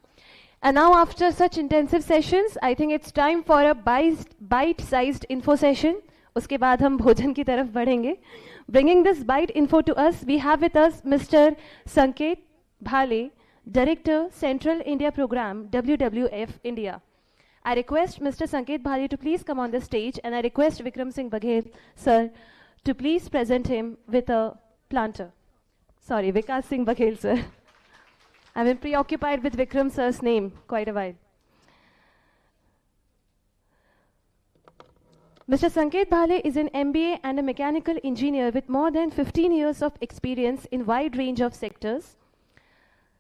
Speaker 6: And now after such intensive sessions, I think it's time for a bite-sized info session. Uske baad hum bhojan ki taraf badhenge. Bringing this bite info to us, we have with us Mr. Sanket Bhale, Director, Central India Program, WWF India. I request Mr. Sanket Bhale to please come on the stage, and I request Vikram Singh Baghel, sir, to please present him with a planter. Sorry, Vikas Singh Baghel, sir. I've been preoccupied with Vikram sir's name quite a while. Mr. Sanket Bhale is an MBA and a mechanical engineer with more than 15 years of experience in wide range of sectors.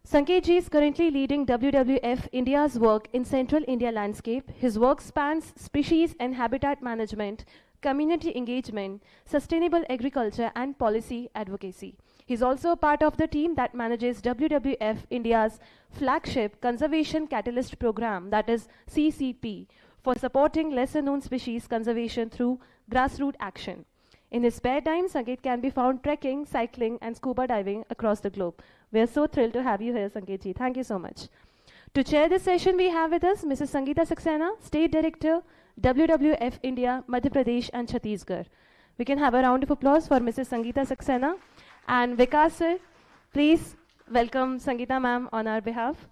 Speaker 6: Sanket ji is currently leading WWF India's work in Central India landscape. His work spans species and habitat management, community engagement, sustainable agriculture, and policy advocacy. He's also a part of the team that manages WWF India's flagship Conservation Catalyst Program, that is CCP, for supporting lesser-known species conservation through grassroots action. In his spare time, Sanket can be found trekking, cycling, and scuba diving across the globe. We are so thrilled to have you here, Sanket ji. Thank you so much. To chair this session, we have with us Mrs. Sangeeta Saxena, State Director, WWF India, Madhya Pradesh and Chhattisgarh. We can have a round of applause for Mrs. Sangeeta Saxena. And Vikas sir, please welcome Sangeeta ma'am on our behalf.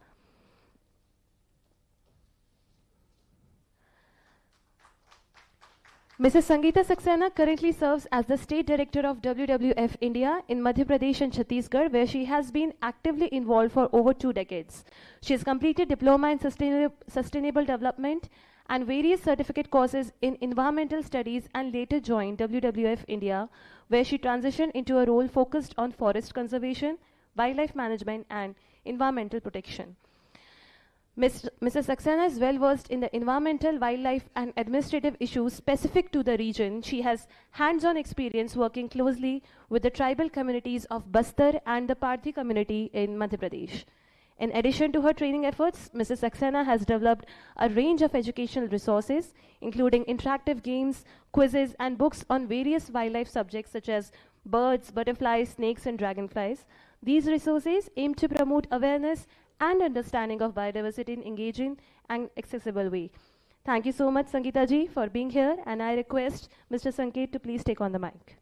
Speaker 6: Mrs. Sangeeta Saxena currently serves as the State Director of WWF India in Madhya Pradesh and Chhattisgarh, where she has been actively involved for over 2 decades. She has completed Diploma in Sustainable Development and various certificate courses in Environmental Studies and later joined WWF India, where she transitioned into a role focused on forest conservation, wildlife management and environmental protection. Mrs. Saxena is well versed in the environmental, wildlife and administrative issues specific to the region. She has hands-on experience working closely with the tribal communities of Bastar and the Parthi community in Madhya Pradesh. In addition to her training efforts, Mrs. Saxena has developed a range of educational resources, including interactive games, quizzes and books on various wildlife subjects such as birds, butterflies, snakes and dragonflies. These resources aim to promote awareness and understanding of biodiversity in engaging and accessible way. Thank you so much, Sangeeta ji, for being here, and I request Mr. Sanket to please take on the mic.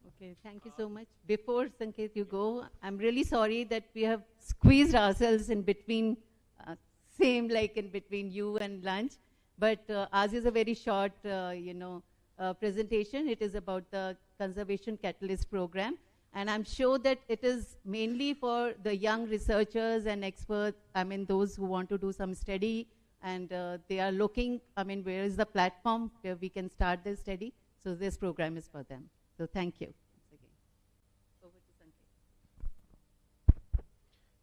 Speaker 4: Okay, thank you so much. Before Sanket, you go, I'm really sorry that we have squeezed ourselves in between, same like in between you and lunch, but ours is a very short, presentation. It is about the Conservation Catalyst Program. And I'm sure that it is mainly for the young researchers and experts, those who want to do some study and they are looking, where is the platform where we can start this study? So this program is for them. So thank you. Over to Sanket.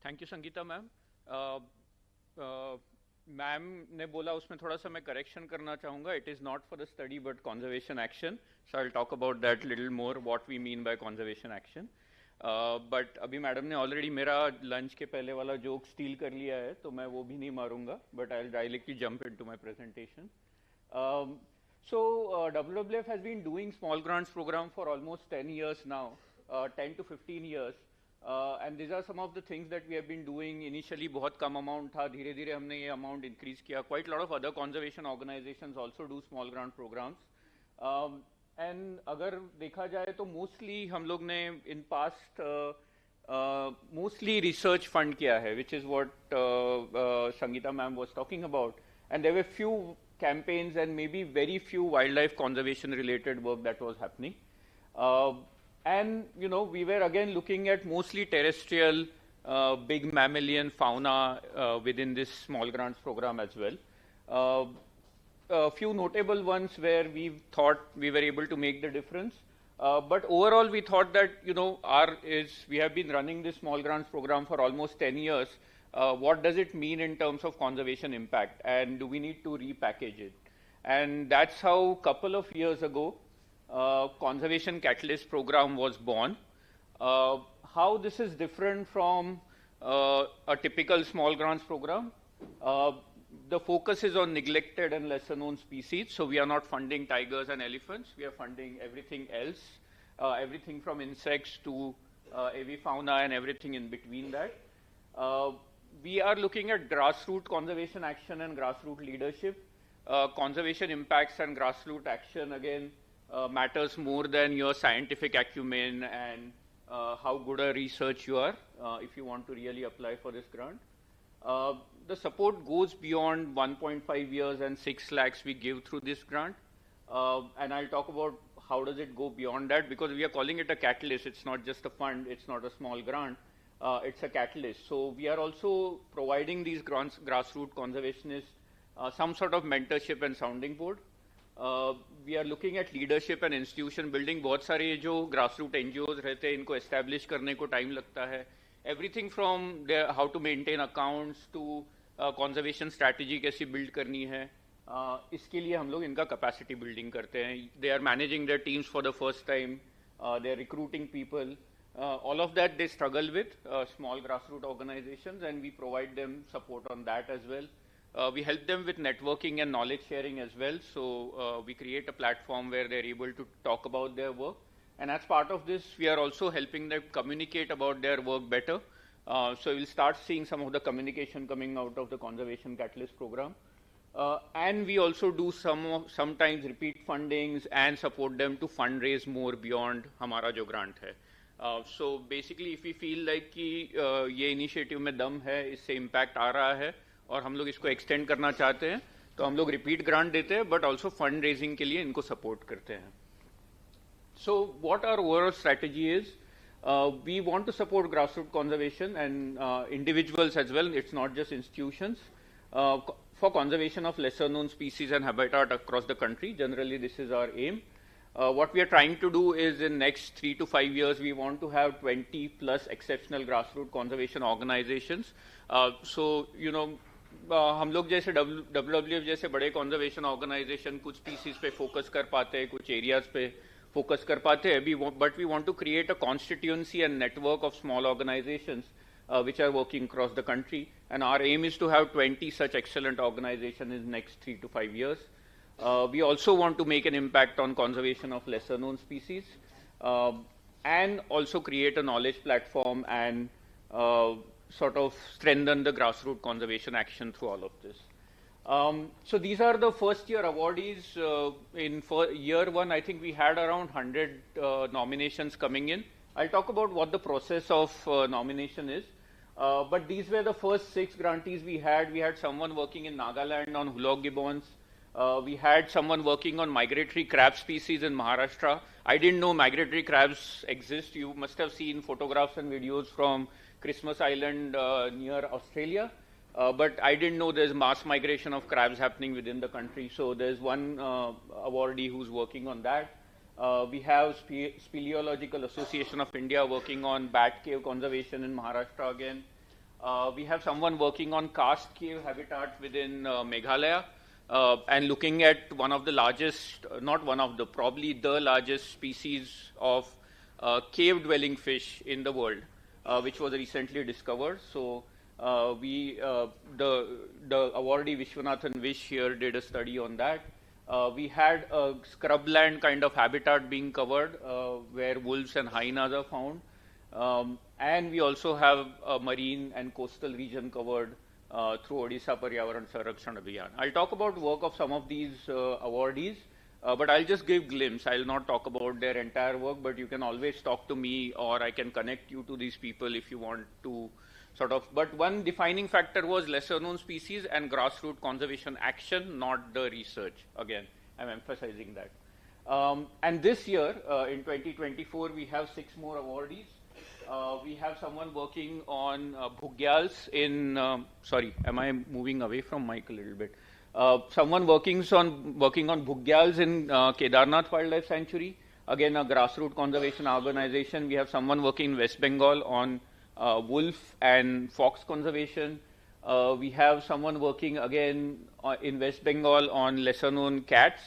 Speaker 15: Thank you, Sangeeta ma'am. Ma'am ने बोला उसमें थोड़ा सा मैं correction करना चाहूँगा. It is not for the study but conservation action. So I'll talk about that little more, what we mean by conservation action. But अभी madam ने already मेरा lunch के पहले वाला joke steal कर लिया है, तो मैं वो भी नहीं मारूँगा. But I'll directly jump into my presentation. So WWF has been doing small grants program for almost 10 years now, 10 to 15 years. And these are some of the things that we have been doing. Initially बहुत कम amount था, धीरे धीरे हमने ये amount increase किया. Quite a lot of other conservation organizations also do small grant programs. And अगर देखा जाए तो mostly हम लोग ने in past mostly research fund किया है, which is what Sangeeta ma'am was talking about. And there were few campaigns and maybe very few wildlife conservation related work that was happening. And, we were again looking at mostly terrestrial, big mammalian fauna within this small grants program as well. A few notable ones where we thought we were able to make the difference. But overall, we thought that, we have been running this small grants program for almost 10 years. What does it mean in terms of conservation impact? And do we need to repackage it? And that's how a couple of years ago, Conservation Catalyst Program was born. How this is different from a typical small grants program? The focus is on neglected and lesser known species. So we are not funding tigers and elephants. We are funding everything else, everything from insects to avifauna and everything in between that. We are looking at grassroots conservation action and grassroots leadership. Conservation impacts and grassroots action, again, matters more than your scientific acumen and how good a research you are if you want to really apply for this grant. The support goes beyond 1.5 years and 6 lakhs we give through this grant. And I'll talk about how does it go beyond that, because we are calling it a catalyst. It's not just a fund. It's not a small grant. It's a catalyst. So we are also providing these grants, grassroots conservationists, some sort of mentorship and sounding board. We are looking at leadership and institution building. बहुत सारे जो grassroots NGOs रहते हैं, इनको establish करने को time लगता है. Everything from how to maintain accounts to conservation strategy कैसी build करनी है. इसके लिए हम लोग इनका capacity building करते हैं. They are managing their teams for the first time. They are recruiting people. All of that they struggle with, small grassroots organizations, and we provide them support on that as well. We help them with networking and knowledge sharing as well. So we create a platform where they're able to talk about their work. And as part of this, we are also helping them communicate about their work better. So we'll start seeing some of the communication coming out of the Conservation Catalyst Program. And we also do sometimes repeat fundings and support them to fundraise more beyond हमारा जो grant है. So basically, if we feel like कि ये initiative में दम है, इससे impact आ रहा है, और हम लोग इसको extend करना चाहते हैं, तो हम लोग रिपीट ग्रांट देते हैं बट ऑल्सो फंड रेजिंग के लिए इनको सपोर्ट करते हैं. So what our overall strategy is, we want to support grassroots conservation and individuals as well. It's not just institutions. For conservation of lesser known species and habitat across the country, generally this is our aim. What we are trying to do is in next 3 to 5 years, we want to have 20 plus exceptional grassroots conservation organizations. So, you know, हम लोग जैसे WWF जैसे बड़े conservation organization कुछ species पे focus कर पाते हैं, कुछ areas पे focus कर पाते हैं, but we want to create a constituency and network of small organizations which are working across the country. And our aim is to have 20 such excellent organizations in the next 3 to 5 years. We also want to make an impact on conservation of lesser known species and also create a knowledge platform and sort of strengthen the grassroots conservation action through all of this. So these are the first year awardees. In year one, I think we had around 100 nominations coming in. I'll talk about what the process of nomination is. But these were the first 6 grantees we had. We had someone working in Nagaland on hulok gibbons. We had someone working on migratory crab species in Maharashtra. I didn't know migratory crabs exist. You must have seen photographs and videos from Christmas Island near Australia. But I didn't know there's mass migration of crabs happening within the country. So there's one awardee who's working on that. We have Speleological Association of India working on bat cave conservation in Maharashtra again. We have someone working on karst cave habitat within Meghalaya. And looking at one of the largest, not one of the, probably the largest species of cave-dwelling fish in the world, which was recently discovered. So the awardee Vishwanathan Vish here did a study on that. We had a scrubland kind of habitat being covered where wolves and hyenas are found. And we also have a marine and coastal region covered through Odisha Paryavaran Sarakshan Abhiyan. I'll talk about work of some of these awardees, but I'll just give glimpse. I'll not talk about their entire work, but you can always talk to me or I can connect you to these people if you want to sort of. But one defining factor was lesser known species and grassroots conservation action, not the research. Again, I'm emphasizing that. And this year, in 2024, we have 6 more awardees. We have someone working on bhugyals in, sorry, am I moving away from mic a little bit? Someone working on bhugyals in Kedarnath Wildlife Sanctuary. Again, a grassroots conservation organization. We have someone working in West Bengal on wolf and fox conservation. We have someone working again in West Bengal on lesser known cats.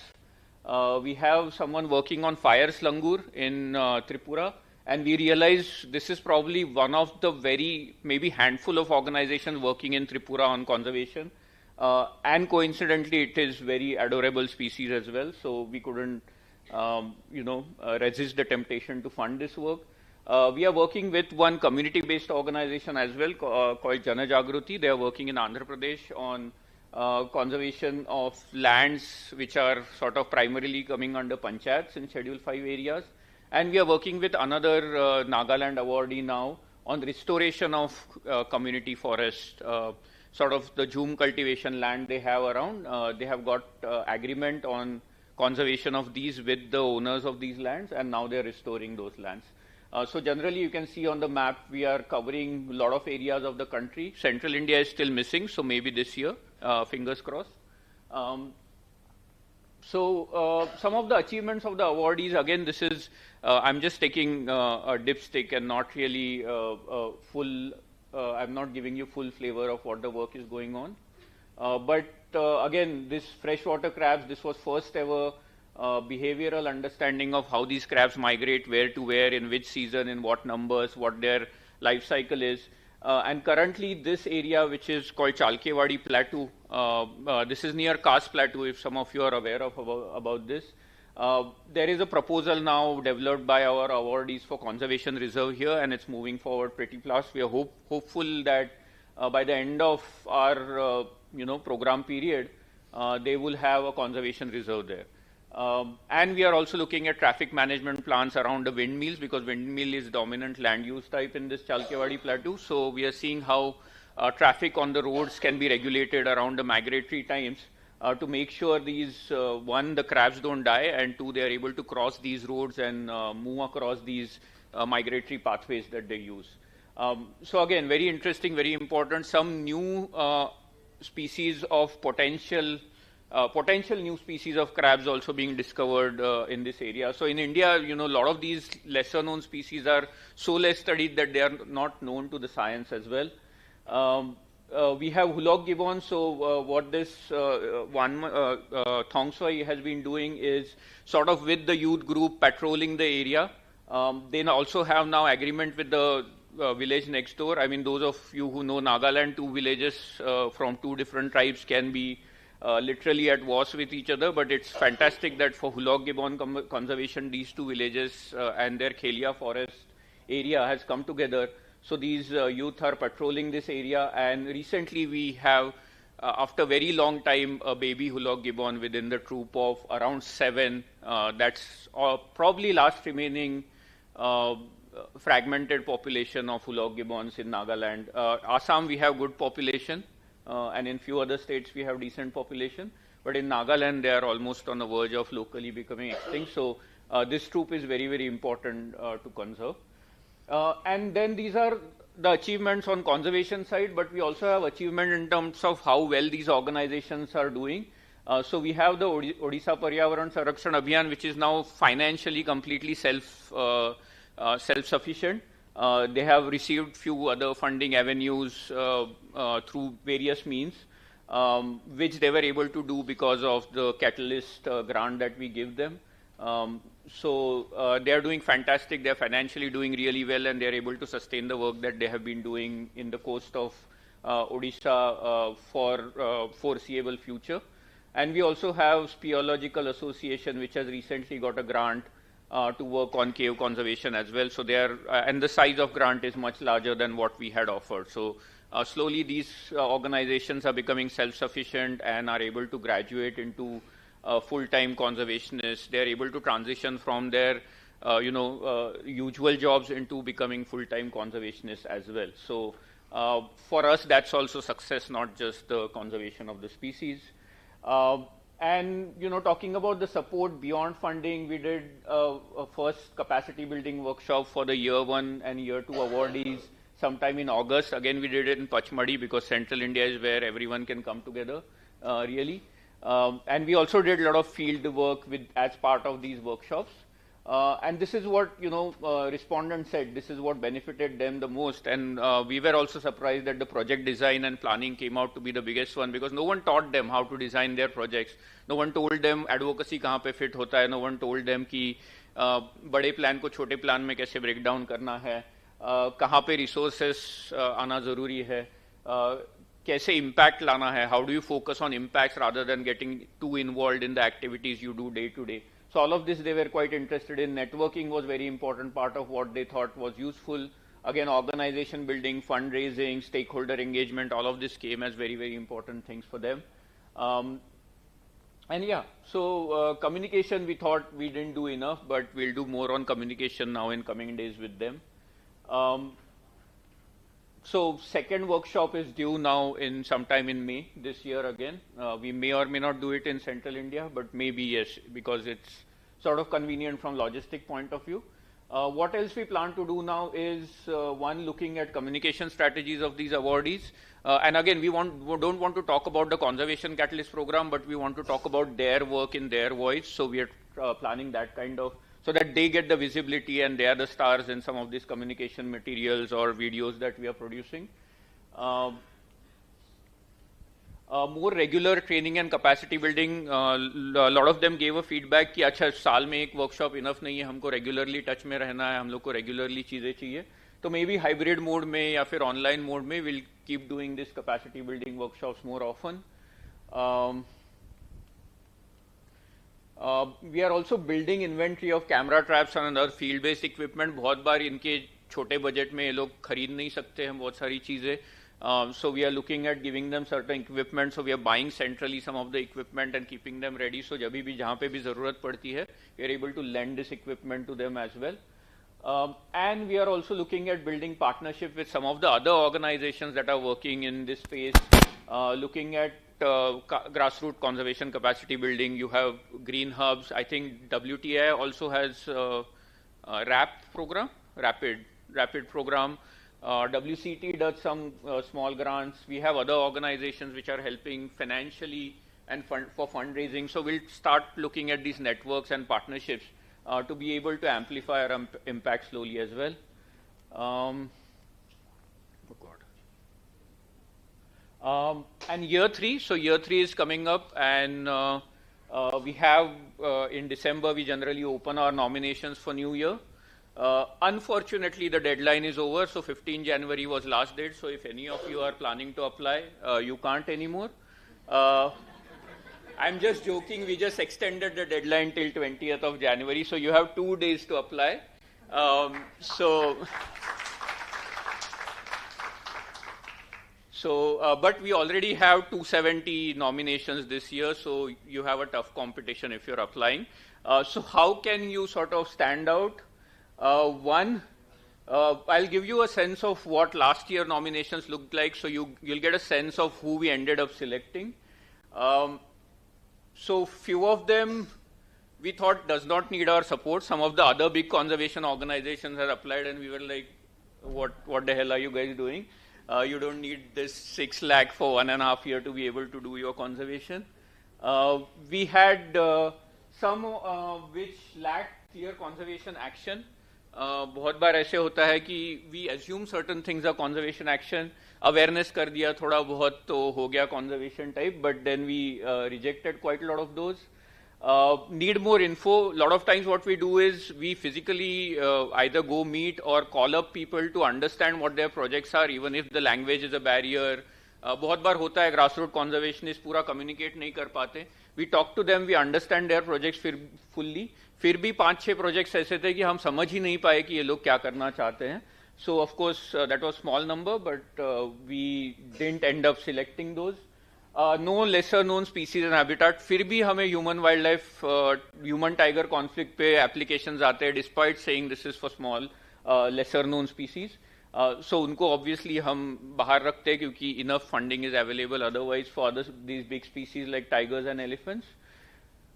Speaker 15: We have someone working on fire slungur in Tripura. And we realized this is probably one of the very, maybe handful of organizations working in Tripura on conservation. And coincidentally, it is very adorable species as well. So we couldn't, resist the temptation to fund this work. We are working with one community-based organization as well called Jana Jagruti. They are working in Andhra Pradesh on conservation of lands which are sort of primarily coming under panchayats in Schedule 5 areas. And we are working with another Nagaland awardee now on restoration of community forest, sort of the Jhum cultivation land they have around. They have got agreement on conservation of these with the owners of these lands, and now they are restoring those lands. So generally, you can see on the map, we are covering a lot of areas of the country. Central India is still missing, so maybe this year, fingers crossed. So some of the achievements of the awardees, again, this is, I'm just taking a dipstick and not really I'm not giving you full flavor of what the work is going on. But again, this freshwater crabs, this was first ever behavioral understanding of how these crabs migrate, where to where, in which season, in what numbers, what their life cycle is. And currently this area, which is called Chalkewadi Plateau, this is near Khas Plateau, if some of you are aware of about this. There is a proposal now developed by our awardees for conservation reserve here, and it's moving forward pretty fast. We are hopeful that by the end of our program period, they will have a conservation reserve there. And we are also looking at traffic management plans around the windmills, because windmill is dominant land use type in this Chalkewadi Plateau. So we are seeing how traffic on the roads can be regulated around the migratory times to make sure these, one, the crabs don't die, and two, they are able to cross these roads and move across these migratory pathways that they use. So again, very interesting, very important. Some new species of potential new species of crabs also being discovered in this area. So in India, a lot of these lesser known species are so less studied that they are not known to the science as well. We have hulok gibbon. So what this Thongswai has been doing is sort of with the youth group patrolling the area. They also have now agreement with the village next door. I mean, those of you who know Nagaland, two villages from two different tribes can be literally at wars with each other, but it's fantastic that for hulok gibbon conservation, these two villages and their Khelia forest area has come together. So these youth are patrolling this area, and recently we have, after very long time, a baby hulok gibbon within the troop of around 7. That's probably last remaining fragmented population of hulok gibbons in Nagaland. Assam, we have good population. And in few other states we have decent population, but in Nagaland they are almost on the verge of locally becoming extinct. So this troop is very, very important to conserve. And then these are the achievements on conservation side, but we also have achievement in terms of how well these organizations are doing. So we have the Odisha Paryavaran Sarakshan Abhiyan, which is now financially completely self-sufficient. They have received few other funding avenues through various means, which they were able to do because of the catalyst grant that we give them. So they are doing fantastic. They are financially doing really well, and they are able to sustain the work that they have been doing in the coast of Odisha for foreseeable future. And we also have Speological Association, which has recently got a grant to work on cave conservation as well. So they are, and the size of grant is much larger than what we had offered. So slowly these organizations are becoming self-sufficient and are able to graduate into full-time conservationists. They are able to transition from their, usual jobs into becoming full-time conservationists as well. So for us, that's also success, not just the conservation of the species. And, talking about the support beyond funding, we did a first capacity building workshop for the year 1 and year 2 awardees sometime in August. Again, we did it in Pachmadi because central India is where everyone can come together, really. And we also did a lot of field work as part of these workshops. And this is what, respondents said, this is what benefited them the most. And we were also surprised that the project design and planning came out to be the biggest one, because no one taught them how to design their projects. No one told them advocacy kahan pe fit hota hai. No one told them ki bade plan ko chote plan mein kaise break down karna hai, kahan pe resources aana zaruri hai, kaise impact lana hai, how do you focus on impacts rather than getting too involved in the activities you do day to day. So all of this they were quite interested in. Networking was very important part of what they thought was useful. Again, organization building, fundraising, stakeholder engagement, all of this came as very, very important things for them. And yeah, so communication, we thought we didn't do enough, but we'll do more on communication now in coming days with them. So second workshop is due now in sometime in May this year again. We may or may not do it in central India, but maybe yes, because it's sort of convenient from logistic point of view. What else we plan to do now is, one, looking at communication strategies of these awardees. And again, we don't want to talk about the Conservation Catalyst program, but we want to talk about their work in their voice. So we are planning that kind of, so that they get the visibility and they are the stars in some of these communication materials or videos that we are producing. More regular training and capacity building. A lot of them gave a feedback कि अच्छा साल में एक workshop enough नहीं है, हमको regularly touch में रहना है, हम लोग को regularly चीजें चाहिए. तो maybe hybrid mode में या फिर online mode में we'll keep doing this capacity building workshops more often. We are also building inventory of camera traps and other field-based equipment. बहुत बार इनके छोटे बजट में ये लोग खरीद नहीं सकते हैं बहुत सारी चीजें. So we are looking at giving them certain equipment. So we are buying centrally some of the equipment and keeping them ready. So जब भी जहाँ पे भी ज़रूरत पड़ती है, we are able to lend this equipment to them as well. And we are also looking at building partnership with some of the other organizations that are working in this space, looking at grassroots conservation capacity building. You have green hubs. I think WTI also has RAP program, rapid program. WCT does some small grants. We have other organizations which are helping financially and for fundraising. So we'll start looking at these networks and partnerships to be able to amplify our impact slowly as well. And year 3, so year 3 is coming up, and we have in December we generally open our nominations for New Year. Unfortunately, the deadline is over, so 15 January was last date. So if any of you are planning to apply, you can't anymore. I'm just joking. We just extended the deadline till 20th of January, so you have 2 days to apply. But we already have 270 nominations this year, so you have a tough competition if you're applying. So how can you sort of stand out? One, I'll give you a sense of what last year nominations looked like, so you'll get a sense of who we ended up selecting. So few of them we thought does not need our support. Some of the other big conservation organizations had applied, and we were like, what the hell are you guys doing? You don't need this 6 lakh for 1.5 years to be able to do your conservation. We had some which lacked clear conservation action. बहुत बार ऐसे होता है कि we assume certain things are conservation action, awareness कर दिया थोड़ा बहुत तो हो गया conservation type, but then we rejected quite a lot of those. Need more info. A lot of times what we do is we physically either go meet or call up people to understand what their projects are, even if the language is a barrier. बहुत बार होता है grassroots conservationists पूरा communicate नहीं कर पाते. We talk to them, we understand their projects fully. फिर भी 5-6 projects ऐसे थे कि हम समझ ही नहीं पाए कि ये लोग क्या करना चाहते हैं. So of course that was small number, but we didn't end up selecting those. No lesser known species and habitat. फिर भी हमें human wildlife, human tiger conflict पे applications आते हैं, despite saying this is for small, lesser known species. So उनको obviously हम बाहर रखते हैं क्योंकि enough funding is available otherwise for these big species like tigers and elephants.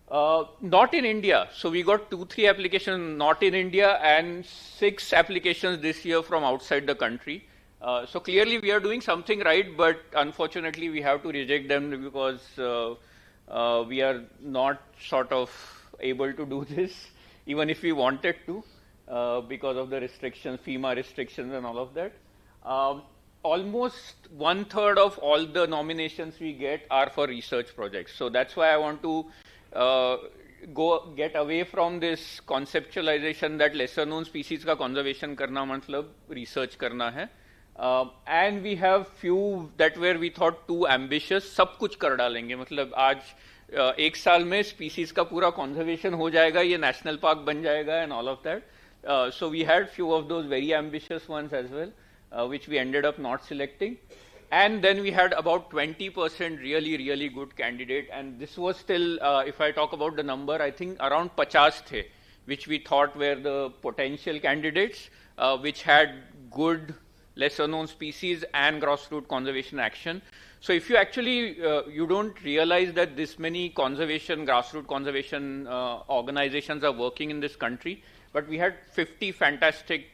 Speaker 15: Not in India. So we got 2-3 applications not in India and 6 applications this year from outside the country. So clearly we are doing something right, but unfortunately we have to reject them because we are not sort of able to do this, even if we wanted to, because of the restrictions, FEMA restrictions and all of that. Almost 1/3 of all the nominations we get are for research projects. So that's why I want to get away from this conceptualization that lesser known species का conservation करना मतलब research करना है. And we have few that where we thought too ambitious, सब कुछ कर डालेंगे, मतलब आज 1 साल में species का पूरा conservation हो जाएगा, ये national park बन जाएगा and all of that. So we had few of those very ambitious ones as well, which we ended up not selecting. And then we had about 20% really good candidate, and this was still, if I talk about the number, I think around 50 the, which we thought were the potential candidates, which had good lesser known species and grassroots conservation action. So if you actually, you don't realize that this many grassroots conservation organizations are working in this country, but we had 50 fantastic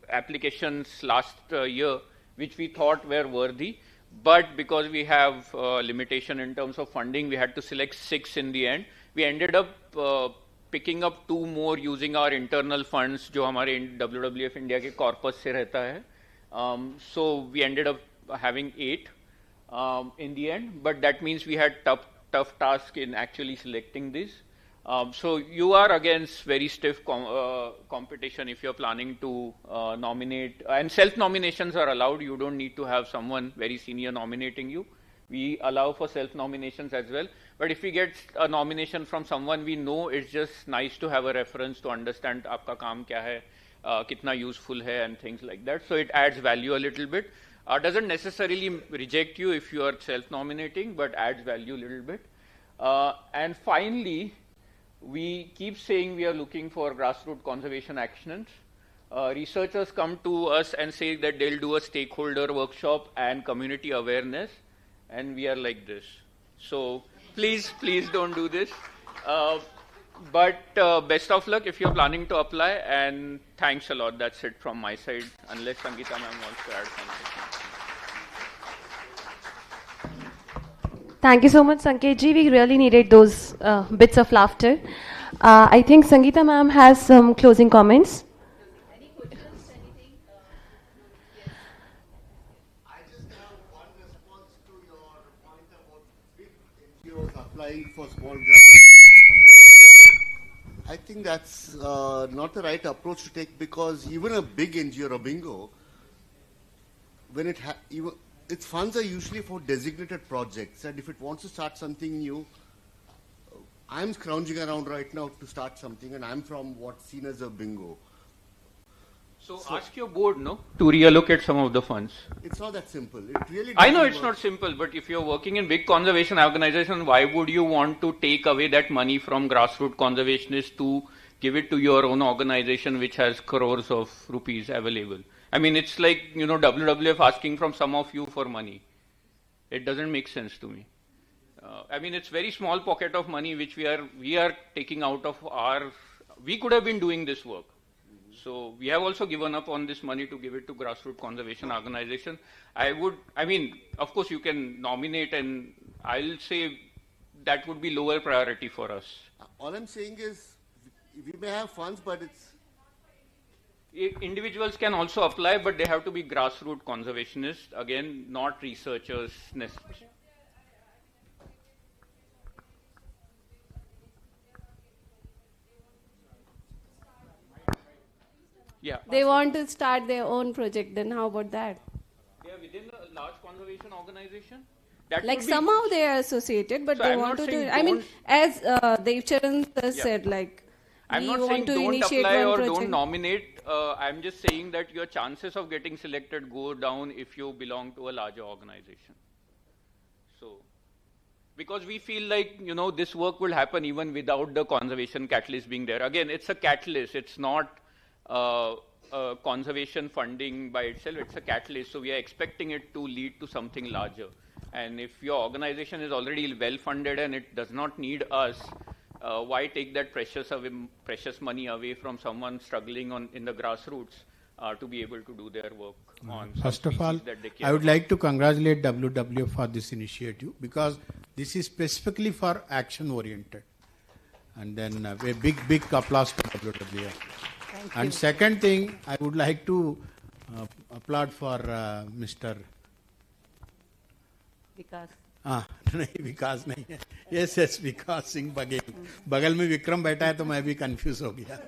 Speaker 15: applications last year, which we thought were worthy, but because we have limitation in terms of funding, we had to select 6 in the end. We ended up picking up 2 more using our internal funds, जो हमारे WWF India के corpus से रहता है. So we ended up having 8 in the end, but that means we had tough task in actually selecting these. So you are against very stiff competition if you're planning to nominate, and self-nominations are allowed. You don't need to have someone very senior nominating you. We allow for self-nominations as well. But if we get a nomination from someone we know, it's just nice to have a reference to understand आपका काम क्या है, कितना useful है and things like that. So it adds value a little bit. Doesn't necessarily reject you if you are self-nominating, but adds value a little bit. And finally, we keep saying we are looking for grassroots conservation actions. Researchers come to us and say that they'll do a stakeholder workshop and community awareness, and we are like this. So please don't do this. But best of luck if you're planning to apply, and thanks a lot. That's it from my side, unless Sangeeta ma'am wants to add something.
Speaker 6: Thank you so much, Sanket ji. We really needed those bits of laughter. I think Sangeeta ma'am has some closing comments.
Speaker 18: Applying for small grants. I think that's not the right approach to take, because even a big NGO or bingo, when its funds are usually for designated projects, and if it wants to start something new, I'm scrounging around right now to start something, and I'm from what's seen as a bingo.
Speaker 15: So ask your board, no, to reallocate some of the funds.
Speaker 18: It's not that simple. It really.
Speaker 15: I know
Speaker 18: doesn't
Speaker 15: it's
Speaker 18: work.
Speaker 15: not simple, but if you're working in big conservation organization, why would you want to take away that money from grassroots conservationists to give it to your own organization, which has crores of rupees available? I mean, it's like, WWF asking from some of you for money. It doesn't make sense to me. I mean, it's very small pocket of money which we are taking out of we could have been doing this work. So we have also given up on this money to give it to grassroots conservation organization. I mean, of course you can nominate, and I'll say that would be lower priority for us.
Speaker 18: All I'm saying is, we may have funds, but
Speaker 15: Individuals can also apply, but they have to be grassroots conservationists, again, not researchers necessarily. Yeah.
Speaker 1: They want to start their own project, then how about that?
Speaker 15: They are within a large conservation organization?
Speaker 1: Like somehow they are associated, but
Speaker 15: So
Speaker 1: they
Speaker 15: I'm
Speaker 1: want
Speaker 15: not
Speaker 1: to do
Speaker 15: saying
Speaker 1: it. I mean, as Devcharan said, like,
Speaker 15: I'm
Speaker 1: we
Speaker 15: not
Speaker 1: want
Speaker 15: saying
Speaker 1: to
Speaker 15: don't
Speaker 1: initiate
Speaker 15: apply
Speaker 1: one
Speaker 15: or
Speaker 1: project.
Speaker 15: don't nominate. I'm just saying that your chances of getting selected go down if you belong to a larger organization. So, because we feel like, this work will happen even without the conservation catalyst being there. Again, it's a catalyst. It's not conservation funding by itself. It's a catalyst. So we are expecting it to lead to something larger. And if your organization is already well funded and it does not need us, why take that precious money away from someone struggling in the grassroots to be able to do their work on
Speaker 7: First of all,
Speaker 15: that they care
Speaker 7: I would
Speaker 15: about?
Speaker 7: like to congratulate WWF for this initiative, because this is specifically for action oriented. And then a big applause to WWF.
Speaker 4: Thank
Speaker 7: And
Speaker 4: you.
Speaker 7: second thing, I would like to applaud for Mr.
Speaker 4: Vikas.
Speaker 7: नहीं विकास नहीं है. Yes, विकास सिंह बगल में विक्रम बैठा है तो मैं भी कंफ्यूज हो गया.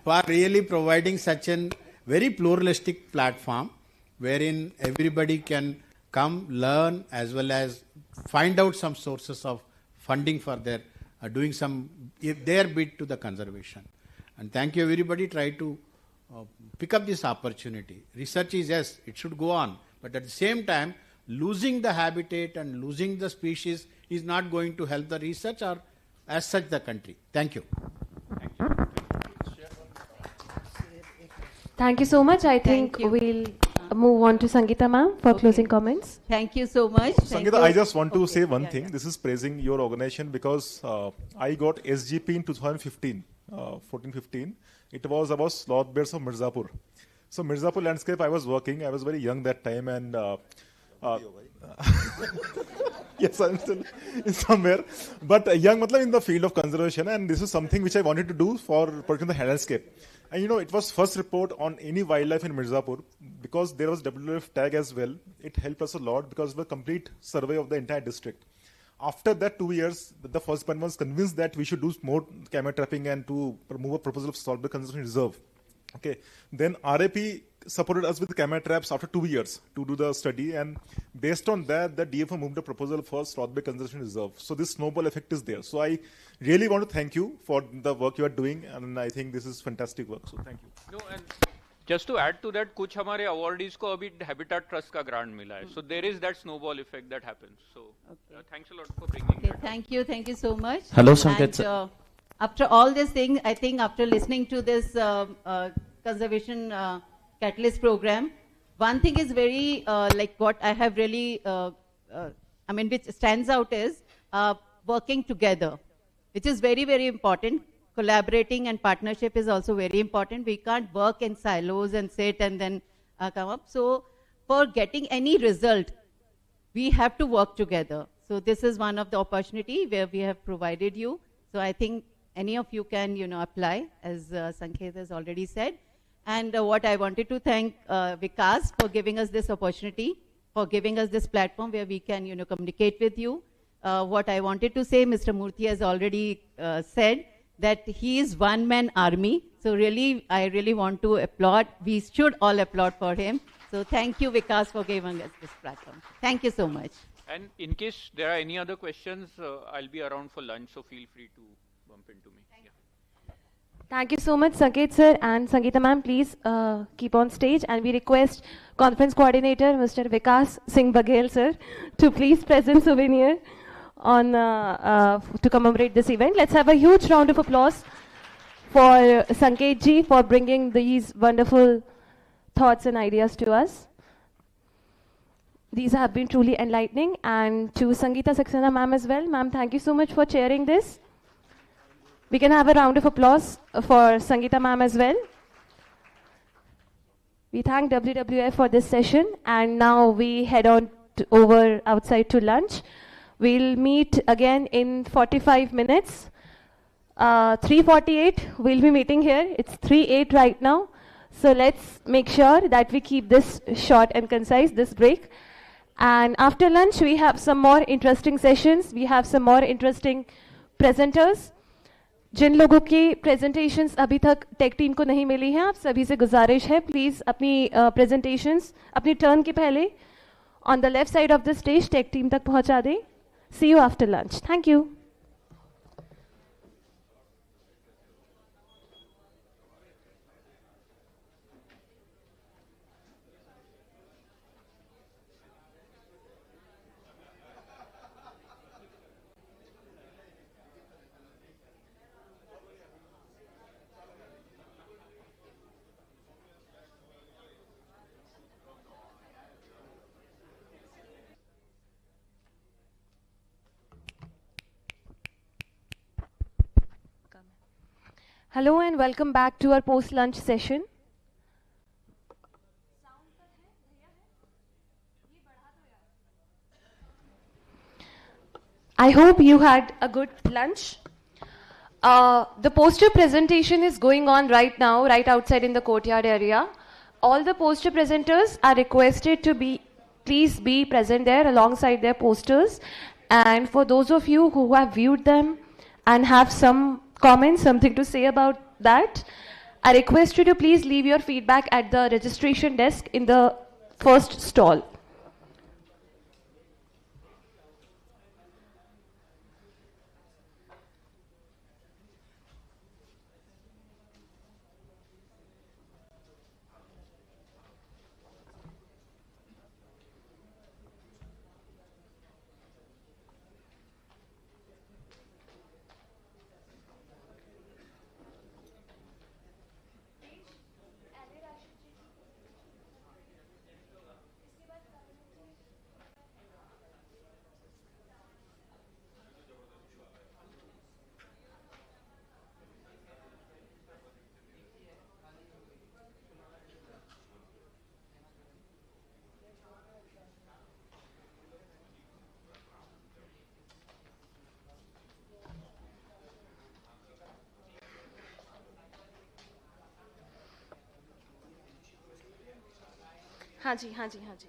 Speaker 7: For really providing such a very pluralistic platform wherein everybody can come, learn, as well as find out some sources of funding for their doing their bit to the conservation. And thank you, everybody. Try to pick up this opportunity. Research is, yes, it should go on, but at the same time, losing the habitat and losing the species is not going to help the research or as such the country. Thank you.
Speaker 6: Thank you so much. I think we'll move on to Sangeeta ma'am for closing comments.
Speaker 4: Thank you so much.
Speaker 10: Sangeeta, I just want to say one thing. This is praising your organization, because I got SGP in 2015, 14-15. It was about sloth bears of Mirzapur. So Mirzapur landscape, I was working. I was very young that time, and yes, I'm still in somewhere. But young, in the field of conservation, and this is something which I wanted to do for protecting the landscape. And it was first report on any wildlife in Mirzapur, because there was WWF tag as well. It helped us a lot because of the complete survey of the entire district. After that 2 years, the first one was convinced that we should do more camera trapping and to move a proposal of Saltbeck Conservation Reserve. Okay. Then RAP supported us with camera traps after 2 years to do the study, and based on that, the DFO moved a proposal for Saltbeck Conservation Reserve. So this snowball effect is there. So I really want to thank you for the work you are doing, and I think this is fantastic work. So thank you.
Speaker 15: No, and just to add to that, कुछ हमारे awardees को अभी Habitat Trust का grant मिला है. So there is that snowball effect that happens. So thanks a lot for bringing that.
Speaker 4: Thank you so much.
Speaker 19: Hello, Sanket.
Speaker 4: And, after all these things, I think after listening to this conservation catalyst program, one thing is very, like what I have really, which stands out is working together, which is very, very important. Collaborating and partnership is also very important. We can't work in silos and sit and then come up. So for getting any result, we have to work together. So this is one of the opportunity where we have provided you. So I think any of you can, apply, as Sanket has already said. And what I wanted to thank Vikas for giving us this opportunity, for giving us this platform where we can, communicate with you. What I wanted to say, Mr. Murthy has already said that he is one-man army. So really, I really want to applaud. We should all applaud for him. So thank you, Vikas, for giving us this platform. Thank you so much.
Speaker 15: And in case there are any other questions, I'll be around for lunch, so feel free to bump into me.
Speaker 6: Thank you so much, Sanket sir and Sangeeta ma'am. Please keep on stage, and we request conference coordinator, Mr. Vikas Singh Baghel sir, to please present souvenir on to commemorate this event. Let's have a huge round of applause for Sanket ji for bringing these wonderful thoughts and ideas to us. These have been truly enlightening. And to Sangeeta Saxena ma'am as well. Ma'am, thank you so much for chairing this. We can have a round of applause for Sangeeta ma'am as well. We thank WWF for this session, and now we head on over outside to lunch. We'll meet again in 45 minutes. 3:48, we'll be meeting here. It's 3:08 right now. So let's make sure that we keep this short and concise, this break. And after lunch, we have some more interesting sessions. We have some more interesting presenters. जिन लोगों की presentations अभी तक tech team को नहीं मिली हैं, आप सभी से गुजारिश है, please अपनी presentations अपनी turn के पहले on the left side of the stage tech team तक पहुंचा दें. See you after lunch. Thank you. Hello and welcome back to our post-lunch session. I hope you had a good lunch. The poster presentation is going on right now, right outside in the courtyard area. All the poster presenters are requested to please be present there alongside their posters. And for those of you who have viewed them and have some comments, something to say about that, I request you to please leave your feedback at the registration desk in the first stall. हाँ जी, हाँ जी, हाँ जी.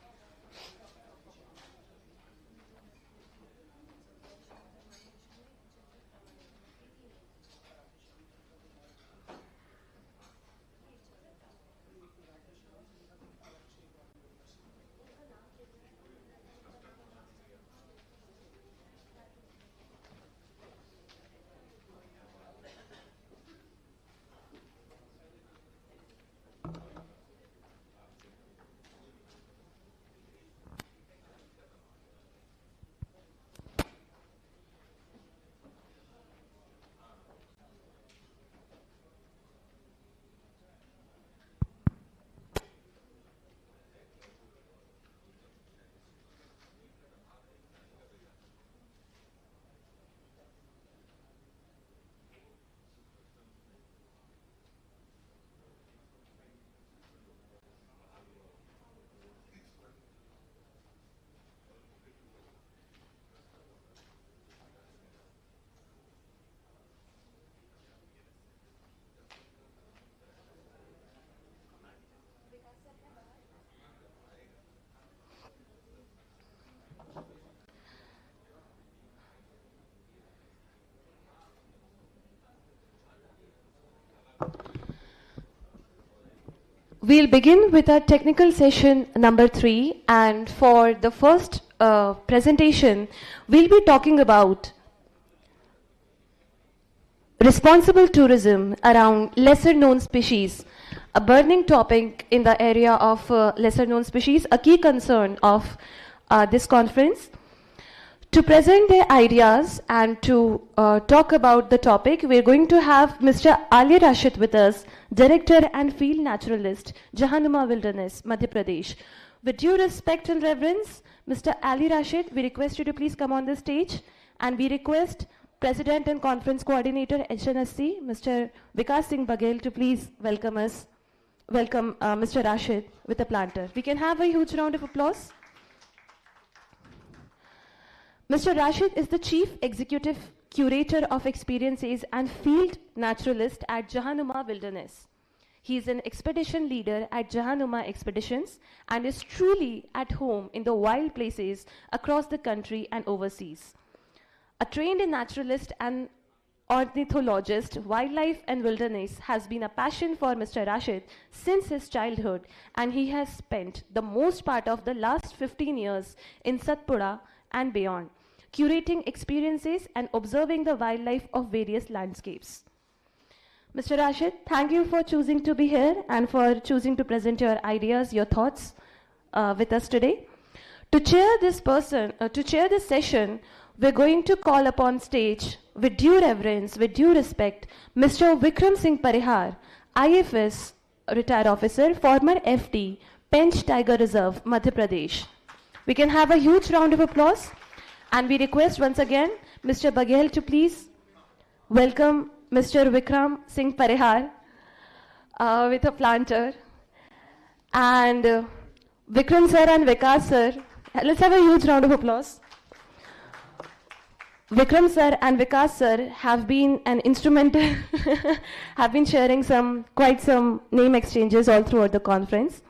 Speaker 6: We'll begin with our technical session number 3, and for the first presentation, we'll be talking about responsible tourism around lesser known species, a burning topic in the area of lesser known species, a key concern of this conference. To present their ideas and to talk about the topic, we're going to have Mr. Ali Rashid with us, Director and Field Naturalist, Jahanuma Wilderness, Madhya Pradesh. With due respect and reverence, Mr. Ali Rashid, we request you to please come on the stage, and we request President and Conference Coordinator, HNSC, Mr. Vikas Singh Baghel, to please welcome Mr. Rashid with a planter. We can have a huge round of applause. Mr. Rashid is the Chief Executive Curator of Experiences and Field Naturalist at Jahanuma Wilderness. He is an expedition leader at Jahanuma Expeditions and is truly at home in the wild places across the country and overseas. A trained naturalist and ornithologist, wildlife and wilderness has been a passion for Mr. Rashid since his childhood, and he has spent the most part of the last 15 years in Satpura and beyond, curating experiences and observing the wildlife of various landscapes. Mr. Rashid, thank you for choosing to be here and for choosing to present your ideas, your thoughts with us today. To chair this session, we're going to call upon stage, with due reverence, with due respect, Mr. Vikram Singh Parihar, IFS retired officer, former FD, Pench Tiger Reserve, Madhya Pradesh. We can have a huge round of applause, and we request once again Mr. Baghel to please welcome Mr. Vikram Singh Parihar with a planter. And Vikram sir and Vikas sir, let's have a huge round of applause. Vikram sir and Vikas sir have been an instrumental, have been sharing quite some name exchanges all throughout the conference.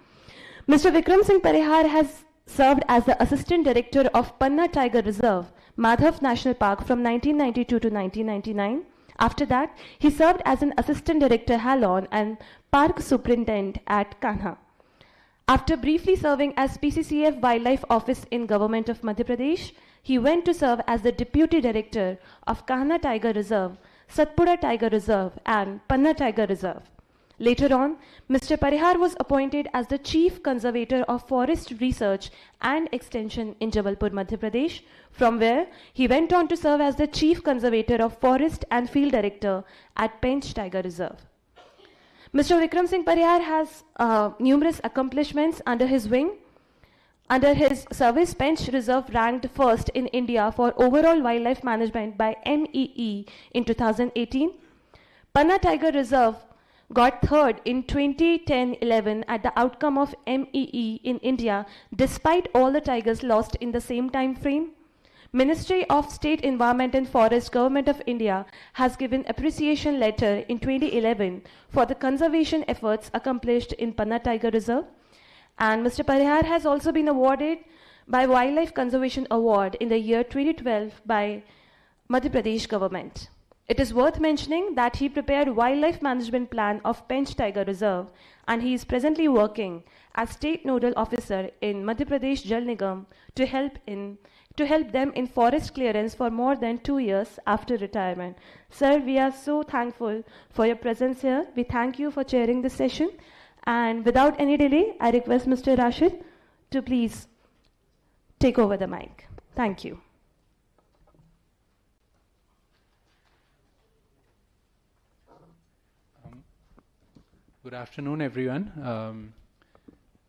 Speaker 6: Mr. Vikram Singh Parihar has served as the Assistant Director of Panna Tiger Reserve, Madhav National Park from 1992 to 1999. After that, he served as an Assistant Director Halon and Park Superintendent at Kanha. After briefly serving as PCCF Wildlife Office in Government of Madhya Pradesh, he went to serve as the Deputy Director of Kahna Tiger Reserve, Satpura Tiger Reserve and Panna Tiger Reserve. Later on, Mr. Parihar was appointed as the Chief Conservator of Forest Research and Extension in Jabalpur, Madhya Pradesh, from where he went on to serve as the Chief Conservator of Forest and Field Director at Pench Tiger Reserve. Mr. Vikram Singh Parihar has numerous accomplishments under his wing. Under his service, Pench Reserve ranked first in India for overall wildlife management by MEE in 2018. Panna Tiger Reserve got third in 2010-11 at the outcome of MEE in India, despite all the tigers lost in the same time frame. Ministry of State Environment and Forest, Government of India has given appreciation letter in 2011 for the conservation efforts accomplished in Panna Tiger Reserve. And Mr. Parihar has also been awarded by Wildlife Conservation Award in the year 2012 by Madhya Pradesh government. It is worth mentioning that he prepared Wildlife Management Plan of Pench Tiger Reserve, and he is presently working as State Nodal Officer in Madhya Pradesh Jal Nigam to help them in forest clearance for more than 2 years after retirement. Sir, we are so thankful for your presence here. We thank you for chairing this session. And without any delay, I request Mr. Rashid to please take over the mic. Thank you.
Speaker 16: Good afternoon, everyone.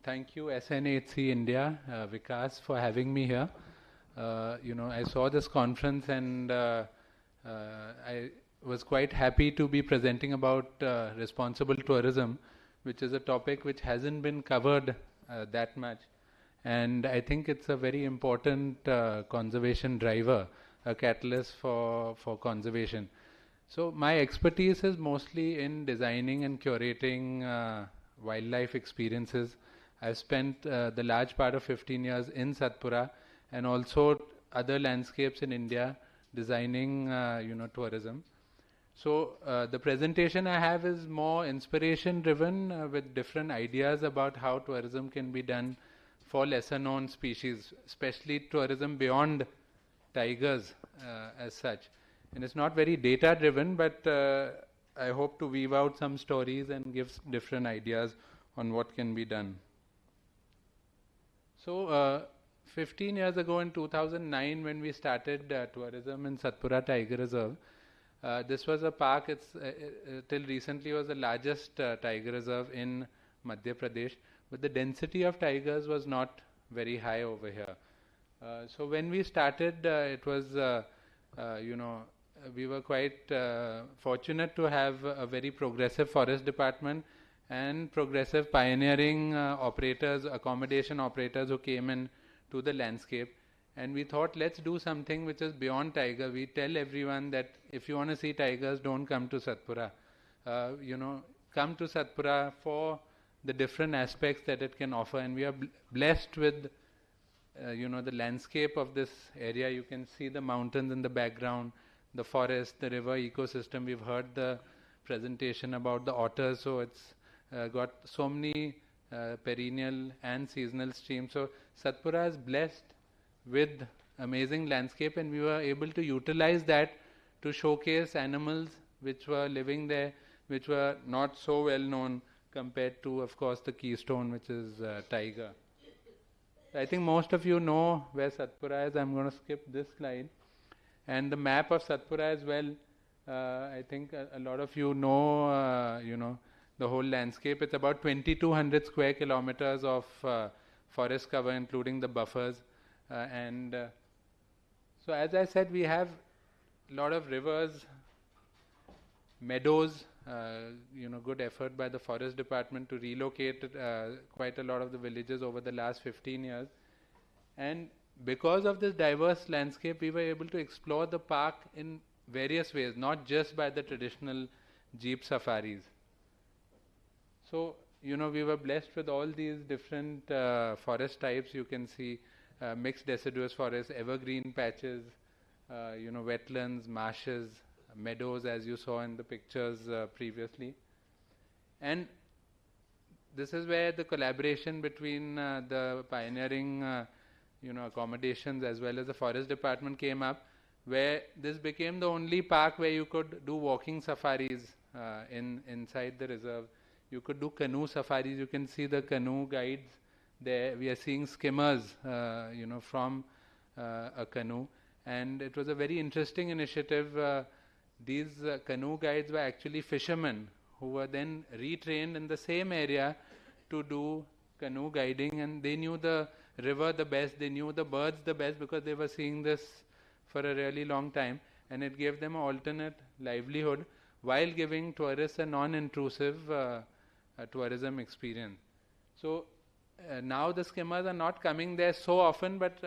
Speaker 16: Thank you, SNHC India, Vikas, for having me here. I saw this conference and I was quite happy to be presenting about responsible tourism, which is a topic which hasn't been covered that much. And I think it's a very important conservation driver, a catalyst for conservation. So my expertise is mostly in designing and curating wildlife experiences. I've spent the large part of 15 years in Satpura and also other landscapes in India designing tourism. So the presentation I have is more inspiration driven with different ideas about how tourism can be done for lesser known species, especially tourism beyond tigers as such. And it's not very data driven, but I hope to weave out some stories and give different ideas on what can be done. So 15 years ago in 2009 when we started tourism in Satpura Tiger Reserve, this was a park, till recently was the largest tiger reserve in Madhya Pradesh, but the density of tigers was not very high over here. So when we started, it was, we were quite fortunate to have a very progressive forest department and progressive pioneering operators, accommodation operators who came in to the landscape. And we thought, let's do something which is beyond tiger. We tell everyone that if you want to see tigers, don't come to Satpura. Come to Satpura for the different aspects that it can offer. And we are blessed with, the landscape of this area. You can see the mountains in the background, the forest, the river ecosystem. We've heard the presentation about the otters. So it's got so many perennial and seasonal streams. So Satpura is blessed with amazing landscape, and we were able to utilize that to showcase animals which were living there, which were not so well known compared to, of course, the keystone, which is tiger. I think most of you know where Satpura is. I'm going to skip this slide. And the map of Satpura as well. I think a lot of you know, the whole landscape. It's about 2,200 square kilometers of forest cover, including the buffers. So as I said, we have a lot of rivers, meadows, good effort by the forest department to relocate quite a lot of the villages over the last 15 years. And because of this diverse landscape, we were able to explore the park in various ways, not just by the traditional jeep safaris. So, we were blessed with all these different forest types. You can see mixed deciduous forests, evergreen patches, wetlands, marshes, meadows, as you saw in the pictures previously. And this is where the collaboration between the pioneering, accommodations as well as the forest department came up, where this became the only park where you could do walking safaris inside the reserve. You could do canoe safaris. You can see the canoe guides there. We are seeing skimmers, from a canoe. And it was a very interesting initiative. These canoe guides were actually fishermen who were then retrained in the same area to do canoe guiding, and they knew the river the best, they knew the birds the best because they were seeing this for a really long time, and it gave them an alternate livelihood while giving tourists a non-intrusive tourism experience. So now the skimmers are not coming there so often, but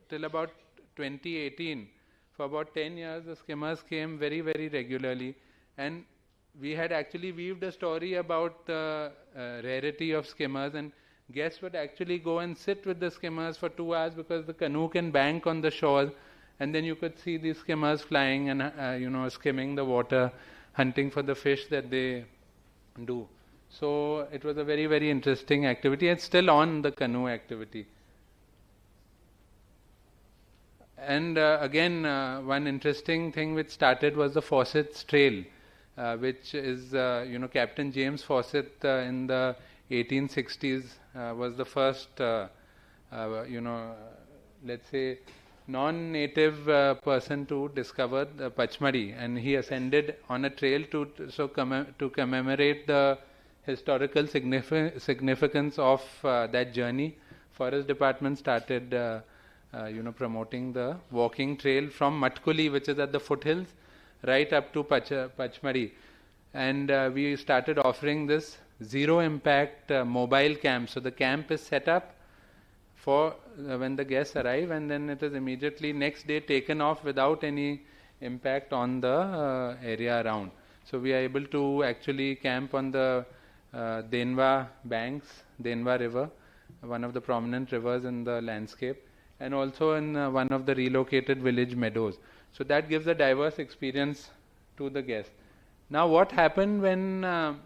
Speaker 16: till about 2018, for about 10 years, the skimmers came very, very regularly. And we had actually weaved a story about the rarity of skimmers, and guests would actually go and sit with the skimmers for 2 hours because the canoe can bank on the shore, and then you could see these skimmers flying and skimming the water, hunting for the fish that they do. So it was a very, very interesting activity. It's still on, the canoe activity. And again, one interesting thing which started was the Fawcett's Trail, which is, Captain James Fawcett in the 1860s was the first, let's say, non-native person to discover the Pachmadi, and he ascended on a trail to commemorate the historical significance of that journey. Forest Department started, promoting the walking trail from Matkuli, which is at the foothills, right up to Pachmadi, and we started offering this zero impact mobile camp. So the camp is set up for when the guests arrive, and then it is immediately next day taken off without any impact on the area around. So we are able to actually camp on the Denva banks, Denva river, one of the prominent rivers in the landscape, and also in one of the relocated village meadows. So that gives a diverse experience to the guests. Now what happened when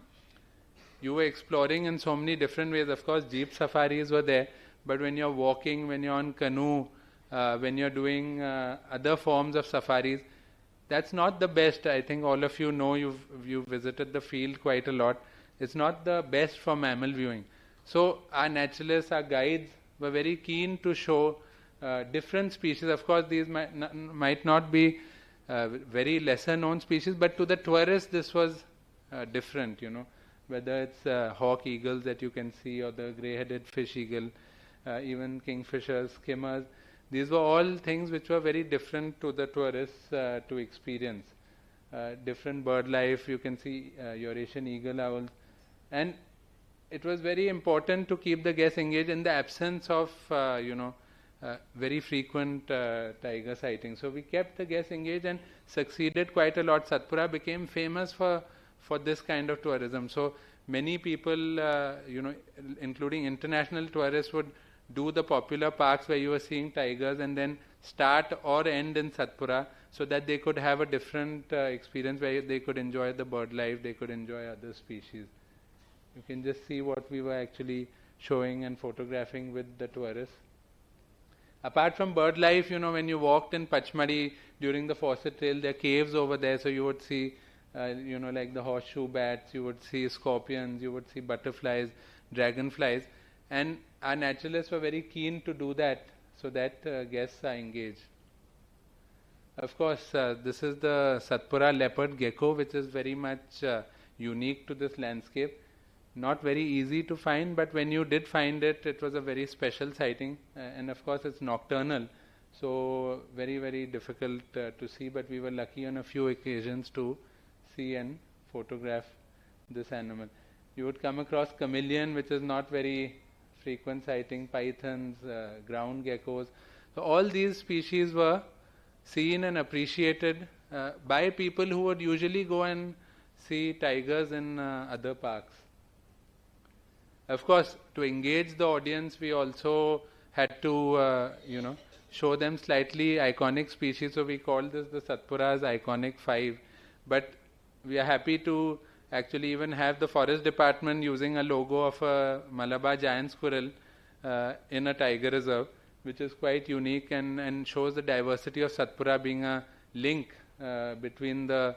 Speaker 16: you were exploring in so many different ways? Of course jeep safaris were there, but when you're walking, when you're on canoe, when you're doing other forms of safaris, that's not the best. I think all of you know, you've visited the field quite a lot. It's not the best for mammal viewing. So our naturalists, our guides were very keen to show different species. Of course these might not be very lesser known species, but to the tourists this was different, you know, whether it's hawk eagles that you can see, or the grey-headed fish eagle, even kingfishers, skimmers. These were all things which were very different to the tourists to experience. Different bird life, you can see Eurasian eagle owls. And it was very important to keep the guests engaged in the absence of, very frequent tiger sightings. So we kept the guests engaged and succeeded quite a lot. Satpura became famous for this kind of tourism. So many people, including international tourists, would do the popular parks where you were seeing tigers and then start or end in Satpura, so that they could have a different experience where they could enjoy the bird life, they could enjoy other species. You can just see what we were actually showing and photographing with the tourists. Apart from bird life, when you walked in Pachmadi during the Fawcett Trail, there are caves over there, so you would see, like the horseshoe bats, you would see scorpions, you would see butterflies, dragonflies, and our naturalists were very keen to do that, so that guests are engaged. Of course, this is the Satpura leopard gecko, which is very much unique to this landscape. Not very easy to find, but when you did find it, it was a very special sighting. And of course, it's nocturnal, so very, very difficult to see. But we were lucky on a few occasions to see and photograph this animal. You would come across chameleon, which is not very frequent sighting, pythons, ground geckos. So all these species were seen and appreciated by people who would usually go and see tigers in other parks. Of course, to engage the audience, we also had to, show them slightly iconic species. So we call this the Satpura's Iconic 5. But we are happy to actually even have the forest department using a logo of a Malabar giant squirrel in a tiger reserve, which is quite unique and shows the diversity of Satpura being a link between the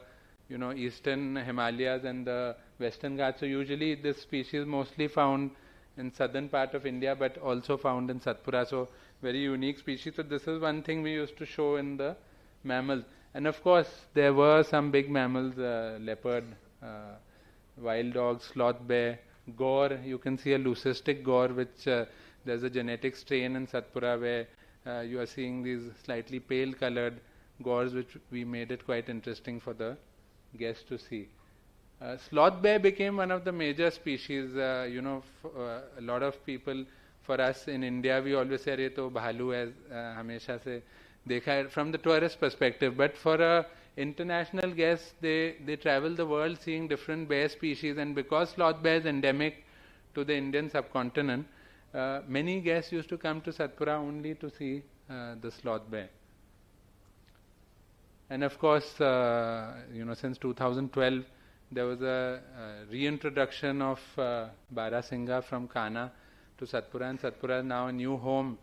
Speaker 16: eastern Himalayas and the western Ghats. So usually this species mostly found in southern part of India, but also found in Satpura. So very unique species. So this is one thing we used to show in the mammals. And of course there were some big mammals, leopard, wild dog, sloth bear, gaur. You can see a leucistic gaur, which there's a genetic strain in Satpura where you are seeing these slightly pale colored gaurs, which we made it quite interesting for the guests to see. Sloth bear became one of the major species. A lot of people, for us in India, we always say, "Arey to bhalu hai, hamesha se dekha hai," from the tourist perspective. But for a international guests, they travel the world seeing different bear species, and because sloth bear is endemic to the Indian subcontinent, many guests used to come to Satpura only to see the sloth bear. And of course, since 2012, there was a reintroduction of Barasingha from Kana to Satpura, and Satpura is now a new home,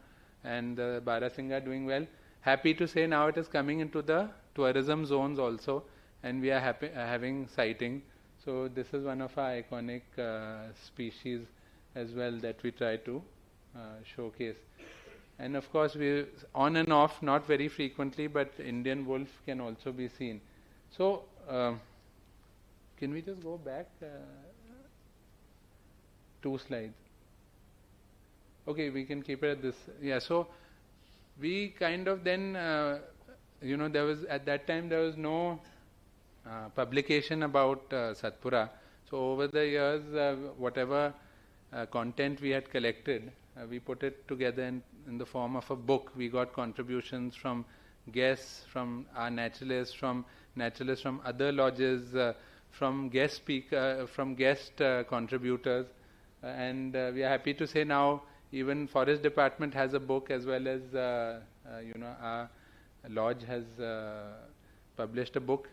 Speaker 16: and Barasingha are doing well. Happy to say now it is coming into the tourism zones also, and we are having sighting. So this is one of our iconic species as well that we try to showcase. And of course, we on and off, not very frequently, but Indian wolf can also be seen. So can we just go back 2 slides? Okay, we can keep it at this. Yeah, so we kind of then, there was, at that time, there was no publication about Satpura. So over the years, whatever content we had collected, we put it together in the form of a book. We got contributions from guests, from our naturalists, from other lodges, from guest contributors, and we are happy to say now even Forest Department has a book, as well as our lodge has published a book.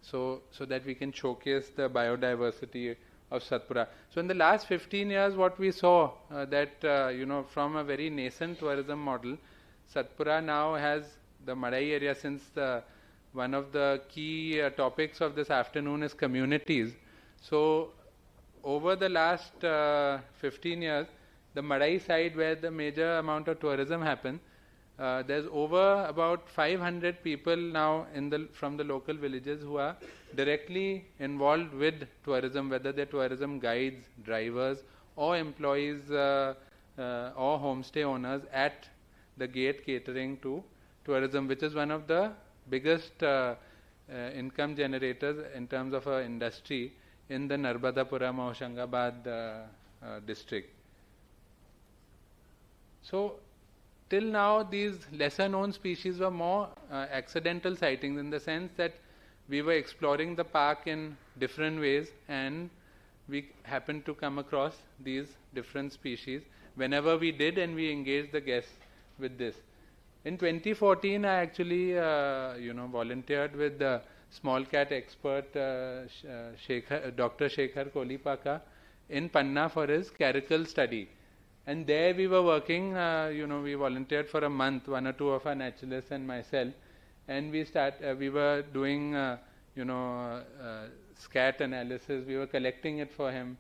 Speaker 16: so that we can showcase the biodiversity of Satpura. So in the last 15 years, what we saw that from a very nascent tourism model, Satpura now has the Madai area, since one of the key topics of this afternoon is communities. So over the last 15 years, the Madai side where the major amount of tourism happens, there's over about 500 people now from the local villages who are directly involved with tourism, whether they're tourism guides, drivers, or employees or homestay owners at the gate catering to tourism, which is one of the biggest income generators in terms of industry in the Narbadapuram or Hoshangabad district. So till now, these lesser known species were more accidental sightings, in the sense that we were exploring the park in different ways and we happened to come across these different species whenever we did, and we engaged the guests with this. In 2014, I actually volunteered with the small cat expert Dr. Shekhar Kolipaka in Panna for his caracal study. And there we were working, we volunteered for a month, one or two of our naturalists and myself, and we were doing, scat analysis. We were collecting it for him.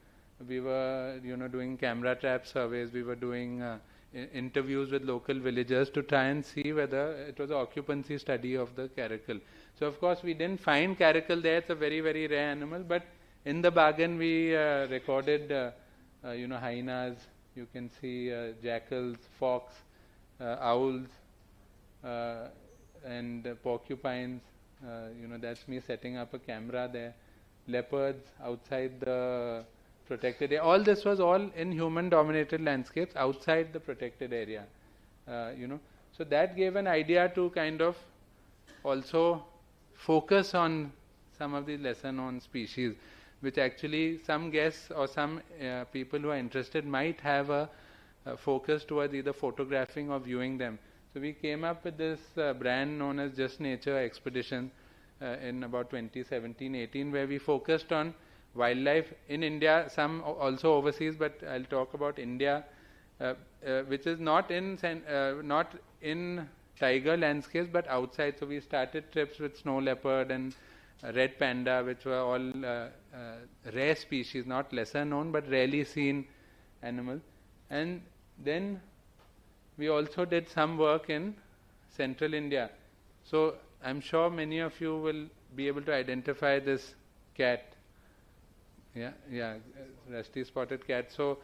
Speaker 16: We were, doing camera trap surveys. We were doing interviews with local villagers to try and see whether it was an occupancy study of the caracal. So of course we didn't find caracal there. It's a very, very rare animal, but in the bargain we recorded, hyenas. You can see jackals, fox, owls, and porcupines. That's me setting up a camera there. Leopards outside the protected area. All this was all in human-dominated landscapes outside the protected area. So that gave an idea to kind of also focus on some of these lesser-known species, which actually some guests or some people who are interested might have a focus towards either photographing or viewing them. So we came up with this brand known as Just Nature Expedition in about 2017-18, where we focused on wildlife in India, some also overseas, but I'll talk about India, which is not in tiger landscapes but outside. So we started trips with snow leopard and red panda, which were all rare species, not lesser known but rarely seen animals. And then we also did some work in central India. So I'm sure many of you will be able to identify this cat. Rusty spotted cat. So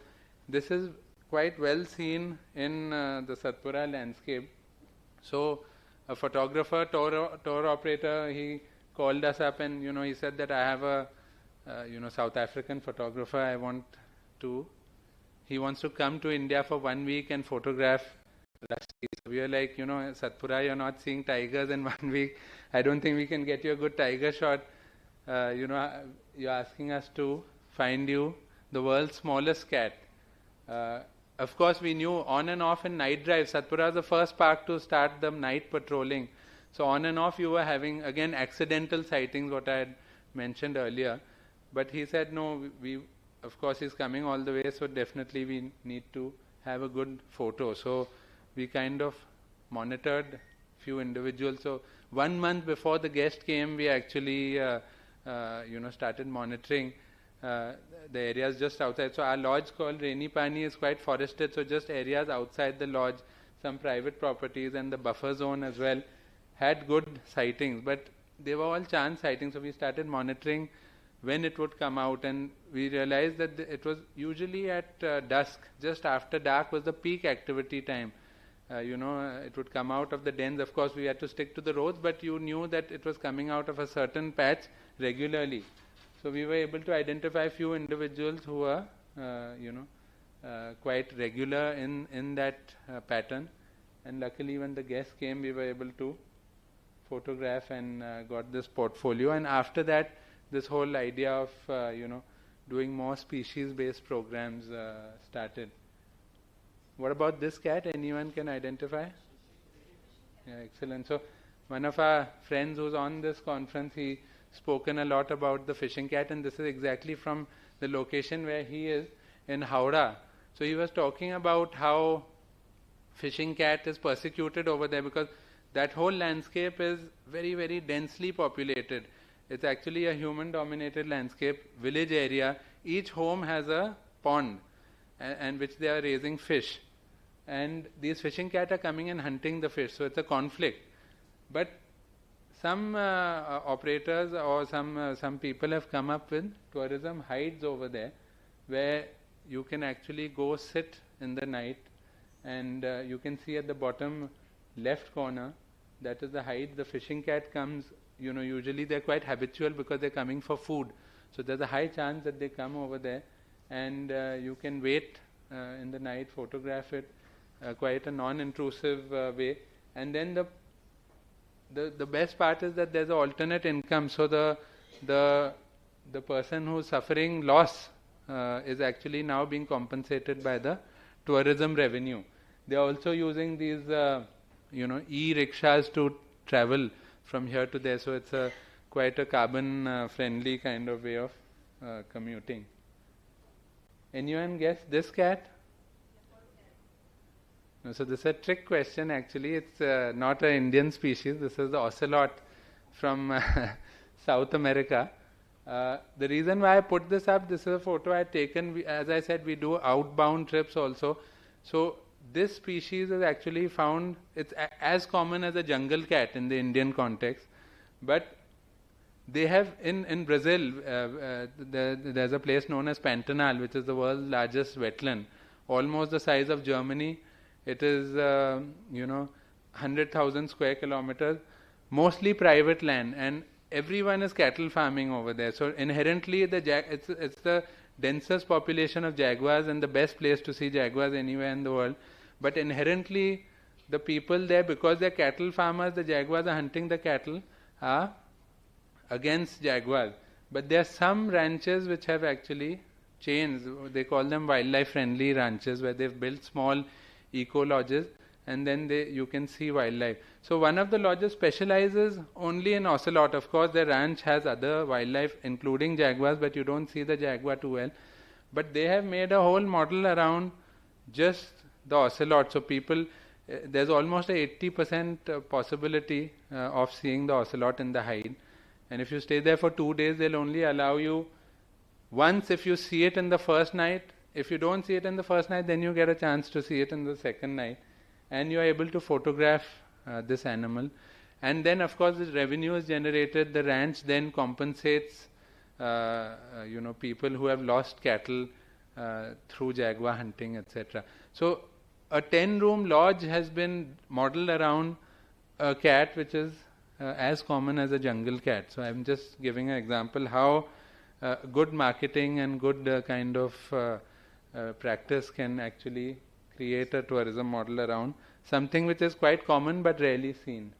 Speaker 16: this is quite well seen in the Satpura landscape. So a photographer, tour operator, he called us up and he said that I have a South African photographer. He wants to come to India for 1 week and photograph Rusty. So we are like, Satpura, you're not seeing tigers in 1 week. I don't think we can get you a good tiger shot. You're asking us to find you the world's smallest cat. Of course, we knew on and off in night drives. Satpura is the first park to start the night patrolling. So on and off you were having, again, accidental sightings, what I had mentioned earlier. But he said, no, of course he's coming all the way, so definitely we need to have a good photo. So we kind of monitored few individuals. So 1 month before the guest came, we actually started monitoring the areas just outside. So our lodge called Rainy Pani is quite forested, so just areas outside the lodge, some private properties and the buffer zone as well had good sightings, but they were all chance sightings. So we started monitoring when it would come out, and we realized that it was usually at dusk, just after dark was the peak activity time. It would come out of the dens. Of course, we had to stick to the roads, but you knew that it was coming out of a certain patch regularly. So we were able to identify a few individuals who were, quite regular in that pattern. And luckily, when the guests came, we were able to photograph and got this portfolio. And after that, this whole idea of, doing more species-based programs started. What about this cat? Anyone can identify? Yeah, excellent. So one of our friends who's on this conference, he spoken a lot about the fishing cat, and this is exactly from the location where he is in Howrah. So he was talking about how fishing cat is persecuted over there because that whole landscape is very, very densely populated. It's actually a human-dominated landscape, village area. Each home has a pond and which they are raising fish. And these fishing cat are coming and hunting the fish, so it's a conflict. But some operators or some people have come up with tourism hides over there, where you can actually go sit in the night, and you can see at the bottom left corner, that is the hide. The fishing cat comes, usually they're quite habitual because they're coming for food. So there's a high chance that they come over there, and you can wait in the night, photograph it, quite a non-intrusive way. And then the best part is that there's an alternate income. So the person who's suffering loss is actually now being compensated by the tourism revenue. They are also using these e-rickshaws to travel from here to there. So it's quite a carbon friendly kind of way of commuting. Anyone guess this cat? No, so this is a trick question actually. It's not an Indian species. This is the ocelot from South America. The reason why I put this up, this is a photo I had taken. As I said, we do outbound trips also. So this species is actually found, it's as common as a jungle cat in the Indian context. But they have, in Brazil, there's a place known as Pantanal, which is the world's largest wetland, almost the size of Germany. It is, 100,000 square kilometers, mostly private land, and everyone is cattle farming over there. So inherently, it's the densest population of jaguars and the best place to see jaguars anywhere in the world. But inherently, the people there, because they're cattle farmers, the jaguars are hunting the cattle, are against jaguars. But there are some ranches which have actually changed. They call them wildlife friendly ranches, where they've built small eco lodges, and then you can see wildlife. So one of the lodges specializes only in ocelot. Of course, the ranch has other wildlife, including jaguars, but you don't see the jaguar too well. But they have made a whole model around just the ocelot. So people, there's almost a 80% possibility of seeing the ocelot in the hide. And if you stay there for 2 days, they'll only allow you once if you see it in the first night. If you don't see it in the first night, then you get a chance to see it in the second night. And you are able to photograph this animal. And then, of course, the revenue is generated. The ranch then compensates, people who have lost cattle through jaguar hunting, etc. So a 10-room lodge has been modeled around a cat which is as common as a jungle cat. So I'm just giving an example how good marketing and good kind of practice can actually create a tourism model around something which is quite common but rarely seen.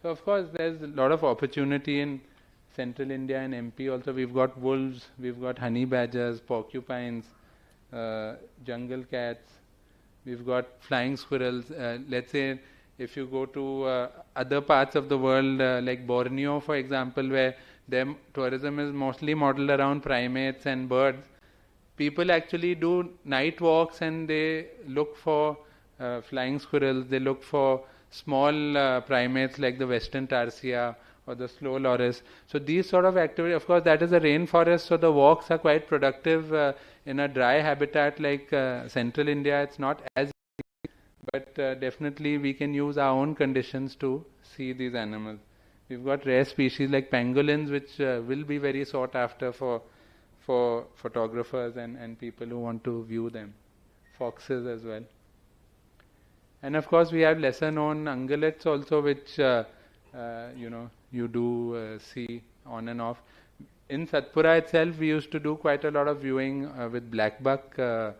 Speaker 16: So of course there's a lot of opportunity in central India and MP also. We've got wolves, we've got honey badgers, porcupines, jungle cats, we've got flying squirrels. Let's say if you go to other parts of the world like Borneo, for example, where their tourism is mostly modeled around primates and birds, people actually do night walks and they look for flying squirrels, they look for small primates like the western tarsier or the slow loris. So these sort of activity, of course that is a rainforest, so the walks are quite productive. In a dry habitat like central India, it's not as easy, but definitely we can use our own conditions to see these animals. We've got rare species like pangolins, which will be very sought after for photographers and people who want to view them. Foxes as well. And of course we have lesser known ungulates also, which you do see on and off. In Satpura itself we used to do quite a lot of viewing with blackbuck,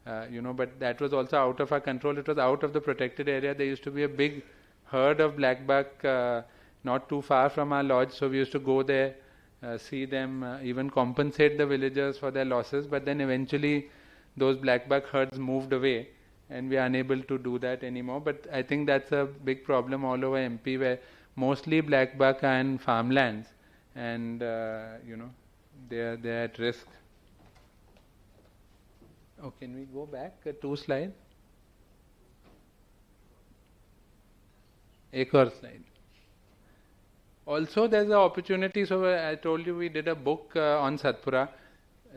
Speaker 16: but that was also out of our control. It was out of the protected area. There used to be a big herd of blackbuck not too far from our lodge, so we used to go there, see them, even compensate the villagers for their losses. But then eventually those blackbuck herds moved away and we are unable to do that anymore. But I think that's a big problem all over MP, where mostly black buck and farmlands, and they're at risk. Oh, can we go back 2 slides? Ek aur slide. Also, there's an opportunity. So I told you we did a book on Satpura.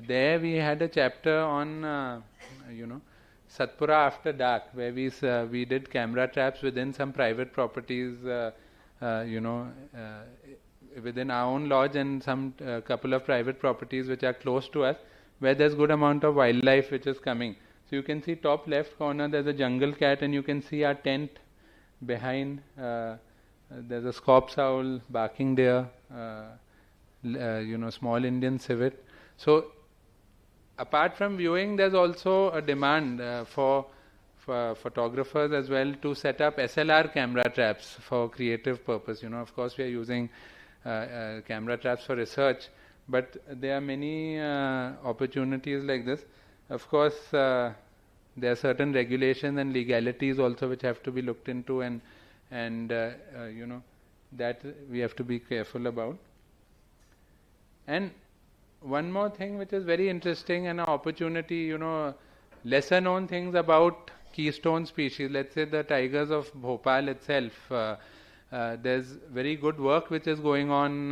Speaker 16: There we had a chapter on, Satpura after dark, where we did camera traps within some private properties, within our own lodge and some couple of private properties which are close to us, where there's good amount of wildlife which is coming. So you can see top left corner there's a jungle cat, and you can see our tent behind. There's a scorp's owl barking there, small Indian civet. So apart from viewing, there's also a demand for photographers as well to set up SLR camera traps for creative purpose. Of course we are using camera traps for research, but there are many opportunities like this. Of course, there are certain regulations and legalities also which have to be looked into, and that we have to be careful about. And one more thing which is very interesting and an opportunity, lesser known things about keystone species. Let's say the tigers of Bhopal itself. There's very good work which is going on.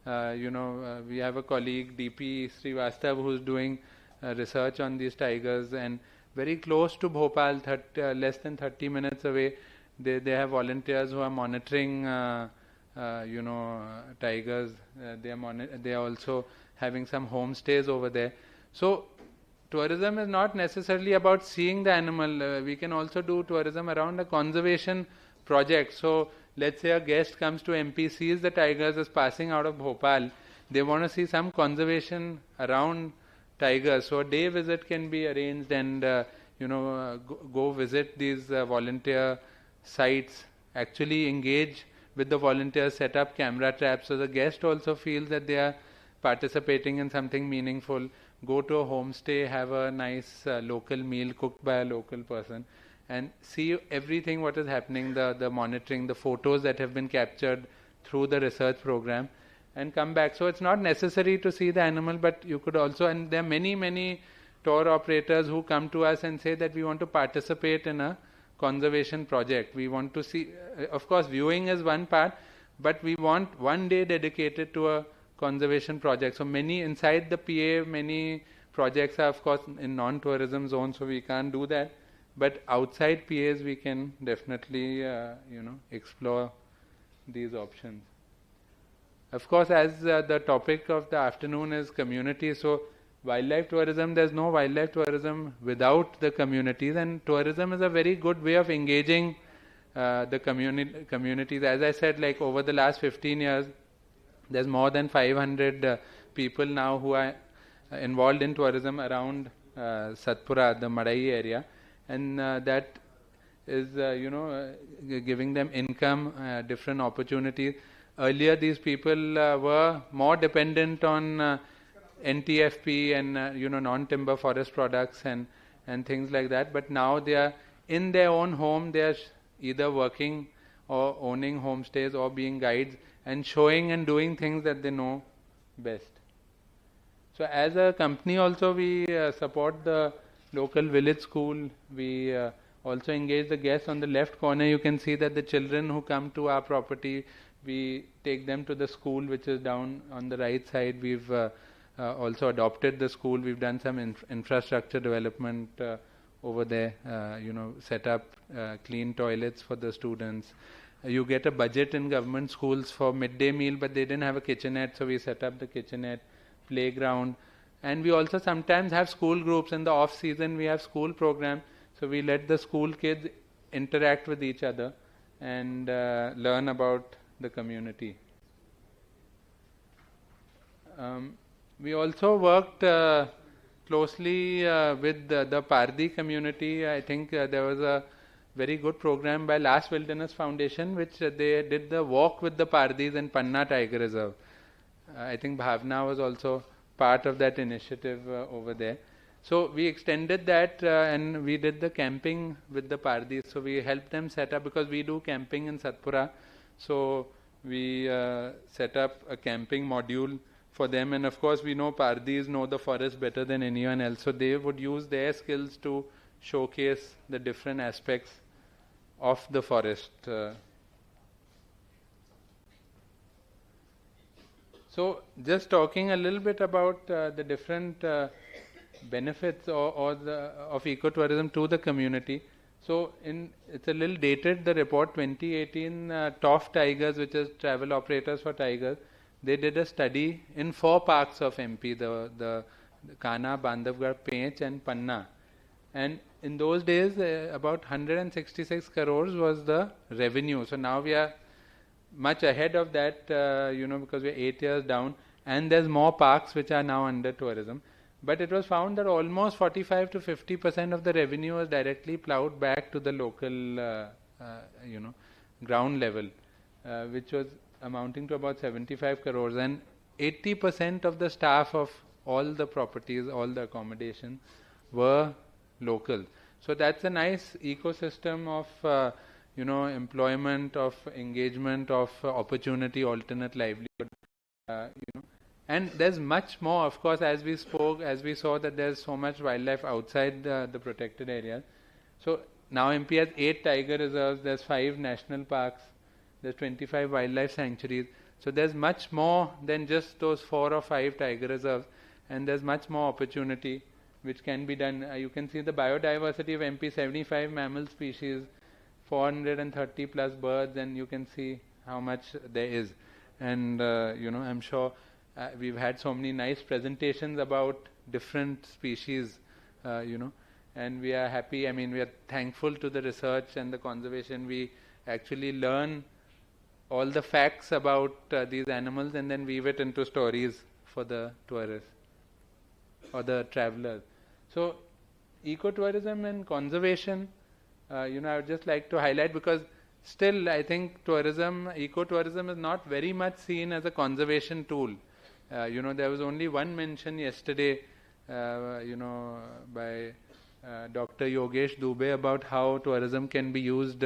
Speaker 16: We have a colleague, DP Srivastav, who's doing research on these tigers, and very close to Bhopal, less than 30 minutes away, they have volunteers who are monitoring tigers. They are also having some homestays over there. So tourism is not necessarily about seeing the animal. We can also do tourism around a conservation project. So let's say a guest comes to MP, sees the tigers is passing out of Bhopal. They want to see some conservation around tigers. So a day visit can be arranged, and go visit these volunteer sites, actually engage with the volunteers, set up camera traps, so the guest also feels that they are participating in something meaningful. Go to a homestay, have a nice local meal cooked by a local person, and see everything what is happening, the monitoring, the photos that have been captured through the research program, and come back. So it's not necessary to see the animal, but you could also, and there are many tour operators who come to us and say that we want to participate in a conservation project. We want to see, of course viewing is one part, but we want one day dedicated to a conservation project. So many inside the PA, many projects are of course in non-tourism zones, so we can't do that. But outside PAs we can definitely explore these options. Of course, as the topic of the afternoon is community, so wildlife tourism, there's no wildlife tourism without the communities, and tourism is a very good way of engaging the communities. As I said, like over the last 15 years, there's more than 500 people now who are involved in tourism around Satpura, the Madai area, and that is giving them income, different opportunities. Earlier these people were more dependent on NTFP and non-timber forest products and things like that, but now they are in their own home. They are either working or owning homestays or being guides and showing and doing things that they know best. So as a company also we support the local village school. We also engage the guests. On the left corner you can see that the children who come to our property, we take them to the school which is down on the right side. We've also adopted the school. We've done some infrastructure development over there, set up clean toilets for the students. You get a budget in government schools for midday meal, but they didn't have a kitchenette, so we set up the kitchenette, playground. And we also sometimes have school groups. In the off season we have school program, so we let the school kids interact with each other and learn about the community. We also worked closely with the Pardi community. I think there was a very good program by Last Wilderness Foundation, which they did the walk with the Pardis in Panna Tiger Reserve. I think Bhavna was also part of that initiative over there. So we extended that and we did the camping with the Pardis. So we helped them set up, because we do camping in Satpura. So we set up a camping module for them, and of course we know Pardis know the forest better than anyone else, so they would use their skills to showcase the different aspects of the forest. So just talking a little bit about the different benefits of ecotourism to the community. So it's a little dated, the report 2018, TOF Tigers, which is Travel Operators for Tigers, they did a study in 4 parks of MP, the Kana, Bandhavgarh, Pench and Panna. And in those days, about 166 crores was the revenue. So now we are much ahead of that, because we're 8 years down, and there's more parks which are now under tourism. But it was found that almost 45 to 50% of the revenue was directly plowed back to the local, ground level, which was amounting to about 75 crores. And 80% of the staff of all the properties, all the accommodation were local. So that's a nice ecosystem of, employment, of engagement, of opportunity, alternate livelihood, And there's much more, of course, as we saw that there's so much wildlife outside the protected areas. So now MP has 8 tiger reserves, there's 5 national parks, there's 25 wildlife sanctuaries. So there's much more than just those 4 or 5 tiger reserves, and there's much more opportunity which can be done. You can see the biodiversity of MP, 75 mammal species, 430 plus birds, and you can see how much there is. And, I'm sure we've had so many nice presentations about different species, and we are happy. I mean, we are thankful to the research and the conservation. We actually learn all the facts about these animals and then weave it into stories for the tourists or the travelers. So, ecotourism and conservation, I would just like to highlight, because still I think ecotourism is not very much seen as a conservation tool. There was only one mention yesterday, by Dr. Yogesh Dubey about how tourism can be used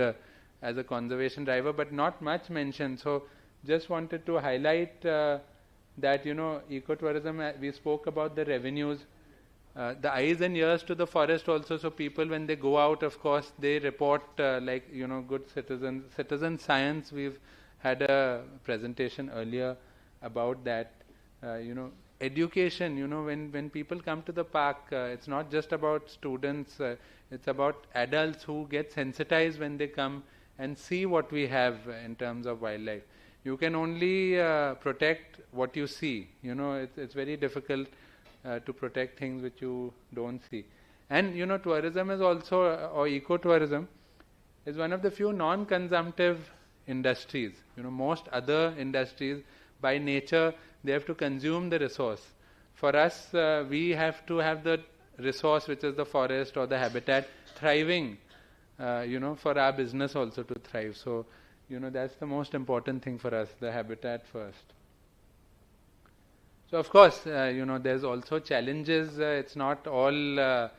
Speaker 16: as a conservation driver, but not much mentioned. So, just wanted to highlight that, ecotourism, we spoke about the revenues, the eyes and ears to the forest also. So, people when they go out, of course, they report good citizens. Citizen science, we've had a presentation earlier about that. Education, when people come to the park, it's not just about students, it's about adults who get sensitized when they come and see what we have in terms of wildlife. You can only protect what you see. It's very difficult to protect things which you don't see. And, tourism is also, or ecotourism, is one of the few non-consumptive industries. Most other industries, by nature, they have to consume the resource. For us, we have to have the resource, which is the forest or the habitat, thriving, for our business also to thrive. So, that's the most important thing for us, the habitat first. So, of course, there's also challenges. It's not all,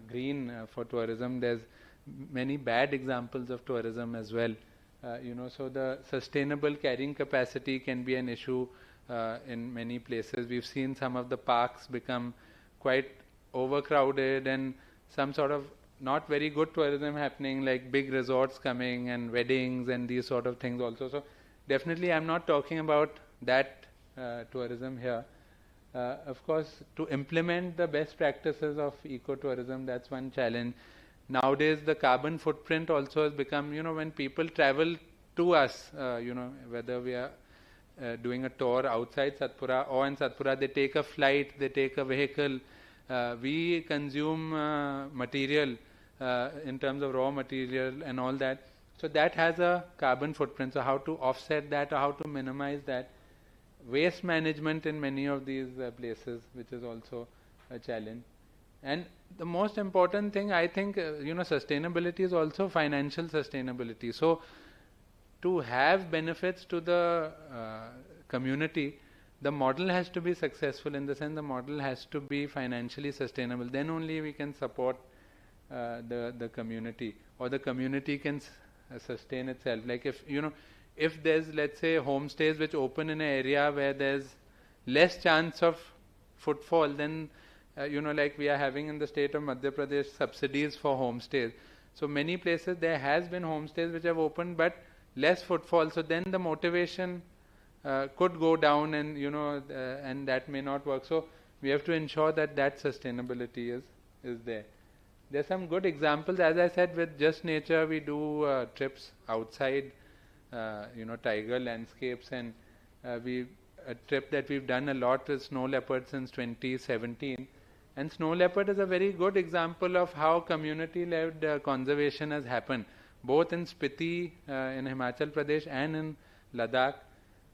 Speaker 16: green for tourism. There's many bad examples of tourism as well. So the sustainable carrying capacity can be an issue in many places. We've seen some of the parks become quite overcrowded and some sort of not very good tourism happening, like big resorts coming and weddings and these sort of things also. So definitely I'm not talking about that tourism here. Of course, to implement the best practices of ecotourism, that's one challenge. Nowadays, the carbon footprint also has become, when people travel to us, whether we are doing a tour outside Satpura or in Satpura, they take a flight, they take a vehicle. We consume material in terms of raw material and all that. So that has a carbon footprint. So how to offset that or how to minimize that? Waste management in many of these places, which is also a challenge. And the most important thing, I think, sustainability is also financial sustainability. So, to have benefits to the community, the model has to be successful, in the sense the model has to be financially sustainable. Then only we can support the community, or the community can sustain itself. Like if there's, let's say, homestays which open in an area where there's less chance of footfall, then like we are having in the state of Madhya Pradesh subsidies for homestays. So many places there has been homestays which have opened, but less footfall. So then the motivation could go down, and and that may not work. So we have to ensure that sustainability is there. There's some good examples. As I said, with Just Nature, we do trips outside, tiger landscapes, and a trip that we've done a lot is snow leopard since 2017. And snow leopard is a very good example of how community-led conservation has happened, both in Spiti in Himachal Pradesh and in Ladakh,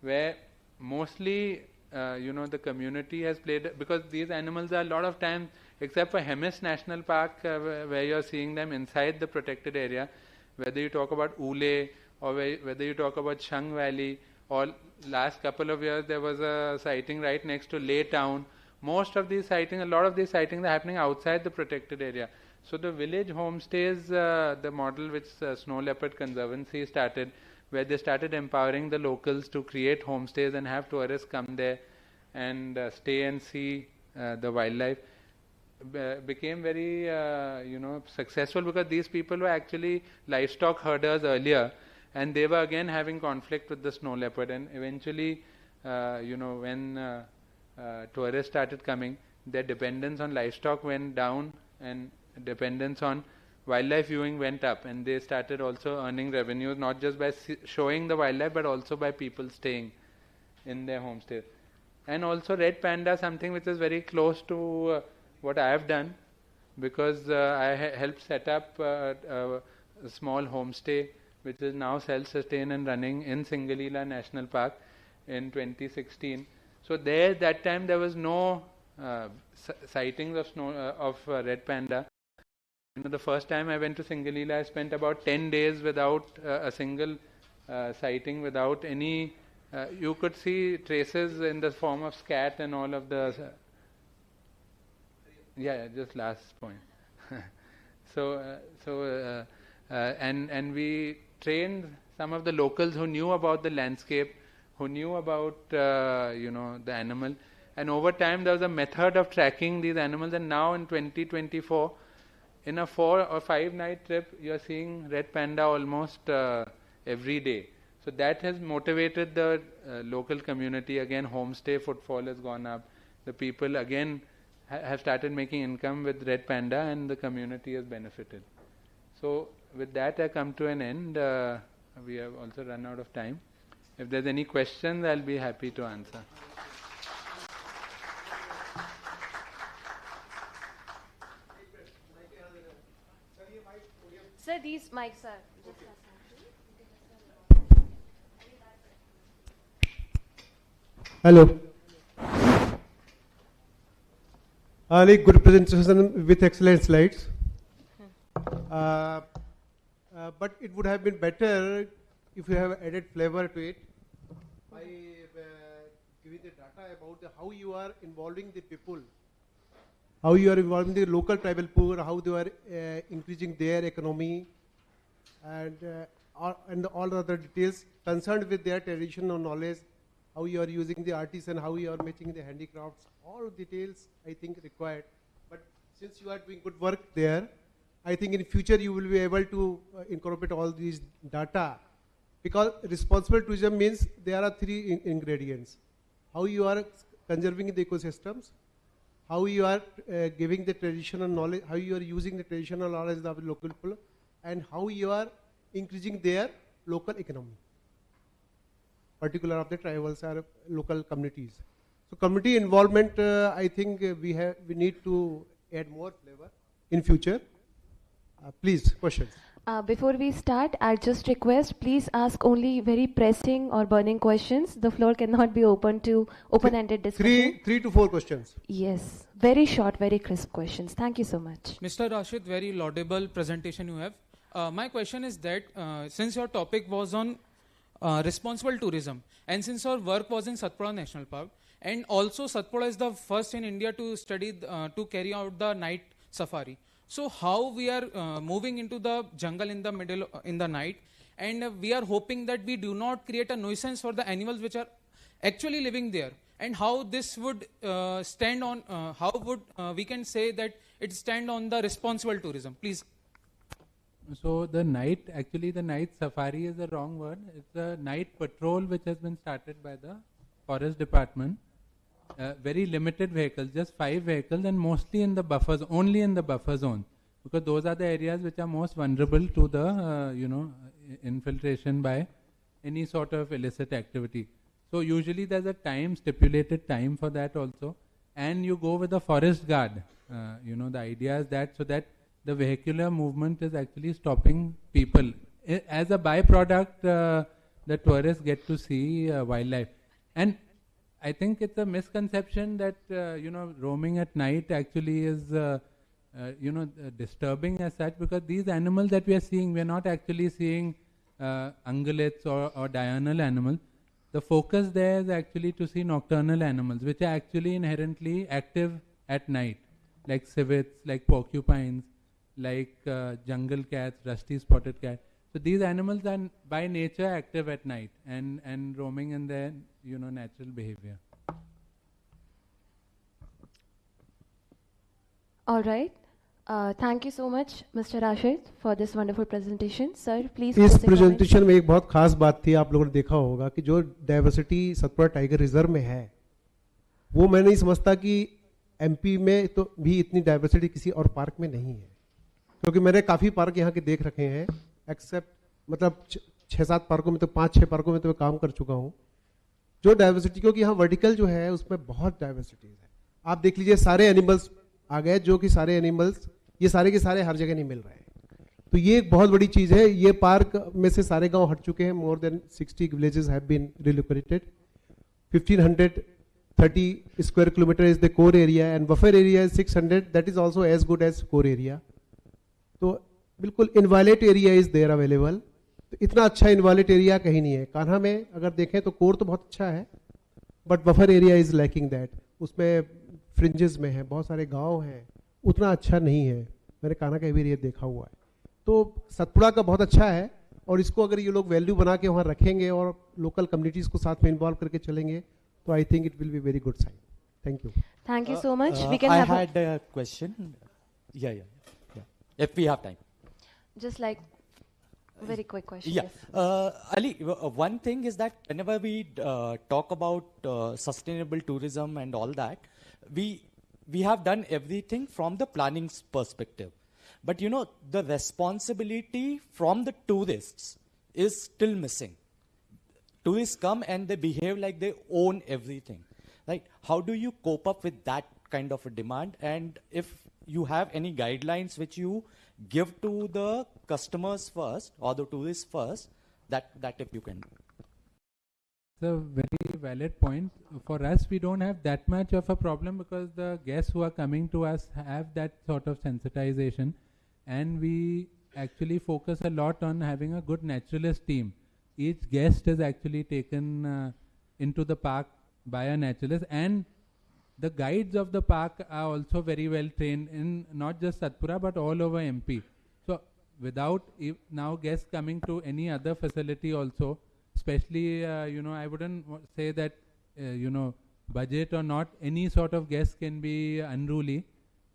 Speaker 16: where mostly the community has played, because these animals are a lot of time, except for Hemis National Park, where you're seeing them inside the protected area, whether you talk about Ule or whether you talk about Shang Valley, or last couple of years there was a sighting right next to Leh town. Most of these sightings, a lot of these sightings are happening outside the protected area. So the village homestays, the model which Snow Leopard Conservancy started, where they started empowering the locals to create homestays and have tourists come there and stay and see the wildlife, became very successful, because these people were actually livestock herders earlier, and they were again having conflict with the snow leopard, and eventually when tourists started coming, their dependence on livestock went down and dependence on wildlife viewing went up, and they started also earning revenues, not just by showing the wildlife but also by people staying in their homestays. And also red panda, something which is very close to what I have done, because I helped set up a small homestay which is now self-sustained and running in Singalila National Park in 2016. So there, that time there was no sightings of red panda. The first time I went to Singalila, I spent about 10 days without a single sighting, without any. You could see traces in the form of scat and all of the. Just last point. And we trained some of the locals who knew about the landscape, who knew about the animal, and over time there was a method of tracking these animals. And now in 2024, in a 4 or 5 night trip, you are seeing red panda almost every day. So that has motivated the local community. Again, homestay footfall has gone up. The people again have started making income with red panda, and the community has benefited. So with that, I come to an end. We have also run out of time. If there's any questions, I'll be happy to answer.
Speaker 6: Sir, these mics are just
Speaker 19: Hello. Good presentation with excellent slides. But it would have been better if you have added flavor to it by giving the data about how you are involving the people, how you are involving the local tribal poor, how they are increasing their economy, and all other details concerned with their traditional knowledge, how you are using the artisan, how you are making the handicrafts, all details I think required. But since you are doing good work there, I think in future you will be able to incorporate all these data, because responsible tourism means there are 3 ingredients: how you are conserving the ecosystems, how you are giving the traditional knowledge, how you are using the traditional knowledge of the local people, and how you are increasing their local economy, particular of the tribals or local communities. So community involvement, I think we need to add more flavor in future. Please, questions.
Speaker 6: Before we start, I just request, please ask only very pressing or burning questions. The floor cannot be open to open-ended discussion.
Speaker 19: 3 to 4 questions.
Speaker 6: Yes, very short, very crisp questions. Thank you so much.
Speaker 21: Mr. Rashid, very laudable presentation you have. My question is that since your topic was on responsible tourism, and since your work was in Satpura National Park, and also Satpura is the first in India to study to carry out the night safari. So how we are moving into the jungle in the middle in the night, and we are hoping that we do not create a nuisance for the animals which are actually living there, and how this would stand on, how would we can say that it stand on the responsible tourism, please.
Speaker 16: So the night safari is the wrong word. It's a night patrol which has been started by the forest department. Very limited vehicles, just 5 vehicles, and mostly in the buffers, only in the buffer zone, because those are the areas which are most vulnerable to the infiltration by any sort of illicit activity. So usually there's a stipulated time for that also, and you go with a forest guard. The idea is that so that the vehicular movement is actually stopping people. As a byproduct, the tourists get to see wildlife. And I think it's a misconception that, roaming at night actually is, disturbing as such, because these animals that we are seeing, we are not actually seeing ungulates or diurnal animals. The focus there is actually to see nocturnal animals, which are actually inherently active at night, like civets, like porcupines, like jungle cats, rusty spotted cat. So these animals are by nature active at night and roaming in their natural behavior.
Speaker 6: All right. Thank you so much, Mr. Rashid, for this wonderful presentation. Sir, please.
Speaker 19: इस presentation में एक बहुत खास बात थी, आप लोगों ने देखा होगा कि जो डाइवर्सिटी सतपुड़ा टाइगर रिजर्व में है, वो मैं नहीं समझता कि एमपी में तो भी इतनी डाइवर्सिटी किसी और पार्क में नहीं है, क्योंकि मैंने काफी पार्क यहाँ के देख रखे हैं, एक्सेप्ट मतलब 6-7 पार्कों में तो 5-6 पार्कों में तो मैं काम कर चुका हूँ. जो डाइवर्सिटी, क्योंकि यहाँ वर्टिकल जो है उसमें बहुत डाइवर्सिटी है. आप देख लीजिए सारे एनिमल्स आ गए, जो कि सारे एनिमल्स ये सारे के सारे हर जगह नहीं मिल रहे हैं. तो ये एक बहुत बड़ी चीज है. ये पार्क में से सारे गांव हट चुके हैं. More than 60 villages have been relocated. 1530 square kilometre is the core area and buffer area is 600. That is also as good as core area. तो बिल्कुल inviolate area is there available. तो इतना अच्छा इनवायलेट एरिया कहीं नहीं है. कान्हा में अगर देखें तो कोर तो बहुत अच्छा है, but buffer area is lacking that. उसमें फ्रिंजेस में है, बहुत सारे गांव हैं, उतना अच्छा नहीं है. मैंने कान्हा का भी एरिया देखा हुआ है. तो सतपुड़ा का बहुत अच्छा है, और इसको अगर ये लोग वैल्यू बना के वहाँ रखेंगे और लोकल कम्युनिटीज को साथ में इन्वॉल्व करके चलेंगे, तो I think it will be very good sign. Thank you.
Speaker 6: Thank you so much. We can
Speaker 14: I
Speaker 6: have
Speaker 14: had a question. Yeah. If we have time.
Speaker 6: Just like very quick question.
Speaker 14: Yeah. Ali, one thing is that whenever we talk about sustainable tourism and all that, we have done everything from the planning's perspective. But the responsibility from the tourists is still missing. Tourists come and they behave like they own everything. Right? How do you cope up with that kind of a demand? And if you have any guidelines which you give to the customers first or the tourists first, that if you can.
Speaker 16: It's a very valid point. For us, we don't have that much of a problem because the guests who are coming to us have that sort of sensitization, and we actually focus a lot on having a good naturalist team. Each guest is actually taken into the park by a naturalist, and the guides of the park are also very well trained in not just Satpura but all over MP. So without now guests coming to any other facility also, especially I wouldn't say that budget or not, any sort of guest can be unruly,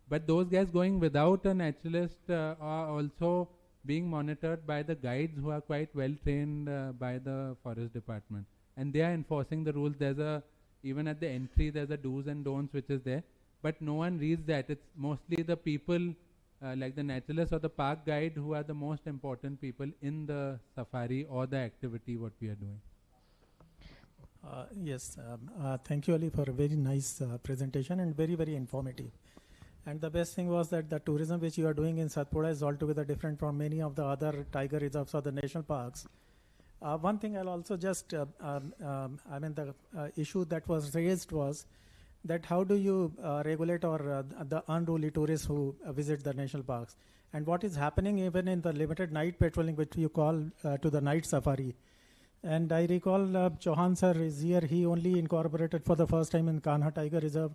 Speaker 16: but those guests going without a naturalist are also being monitored by the guides who are quite well trained by the forest department, and they are enforcing the rules. Even at the entry there's a do's and don'ts which is there, but no one reads that. It's mostly the people like the naturalist or the park guide who are the most important people in the safari or the activity what we are doing.
Speaker 11: Yes, thank you Ali for a very nice presentation and very, very informative. And the best thing was that the tourism which you are doing in Satpura is altogether different from many of the other tiger reserves or the national parks. One thing I'll also just, the issue that was raised was that how do you regulate or the unruly tourists who visit the national parks, and what is happening even in the limited night patrolling which you call to the night safari. And I recall Chauhan sir is here, he only incorporated for the first time in Kanha Tiger Reserve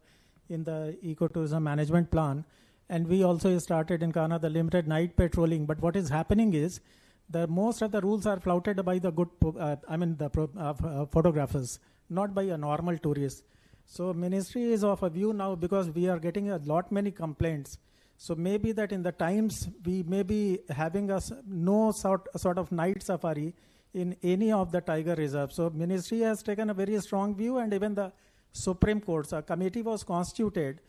Speaker 11: in the ecotourism management plan, and we also started in Kanha the limited night patrolling. But what is happening is the most of the rules are flouted by the good, photographers, not by a normal tourist. So ministry is of a view now, because we are getting a lot many complaints. So maybe that in the times we may be having no sort of night safari in any of the tiger reserves. So ministry has taken a very strong view, and even the Supreme Court, a committee was constituted,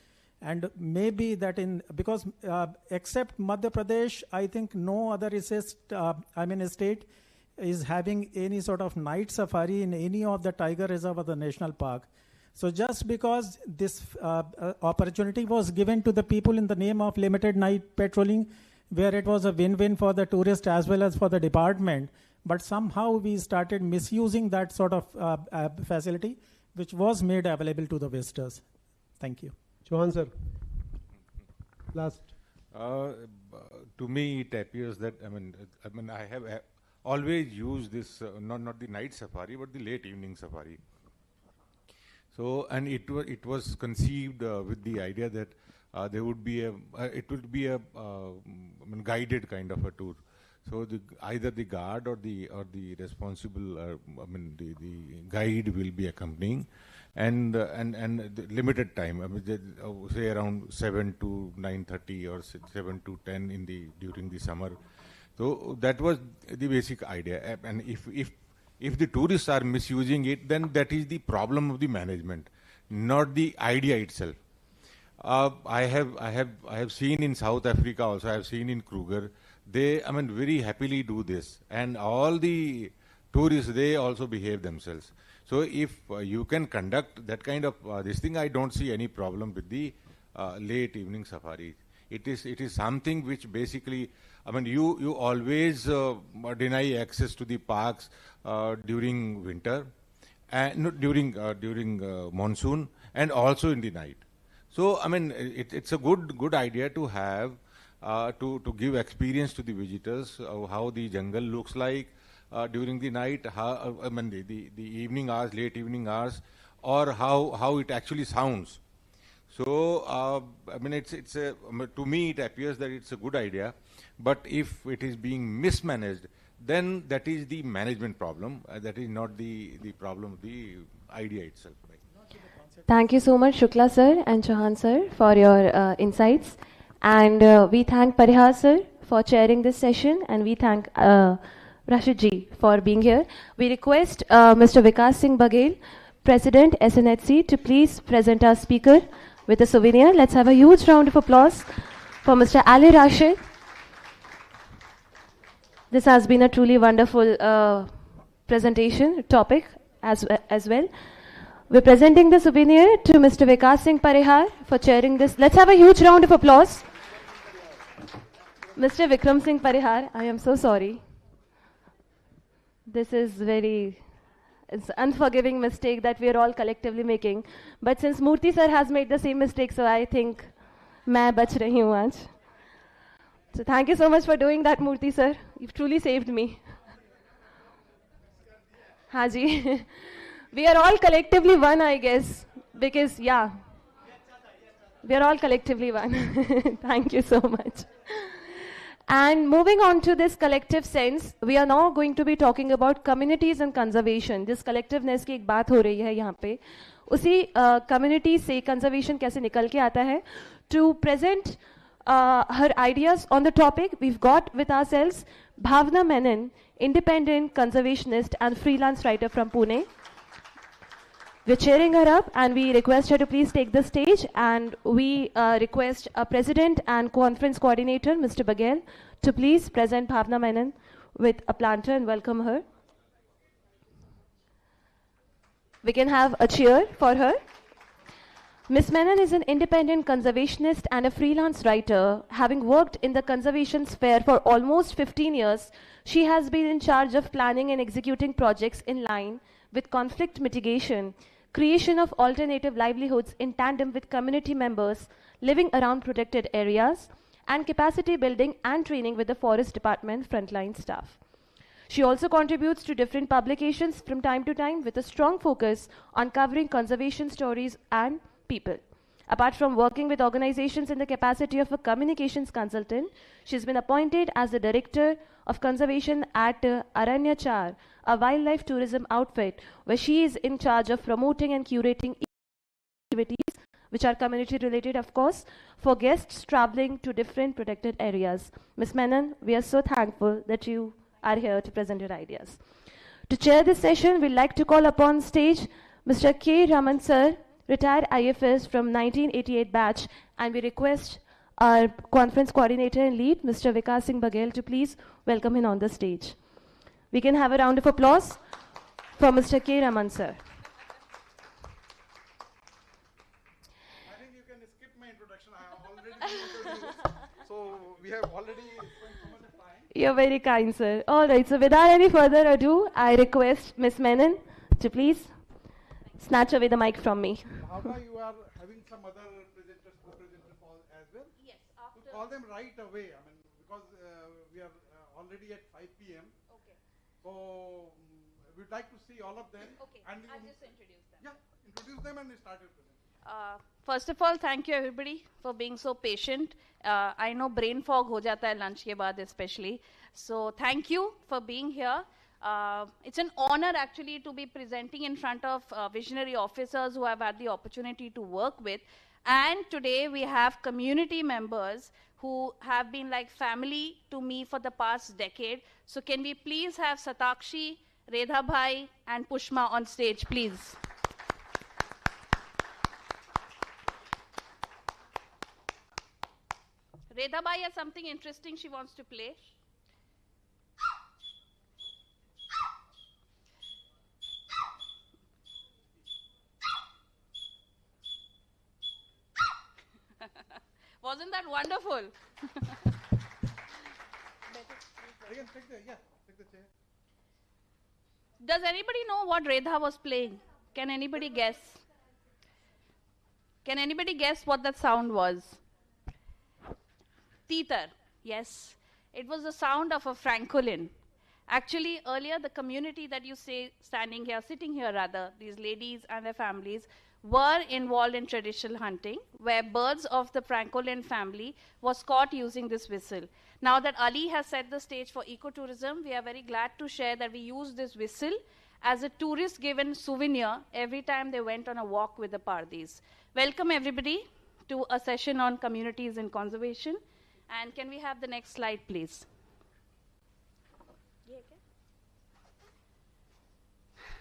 Speaker 11: and maybe that because except Madhya Pradesh, I think no other state is having any sort of night safari in any of the tiger reserve or the national park. So just because this opportunity was given to the people in the name of limited night patrolling, where it was a win-win for the tourist as well as for the department, but somehow we started misusing that sort of facility, which was made available to the visitors. Thank you.
Speaker 19: Chauhan sir, last.
Speaker 3: To me, it appears that I have always used this not the night safari but the late evening safari. So, and it was conceived with the idea that there would be a guided kind of a tour. So either the guard or the responsible, the guide will be accompanying, and the limited time, say around 7 to 9:30 or 7 to 10 during the summer. So that was the basic idea. And if the tourists are misusing it, then that is the problem of the management, not the idea itself. I have seen in South Africa also. I have seen in Kruger. They very happily do this, and all the tourists, they also behave themselves. So if you can conduct that kind of this thing, I don't see any problem with the late evening safari. It is something which basically, you always deny access to the parks during winter, and during monsoon, and also in the night. So it's a good idea to have to give experience to the visitors how the jungle looks like during the night, how the evening hours, late evening hours, or how it actually sounds. So it's to me it appears that it's a good idea, but if it is being mismanaged, then that is the management problem. That is not the problem of the idea itself. Right?
Speaker 6: Thank you so much, Shukla sir and Chauhan sir, for your insights. And we thank Parihar sir for chairing this session, and we thank Rashid ji for being here. We request Mr. Vikas Singh Baghel, President SNHC, to please present our speaker with a souvenir. Let's have a huge round of applause for Mr. Ali Rashid. This has been a truly wonderful presentation topic as well. We're presenting the souvenir to Mr. Vikas Singh Parihar for chairing this. Let's have a huge round of applause. Mr. Vikram Singh Parihar, I am so sorry. This is it's unforgiving mistake that we are all collectively making. But since Murthy sir has made the same mistake, so I think मैं बच रही हूँ आज. So thank you so much for doing that, Murthy sir. You've truly saved me. Haji. We are all collectively one, I guess, because we are all collectively one. Thank you so much. And moving on to this collective sense, we are now going to be talking about communities and conservation. This collectiveness की एक बात हो रही है यहाँ पे. उसी community से conservation कैसे निकल के आता है? To present her ideas on the topic, we've got with ourselves Bhavna Menon, independent conservationist and freelance writer from Pune. We're cheering her up, and we request her to please take the stage, and we request our president and conference coordinator, Mr. Baghel, to please present Bhavna Menon with a planter and welcome her. We can have a cheer for her. Ms. Menon is an independent conservationist and a freelance writer. Having worked in the conservation sphere for almost 15 years, she has been in charge of planning and executing projects in line with conflict mitigation, creation of alternative livelihoods in tandem with community members living around protected areas, and capacity building and training with the Forest Department frontline staff. She also contributes to different publications from time to time with a strong focus on covering conservation stories and people. Apart from working with organizations in the capacity of a communications consultant, she's been appointed as the Director of Conservation at Aranyachar, a wildlife tourism outfit, where she is in charge of promoting and curating activities, which are community related, of course, for guests traveling to different protected areas. Ms. Menon, we are so thankful that you are here to present your ideas. To chair this session, we'd like to call upon stage Mr. K. Raman sir, retired IFS from 1988 batch, and we request our conference coordinator and lead, Mr. Vikas Singh Baghel, to please welcome him on the stage. We can have a round of applause for Mr. K. Raman sir.
Speaker 22: I think you can skip my introduction. I have already been introduced. So we have already spent so much time.
Speaker 6: You're very kind, sir. All right, so without any further ado, I request Ms. Menon to please snatch away the mic from me.
Speaker 22: Bhavna, you are having some other presenters, co-presenters as well?
Speaker 1: Yes.
Speaker 22: To call them right away, I mean, because we are already at 5 p.m.
Speaker 1: Okay.
Speaker 22: So we'd like to see all of them.
Speaker 1: Okay,
Speaker 22: and
Speaker 1: I'll just introduce them.
Speaker 22: Yeah, introduce them and start your presentation.
Speaker 2: First of all, thank you everybody for being so patient. I know brain fog ho jata hai lunch ke baad especially. So thank you for being here. It's an honor actually to be presenting in front of visionary officers who have had the opportunity to work with. And today we have community members who have been like family to me for the past decade. So can we please have Satakshi, Redha Bhai and Pushma on stage, please. Redha Bhai has something interesting she wants to play. Wasn't that wonderful? Does anybody know what Redha was playing? Can anybody guess? Can anybody guess what that sound was? Teeter. Yes. It was the sound of a francolin. Actually, earlier the community that you say standing here, sitting here rather, these ladies and their families, were involved in traditional hunting, where birds of the francolin family was caught using this whistle. Now that Ali has set the stage for ecotourism, we are very glad to share that we use this whistle as a tourist-given souvenir every time they went on a walk with the Pardis. Welcome everybody to a session on communities and conservation. And can we have the next slide, please?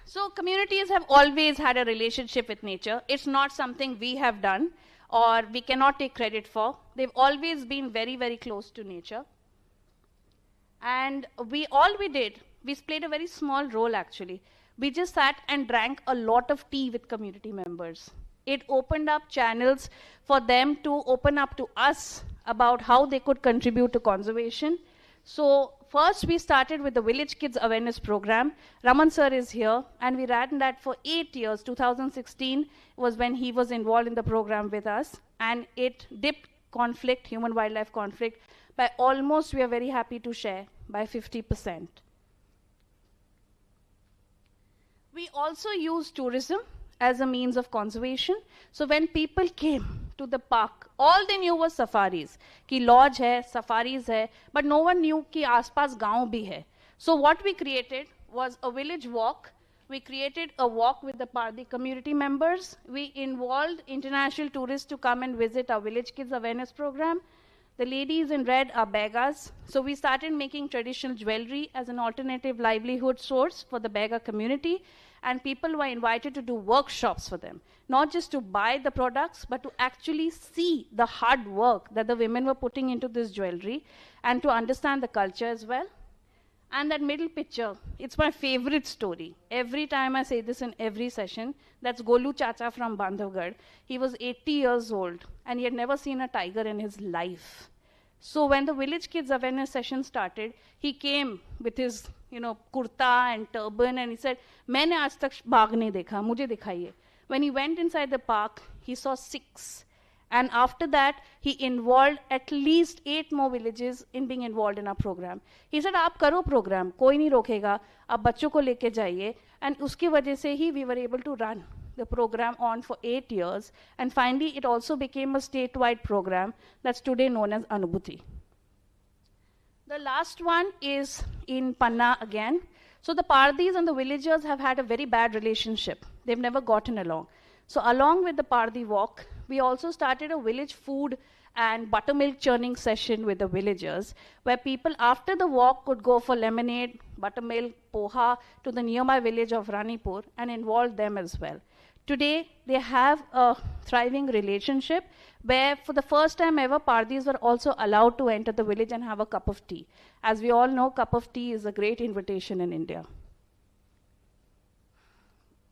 Speaker 2: So communities have always had a relationship with nature. It's not something we have done or we cannot take credit for. They've always been very, very close to nature. And we did, we played a very small role actually. We just sat and drank a lot of tea with community members. It opened up channels for them to open up to us about how they could contribute to conservation. So first we started with the Village Kids Awareness Program. Raman sir is here and we ran that for 8 years. 2016 was when he was involved in the program with us, and it dipped conflict, human-wildlife conflict, by almost, we are very happy to share, by 50%. We also use tourism as a means of conservation. So when people came to the park, all they knew was safaris. Ki lodge hai, safaris hai, but no one knew ki aaspas gaon bhi hai. So what we created was a village walk. We created a walk with the Pardi community members. We involved international tourists to come and visit our Village Kids Awareness Program. The ladies in red are beggars. So we started making traditional jewelry as an alternative livelihood source for the beggar community. And people were invited to do workshops for them, not just to buy the products, but to actually see the hard work that the women were putting into this jewelry and to understand the culture as well. And that middle picture, it's my favorite story. Every time I say this in every session, that's Golu Chacha from Bandhavgarh. He was 80 years old and he had never seen a tiger in his life. So when the Village Kids Awareness session started, he came with his, kurta and turban, and he said, "Maine aaj tak baag nahi dekha, mujhe dikhaiye." When he went inside the park, he saw 6. And after that, he involved at least 8 more villages in being involved in our program. He said, "Aap karo program, koi nahi rokhega, aap bachcho ko leke jaiye." And uski wajah se hi we were able to run the program on for 8 years, and finally it also became a statewide program that's today known as Anubhuti. The last one is in Panna again. So the Pardis and the villagers have had a very bad relationship. They've never gotten along. So along with the Pardi walk, we also started a village food and buttermilk churning session with the villagers, where people after the walk could go for lemonade, buttermilk, poha to the nearby village of Ranipur and involve them as well. Today, they have a thriving relationship where for the first time ever, Pardis were also allowed to enter the village and have a cup of tea. As we all know, cup of tea is a great invitation in India.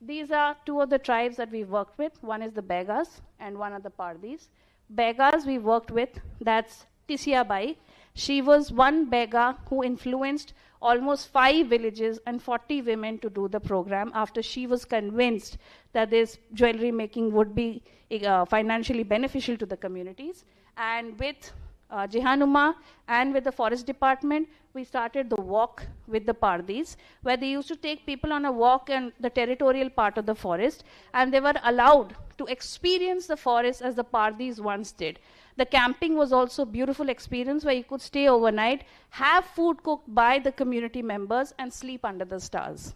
Speaker 2: These are two of the tribes that we've worked with. One is the Begas and one are the Pardis. Begas we worked with, that's Tisia Bai. She was one Bega who influenced almost 5 villages and 40 women to do the program after she was convinced that this jewelry making would be financially beneficial to the communities. And with Jihanuma and with the forest department, we started the walk with the Pardis, where they used to take people on a walk in the territorial part of the forest, and they were allowed to experience the forest as the Pardis once did. The camping was also a beautiful experience where you could stay overnight, have food cooked by the community members, and sleep under the stars.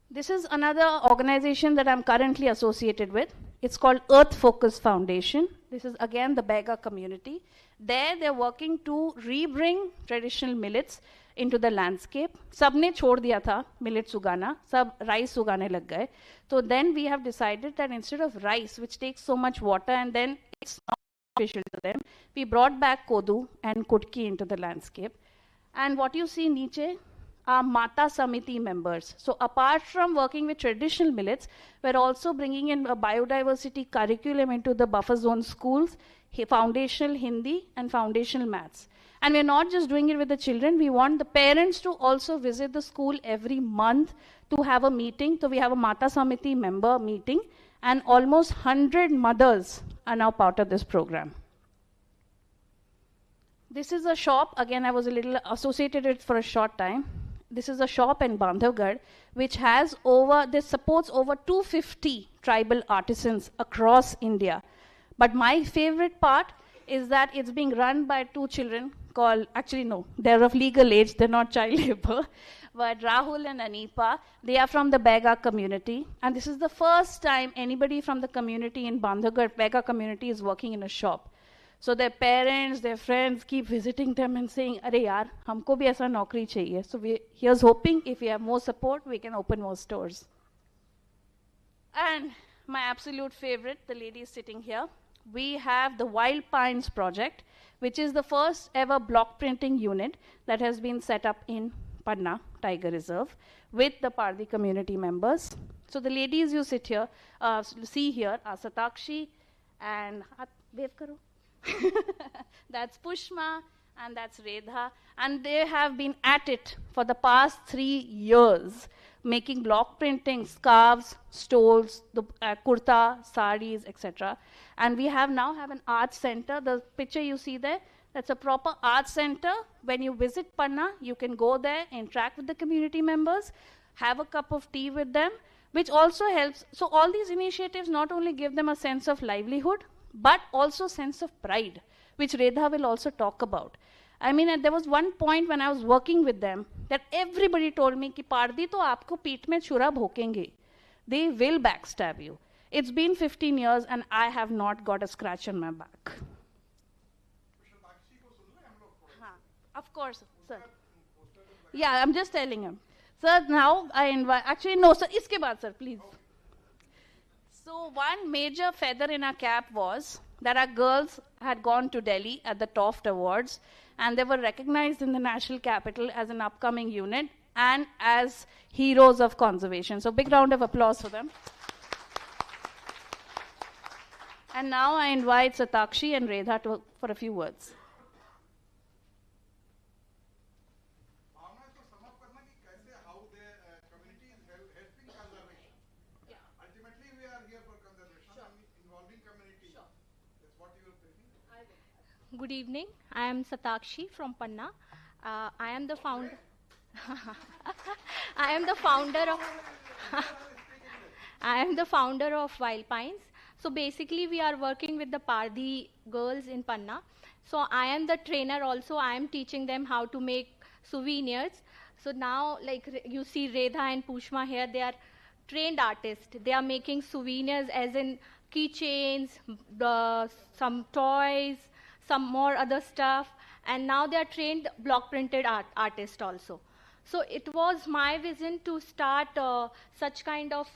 Speaker 2: This is another organization that I'm currently associated with. It's called Earth Focus Foundation. This is again the Bega community. There they're working to rebring traditional millets into the landscape. सबने छोड़ दिया था millets उगाना, सब rice उगाने लग गए. So then we have decided that instead of rice, which takes so much water and then it's not beneficial to them, we brought back kodu and kutki into the landscape. And what you see niche are Mata Samiti members. So apart from working with traditional millets, we're also bringing in a biodiversity curriculum into the buffer zone schools, foundational Hindi and foundational maths. And we're not just doing it with the children, we want the parents to also visit the school every month to have a meeting. So we have a Mata Samiti member meeting, and almost 100 mothers are now part of this program. This is a shop, again I was a little associated with it for a short time. This is a shop in Bandhavgarh, which has this supports over 250 tribal artisans across India. But my favorite part is that it's being run by 2 children called, actually no, they're of legal age, they're not child labor, but Rahul and Anipa, they are from the Bega community. And this is the first time anybody from the community in Bandhavgarh, Bega community, is working in a shop. So their parents, their friends keep visiting them and saying, "Arey yaar, humko bhi aisa naukri chahiye." So here's hoping if we have more support, we can open more stores. And my absolute favorite, the lady is sitting here. We have the Wild Pines project, which is the first ever block printing unit that has been set up in Panna Tiger Reserve with the Pardi community members. So the ladies you see here are Satakshi and wave karo. That's Pushma and that's Redha, and they have been at it for the past 3 years, making block printing, scarves, stoles, the kurta, saris, etc. And we now have an art center. The picture you see there, that's a proper art center. When you visit Panna, you can go there, interact with the community members, have a cup of tea with them, which also helps. So all these initiatives not only give them a sense of livelihood, but also sense of pride, which Redha will also talk about. I mean, there was one point when I was working with them that everybody told me कि पारदी तो आपको पीठ में छुरा भोंकेंगे. They will backstab you. It's been 15 years and I have not got a scratch on my back. Of course, sir. Yeah, I'm just telling him. Sir, now I invite, actually no, sir, iske baad, sir, please. So one major feather in our cap was that our girls had gone to Delhi at the Toft Awards, and they were recognized in the national capital as an upcoming unit and as heroes of conservation. So big round of applause for them. And now I invite Satakshi and Redha for a few words.
Speaker 9: Good evening. I am Satakshi from Panna. I am the founder. I am the founder of. I am the founder of Wild Pines. So basically, we are working with the Pardhi girls in Panna. So I am the trainer also. I am teaching them how to make souvenirs. So now, like you see Redha and Pushma here, they are trained artists. They are making souvenirs as in keychains, some toys, some more other stuff. And now they are trained block printed artists also. So it was my vision to start such kind of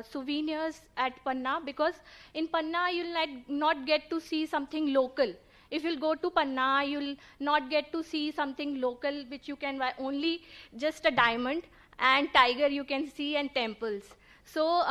Speaker 9: souvenirs at Panna, because in Panna you'll not get to see something local. If you'll go to Panna, you'll not get to see something local which you can buy, only just a diamond and tiger you can see and temples. So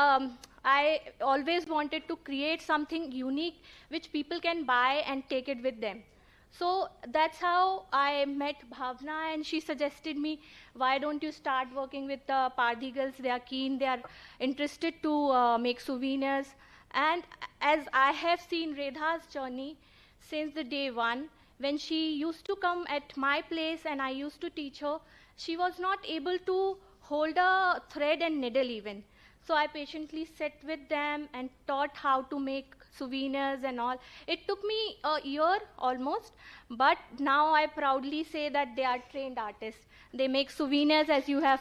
Speaker 9: I always wanted to create something unique which people can buy and take it with them. So that's how I met Bhavna, and she suggested me, why don't you start working with the Pardhi girls? They are keen, they are interested to make souvenirs. And as I have seen Redha's journey since the day one, when she used to come at my place and I used to teach her, she was not able to hold a thread and needle even. So I patiently sat with them and taught how to make souvenirs and all. It took me a year almost, but now I proudly say that they are trained artists. They make souvenirs, as you have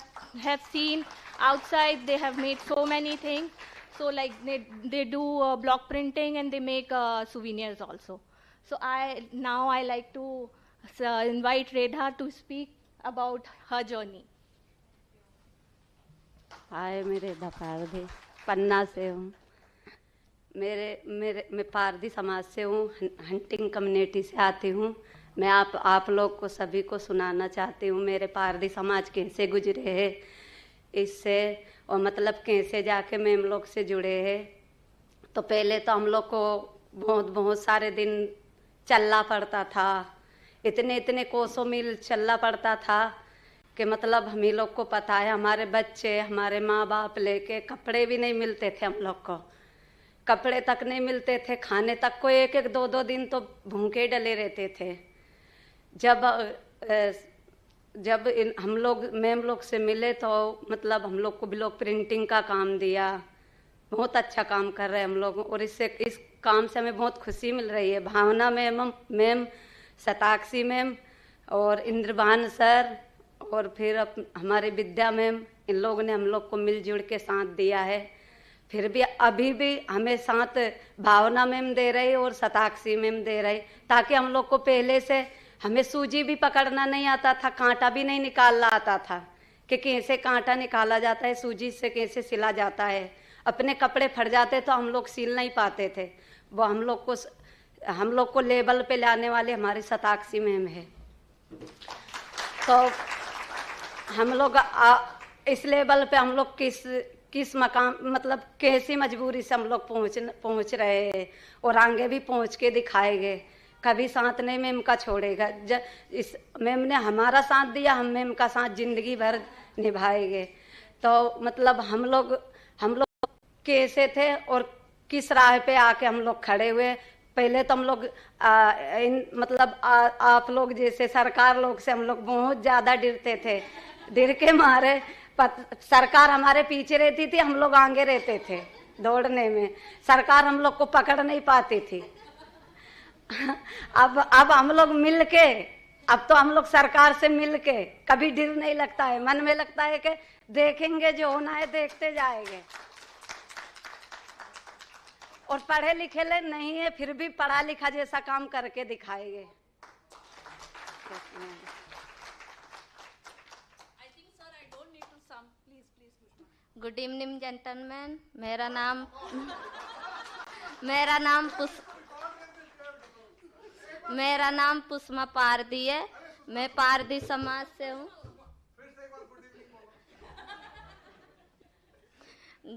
Speaker 9: seen outside. They have made so many things. So like they do block printing and they make souvenirs also. So now I like to invite Redha to speak about her journey.
Speaker 17: हाय, मैं रेधा पारधी पन्ना से हूँ। मैं पारधी समाज से हूँ, hunting community से आती हूँ। मैं आप लोग को सभी को सुनाना चाहती हूँ मेरे पारधी समाज कैसे गुजरे हैं इससे, और मतलब कैसे जाके मैं हम लोग से जुड़े हैं। तो पहले तो हम लोग को बहुत सारे दिन चलना पड़ता था, इतने कोसों मील चलना पड़ता था कि मतलब हम ही लोग को पता है, हमारे बच्चे, हमारे माँ बाप लेके कपड़े भी नहीं मिलते थे, हम लोग को कपड़े तक नहीं मिलते थे, खाने तक को एक दो दिन तो भूखे डले रहते थे। जब हम लोग मैम लोग से मिले तो मतलब हम लोग को ब्लॉक प्रिंटिंग का काम दिया। बहुत अच्छा काम कर रहे हैं हम लोग, और इस काम से हमें बहुत खुशी मिल रही है। भावना मैम, शताक्षी मैम और इंद्रभान सर और फिर हमारे विद्या मैम, इन लोगों ने हम लोग को मिलजुल के साथ दिया है। फिर भी अभी भी हमें साथ भावना मैम दे रही और शताक्षी मैम दे रही, ताकि हम लोग को पहले से हमें सूजी भी पकड़ना नहीं आता था, कांटा भी नहीं निकालना आता था कि कैसे कांटा निकाला जाता है, सूजी से कैसे सिला जाता है। अपने कपड़े फट जाते तो हम लोग सिल नहीं पाते थे, वो हम लोग को लेवल पे लाने वाले हमारे शताक्षी मैम है। तो हम लोग इस लेवल पे हम लोग किस मकाम मतलब कैसी मजबूरी से हम लोग पहुंच रहे हैं, और आगे भी पहुंच के दिखाएंगे। कभी साथ नहीं मैम का छोड़ेगा। इस मैम ने हमारा साथ दिया, हम मैम का साथ जिंदगी भर निभाएंगे। तो मतलब हम लोग कैसे थे और किस राह पे आके हम लोग खड़े हुए। पहले तो हम लोग आप लोग जैसे सरकार लोग से हम लोग बहुत ज्यादा डरते थे, डर के मारे सरकार हमारे पीछे रहती थी, हम लोग आगे रहते थे दौड़ने में, सरकार हम लोग को पकड़ नहीं पाती थी। अब हम लोग मिल के, अब तो हम लोग सरकार से मिल के कभी डर नहीं लगता है, मन में लगता है कि देखेंगे जो होना है देखते जाएंगे। और पढ़े लिखे ले नहीं है, फिर भी पढ़ा लिखा जैसा काम करके दिखाएंगे।
Speaker 20: गुड इवनिंग जेंटलमैन, मेरा नाम पुष्मा पारदी है। मैं पारदी समाज से हूँ।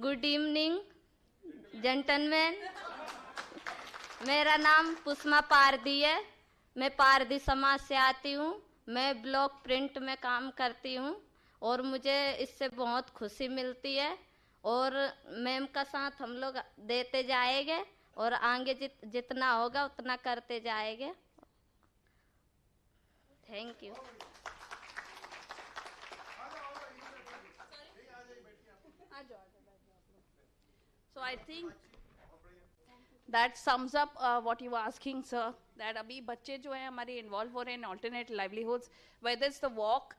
Speaker 20: गुड इवनिंग जेंटलमैन, मेरा नाम पुष्मा पारदी है। मैं पारदी समाज से आती हूँ। मैं ब्लॉक प्रिंट में काम करती हूँ और मुझे इससे बहुत खुशी मिलती है, और मैम का साथ हम लोग देते जाएंगे और आगे जितना होगा उतना करते जाएंगे। Thank you.
Speaker 2: So I think that sums up what you were asking, sir. That अभी बच्चे जो हैं हमारे involve हो रहे हैं in alternate livelihoods, whether it's the walk,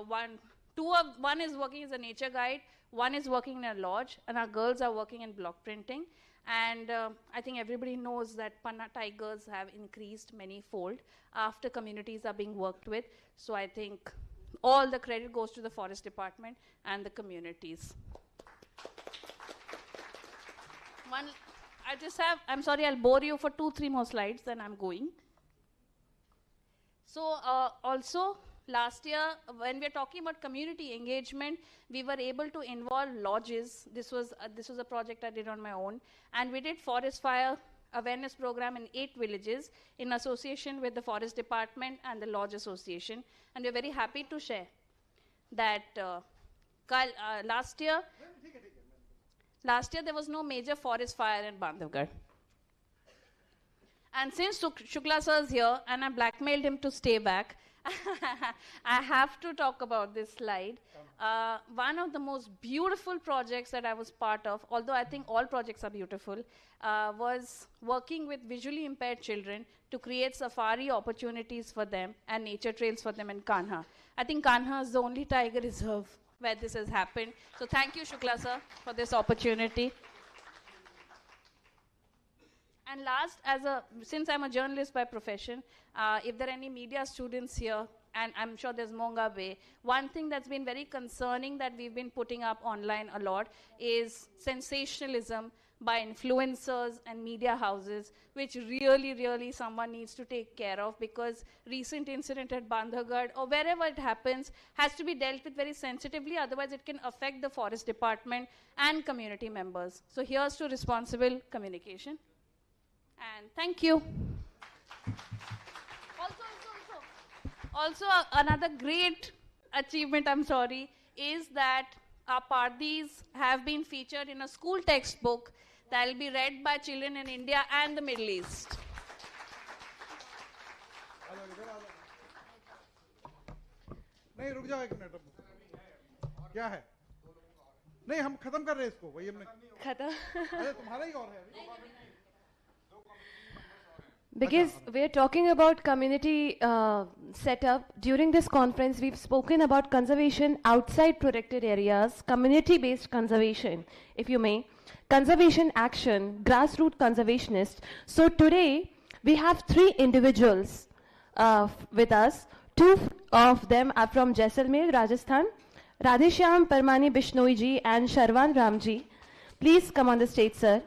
Speaker 2: one is working as a nature guide, one is working in a lodge, and our girls are working in block printing. And I think everybody knows that Panna tigers have increased many-fold after communities are being worked with. So I think all the credit goes to the forest department and the communities. I'm sorry, I'll bore you for 2-3 more slides, then I'm going. So also, last year, when we are talking about community engagement, we were able to involve lodges. This was a project I did on my own. And we did forest fire awareness program in 8 villages in association with the forest department and the lodge association. And we're very happy to share that last year there was no major forest fire in Bandhavgarh. And since Shukla sir is here and I blackmailed him to stay back, I have to talk about this slide. One of the most beautiful projects that I was part of, although I think all projects are beautiful, was working with visually impaired children to create safari opportunities for them and nature trails for them in Kanha. I think Kanha is the only tiger reserve where this has happened. So thank you, Shukla sir, for this opportunity. And last, since I'm a journalist by profession, if there are any media students here, and I'm sure there's Monga Bay, one thing that's been very concerning that we've been putting up online a lot is sensationalism by influencers and media houses, which really, really someone needs to take care of, because recent incident at Bandhavgarh or wherever it happens has to be dealt with very sensitively, otherwise it can affect the forest department and community members. So here's to responsible communication. And thank you. Also, another great achievement, is that our Pardis have been featured in a school textbook that will be read by children in India and the Middle East.
Speaker 22: नहीं रुक जाओ एक minute क्या है नहीं हम खत्म कर रहे हैं इसको वही हमने
Speaker 6: खत्म
Speaker 22: अरे तुम्हारा ही और है
Speaker 6: Because we're talking about community setup, during this conference we've spoken about conservation outside protected areas, community-based conservation, if you may, conservation action, grassroots conservationists. So today we have 3 individuals with us. 2 of them are from Jaisalmer, Rajasthan, Radheshyam Parmani Bishnoi ji and Sharwan Ram ji. Please come on the stage, sir.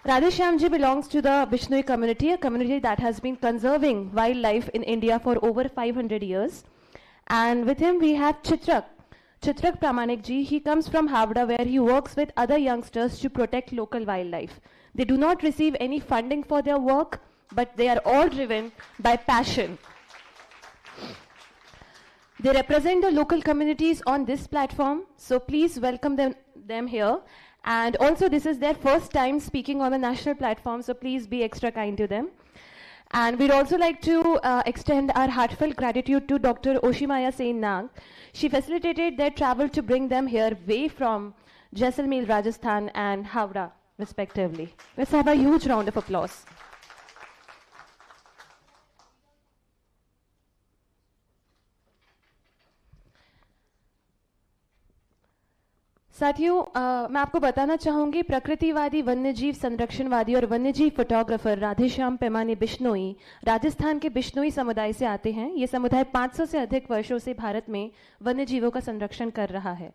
Speaker 6: Radheshyam ji belongs to the Bishnoi community, a community that has been conserving wildlife in India for over 500 years. And with him we have Chitrak Pramanik ji. He comes from Havda, where he works with other youngsters to protect local wildlife. They do not receive any funding for their work, but they are all driven by passion. They represent the local communities on this platform, so please welcome them here. And also this is their first time speaking on a national platform, so please be extra kind to them. And we'd also like to extend our heartfelt gratitude to Dr. Oshimaya Sen Nag. She facilitated their travel to bring them here way from Jaisalmer, Rajasthan and Havda, respectively. Let's have a huge round of applause. साथियों, मैं आपको बताना चाहूंगी प्रकृतिवादी वन्यजीव संरक्षणवादी और वन्यजीव photographer Radheshyam पेमानी Bishnoi Rajasthan के बिश्नोई समुदाय से आते हैं। ये समुदाय 500 से अधिक वर्षों से भारत में वन्यजीवों का संरक्षण कर रहा है।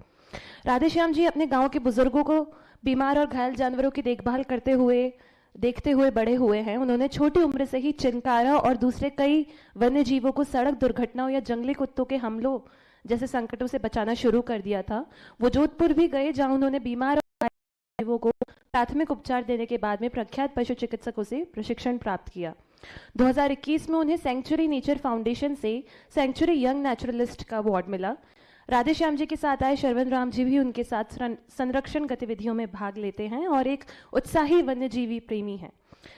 Speaker 6: राधेश्याम जी अपने गांव के बुजुर्गों को बीमार और घायल जानवरों की देखभाल देखते हुए बड़े हुए हैं। उन्होंने छोटी उम्र से ही चिंकारा और दूसरे कई वन्यजीवों को सड़क दुर्घटनाओं या जंगली कुत्तों के हमलों जैसे संकटों से बचाना शुरू कर दिया था। वो जोधपुर भी गए, जहां उन्होंने बीमार और जीवों को प्राथमिक उपचार देने के बाद में प्रख्यात पशु चिकित्सकों से प्रशिक्षण प्राप्त किया। 2021 में उन्हें सेंचुरी नेचर फाउंडेशन से सेंचुरी यंग नेचुरलिस्ट का अवार्ड मिला। राधेश्याम जी के साथ आए शरवण राम जी भी उनके साथ संरक्षण गतिविधियों में भाग लेते हैं और एक उत्साही वन्यजीवी प्रेमी हैं।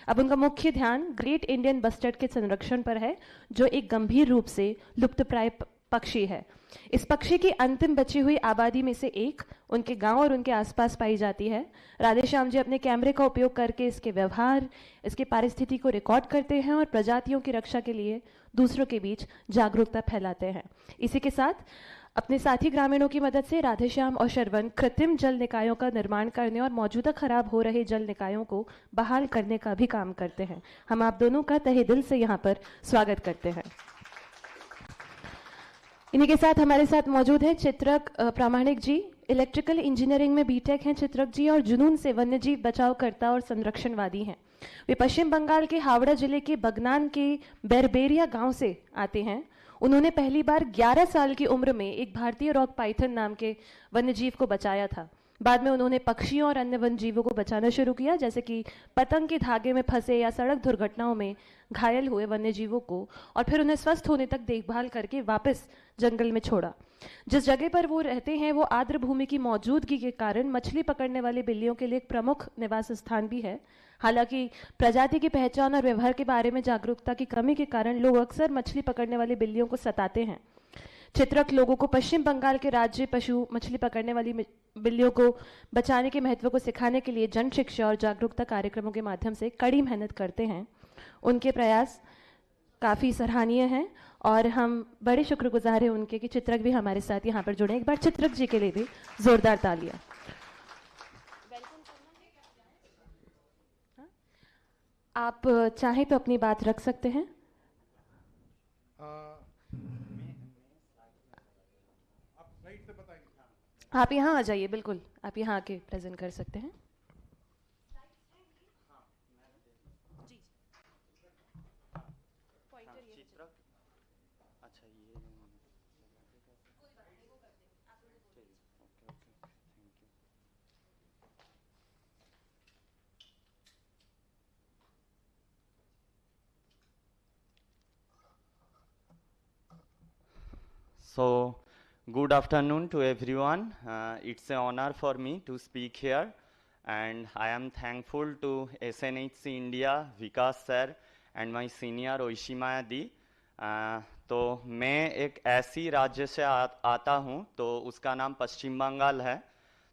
Speaker 6: अब उनका मुख्य ध्यान ग्रेट इंडियन बस्टर्ड के संरक्षण पर है, जो एक गंभीर रूप से लुप्तप्राय पक्षी है। इस पक्षी की अंतिम बची हुई आबादी में से एक उनके गांव और उनके आसपास पाई जाती है। राधेश्याम जी अपने कैमरे का उपयोग करके इसके व्यवहार, इसके पारिस्थिति को रिकॉर्ड करते हैं और प्रजातियों की रक्षा के लिए दूसरों के बीच जागरूकता फैलाते हैं। इसी के साथ अपने साथी ग्रामीणों की मदद से राधेश्याम और शरवण कृत्रिम जल निकायों का निर्माण करने और मौजूदा खराब हो रहे जल निकायों को बहाल करने का भी काम करते हैं। हम आप दोनों का तहे दिल से यहाँ पर स्वागत करते हैं। इन्हीं के साथ हमारे साथ मौजूद हैं चित्रक प्रामाणिक जी। इलेक्ट्रिकल इंजीनियरिंग में बीटेक हैं चित्रक जी और जुनून से वन्यजीव बचावकर्ता और संरक्षणवादी हैं। वे पश्चिम बंगाल के हावड़ा जिले के बगनान के बेरबेरिया गांव से आते हैं। उन्होंने पहली बार 11 साल की उम्र में एक भारतीय रॉक पाइथन नाम के वन्यजीव को बचाया था। बाद में उन्होंने पक्षियों और अन्य वन्यजीवों को बचाना शुरू किया, जैसे कि पतंग के धागे में फंसे या सड़क दुर्घटनाओं में घायल हुए वन्यजीवों को, और फिर उन्हें स्वस्थ होने तक देखभाल करके वापस जंगल में छोड़ा। जिस जगह पर वो रहते हैं वो आर्द्र भूमि की मौजूदगी के कारण मछली पकड़ने वाली बिल्लियों के लिए एक प्रमुख निवास स्थान भी है। हालांकि प्रजाति की पहचान और व्यवहार के बारे में जागरूकता की कमी के कारण लोग अक्सर मछली पकड़ने वाली बिल्लियों को सताते हैं। चित्रक लोगों को पश्चिम बंगाल के राज्य पशु मछली पकड़ने वाली बिल्लियों को बचाने के महत्व को सिखाने के लिए जन शिक्षा और जागरूकता कार्यक्रमों के माध्यम से कड़ी मेहनत करते हैं। उनके प्रयास काफ़ी सराहनीय हैं और हम बड़े शुक्रगुजार हैं उनके कि चित्रक भी हमारे साथ यहाँ पर जुड़े। एक बार चित्रक जी के लिए भी जोरदार तालियां। आप चाहें तो अपनी बात रख सकते हैं। आप यहाँ आ जाइए, बिल्कुल आप यहाँ आके प्रेजेंट कर सकते हैं।
Speaker 5: So, good afternoon to everyone. It's an honor for me to speak here, and I am thankful to SNHC India, Vikas sir, and my senior Oishima Di. तो मैं एक ऐसी राज्य से आता हूँ, तो उसका नाम पश्चिम बंगाल है।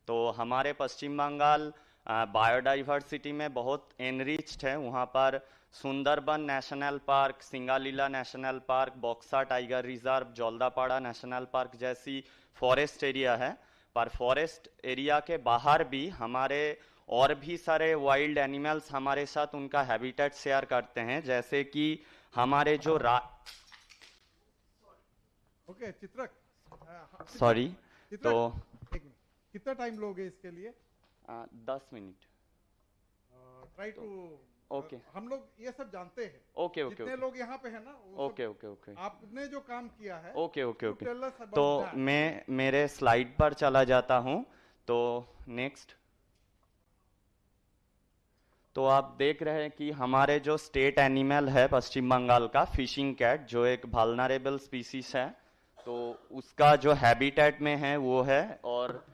Speaker 5: तो हमारे पश्चिम बंगाल बायोडाइवर्सिटी में बहुत एनरिच्ड है। वहाँ पर Sundarban national park, Singalila national park, Buxa tiger reserve, Jaldapara national park जैसी फॉरेस्ट एरिया है। पर फॉरेस्ट एरिया के बाहर भी हमारे और भी सारे वाइल्ड एनिमल्स हमारे साथ उनका हैबिटेट शेयर करते हैं, जैसे कि हमारे जो
Speaker 22: चित्रक
Speaker 5: सॉरी तो
Speaker 22: कितना टाइम लोगे इसके लिए?
Speaker 5: 10 मिनट।
Speaker 22: ट्राई टू
Speaker 5: ओके
Speaker 22: हम लोग ये सब जानते हैं।
Speaker 5: ओके ओके
Speaker 22: जितने लोग यहाँ पे है ना,
Speaker 5: ओके ओके ओके
Speaker 22: आपने जो काम किया है
Speaker 5: ओके ओके ओके तो मैं मेरे स्लाइड पर चला जाता हूँ। तो नेक्स्ट, तो आप देख रहे हैं कि हमारे जो स्टेट एनिमल है पश्चिम बंगाल का फिशिंग कैट, जो एक वल्नरेबल स्पीसीज है, तो उसका जो हैबिटेट में है वो है। और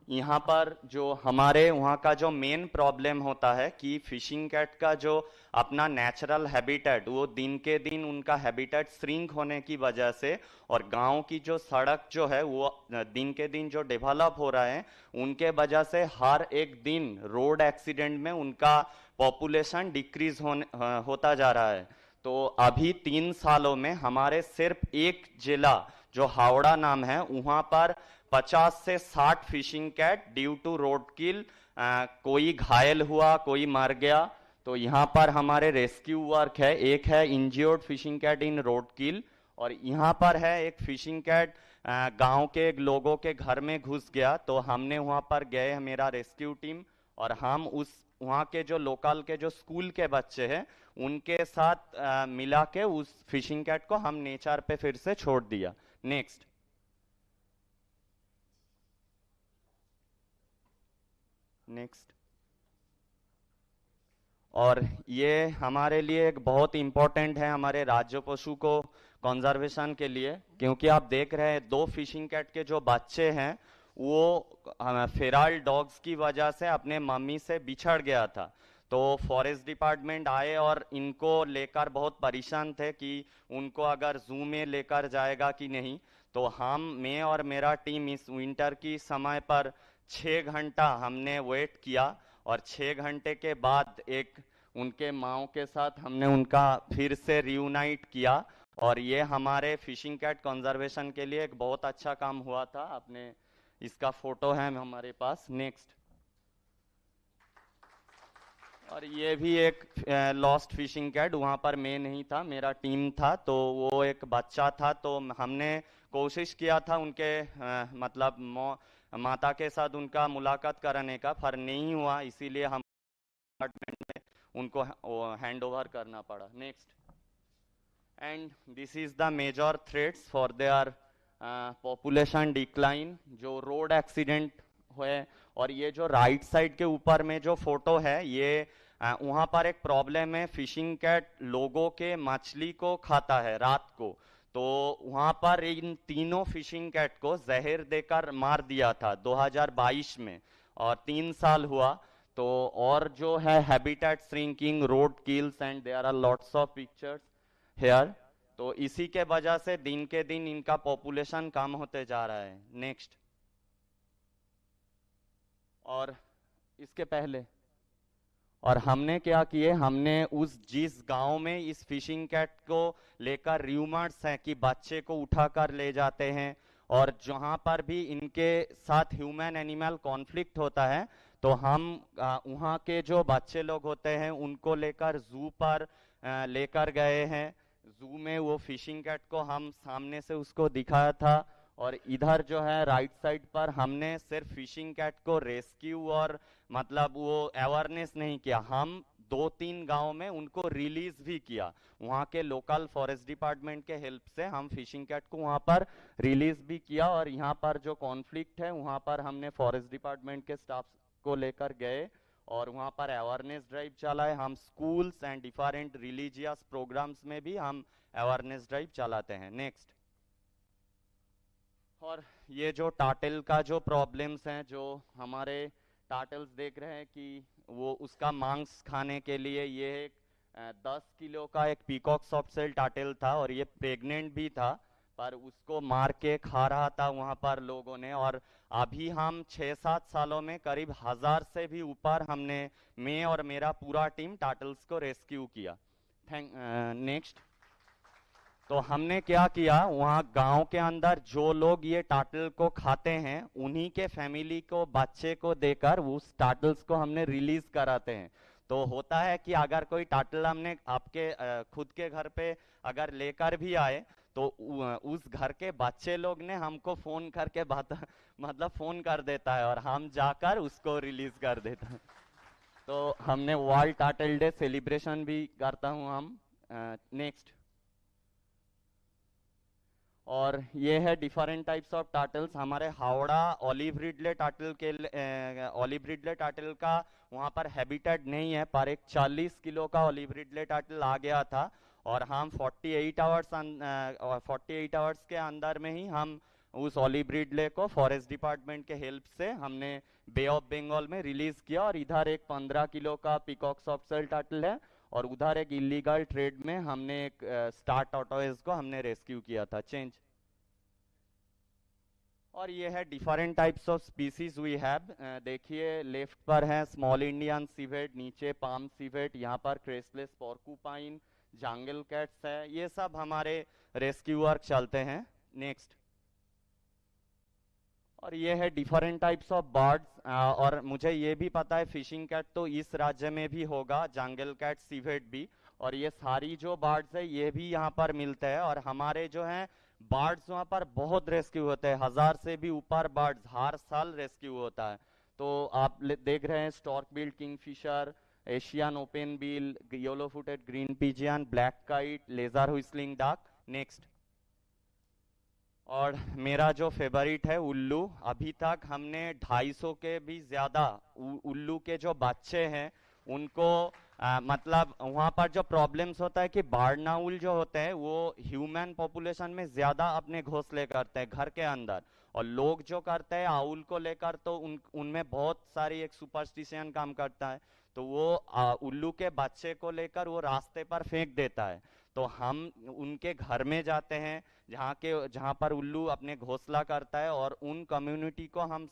Speaker 5: यहाँ पर जो हमारे वहाँ का जो मेन प्रॉब्लम होता है कि फिशिंग कैट का जो अपना नेचुरल हैबिटेट, वो दिन के दिन उनका हैबिटेट श्रिंक होने की वजह से, और गांव की जो सड़क जो है वो दिन के दिन जो डेवलप हो रहा है, उनके वजह से हर एक दिन रोड एक्सीडेंट में उनका पॉपुलेशन डिक्रीज होता जा रहा है। तो अभी 3 सालों में हमारे सिर्फ एक जिला जो हावड़ा नाम है, वहाँ पर 50 से 60 fishing cat due to road kill, कोई घायल हुआ, कोई मर गया। तो यहाँ पर हमारे रेस्क्यू वर्क है। एक है इंज्योर्ड फिशिंग कैट इन रोड किल, और यहाँ पर है एक फिशिंग कैट गांव के लोगों के घर में घुस गया। तो हमने वहाँ पर गए, मेरा रेस्क्यू टीम, और हम उस वहाँ के जो लोकल के जो स्कूल के बच्चे हैं उनके साथ मिला के उस फिशिंग कैट को हम नेचर पे फिर से छोड़ दिया। Next, next. और ये हमारे लिए एक बहुत इंपॉर्टेंट है हमारे राज्य पशु को कंजर्वेशन के लिए, क्योंकि आप देख रहे हैं 2 फिशिंग कैट के जो बच्चे हैं वो फेराल डॉग्स की वजह से अपने मम्मी से बिछड़ गया था। तो फॉरेस्ट डिपार्टमेंट आए और इनको लेकर बहुत परेशान थे कि उनको अगर जू में लेकर जाएगा कि नहीं। तो मैं और मेरा टीम इस विंटर की समय पर 6 घंटा हमने वेट किया और 6 घंटे के बाद उनके माओ के साथ हमने उनका फिर से रियूनाइट किया और ये हमारे फिशिंग कैट कंजर्वेशन के लिए एक बहुत अच्छा काम हुआ था। आपने इसका फोटो है हमारे पास। नेक्स्ट। और ये भी एक लॉस्ट फिशिंग कैट, वहाँ पर मैं नहीं था, मेरा टीम था, तो वो एक बच्चा था। तो हमने कोशिश किया था उनके मतलब माता के साथ उनका मुलाकात कराने का, पर नहीं हुआ, इसीलिए हम डिपार्टमेंट में उनको हैंड ओवर करना पड़ा। Next. And this is the major threats for their population decline, जो रोड एक्सीडेंट हुए। और ये जो राइट साइड के ऊपर में जो फोटो है, ये वहाँ पर एक प्रॉब्लम है, फिशिंग कैट लोगों के मछली को खाता है रात को। तो वहाँ पर इन तीनों फिशिंग कैट को जहर देकर मार दिया था 2022 में, और 3 साल हुआ। तो और जो है habitat shrinking, road kills, and there are lots of pictures here. तो इसी के वजह से दिन के दिन इनका पॉपुलेशन कम होते जा रहा है। नेक्स्ट। और इसके पहले और हमने क्या किए, हमने जिस गांव में इस फिशिंग कैट को लेकर र्यूमर्स हैं कि बच्चे को उठाकर ले जाते हैं, और जहां पर भी इनके साथ ह्यूमन एनिमल कॉन्फ्लिक्ट होता है, तो हम वहाँ के जो बच्चे लोग होते हैं उनको लेकर जू पर लेकर गए हैं। जू में वो फिशिंग कैट को हम सामने से उसको दिखाया था। और इधर जो है राइट साइड पर हमने सिर्फ फिशिंग कैट को रेस्क्यू और मतलब वो अवेयरनेस नहीं किया, हम 2-3 गांव में उनको रिलीज भी किया। वहाँ के लोकल फॉरेस्ट डिपार्टमेंट के हेल्प से हम फिशिंग कैट को वहाँ पर रिलीज भी किया। और यहाँ पर जो कॉन्फ्लिक्ट है वहाँ पर हमने फॉरेस्ट डिपार्टमेंट के स्टाफ को लेकर गए और वहाँ पर अवेयरनेस ड्राइव चलाए। हम schools and different religious programmes में भी हम अवेयरनेस ड्राइव चलाते हैं। नेक्स्ट। और ये जो टाटल का जो प्रॉब्लम्स हैं, जो हमारे टाटल्स देख रहे हैं कि वो उसका मांस खाने के लिए, ये एक 10 किलो का एक पीकॉक सॉफ्ट सेल टाटल था और ये प्रेग्नेंट भी था, पर उसको मार के खा रहा था वहाँ पर लोगों ने। और अभी हम 6-7 सालों में करीब 1000 से भी ऊपर मैं और मेरा पूरा टीम टाटल्स को रेस्क्यू किया। नेक्स्ट। तो हमने क्या किया, वहाँ गांव के अंदर जो लोग ये टाटल को खाते हैं उन्हीं के फैमिली को, बच्चे को देकर उस टाटल्स को हमने रिलीज कराते हैं। तो होता है कि अगर कोई टाटल हमने आपके खुद के घर पे अगर लेकर भी आए, तो उस घर के बच्चे लोग ने हमको फोन करके मतलब फोन कर देता है और हम जाकर उसको रिलीज कर देते हैं। तो हमने वर्ल्ड टाटल डे सेलिब्रेशन भी करता हूँ हम। नेक्स्ट। और ये है डिफरेंट टाइप्स ऑफ टाटल्स। हमारे हावड़ा ऑलिव रिडले टाटल का वहाँ पर हैबिटेट नहीं है, पर एक 40 किलो का ऑलिव रिडले टाटल आ गया था और हम 48 आवर्स के अंदर में ही हम उस ऑलिव रिडले को फॉरेस्ट डिपार्टमेंट के हेल्प से हमने बे ऑफ बंगाल में रिलीज किया। और इधर एक 15 किलो का पीकॉक सॉफ्ट सेल टाटल है और उधर एक इलीगल ट्रेड में हमने एक स्टार टॉर्टोइज को हमने रेस्क्यू किया था। चेंज। और ये है different types of species we have. देखिए लेफ्ट पर है स्मॉल इंडियन सिवेट, नीचे पाम सिवेट, यहाँ पर क्रेसलेस पोर्कुपाइन, जंगल कैट्स है, ये सब हमारे रेस्क्यू वर्क चलते हैं। नेक्स्ट। और ये है डिफरेंट टाइप्स ऑफ बर्ड्स। और मुझे ये भी पता है फिशिंग कैट तो इस राज्य में भी होगा, जंगल कैट, सिवेट भी, और ये सारी जो बर्ड्स है ये भी यहाँ पर मिलते हैं। और हमारे जो है बर्ड्स वहाँ पर बहुत रेस्क्यू होते हैं, 1000 से भी ऊपर बर्ड्स हर साल रेस्क्यू होता है। तो आप देख रहे हैं stork billed kingfisher, Asian openbill, yellow footed green pigeon, black kite, lesser whistling duck. Next. और मेरा जो फेवरेट है उल्लू, अभी तक हमने 250 के भी ज्यादा उल्लू के जो बच्चे हैं उनको मतलब वहाँ पर जो प्रॉब्लम्स होता है कि बारनाउल जो होते हैं वो ह्यूमन पॉपुलेशन में ज्यादा अपने घोंसले करते हैं घर के अंदर, और लोग जो करते हैं आउल को लेकर तो उनमें बहुत सारी एक सुपरस्टिशन काम करता है। तो वो उल्लू के बच्चे को लेकर वो रास्ते पर फेंक देता है। तो हम उनके घर में जाते हैं जहाँ पर उल्लू अपने घोंसला करता है, और उन कम्युनिटी को हम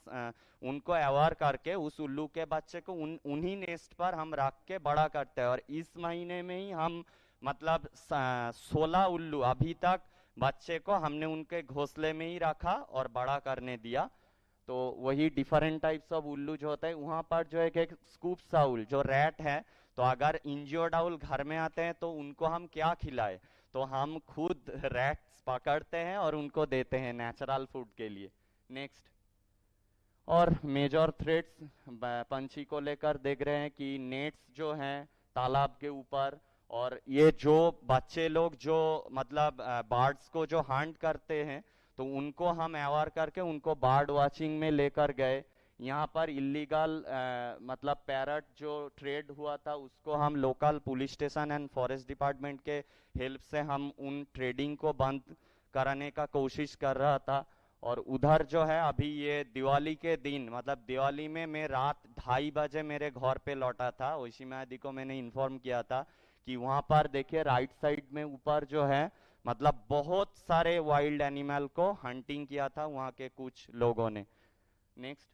Speaker 5: उनको अवेयर करके उस उल्लू के बच्चे को उन्हीं नेस्ट पर हम रख के बड़ा करते हैं। और इस महीने में ही हम मतलब 16 उल्लू अभी तक बच्चे को हमने उनके घोंसले में ही रखा और बड़ा करने दिया। तो वही डिफरेंट टाइप्स ऑफ उल्लू जो होता है, वहाँ पर जो एक स्कूप साउल जो रैट है, तो अगर इंज्योर्ड आउल घर में आते हैं तो उनको हम क्या खिलाए, तो हम खुद रैट्स पकड़ते हैं और उनको देते हैं नेचुरल फूड के लिए। नेक्स्ट। और मेजर थ्रेट्स पंछी को लेकर देख रहे हैं कि नेट्स जो हैं तालाब के ऊपर, और ये जो बच्चे लोग जो मतलब बर्ड्स को जो हंट करते हैं, तो उनको हम अवेयर करके उनको बर्ड वाचिंग में लेकर गए। यहाँ पर इलीगल मतलब पैरट जो ट्रेड हुआ था, उसको हम local police station and forest department के हेल्प से हम उन ट्रेडिंग को बंद कराने का कोशिश कर रहा था। और उधर जो है अभी ये दिवाली के दिन, मतलब दिवाली में मैं रात 2:30 बजे मेरे घर पे लौटा था। ओशिमा दी को मैंने इन्फॉर्म किया था कि वहाँ पर देखिए राइट साइड में ऊपर जो है मतलब बहुत सारे वाइल्ड एनिमल को हंटिंग किया था वहाँ के कुछ लोगों ने। नेक्स्ट।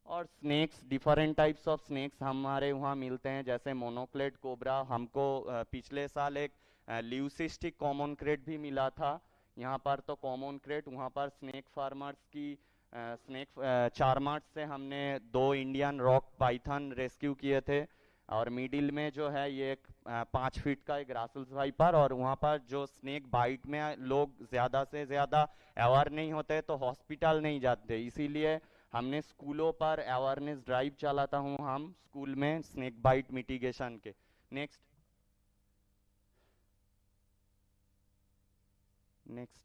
Speaker 5: और snakes, different types of snakes हमारे वहाँ मिलते हैं, जैसे मोनोक्लेड कोबरा। हमको पिछले साल एक ल्यूसिस्टिक कॉमन क्रेट भी मिला था यहाँ पर, तो कॉमन क्रेट वहाँ पर स्नेक फार्मर्स की स्नेक चार्मर्स से हमने 2 इंडियन रॉक पाइथन रेस्क्यू किए थे। और मिडिल में जो है ये एक 5 फीट का एक रासल्स वाइपर, और वहाँ पर जो स्नेक बाइट में लोग ज़्यादा से ज़्यादा अवेयर नहीं होते तो हॉस्पिटल नहीं जाते, इसीलिए हमने स्कूलों पर अवेयरनेस ड्राइव चलाता हूँ हम स्कूल में स्नेक बाइट मिटिगेशन के। नेक्स्ट। नेक्स्ट।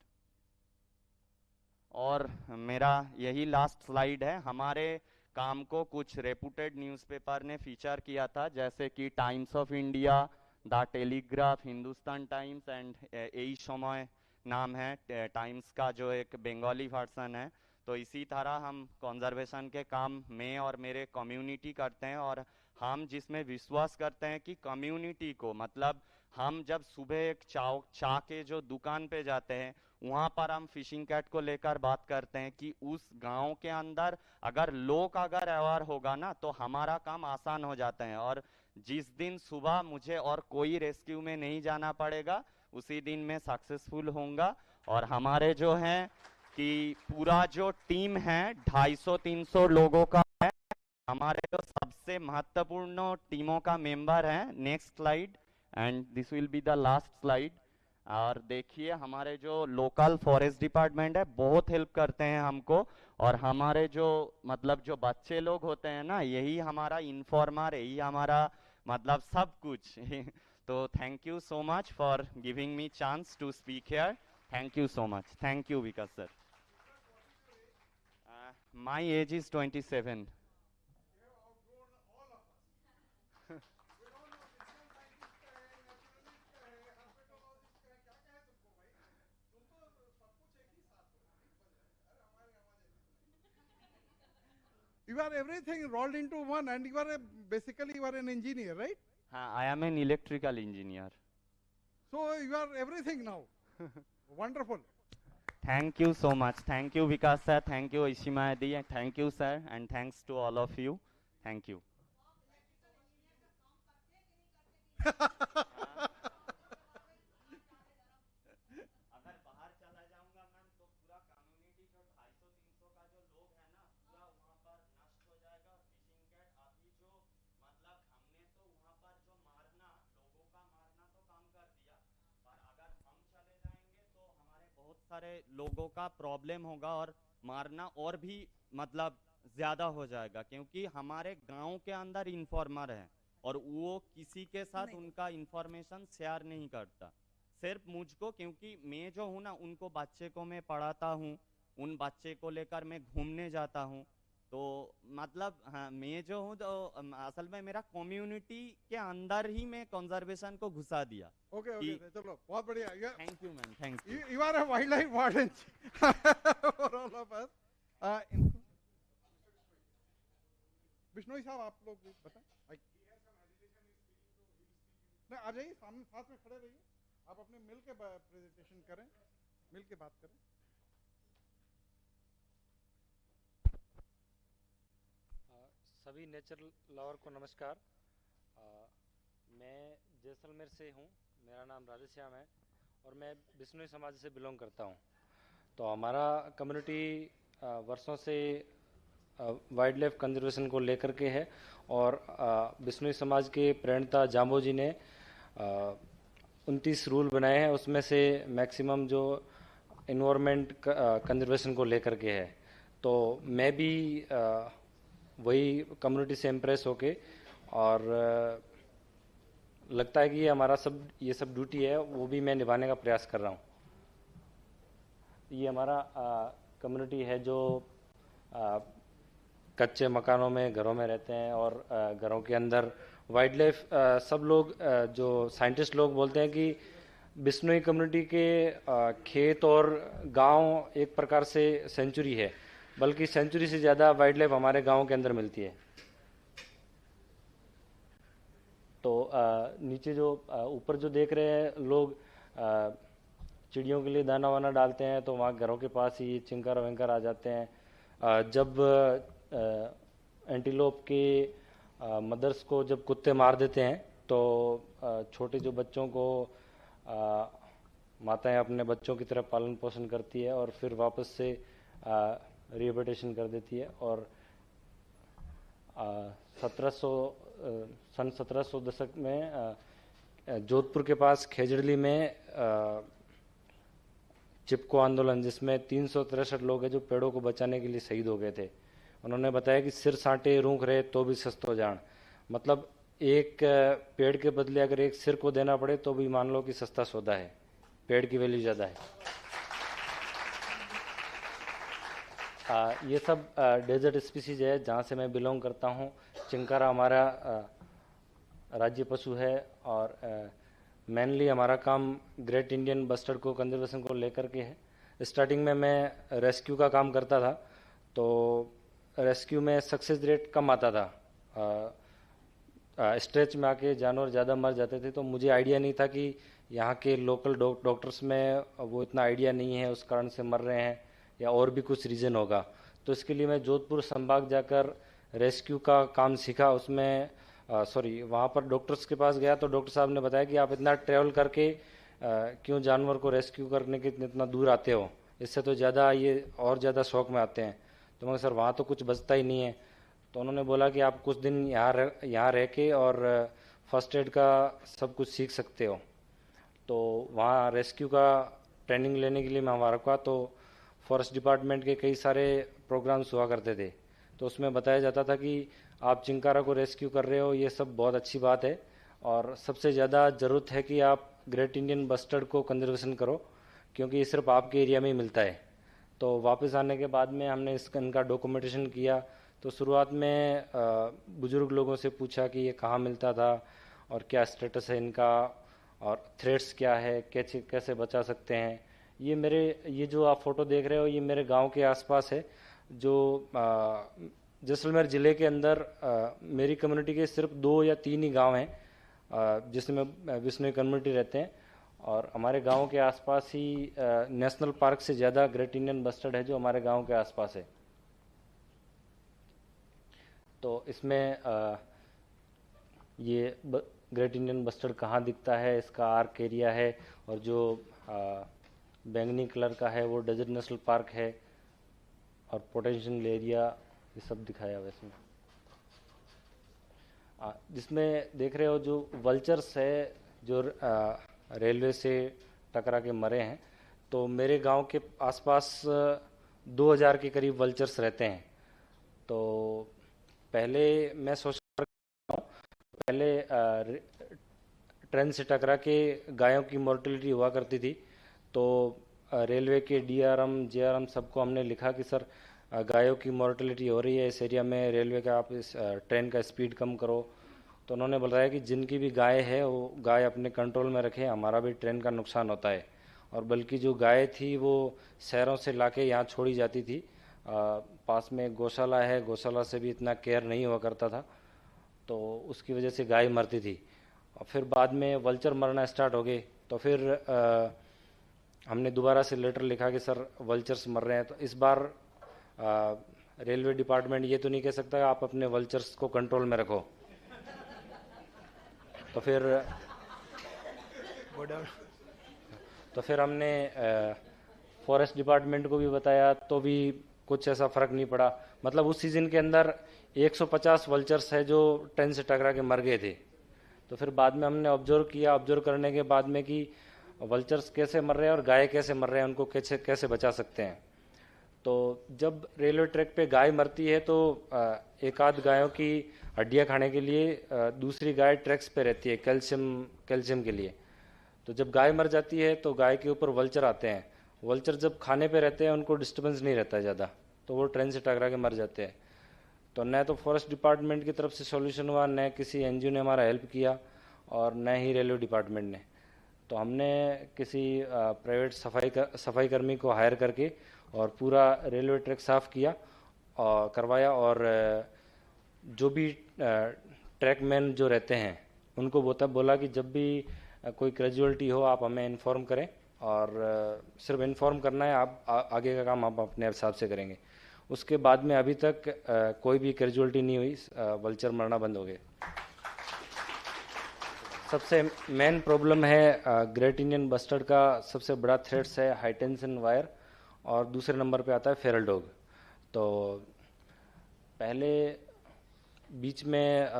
Speaker 5: और मेरा यही लास्ट स्लाइड है। हमारे काम को कुछ रेपुटेड न्यूज़पेपर ने फीचर किया था, जैसे कि times of India, the telegraph, Hindustan times and यही समय नाम है टाइम्स का जो एक बंगाली वर्जन है। तो इसी तरह हम कंजर्वेशन के काम में और मेरे कम्युनिटी करते हैं, और हम जिसमें विश्वास करते हैं कि कम्युनिटी को, मतलब हम जब सुबह एक चाय के जो दुकान पे जाते हैं, वहाँ पर हम फिशिंग कैट को लेकर बात करते हैं कि उस गांव के अंदर अगर लोग अगर अवेयर होगा ना तो हमारा काम आसान हो जाता है। और जिस दिन सुबह मुझे और कोई रेस्क्यू में नहीं जाना पड़ेगा, उसी दिन मैं सक्सेसफुल होऊंगा। और हमारे जो है कि पूरा जो टीम है 250-300 लोगों का है, हमारे जो सबसे महत्वपूर्ण टीमों का मेंबर है। Next slide, and this will be the last slide. और देखिए हमारे जो लोकल फॉरेस्ट डिपार्टमेंट है बहुत हेल्प करते हैं हमको, और हमारे जो मतलब जो बच्चे लोग होते हैं ना, यही हमारा इन्फॉर्मर, यही हमारा मतलब सब कुछ तो thank you so much for giving me chance to speak here. Thank you so much. Thank you Vikas sir. My age is 27।
Speaker 22: You are everything rolled into one, and you are basically you are an engineer, right?
Speaker 5: I am an electrical engineer.
Speaker 22: So you are everything now. Wonderful.
Speaker 5: Thank you so much. Thank you Vikas sir. Thank you Ishima Adi. Thank you sir, and thanks to all of you. Thank you. सारे लोगों का problem होगा और मारना और भी मतलब ज्यादा हो जाएगा, क्योंकि हमारे गांव के अंदर इन्फॉर्मर है और वो किसी के साथ उनका इंफॉर्मेशन शेयर नहीं करता, सिर्फ मुझको, क्योंकि मैं जो हूँ ना उनको बच्चे को मैं पढ़ाता हूँ, उन बच्चे को लेकर मैं घूमने जाता हूँ, तो मतलब हाँ मैं जो हूँ तो असल में मेरा कम्युनिटी के अंदर ही मैं कंजर्वेशन को घुसा दिया।
Speaker 22: ओके ओके चलो बहुत बढ़िया।
Speaker 5: Thank you ma'am. Thank you.
Speaker 22: You are a wildlife warden for all of us. Bishnoi साहब आप लोग बताएं। नहीं, आ जाइए सामने, साथ में खड़े रहिए, आप अपने मिल के प्रेजेंटेशन करें, मिल के बात करें।
Speaker 8: सभी नेचर लवर को नमस्कार। मैं जैसलमेर से हूँ, मेरा नाम राधेश्याम है और मैं बिश्नोई समाज से बिलोंग करता हूँ। तो हमारा कम्युनिटी वर्षों से वाइल्ड लाइफ कंजर्वेशन को लेकर के है और बिश्नोई समाज के प्रणेता जाम्बो जी ने 29 रूल बनाए हैं, उसमें से मैक्सिमम जो इन्वायरमेंट कंजर्वेशन को लेकर के है। तो मैं भी वही कम्युनिटी से इम्प्रेस होके और लगता है कि ये सब ड्यूटी है, वो भी मैं निभाने का प्रयास कर रहा हूँ। ये हमारा कम्युनिटी है जो कच्चे मकानों में, घरों में रहते हैं और घरों के अंदर वाइल्ड लाइफ सब लोग जो साइंटिस्ट लोग बोलते हैं कि बिश्नोई कम्युनिटी के खेत और गांव एक प्रकार से सेंचुरी है, बल्कि सेंचुरी से ज़्यादा वाइल्ड लाइफ हमारे गांव के अंदर मिलती है। तो नीचे जो ऊपर जो देख रहे हैं लोग चिड़ियों के लिए दाना वाना डालते हैं, तो वहाँ घरों के पास ही चिंकार वंकर आ जाते हैं। जब एंटीलोप के मदर्स को जब कुत्ते मार देते हैं तो छोटे जो बच्चों को माताएं अपने बच्चों की तरह पालन पोषण करती है और फिर वापस से रिहेबिलिटेशन कर देती है। और 1700 दशक में जोधपुर के पास खेजड़ली में चिपको आंदोलन, जिसमें 363 लोग हैं जो पेड़ों को बचाने के लिए शहीद हो गए थे। उन्होंने बताया कि सिर साँटे रूंख रहे तो भी सस्तो जान, मतलब एक पेड़ के बदले अगर एक सिर को देना पड़े तो भी मान लो कि सस्ता सौदा है, पेड़ की वैल्यू ज़्यादा है। ये सब डेजर्ट स्पीसीज है जहाँ से मैं बिलोंग करता हूँ। चिंकारा हमारा राज्य पशु है और मेनली हमारा काम ग्रेट इंडियन बस्टर्ड को कंजर्वेशन को लेकर के है। स्टार्टिंग में मैं रेस्क्यू का काम करता था, तो रेस्क्यू में सक्सेस रेट कम आता था, स्ट्रेच में आके जानवर ज़्यादा मर जाते थे। तो मुझे आइडिया नहीं था कि यहाँ के लोकल डॉक्टर्स में वो इतना आइडिया नहीं है, उस कारण से मर रहे हैं या और भी कुछ रीज़न होगा। तो इसके लिए मैं जोधपुर संभाग जाकर रेस्क्यू का काम सीखा। उसमें वहाँ पर डॉक्टर्स के पास गया तो डॉक्टर साहब ने बताया कि आप इतना ट्रैवल करके क्यों जानवर को रेस्क्यू करने के इतना दूर आते हो, इससे तो ज़्यादा ये और ज़्यादा शौक में आते हैं। तो मगर सर वहाँ तो कुछ बचता ही नहीं है। तो उन्होंने बोला कि आप कुछ दिन यहाँ रह के और फर्स्ट एड का सब कुछ सीख सकते हो। तो वहाँ रेस्क्यू का ट्रेनिंग लेने के लिए मैं वहाँ रुका। तो फॉरेस्ट डिपार्टमेंट के कई सारे प्रोग्राम्स हुआ करते थे, तो उसमें बताया जाता था कि आप चिंकारा को रेस्क्यू कर रहे हो, ये सब बहुत अच्छी बात है और सबसे ज़्यादा ज़रूरत है कि आप ग्रेट इंडियन बस्टर्ड को कंजर्वेशन करो, क्योंकि ये सिर्फ आपके एरिया में ही मिलता है। तो वापस आने के बाद में हमने इनका डॉक्यूमेंटेशन किया। तो शुरुआत में बुजुर्ग लोगों से पूछा कि ये कहाँ मिलता था और क्या स्टेटस है इनका और थ्रेट्स क्या है, कैसे बचा सकते हैं। ये जो आप फोटो देख रहे हो ये मेरे गांव के आसपास है, जो जैसलमेर ज़िले के अंदर मेरी कम्युनिटी के सिर्फ 2 या 3 ही गांव हैं जिसमें बिश्नोई कम्युनिटी रहते हैं। और हमारे गांव के आसपास ही नेशनल पार्क से ज़्यादा ग्रेट इंडियन बस्टर्ड है जो हमारे गांव के आसपास है। तो इसमें ये ग्रेट इंडियन बस्टर्ड कहाँ दिखता है, इसका आर्क एरिया है, और जो बैंगनी कलर का है वो डेजर्ट नेशनल पार्क है, और पोटेंशियल एरिया ये सब दिखाया हुआ इसमें। जिसमें देख रहे हो जो वल्चर्स है जो रेलवे से टकरा के मरे हैं, तो मेरे गांव के आसपास 2000 के करीब वल्चर्स रहते हैं। तो पहले मैं सोच रहा हूँ, पहले ट्रेन से टकरा के गायों की मोर्टेलिटी हुआ करती थी, तो रेलवे के डीआरएम जेआरएम सबको हमने लिखा कि सर गायों की मोर्टेलिटी हो रही है इस एरिया में, रेलवे का आप इस ट्रेन का स्पीड कम करो। तो उन्होंने बताया कि जिनकी भी गाय है वो गाय अपने कंट्रोल में रखें, हमारा भी ट्रेन का नुकसान होता है। और बल्कि जो गाय थी वो शहरों से लाके यहाँ छोड़ी जाती थी पास में एक गौशाला है, गौशाला से भी इतना केयर नहीं हुआ करता था, तो उसकी वजह से गाय मरती थी। और फिर बाद में वल्चर मरना स्टार्ट हो गए, तो फिर हमने दोबारा से लेटर लिखा कि सर वल्चर्स मर रहे हैं। तो इस बार रेलवे डिपार्टमेंट ये तो नहीं कह सकता आप अपने वल्चर्स को कंट्रोल में रखो, तो फिर हमने फॉरेस्ट डिपार्टमेंट को भी बताया, तो भी कुछ ऐसा फ़र्क नहीं पड़ा। मतलब उस सीज़न के अंदर 150 वल्चर्स है जो ट्रेन से टकरा के मर गए थे। तो फिर बाद में हमने ऑब्जर्व किया, ऑब्जर्व करने के बाद में कि वल्चर्स कैसे मर रहे हैं और गाय कैसे मर रहे हैं, उनको कैसे बचा सकते हैं। तो जब रेलवे ट्रैक पे गाय मरती है तो एक आध गायों की हड्डियां खाने के लिए दूसरी गाय ट्रैक्स पे रहती है कैल्शियम के लिए। तो जब गाय मर जाती है तो गाय के ऊपर वल्चर आते हैं। वल्चर जब खाने पे रहते हैं उनको डिस्टर्बेंस नहीं रहता है ज़्यादा, तो वो ट्रेन से टकरा के मर जाते हैं। तो न तो फॉरेस्ट डिपार्टमेंट की तरफ से सॉल्यूशन हुआ, न किसी एनजीओ ने हमारा हेल्प किया, और न ही रेलवे डिपार्टमेंट ने। तो हमने किसी प्राइवेट सफाई कर्मी को हायर करके और पूरा रेलवे ट्रैक साफ़ किया और करवाया, और जो भी ट्रैक मैन जो रहते हैं उनको बोला कि जब भी कोई कैजुअल्टी हो आप हमें इन्फॉर्म करें, और सिर्फ इन्फॉर्म करना है, आप आगे का काम आप अपने हिसाब से करेंगे। उसके बाद में अभी तक कोई भी कैजुअल्टी नहीं हुई, वल्चर मरना बंद हो गए। सबसे मेन प्रॉब्लम है ग्रेट इंडियन बस्टर्ड का सबसे बड़ा थ्रेट्स है हाई टेंशन वायर, और दूसरे नंबर पे आता है फेरल डॉग। तो पहले बीच में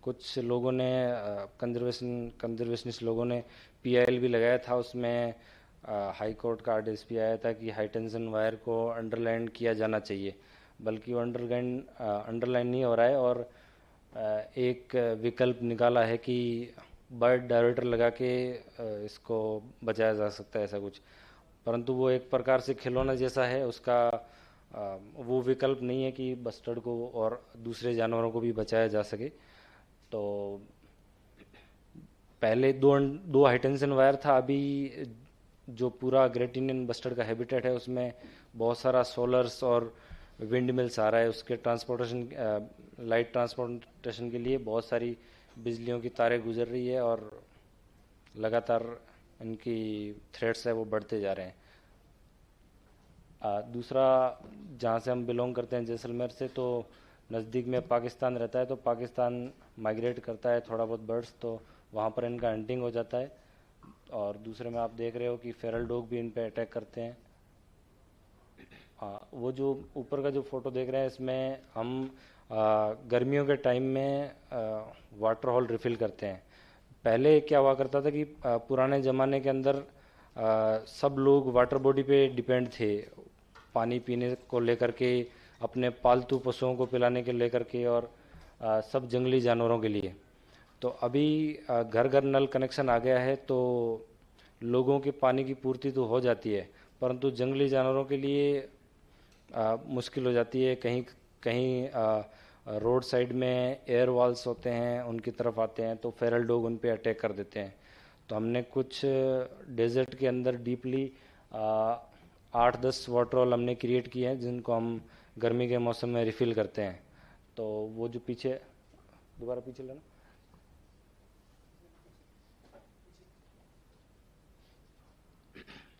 Speaker 8: कुछ लोगों ने कंजर्वेशनिस्ट लोगों ने PIL भी लगाया था, उसमें हाई कोर्ट का आदेश भी आया था कि हाई टेंशन वायर को अंडरलाइन किया जाना चाहिए, बल्कि वो अंडरलाइन नहीं हो रहा है। और एक विकल्प निकाला है कि बर्ड डायवर्टर लगा के इसको बचाया जा सकता है, ऐसा कुछ, परंतु वो एक प्रकार से खिलौना जैसा है, उसका वो विकल्प नहीं है कि बस्टर्ड को और दूसरे जानवरों को भी बचाया जा सके। तो पहले दो हाई टेंशन वायर था, अभी जो पूरा ग्रेट इंडियन बस्टर्ड का हैबिटेट है उसमें बहुत सारा सोलर्स और विंड मिल्स आ रहा है। उसके लाइट ट्रांसपोर्टेशन के लिए बहुत सारी बिजलियों की तारें गुजर रही है, और लगातार इनकी थ्रेट्स है वो बढ़ते जा रहे हैं। दूसरा, जहाँ से हम बिलोंग करते हैं जैसलमेर से, तो नज़दीक में पाकिस्तान रहता है, तो पाकिस्तान माइग्रेट करता है थोड़ा बहुत बर्ड्स, तो वहाँ पर इनका हंटिंग हो जाता है। और दूसरे में आप देख रहे हो कि फेरल डॉग भी इन पे अटैक करते हैं। वो जो ऊपर का जो फोटो देख रहे हैं, इसमें हम गर्मियों के टाइम में वाटर होल रिफ़िल करते हैं। पहले क्या हुआ करता था कि पुराने ज़माने के अंदर सब लोग वाटर बॉडी पे डिपेंड थे, पानी पीने को लेकर के, अपने पालतू पशुओं को पिलाने के लेकर के, और सब जंगली जानवरों के लिए। तो अभी घर घर नल कनेक्शन आ गया है, तो लोगों के पानी की पूर्ति तो हो जाती है, परंतु जंगली जानवरों के लिए मुश्किल हो जाती है। कहीं कहीं रोड साइड में एयर वॉल्स होते हैं, उनकी तरफ आते हैं, तो फेरल डॉग उन पे अटैक कर देते हैं। तो हमने कुछ डेजर्ट के अंदर डीपली 8-10 वाटर होल हमने क्रिएट किए हैं, जिनको हम गर्मी के मौसम में रिफ़िल करते हैं। तो वो जो पीछे, दोबारा पीछे लेना,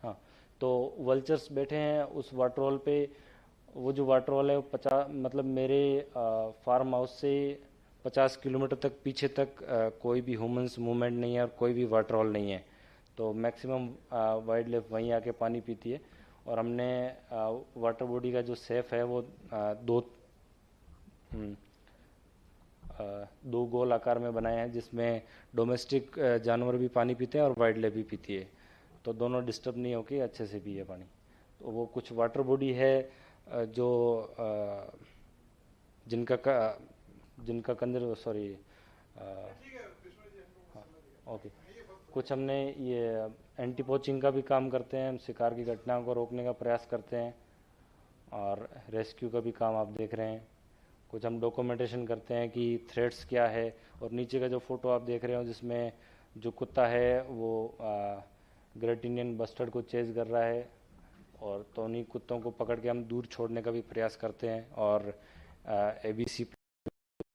Speaker 8: हाँ, तो वल्चर्स बैठे हैं उस वाटर होल पे। वो जो वाटर होल है वो 50, मतलब मेरे फार्म हाउस से 50 किलोमीटर तक पीछे तक कोई भी ह्यूमंस मूवमेंट नहीं है और कोई भी वाटर होल नहीं है। तो मैक्सिमम वाइल्ड लाइफ वहीं आके पानी पीती है। और हमने वाटर बॉडी का जो सेफ है वो दो गोल आकार में बनाए हैं, जिसमें डोमेस्टिक जानवर भी पानी पीते हैं और वाइल्ड लाइफ भी पीती है, तो दोनों डिस्टर्ब नहीं होके अच्छे से पिए पानी। तो वो कुछ वाटर बॉडी है जो जिनका कंजर सॉरी ओके, कुछ हमने ये एंटी पोचिंग का भी काम करते हैं, हम शिकार की घटनाओं को रोकने का प्रयास करते हैं, और रेस्क्यू का भी काम आप देख रहे हैं। कुछ हम डॉक्यूमेंटेशन करते हैं कि थ्रेट्स क्या है। और नीचे का जो फोटो आप देख रहे हो जिसमें जो कुत्ता है वो ग्रेट इंडियन बस्टर्ड को चेज कर रहा है, और तो उन्हीं कुत्तों को पकड़ के हम दूर छोड़ने का भी प्रयास करते हैं। और ABC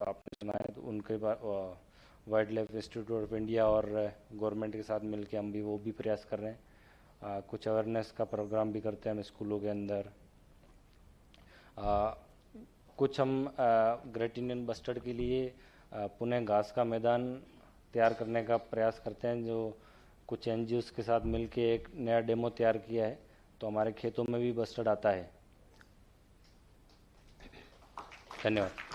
Speaker 8: आपने सुना है, तो उनके wild life institute of India और गवर्नमेंट के साथ मिलके हम भी वो भी प्रयास कर रहे हैं। कुछ अवेयरनेस का प्रोग्राम भी करते हैं हम स्कूलों के अंदर। कुछ हम ग्रेट इंडियन बस्टर्ड के लिए पुनः घास का मैदान तैयार करने का प्रयास करते हैं, जो कुछ NGOs के साथ मिलके एक नया डेमो तैयार किया है, तो हमारे खेतों में भी बस्टर्ड आता है। धन्यवाद।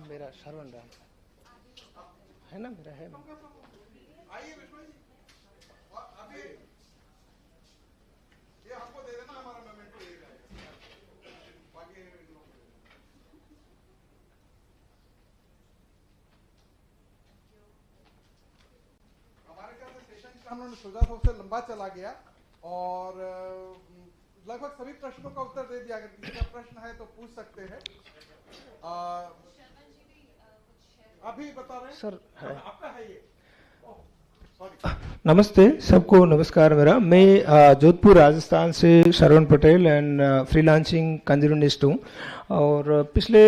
Speaker 12: मेरा श्रवण राम है ना, मेरा है ना।
Speaker 22: उन्होंने सुझाव सबसे लंबा चला गया और लगभग सभी प्रश्नों का उत्तर दे दिया। अगर किसी का प्रश्न है तो पूछ सकते हैं। अभी बता रहे हैं
Speaker 12: सर है।
Speaker 22: आपका है ये।
Speaker 12: नमस्ते सबको, नमस्कार। मेरा मैं जोधपुर राजस्थान से श्रवण पटेल एंड फ्रीलांसिंग कंजर्वेनिस्ट हूँ और पिछले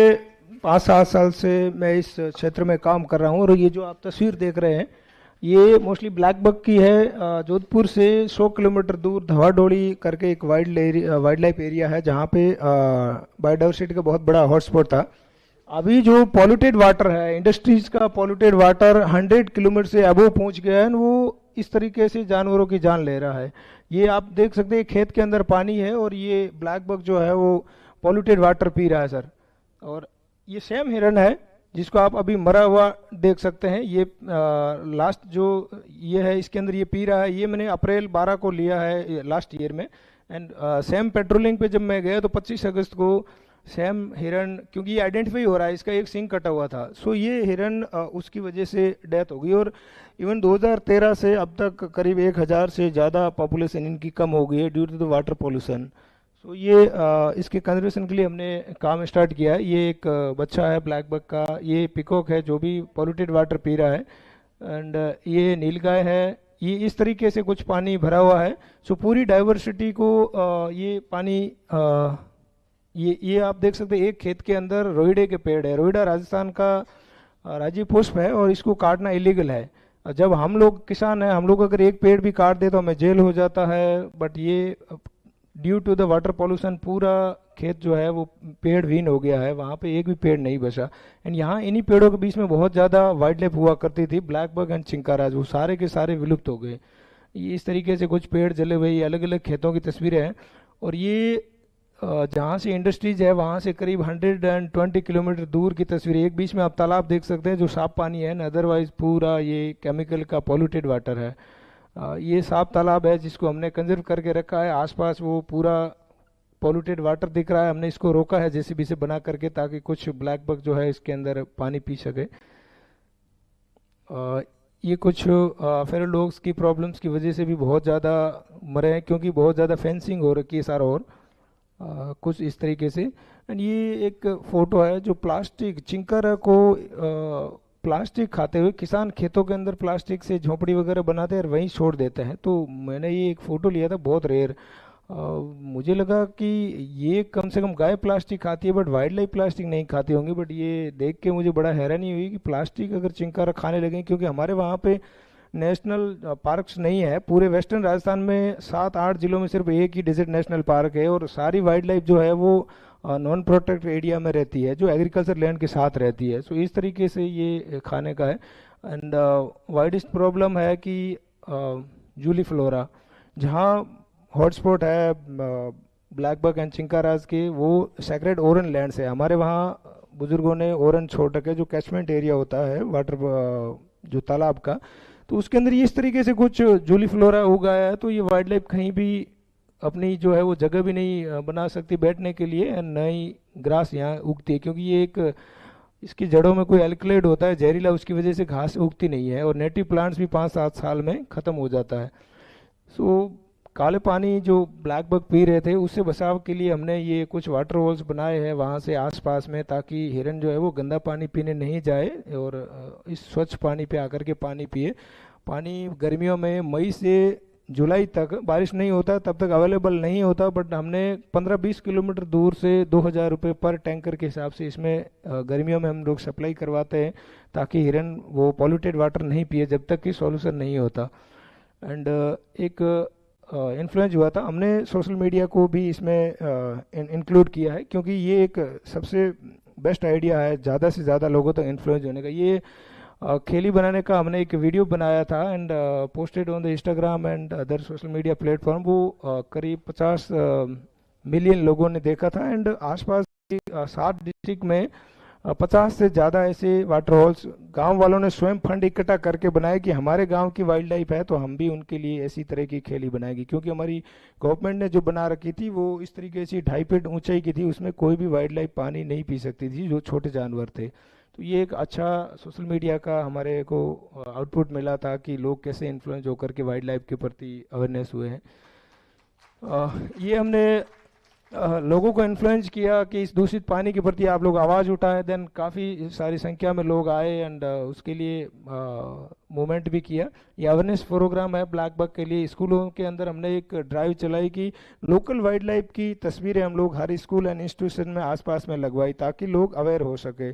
Speaker 12: 5-7 साल से मैं इस क्षेत्र में काम कर रहा हूँ। और ये जो आप तस्वीर देख रहे हैं ये मोस्टली ब्लैक बग की है। जोधपुर से 100 किलोमीटर दूर धवाडोली करके एक वाइल्ड लाइफ एरिया है जहाँ पे बायोडाइवर्सिटी का बहुत बड़ा हॉटस्पॉट था। अभी जो पॉल्यूटेड वाटर है, इंडस्ट्रीज का पॉल्यूटेड वाटर 100 किलोमीटर से अबव पहुंच गया है, वो इस तरीके से जानवरों की जान ले रहा है। ये आप देख सकते हैं खेत के अंदर पानी है और ये ब्लैक बग जो है वो पॉल्यूटेड वाटर पी रहा है सर। और ये सेम हिरन है जिसको आप अभी मरा हुआ देख सकते हैं। ये लास्ट जो ये है इसके अंदर ये पी रहा है। ये मैंने अप्रैल 12 को लिया है लास्ट ईयर में। एंड सेम पेट्रोलिंग पे जब मैं गया तो 25 अगस्त को सेम हिरन, क्योंकि ये आइडेंटिफाई हो रहा है, इसका एक सिंग कटा हुआ था, सो ये हिरन उसकी वजह से डेथ हो गई। और इवन 2013 से अब तक करीब 1000 से ज़्यादा पॉपुलेशन इनकी कम हो गई है due to the water pollution. So ये इसके कंजर्वेशन के लिए हमने काम स्टार्ट किया है। ये एक बच्चा है ब्लैक बग का, ये पिकॉक है जो भी पॉल्यूटेड वाटर पी रहा है, एंड ये नीलगाय है। ये इस तरीके से कुछ पानी भरा हुआ है। सो पूरी डाइवर्सिटी को ये पानी ये आप देख सकते हैं। एक खेत के अंदर रोहिड़े के पेड़ है। रोहिड़ा राजस्थान का राज्य पुष्प है और इसको काटना इलीगल है। जब हम लोग किसान हैं, हम लोग अगर एक पेड़ भी काट दे तो हमें जेल हो जाता है, बट ये due to the water pollution पूरा खेत जो है वो पेड़ विहीन हो गया है, वहाँ पे एक भी पेड़ नहीं बचा। एंड यहाँ इन्हीं पेड़ों के बीच में बहुत ज़्यादा वाइल्ड लाइफ हुआ करती थी, ब्लैक बग एंड चिंकाराज, वो सारे के सारे विलुप्त हो गए। ये इस तरीके से कुछ पेड़ जले हुए, ये अलग अलग खेतों की तस्वीरें हैं। और ये जहाँ से इंडस्ट्रीज है वहाँ से करीब 120 किलोमीटर दूर की तस्वीर। एक बीच में आप तालाब देख सकते हैं जो साफ पानी है, अदरवाइज पूरा ये केमिकल का पॉल्यूटेड वाटर है। ये साफ तालाब है जिसको हमने कंजर्व करके रखा है। आसपास वो पूरा पॉल्यूटेड वाटर दिख रहा है, हमने इसको रोका है जेसीबी से बना करके, ताकि कुछ ब्लैक बग जो है इसके अंदर पानी पी सके। ये कुछ फेरल डॉग्स की प्रॉब्लम्स की वजह से भी बहुत ज़्यादा मरे हैं, क्योंकि बहुत ज़्यादा फेंसिंग हो रखी है सारा और कुछ इस तरीके से। एंड ये एक फोटो है जो प्लास्टिक चिंकर को प्लास्टिक खाते हुए किसान खेतों के अंदर प्लास्टिक से झोंपड़ी वगैरह बनाते हैं और वहीं छोड़ देते हैं। तो मैंने ये एक फ़ोटो लिया था, बहुत रेयर। मुझे लगा कि ये कम से कम गाय प्लास्टिक खाती है बट वाइल्ड लाइफ प्लास्टिक नहीं खाती होंगी, बट ये देख के मुझे बड़ा हैरानी हुई कि प्लास्टिक अगर चिंकारा खाने लगे, क्योंकि हमारे वहाँ पे नेशनल पार्क्स नहीं है। पूरे वेस्टर्न राजस्थान में 7-8 जिलों में सिर्फ एक ही डेजर्ट नेशनल पार्क है और सारी वाइल्ड लाइफ जो है वो नॉन प्रोटेक्टेड एरिया में रहती है, जो एग्रीकल्चर लैंड के साथ रहती है। सो इस तरीके से ये खाने का है। एंड वाइडेस्ट प्रॉब्लम है कि जूली फ्लोरा, जहाँ हॉटस्पॉट है ब्लैक बग एंड चिंकाराज के, वो सेक्रेड ओरन लैंड है। हमारे वहाँ बुजुर्गों ने ओरन छोड़ रखे, जो कैचमेंट एरिया होता है वाटर जो तालाब का, तो उसके अंदर ये इस तरीके से कुछ जूली फ्लोरा उगाया है। तो ये वाइल्ड लाइफ कहीं भी अपनी जो है वो जगह भी नहीं बना सकती बैठने के लिए, एंड न ही ग्रास यहाँ उगती है, क्योंकि ये एक इसकी जड़ों में कोई एल्कलॉइड होता है जहरीला, उसकी वजह से घास उगती नहीं है और नेटिव प्लांट्स भी 5-7 साल में ख़त्म हो जाता है। सो काले पानी जो ब्लैक बग पी रहे थे उससे बचाव के लिए हमने ये कुछ वाटर होल्स बनाए हैं वहाँ से आसपास में, ताकि हिरन जो है वो गंदा पानी पीने नहीं जाए और इस स्वच्छ पानी पे आकर के पानी पिए। पानी गर्मियों में मई से जुलाई तक बारिश नहीं होता, तब तक अवेलेबल नहीं होता, बट हमने 15-20 किलोमीटर दूर से 2000 रुपये पर टैंकर के हिसाब से इसमें गर्मियों में हम लोग सप्लाई करवाते हैं, ताकि हिरन वो पॉल्यूटेड वाटर नहीं पिए जब तक कि सॉल्यूशन नहीं होता। एंड एक इन्फ्लुएंस हुआ था, हमने सोशल मीडिया को भी इसमें इंक्लूड किया है, क्योंकि ये एक सबसे बेस्ट आइडिया है ज़्यादा से ज़्यादा लोगों तक इन्फ्लुएंस होने का। ये खेली बनाने का हमने एक वीडियो बनाया था and posted on the Instagram and other social media platform. वो करीब 50 मिलियन लोगों ने देखा था एंड आसपास 7 डिस्ट्रिक्ट में 50 से ज़्यादा ऐसे वाटर होल्स गांव वालों ने स्वयं फंड इकट्ठा करके बनाए कि हमारे गांव की वाइल्ड लाइफ है तो हम भी उनके लिए ऐसी तरह की खेली बनाएगी, क्योंकि हमारी गवर्नमेंट ने जो बना रखी थी वो इस तरीके से 2.5 फीट ऊंचाई की थी, उसमें कोई भी वाइल्ड लाइफ पानी नहीं पी सकती थी जो छोटे जानवर थे। तो ये एक अच्छा सोशल मीडिया का हमारे को आउटपुट मिला था कि लोग कैसे इन्फ्लुएंस होकर के वाइल्ड लाइफ के प्रति अवेयरनेस हुए हैं। ये हमने लोगों को इन्फ्लुएंस किया कि इस दूषित पानी के प्रति आप लोग आवाज़ उठाएं, देन काफ़ी सारी संख्या में लोग आए एंड उसके लिए मूवमेंट भी किया। ये अवेयरनेस प्रोग्राम है ब्लैक बग के लिए। स्कूलों के अंदर हमने एक ड्राइव चलाई कि लोकल वाइल्ड लाइफ की तस्वीरें हम लोग हर स्कूल एंड इंस्टीट्यूशन में आसपास में लगवाई, ताकि लोग अवेयर हो सके,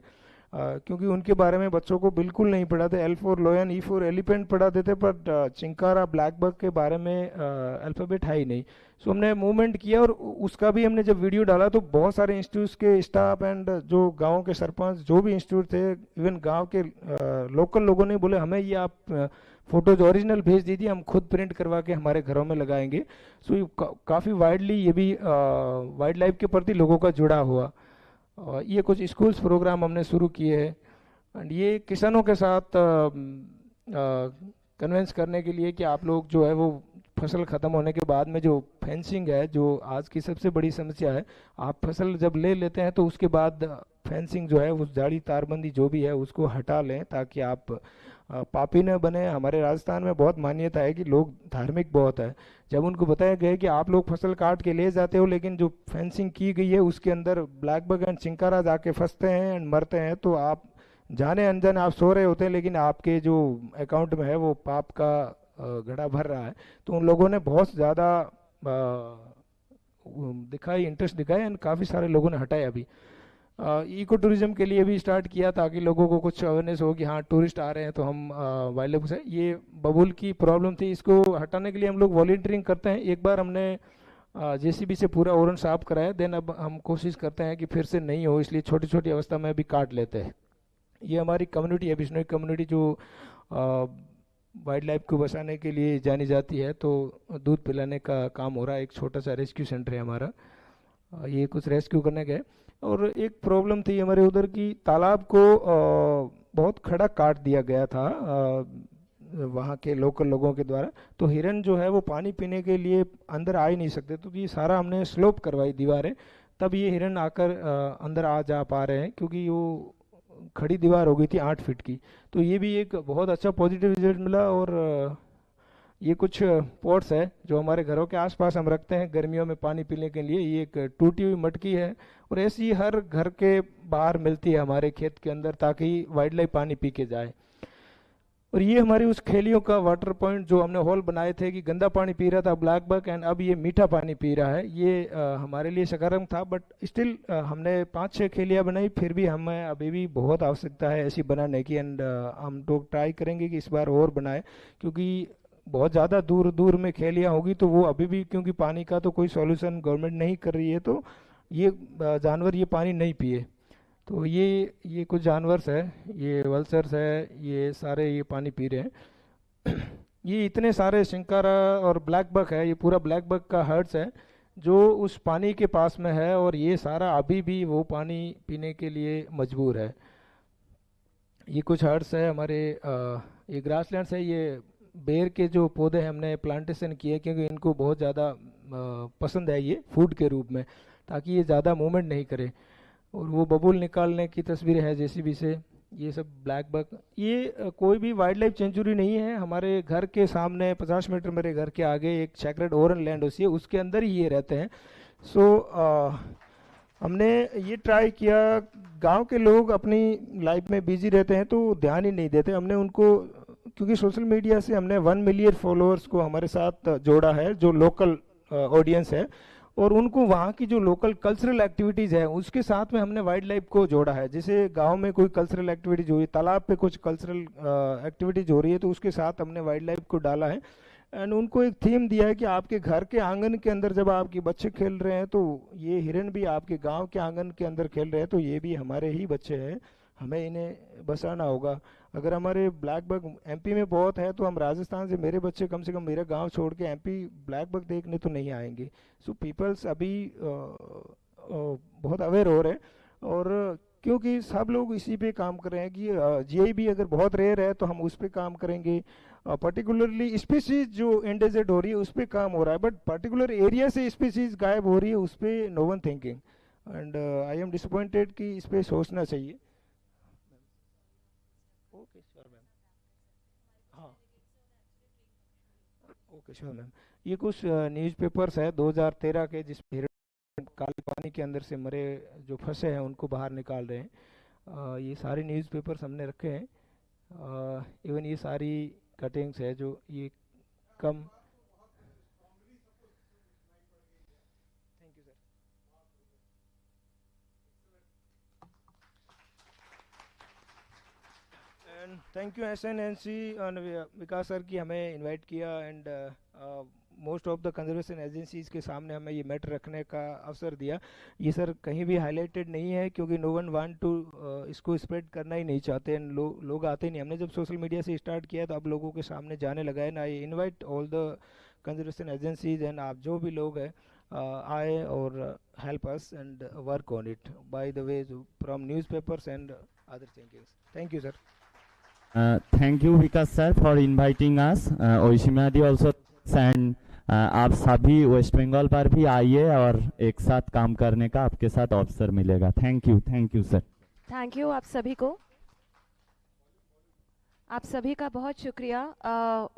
Speaker 12: क्योंकि उनके बारे में बच्चों को बिल्कुल नहीं पढ़ाते। L4 लोयन, E4 एलिफेंट पढ़ाते थे, पर चिंकारा ब्लैक बग के बारे में अल्फ़ाबेट है ही नहीं। सो हमने मूवमेंट किया और उसका भी हमने जब वीडियो डाला तो बहुत सारे इंस्टीट्यूट्स के स्टाफ एंड जो गाँव के सरपंच जो भी इंस्टीट्यूट थे, इवन गाँव के लोकल लोगों ने बोले हमें ये आप फोटोज ओरिजिनल भेज दीजिए, हम खुद प्रिंट करवा के हमारे घरों में लगाएंगे। सो काफ़ी वाइडली ये भी वाइल्ड लाइफ के प्रति लोगों का जुड़ा हुआ। ये कुछ स्कूल्स प्रोग्राम हमने शुरू किए हैं एंड ये किसानों के साथ कन्विंस करने के लिए कि आप लोग जो है वो फसल ख़त्म होने के बाद में जो फेंसिंग है, जो आज की सबसे बड़ी समस्या है, आप फसल जब ले लेते हैं तो उसके बाद फेंसिंग जो है उस जाली तारबंदी जो भी है उसको हटा लें, ताकि आप पापी न बने। हमारे राजस्थान में बहुत मान्यता है कि लोग धार्मिक बहुत है। जब उनको बताया गया कि आप लोग फसल काट के ले जाते हो, लेकिन जो फेंसिंग की गई है उसके अंदर ब्लैक बग एंड चिंकारा जाके फंसते हैं एंड मरते हैं, तो आप जाने अनजाने आप सो रहे होते हैं, लेकिन आपके जो अकाउंट में है वो पाप का घड़ा भर रहा है। तो उन लोगों ने बहुत ज़्यादा इंटरेस्ट दिखाया एंड काफ़ी सारे लोगों ने हटाए। अभी इको टूरिज्म के लिए भी स्टार्ट किया, ताकि लोगों को कुछ अवेयरनेस हो कि हाँ टूरिस्ट आ रहे हैं तो हम वाइल्ड लाइफ से। ये बबूल की प्रॉब्लम थी, इसको हटाने के लिए हम लोग वॉलंटियरिंग करते हैं। एक बार हमने JCB से पूरा ओरन साफ कराया, देन अब हम कोशिश करते हैं कि फिर से नहीं हो, इसलिए छोटी छोटी अवस्था में भी काट लेते हैं। ये हमारी कम्युनिटी है, बिश्नोई कम्युनिटी, जो वाइल्ड लाइफ को बचाने के लिए जानी जाती है। तो दूध पिलाने का काम हो रहा है, एक छोटा सा रेस्क्यू सेंटर है हमारा, ये कुछ रेस्क्यू करने गए। और एक प्रॉब्लम थी हमारे उधर की, तालाब को बहुत खड़ा काट दिया गया था वहाँ के लोकल लोगों के द्वारा, तो हिरन जो है वो पानी पीने के लिए अंदर आ ही नहीं सकते। तो ये सारा हमने स्लोप करवाई दीवारें, तब ये हिरन आकर अंदर आ जा पा रहे हैं, क्योंकि वो खड़ी दीवार हो गई थी 8 फीट की। तो ये भी एक बहुत अच्छा पॉजिटिव रिजल्ट मिला। और ये कुछ पॉट्स है जो हमारे घरों के आसपास हम रखते हैं गर्मियों में पानी पीने के लिए। ये एक टूटी हुई मटकी है और ऐसी हर घर के बाहर मिलती है हमारे खेत के अंदर, ताकि वाइल्ड लाइफ पानी पी के जाए। और ये हमारी उस खेलियों का वाटर पॉइंट जो हमने हॉल बनाए थे कि गंदा पानी पी रहा था ब्लैक बग एंड अब ये मीठा पानी पी रहा है, ये हमारे लिए सकारात्मक था। बट स्टिल हमने 5-6 खेलियाँ बनाई, फिर भी हमें अभी भी बहुत आवश्यकता है ऐसी बनाने की। एंड हम लोग ट्राई करेंगे कि इस बार और बनाए, क्योंकि बहुत ज़्यादा दूर दूर में खेलियाँ होगी तो वो अभी भी, क्योंकि पानी का तो कोई सॉल्यूशन गवर्नमेंट नहीं कर रही है, तो ये जानवर ये पानी नहीं पिए। तो ये कुछ जानवर है, ये वल्चर्स है, ये सारे ये पानी पी रहे हैं। ये इतने सारे शिंकारा और ब्लैक बग है, ये पूरा ब्लैक बग का हर्ट्स है जो उस पानी के पास में है, और ये सारा अभी भी वो पानी पीने के लिए मजबूर है। ये कुछ हर्ट्स है हमारे, ये ग्रासलैंड्स है, ये बेर के जो पौधे हैं हमने प्लांटेशन किए, क्योंकि इनको बहुत ज़्यादा पसंद है ये फूड के रूप में, ताकि ये ज़्यादा मूवमेंट नहीं करे। और वो बबूल निकालने की तस्वीर है JCB से। ये सब ब्लैक बक, ये कोई भी वाइल्ड लाइफ सेंचुरी नहीं है। हमारे घर के सामने 50 मीटर मेरे घर के आगे एक सेक्रेड ओरन लैंड होती है, उसके अंदर ही ये रहते हैं। सो हमने ये ट्राई किया। गांव के लोग अपनी लाइफ में बिजी रहते हैं तो ध्यान ही नहीं देते। हमने उनको, क्योंकि सोशल मीडिया से हमने 1 मिलियन फॉलोअर्स को हमारे साथ जोड़ा है, जो लोकल ऑडियंस है, और उनको वहाँ की जो लोकल कल्चरल एक्टिविटीज़ है उसके साथ में हमने वाइल्ड लाइफ को जोड़ा है। जैसे गांव में कोई कल्चरल एक्टिविटीज हो रही है, तालाब पे कुछ कल्चरल एक्टिविटीज हो रही है, तो उसके साथ हमने वाइल्ड लाइफ को डाला है। एंड उनको एक थीम दिया है कि आपके घर के आंगन के अंदर जब आपके बच्चे खेल रहे हैं तो ये हिरन भी आपके गांव के आंगन के अंदर खेल रहे हैं, तो ये भी हमारे ही बच्चे हैं, हमें इन्हें बचाना होगा। अगर हमारे ब्लैक बग एमपी में बहुत है तो हम राजस्थान से, मेरे बच्चे कम से कम मेरा गांव छोड़ के एमपी ब्लैक बग देखने तो नहीं आएंगे। सो पीपल्स अभी बहुत अवेयर हो रहे हैं, और क्योंकि सब लोग इसी पे काम कर रहे हैं कि जीआई भी अगर बहुत रेयर है तो हम उस पर काम करेंगे। पर्टिकुलरली स्पीसीज जो एंडेजर्ड हो रही है उस पर काम हो रहा है, बट पर्टिकुलर एरिया से स्पीसीज गायब हो रही है उस पर no one thinking. And I am disappointed कि इस पर सोचना चाहिए। ओके श्योर मैम, हाँ ओके श्योर मैम। ये कुछ न्यूज़पेपर्स है 2013 के जिसमें काले पानी के अंदर से मरे जो फंसे हैं उनको बाहर निकाल रहे हैं। ये सारे न्यूज़पेपर्स हमने रखे हैं। इवन ये सारी कटिंग्स है जो ये कम। Thank you sir. And thank you SNNC और विकास सर की हमें इनवाइट किया, and most of the conservation agencies के सामने हमें ये मैटर रखने का अवसर दिया। ये सर कहीं भी हाईलाइटेड नहीं है क्योंकि नो वन वांट टू इसको स्प्रेड करना ही नहीं चाहते हैं, लोग आते ही नहीं। हमने जब सोशल मीडिया से स्टार्ट किया तो अब लोगों के सामने जाने लगा है ना। I invite all the conservation agencies and आप जो भी लोग हैं आए और help us and work on it by the way from newspapers and other thinkings. Thank you sir.
Speaker 5: Thank you Vikas sir for inviting us. Oishimadi also and आप सभी waste Bengal पर भी आइए और एक साथ काम करने का आपके साथ अवसर मिलेगा। Thank you sir.
Speaker 6: Thank you आप सभी को, आप सभी का बहुत शुक्रिया।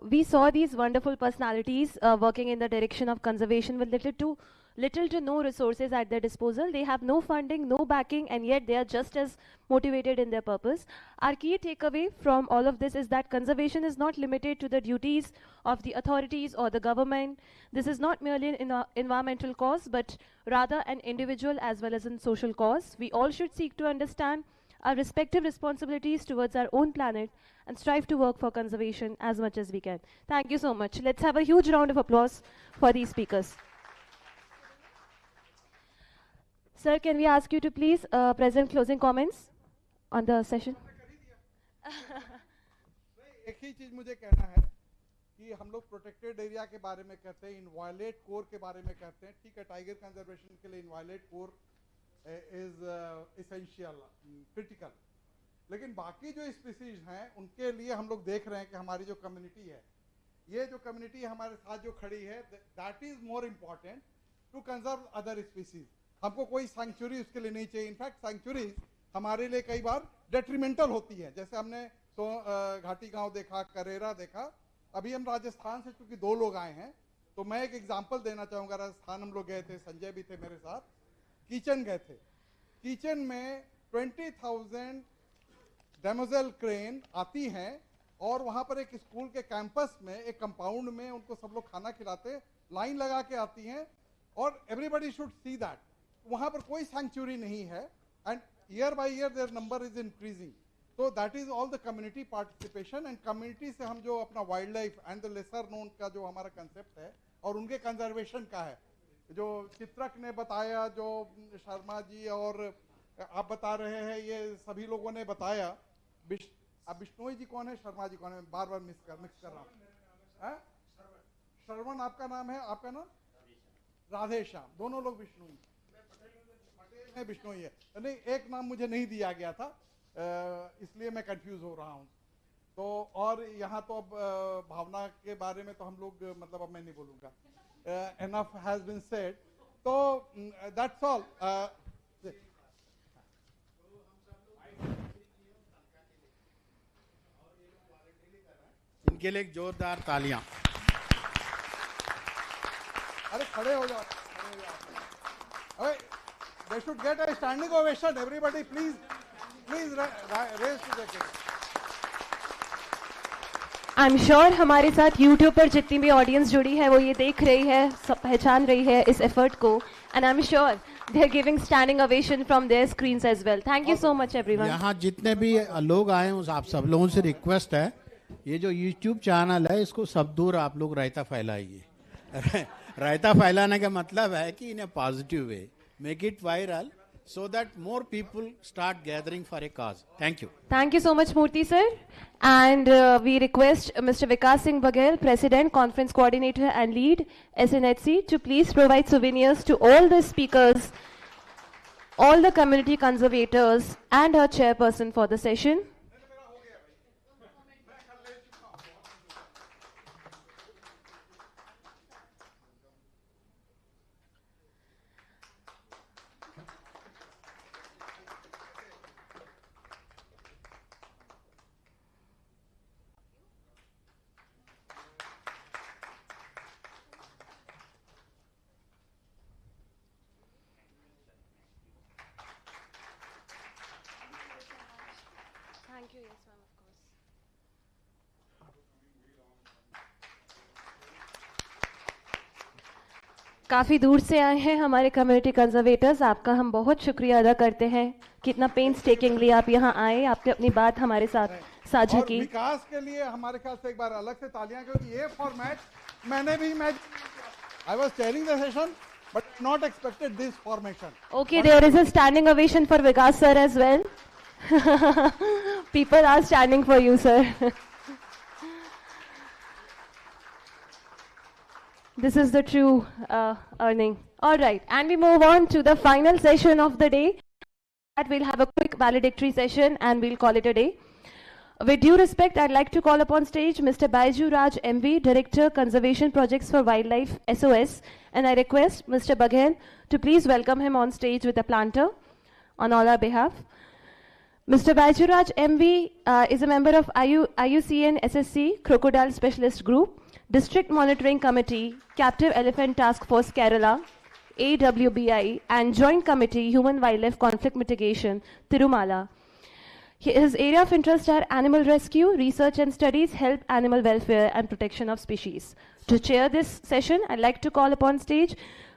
Speaker 6: We saw these wonderful personalities working in the direction of conservation with little to no resources at their disposal. They have no funding, no backing, and yet they are just as motivated in their purpose. Our key takeaway from all of this is that conservation is not limited to the duties of the authorities or the government. This is not merely an environmental cause, but rather an individual as well as a social cause. We all should seek to understand our respective responsibilities towards our own planet and strive to work for conservation as much as we can. Thank you so much. Let's have a huge round of applause for these speakers. Sir, can we ask you to please present closing comments on the session?
Speaker 22: एक ही चीज मुझे कहना है कि हम लोग protected area के बारे में कहते हैं, इनवायलेट कोर के बारे में कहते हैं। ठीक है, टाइगर कंजर्वेशन के लिए इनवायलेट कोर इज एसेंशियल, क्रिटिकल, लेकिन बाकी जो स्पीसीज हैं उनके लिए हम लोग देख रहे हैं कि हमारी जो कम्युनिटी है, ये जो कम्युनिटी हमारे साथ जो खड़ी है, that is more important to conserve other species. हमको कोई सैंक्चुरी उसके लिए नहीं चाहिए। इनफैक्ट सैंक्चुरीज हमारे लिए कई बार डेट्रीमेंटल होती है। जैसे हमने तो घाटी गांव देखा, करेरा देखा। अभी हम राजस्थान से चूंकि 2 लोग आए हैं तो मैं एक एग्जांपल देना चाहूँगा। राजस्थान हम लोग गए थे, संजय भी थे मेरे साथ, किचन गए थे। किचन में 20,000 डेमोजेल क्रेन आती हैं और वहाँ पर एक स्कूल के कैंपस में, एक कंपाउंड में उनको सब लोग खाना खिलाते, लाइन लगा के आती हैं और एवरीबडी शुड सी दैट। वहाँ पर कोई सैंक्चुरी नहीं है and year by year there number is increasing. तो that is all the community participation and community से हम जो अपना wildlife and the lesser known का जो हमारा कंसेप्ट है और उनके कंजर्वेशन का है, जो चित्रक ने बताया, जो शर्मा जी और आप बता रहे हैं, ये सभी लोगों ने बताया। अब बिश्नोई जी कौन है, शर्मा जी कौन है, बार बार मिक्स कर रहा हूँ। श्रवण आपका नाम है, आपका नाम राधे श्याम, दोनों लोग बिश्नोई है, बिश्नोई है। नहीं, एक नाम मुझे नहीं दिया गया था इसलिए मैं कंफ्यूज हो रहा हूँ। तो और यहाँ तो अब भावना के बारे में तो हम लोग मतलब अब मैं नहीं बोलूँगा, एनफ हैज बीन सेड। तो दैट्स ऑल।
Speaker 7: इनके लिए एक जोरदार तालियां.
Speaker 22: अरे खड़े हो जाओ. अरे they should get a standing ovation. Everybody, please raise to the king.
Speaker 6: I'm sure हमारे साथ YouTube पर जितनी भी ऑडियंस जुड़ी है वो ये देख रही है, सब पहचान रही है इस एफर्ट को, and I'm sure they are giving standing ovation from their screens as well. Thank you so much everyone.
Speaker 7: यहाँ जितने भी लोग आए हैं आप सब लोगों से रिक्वेस्ट है, ये जो YouTube चैनल है इसको सब दूर आप लोग रायता फैलाइए. रायता फैलाने का मतलब है कि in a positive way, make it viral so that more people start gathering for a cause. Thank you.
Speaker 6: Thank you so much, Murthy sir. And we request Mr. Vikas Singh Baghel, President, Conference Coordinator and Lead, SNHC, to please provide souvenirs to all the speakers, all the community conservators, and our chairperson for the session. Thank you, yes ma'am, of course. काफ़ी दूर से आए हैं हमारे community conservators, आपका हम बहुत शुक्रिया अदा करते हैं. कितना पेन्सटेकिंगली आप यहाँ आए, आपने अपनी बात हमारे साथ साझा की.
Speaker 22: विकास के लिए हमारे ख्याल से एक बार अलग से तालियां, क्योंकि ये फॉर्मेट मैंने भी I was chairing the session but not expected this formation.
Speaker 6: Okay, there is a standing ovation for Vikas sir as well. People are standing for you, sir. This is the true earning. All right, and we move on to the final session of the day. We'll have a quick valedictory session and we'll call it a day. With due respect, I'd like to call upon stage Mr. Baiju Raj MV, Director, Conservation Projects for Wildlife, SOS, and I request Mr. Baghel to please welcome him on stage with a planter on all our behalf. Mr. Baiju Raj MV is a member of IUCN SSC, Crocodile Specialist Group, District Monitoring Committee, Captive Elephant Task Force Kerala, AWBI, and Joint Committee, Human Wildlife Conflict Mitigation, Tirumala. His area of interest are animal rescue, research and studies, health, animal welfare, and protection of species. To chair this session, I'd like to call upon stage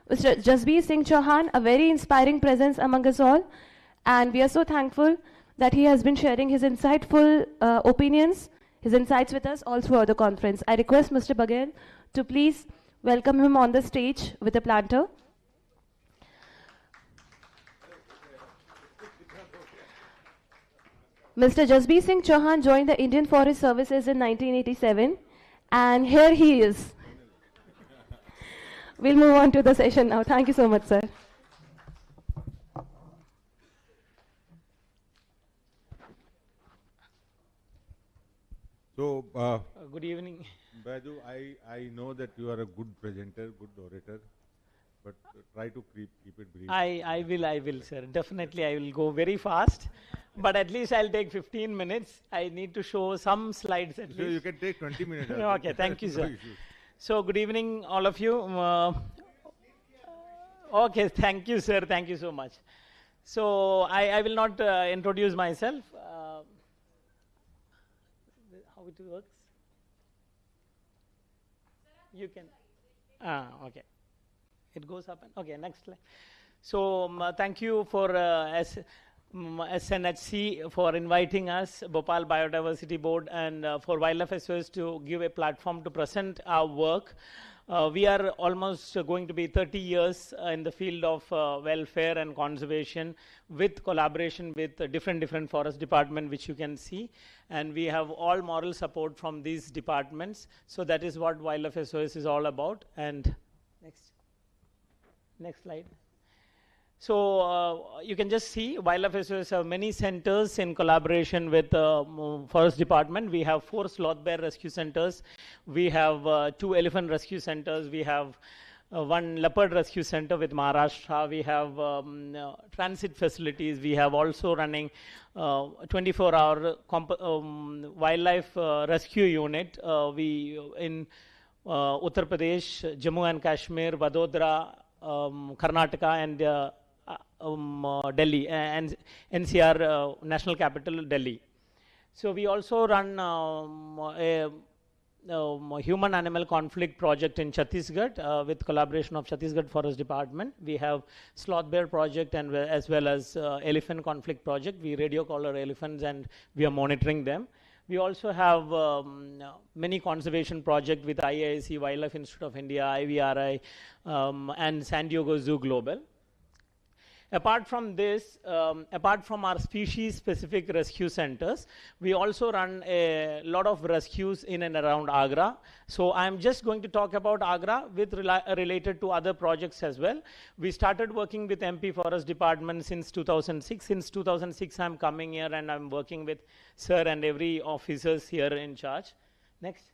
Speaker 6: Mr. Jasbir Singh Chauhan, a very inspiring presence among us all. And we are so thankful that he has been sharing his insightful opinions, his insights with us all throughout the conference. I request Mr. Baghel to please welcome him on the stage with a planter. Mr. Jasbir Singh Chauhan joined the Indian Forest Services in 1987, and here he is. We'll move on to the session now. Thank you so much, sir.
Speaker 3: So,
Speaker 13: good evening.
Speaker 3: Baiju, I know that you are a good presenter, good orator, but try to keep it brief.
Speaker 13: I will, sir. Definitely, I will go very fast, but at least I'll take 15 minutes. I need to show some slides at least.
Speaker 3: You can take 20 minutes.
Speaker 13: Okay, thank you, sir. So, good evening, all of you. Okay, thank you, sir. Thank you so much. So, I will not introduce myself. How it works? You can. Okay. It goes up. Okay, next slide. So, thank you for SNHC for inviting us, Bhopal Biodiversity Board, and for Wildlife SOS to give a platform to present our work. We are almost going to be 30 years in the field of welfare and conservation, with collaboration with different forest departments, which you can see. And we have all moral support from these departments. So that is what Wildlife SOS is all about. And next slide. So you can just see Wildlife SOS have many centers in collaboration with Forest Department. We have 4 sloth bear rescue centers. We have 2 elephant rescue centers. We have one leopard rescue center with Maharashtra. We have transit facilities. We have also running 24-hour wildlife rescue unit. We in Uttar Pradesh, Jammu and Kashmir, Vadodara, Karnataka, and Delhi, and NCR, National Capital, Delhi. So we also run a human-animal conflict project in Chhattisgarh with collaboration of Chhattisgarh Forest Department. We have sloth bear project and as well as elephant conflict project. We radio collar elephants and we are monitoring them. We also have many conservation projects with IISc, Wildlife Institute of India, IVRI, and San Diego Zoo Global. Apart from this, apart from our species-specific rescue centers, we also run a lot of rescues in and around Agra. So I'm just going to talk about Agra with related to other projects as well. We started working with MP Forest Department since 2006. Since 2006, I'm coming here and I'm working with sir and every officers here in charge. Next.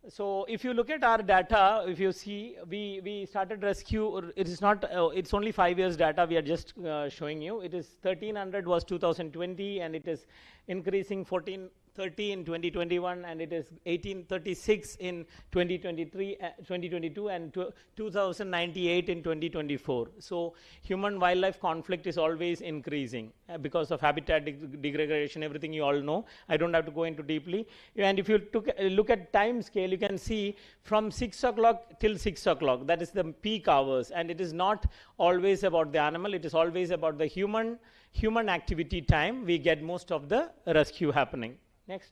Speaker 13: So if you look at our data, if you see, we started rescue, it is not, it's only 5 years data we are just showing you. It is 1300 was 2020 and it is increasing 1430 in 2021 and it is 1836 in 2022 and 2098 in 2024. So human wildlife conflict is always increasing because of habitat degradation, everything you all know. I don't have to go into deeply. And if you look at time scale, you can see from 6 o'clock till 6 o'clock, that is the peak hours. And it is not always about the animal, it is always about the human activity time. We get most of the rescue happening. Next.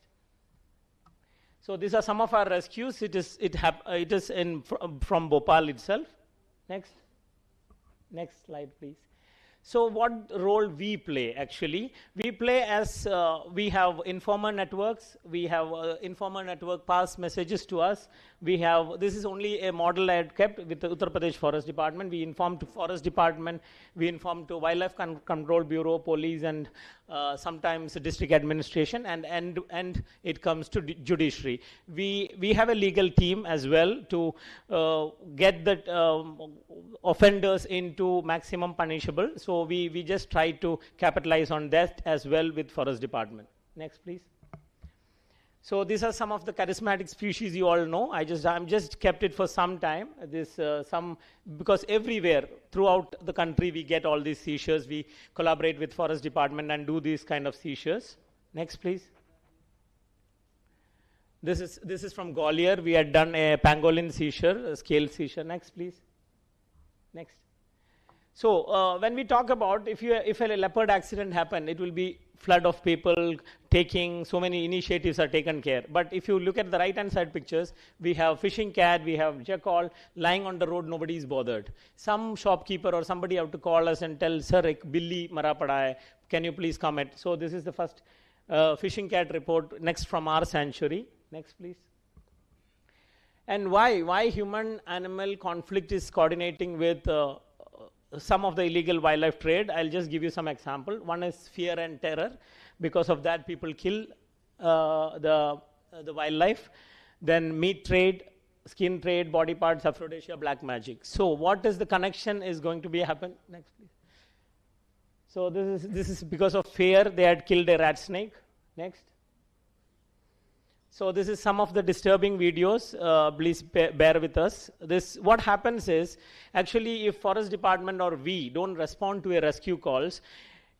Speaker 13: So these are some of our rescues. It is from Bhopal itself. Next slide, please. So what role we play actually? We play as we have informer networks. We have informer network pass messages to us. We have, this is only a model I had kept with the Uttar Pradesh Forest Department. We inform to Forest Department, we inform to Wildlife Control Bureau, police, and sometimes district administration, and it comes to judiciary. We have a legal team as well to get the offenders into maximum punishable. So we just try to capitalize on that as well with Forest Department. Next, please. So these are some of the charismatic species you all know. I'm just kept it for some time. Because everywhere throughout the country we get all these seizures. We collaborate with Forest Department and do these kind of seizures. Next, please. This is from Gwalior. We had done a pangolin seizure, a scale seizure. Next, please. Next. So when we talk about if a leopard accident happened, it will be flood of people taking, so many initiatives are taken care. But if you look at the right hand side pictures, we have fishing cat, we have jackal lying on the road, nobody is bothered. Some shopkeeper or somebody have to call us and tell, sir, ek billi mara pada hai, can you please comment? So this is the first fishing cat report, next from our sanctuary. Next, please. And why human-animal conflict is coordinating with some of the illegal wildlife trade? I'll just give you some example. One is fear and terror. Because of that, people kill the wildlife. Then meat trade, skin trade, body parts, aphrodisia, black magic. So what is the connection is going to be happen? Next, please. So this is because of fear. They had killed a rat snake. Next. So this is some of the disturbing videos. Please bear with us. What happens is, actually, if Forest Department or we don't respond to a rescue calls,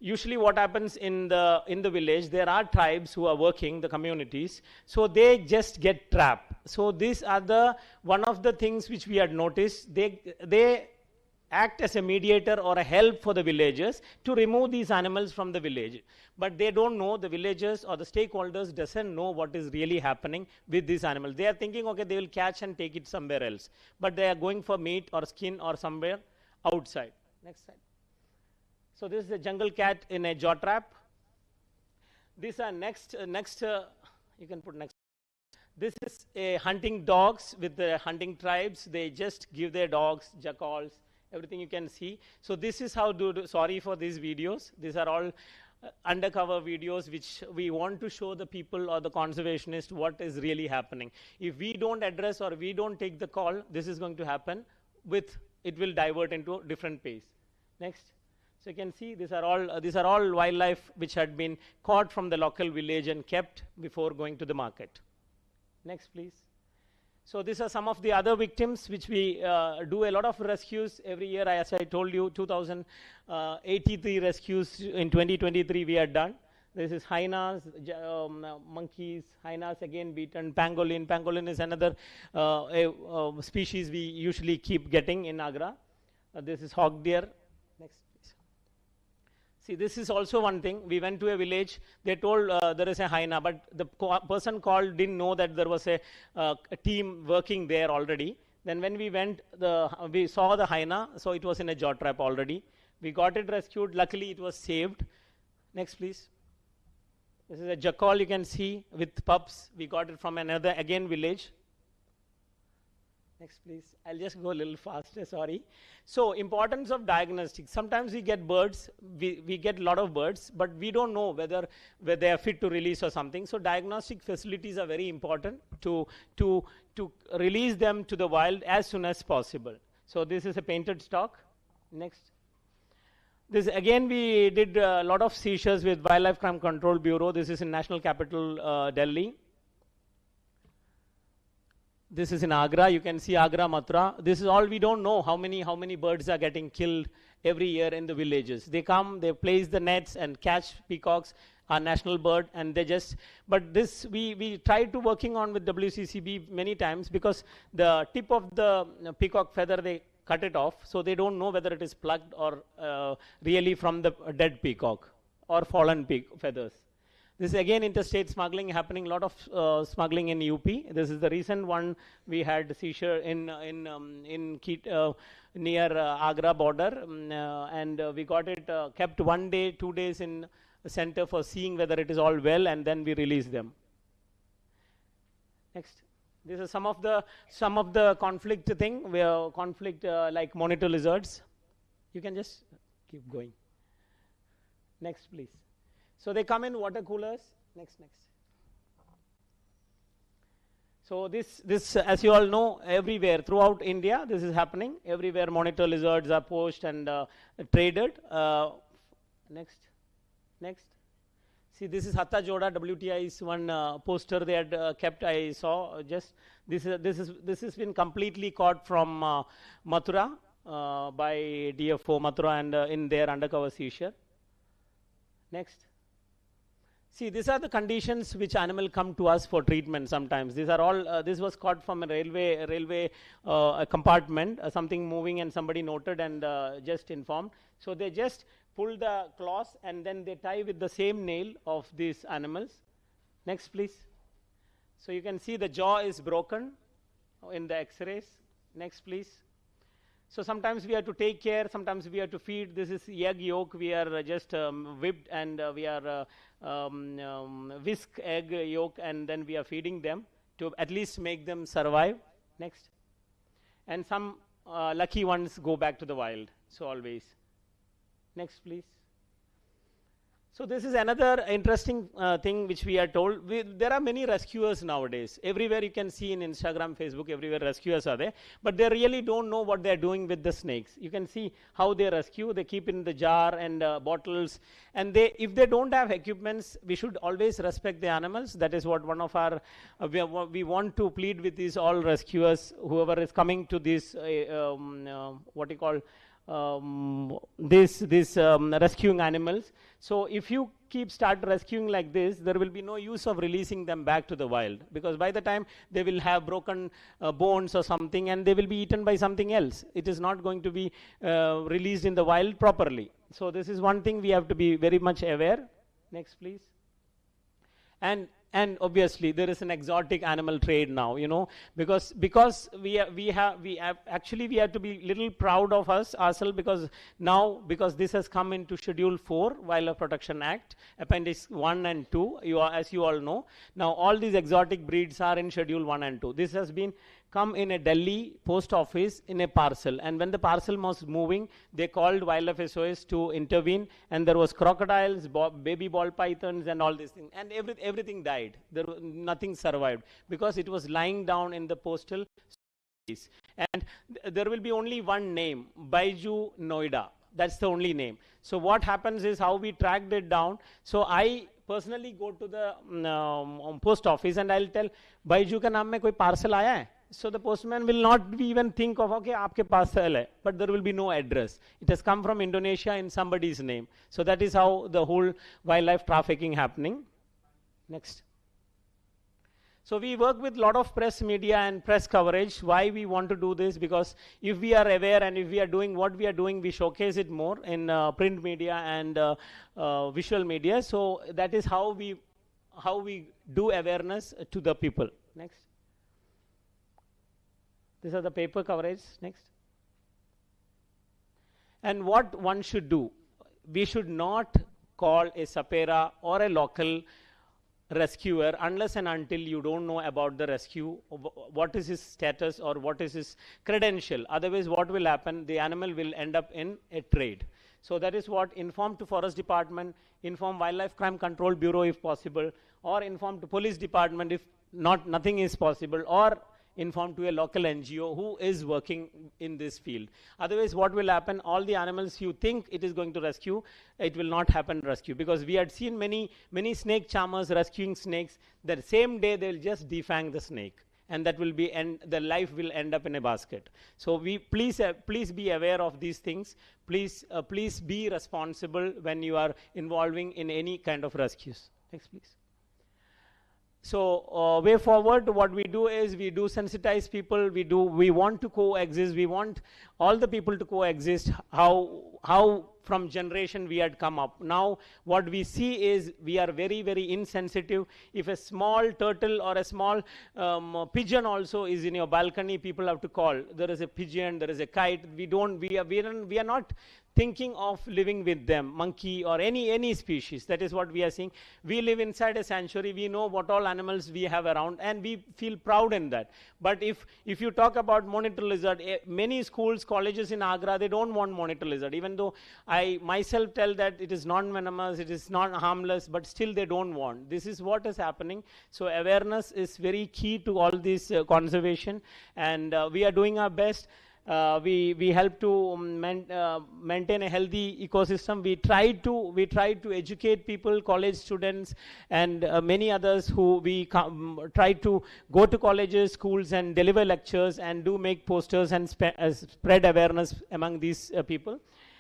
Speaker 13: usually what happens in the village, there are tribes who are working, the communities, so they just get trapped. So these are one of the things which we had noticed. They act as a mediator or a help for the villagers to remove these animals from the village. But they don't know, the villagers or the stakeholders doesn't know what is really happening with these animals. They are thinking, okay, they will catch and take it somewhere else. But they are going for meat or skin or somewhere outside. Next slide. So this is a jungle cat in a jaw trap. These are next, you can put next. This is a hunting dogs with the hunting tribes. They just give their dogs, jackals, everything you can see. So this is how sorry for these videos. These are all undercover videos which we want to show the people or the conservationists what is really happening. If we don't address or we don't take the call, this is going to happen it will divert into a different pace. Next. So you can see these are all wildlife which had been caught from the local village and kept before going to the market. Next, please. So these are some of the other victims which we do a lot of rescues every year. As I told you, 2,083 rescues in 2023 we are done. This is hyenas, monkeys, hyenas again beaten, pangolin. Pangolin is another species we usually keep getting in Agra. This is hog deer. Next, please. See, this is also one thing. We went to a village. They told there is a hyena, but the person called didn't know that there was a team working there already. Then when we went, we saw the hyena, so it was in a jaw trap already. We got it rescued. Luckily, it was saved. Next, please. This is a jackal you can see with pups. We got it from another, again, village. Next, please. I'll just go a little faster, sorry. So, importance of diagnostics. Sometimes we get birds, we get a lot of birds, but we don't know whether they are fit to release or something. So, diagnostic facilities are very important to release them to the wild as soon as possible. So, this is a painted stock. Next. This again, we did a lot of seizures with Wildlife Crime Control Bureau. This is in National Capital, Delhi. This is in Agra. You can see Agra, Mathura. This is all we don't know how many birds are getting killed every year in the villages. They come, they place the nets and catch peacocks, our national bird, and they just. But this we tried to working on with WCCB many times because the tip of the peacock feather they cut it off, so they don't know whether it is plucked or really from the dead peacock or fallen feathers. This is again interstate smuggling happening, a lot of smuggling in UP. This is the recent one we had seizure near Agra border, and we got it kept 1 day, 2 days in the center for seeing whether it is all well, and then we release them. Next. This is some of the conflict thing, where conflict like monitor lizards. You can just keep going. Next, please. So they come in water coolers. Next. So this, as you all know, everywhere throughout India, this is happening. Everywhere monitor lizards are poached and traded. Next. See, this is Hatta Joda, WTI's one poster they had kept. I saw just this has been completely caught from Mathura by DFO Mathura and in their undercover seizure. Next. See, these are the conditions which animal come to us for treatment sometimes. These are all, this was caught from a railway compartment, something moving, and somebody noted and just informed. So they just pull the claws and then they tie with the same nail of these animals. Next, please. So you can see the jaw is broken in the x-rays. Next, please. So sometimes we have to take care, sometimes we have to feed. This is egg yolk, we are just whipped and we are whisk egg yolk and then we are feeding them to at least make them survive. Next. And some lucky ones go back to the wild, so always. Next, please. So this is another interesting thing which we are told. There are many rescuers nowadays. Everywhere you can see in Instagram, Facebook, everywhere rescuers are there. But they really don't know what they are doing with the snakes. You can see how they rescue. They keep in the jar and bottles. And if they don't have equipments, we should always respect the animals. That is what one of our, we want to plead with these all rescuers, whoever is coming to this, what you call, rescuing animals. So if you start rescuing like this, there will be no use of releasing them back to the wild, because by the time they will have broken bones or something and they will be eaten by something else. It is not going to be released in the wild properly. So this is one thing we have to be very much aware. Next, please. And obviously there is an exotic animal trade now, you know, because we have to be little proud of ourselves, because this has come into Schedule 4 Wildlife Protection Act, Appendix 1 and 2, as you all know. Now all these exotic breeds are in Schedule 1 and 2. This has been come in a Delhi post office in a parcel. And when the parcel was moving, they called Wildlife SOS to intervene. And there was crocodiles, baby ball pythons, and all these things. And everything died. Nothing survived because it was lying down in the postal office. And there will be only one name, Baiju Noida. That's the only name. So what happens is how we tracked it down. So I personally go to the post office and I'll tell, Baiju ka naam mein koi parcel aaya hai? So the postman will not even think of, okay, aapke parcel hai, but there will be no address. It has come from Indonesia in somebody's name. So that is how the whole wildlife trafficking happening. Next. So we work with a lot of press media and press coverage. Why we want to do this? Because if we are aware and if we are doing what we are doing, we showcase it more in print media and visual media. So that is how we do awareness to the people. Next. These are the paper coverage. Next. And what one should do? We should not call a sapera or a local rescuer unless and until you don't know about the rescue, what is his status or what is his credential. Otherwise what will happen? The animal will end up in a trade. So that is what inform to Forest Department, inform Wildlife Crime Control Bureau if possible, or inform to Police Department if nothing is possible, or inform to a local NGO who is working in this field. Otherwise what will happen? All the animals you think it is going to rescue, it will not happen rescue, because we had seen many snake charmers rescuing snakes. The same day they will just defang the snake, and that will be the life will end up in a basket. So we please be aware of these things. Please be responsible when you are involving in any kind of rescues. Next please. So way forward, what we do is we do sensitize people. We want to coexist. We want all the people to coexist. How from generation we had come up. Now what we see is we are very, very insensitive. If a small turtle or a small pigeon also is in your balcony, people have to call. There is a pigeon, there is a kite. We are not thinking of living with them, monkey or any species. That is what we are seeing. We live inside a sanctuary. We know what all animals we have around, and we feel proud in that. But if you talk about monitor lizard, many schools, colleges in Agra, they don't want monitor lizard, even though I myself tell that it is non-venomous, it is not harmless, but still they don't want. This is what is happening. So awareness is very key to all this conservation, and we are doing our best. We help to maintain a healthy ecosystem. We try to educate people, college students, and many others who we try to go to colleges, schools, and deliver lectures and do make posters and spread awareness among these people.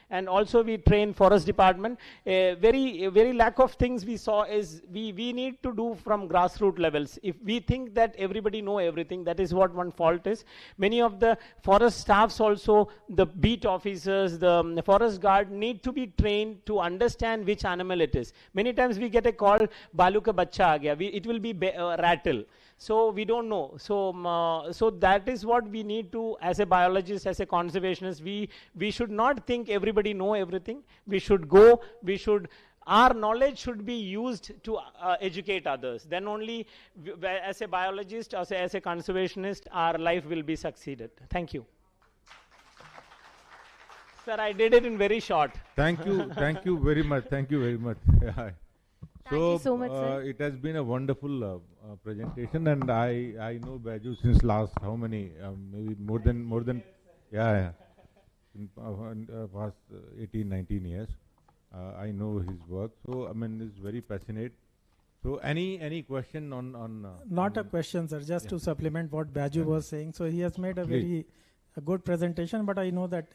Speaker 13: And also we train Forest Department. Very lack of things we saw is we need to do from grassroots levels. If we think that everybody know everything, that is what one fault is. Many of the forest staffs also, the beat officers, the forest guard need to be trained to understand which animal it is. Many times we get a call, Balu ka bacha aa gaya. It will be rattle. So we don't know. So that is what we need to, as a biologist, as a conservationist, we should not think everybody know everything. We should go, our knowledge should be used to educate others. Then only, as a biologist, as a conservationist, our life will be succeeded. Thank you. Sir, I did it in very short.
Speaker 3: Thank you very much. Thank you very much.
Speaker 6: Thank you so much, sir.
Speaker 3: It has been a wonderful presentation, and I know Baiju since last how many, maybe more than in past 18, 19 years. I know his work, so I mean it's very passionate. So any question on
Speaker 11: not a question, sir, just to supplement what Baiju was saying. So he has made a good presentation, but I know that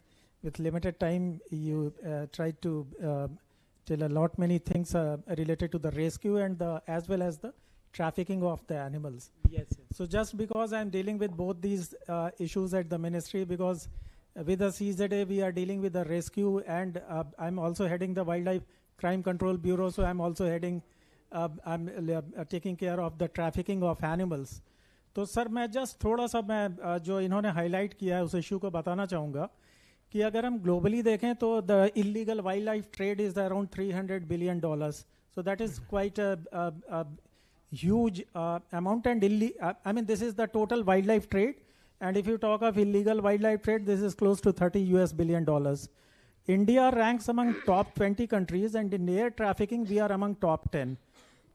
Speaker 11: with limited time you tried to tell many things related to the rescue and as well as the trafficking of the animals.
Speaker 13: Yes, sir.
Speaker 11: So just because I'm dealing with both these issues at the ministry, because with the CZA we are dealing with the rescue, and I'm also heading the Wildlife Crime Control Bureau, so I'm also heading, I'm taking care of the trafficking of animals. तो sir मैं just थोड़ा सा मैं जो इन्होंने highlight किया है उस इशू को बताना चाहूँगा कि अगर हम ग्लोबली देखें तो the illegal wild life trade is around $300 billion. So that is quite a huge amount, and I mean this is the total wildlife trade, And if you talk of illegal wildlife trade, this is close to $30 billion. India ranks among top 20 countries, and in air trafficking we are among top 10.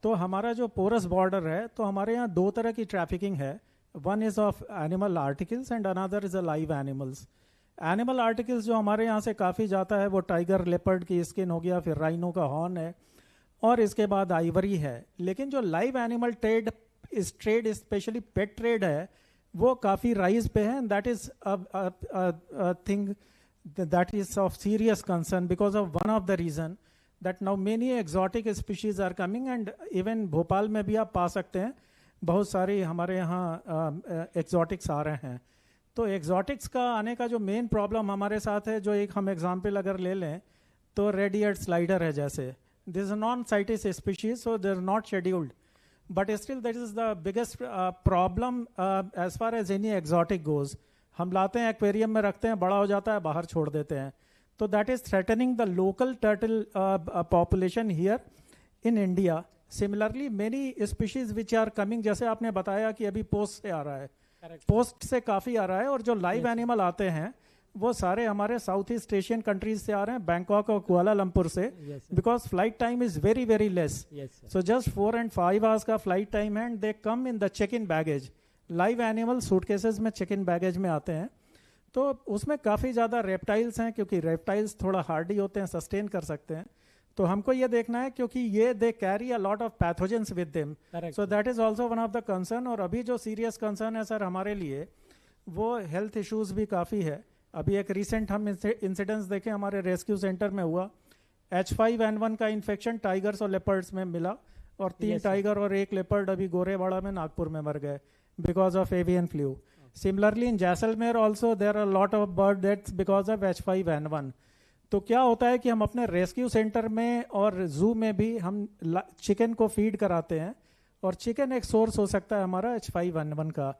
Speaker 11: तो हमारा जो porous border है, तो हमारे यहाँ दो तरह की ट्रैफिकिंग है. One is of animal articles and another is a live animals. Animal articles जो हमारे यहाँ से काफ़ी जाता है वो टाइगर लेपर्ड की स्किन हो गया, फिर राइनो का हॉर्न है, और इसके बाद आइवरी है. लेकिन जो लाइव एनिमल ट्रेड स्पेशली पेट ट्रेड है, वो काफ़ी राइज पे है. That is thing that is of serious concern because of one of the reason that now many exotic species are coming, and even Bhopal में भी आप पा सकते हैं बहुत सारे हमारे यहाँ exotics आ रहे हैं. तो exotics का आने का जो मेन प्रॉब्लम हमारे साथ है, जो एक हम एग्जाम्पल अगर ले लें तो रेड-ईयर्ड स्लाइडर है जैसे, this is non CITES species, so they are not scheduled, but still that is the biggest problem as far as any exotic goes. हम लाते हैं एक्वेरियम में रखते हैं, बड़ा हो जाता है, बाहर छोड़ देते हैं. तो that is threatening the local turtle population here in India. Similarly many species which are coming, जैसे आपने बताया कि अभी पोस्ट से आ रहा है, पोस्ट से काफ़ी आ रहा है, और जो लाइव एनिमल आते हैं वो सारे हमारे साउथ ईस्ट एशियन कंट्रीज से आ रहे हैं, बैंकॉक और कुआलालंपुर से, because flight time is very very less. So just 4 and 5 hours का फ्लाइट टाइम है, and they come in the check in baggage. Live animal suitcases में चेक इन बैगेज में आते हैं. तो उसमें काफ़ी ज़्यादा रेप्टाइल्स हैं, क्योंकि रेप्टाइल्स थोड़ा हार्डी होते हैं, सस्टेन कर सकते हैं. तो हमको ये देखना है, क्योंकि ये they carry a lot of pathogens with them, so that is also one of the concern. और अभी जो सीरियस कंसर्न है सर हमारे लिए, वो हेल्थ इश्यूज भी काफ़ी है. अभी एक रिसेंट हम इंसिडेंट्स देखें, हमारे रेस्क्यू सेंटर में हुआ, H5N1 का इन्फेक्शन टाइगर्स और लेपर्ड्स में मिला, और 3 टाइगर और 1 लेपर्ड अभी गोरेवाड़ा में नागपुर में मर गए because of avian flu. Similarly in Jaisalmer also there are a lot of bird deaths because of H5N1. तो क्या होता है कि हम अपने रेस्क्यू सेंटर में और जू में भी हम चिकन को फीड कराते हैं, और चिकन एक सोर्स हो सकता है हमारा H5N1 का.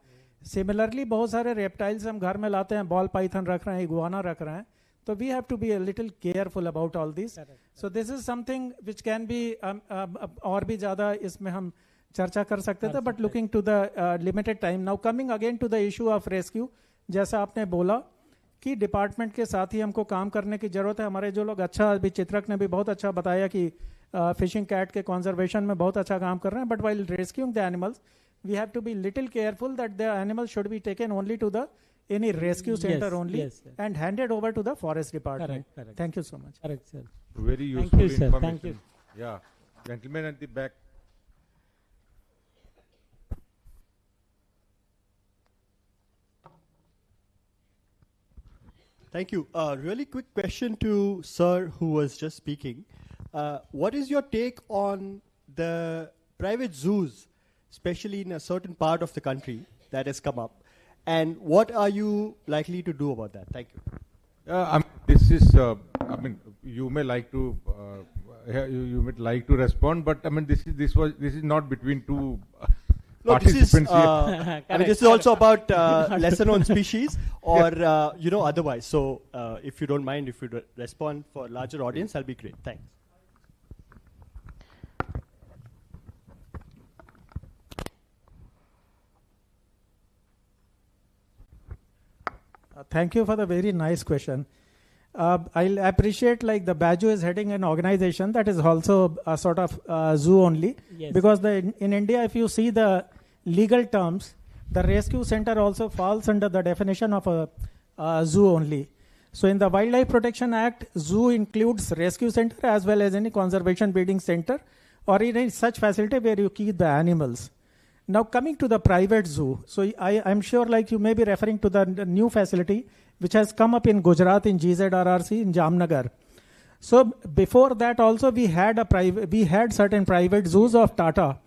Speaker 11: सिमिलरली बहुत सारे रेप्टाइल्स हम घर में लाते हैं, बॉल पाइथन रख रहे हैं, इगुआना रख रहे हैं, तो we have to be a little careful about all this. So this is something which can be और भी ज़्यादा इसमें हम चर्चा कर सकते थे, but looking to the limited time. Now coming again to the issue of rescue, जैसा आपने बोला कि डिपार्टमेंट के साथ ही हमको काम करने की जरूरत है. हमारे जो लोग, अच्छा अभी चित्रक ने भी बहुत अच्छा बताया कि फिशिंग कैट के कंजर्वेशन में बहुत अच्छा काम कर रहे हैं, but while rescuing the animals we have to be little careful that the animals should be taken only to the any rescue center only and handed over to the forest department. Correct. Thank you so much.
Speaker 10: Correct, sir.
Speaker 3: Very useful information.
Speaker 10: Thank you.
Speaker 3: Yeah, gentleman at the back.
Speaker 18: Thank you. Really quick question to sir who was just speaking. What is your take on the private zoos, especially in a certain part of the country that has come up? And what are you likely to do about that? Thank you.
Speaker 3: This is, I mean, you may like to, you may like to respond, but I mean, this is not between two participants here.
Speaker 18: I mean, this is also about lesser known species or you know, otherwise. So, if you don't mind, if you respond for a larger audience, that'll be great. Thanks.
Speaker 11: Thank you for the very nice question. I'll appreciate, like, the Baju is heading an organization that is also a sort of zoo only.
Speaker 10: Yes.
Speaker 11: Because in India, if you see the legal terms, the rescue center also falls under the definition of a zoo only. So in the Wildlife Protection Act, zoo includes rescue center as well as any conservation breeding center or any such facility where you keep the animals. Now coming to the private zoo, so I'm sure like you may be referring to the new facility which has come up in Gujarat in GZRRC in Jamnagar. So before that also we had certain private zoos of Tata,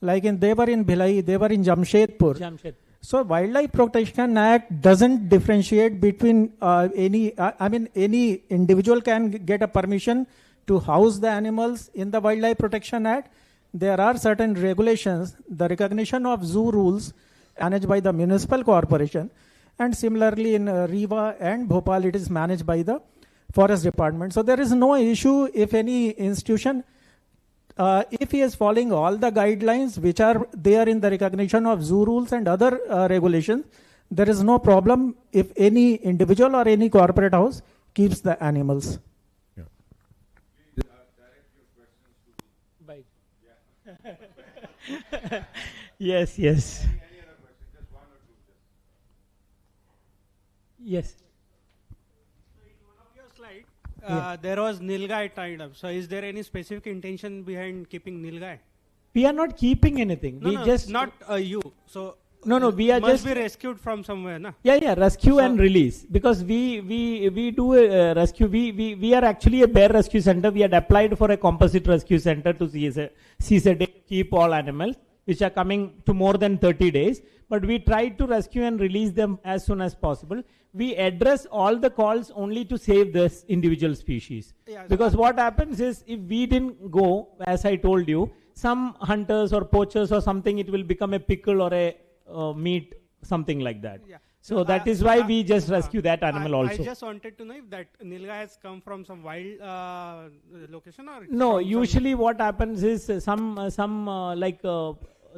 Speaker 11: like they were in Bhilai, they were in Jamshedpur. So Wildlife Protection Act doesn't differentiate between any individual can get a permission to house the animals in the Wildlife Protection Act. There are certain regulations, the recognition of zoo rules managed by the municipal corporation, and similarly in Rewa and Bhopal it is managed by the forest department. So there is no issue if any institution, if he is following all the guidelines which are there in the recognition of zoo rules and other regulations, there is no problem if any individual or any corporate house keeps the animals.
Speaker 13: Yes, yes. Yes.
Speaker 4: There was nilgai tied up. So is there any specific intention behind keeping nilgai?
Speaker 13: We are not keeping anything.
Speaker 4: No,
Speaker 13: we
Speaker 4: no,
Speaker 13: just
Speaker 4: not you. So
Speaker 13: no. We are
Speaker 4: must
Speaker 13: just
Speaker 4: be rescued from somewhere, na?
Speaker 13: Yeah. Rescue and release, because we do a rescue. We are actually a bear rescue center. We had applied for a composite rescue center to keep all animals which are coming to more than 30 days. But we tried to rescue and release them as soon as possible. We address all the calls only to save this individual species.
Speaker 4: Yeah,
Speaker 13: because what happens is, if we didn't go, as I told you, some hunters or poachers or something, it will become a pickle or a meat, something like that.
Speaker 4: Yeah.
Speaker 13: So that is why we just rescue that animal also.
Speaker 4: I just wanted to know if that nilgai has come from some wild location or
Speaker 13: No, usually what happens is some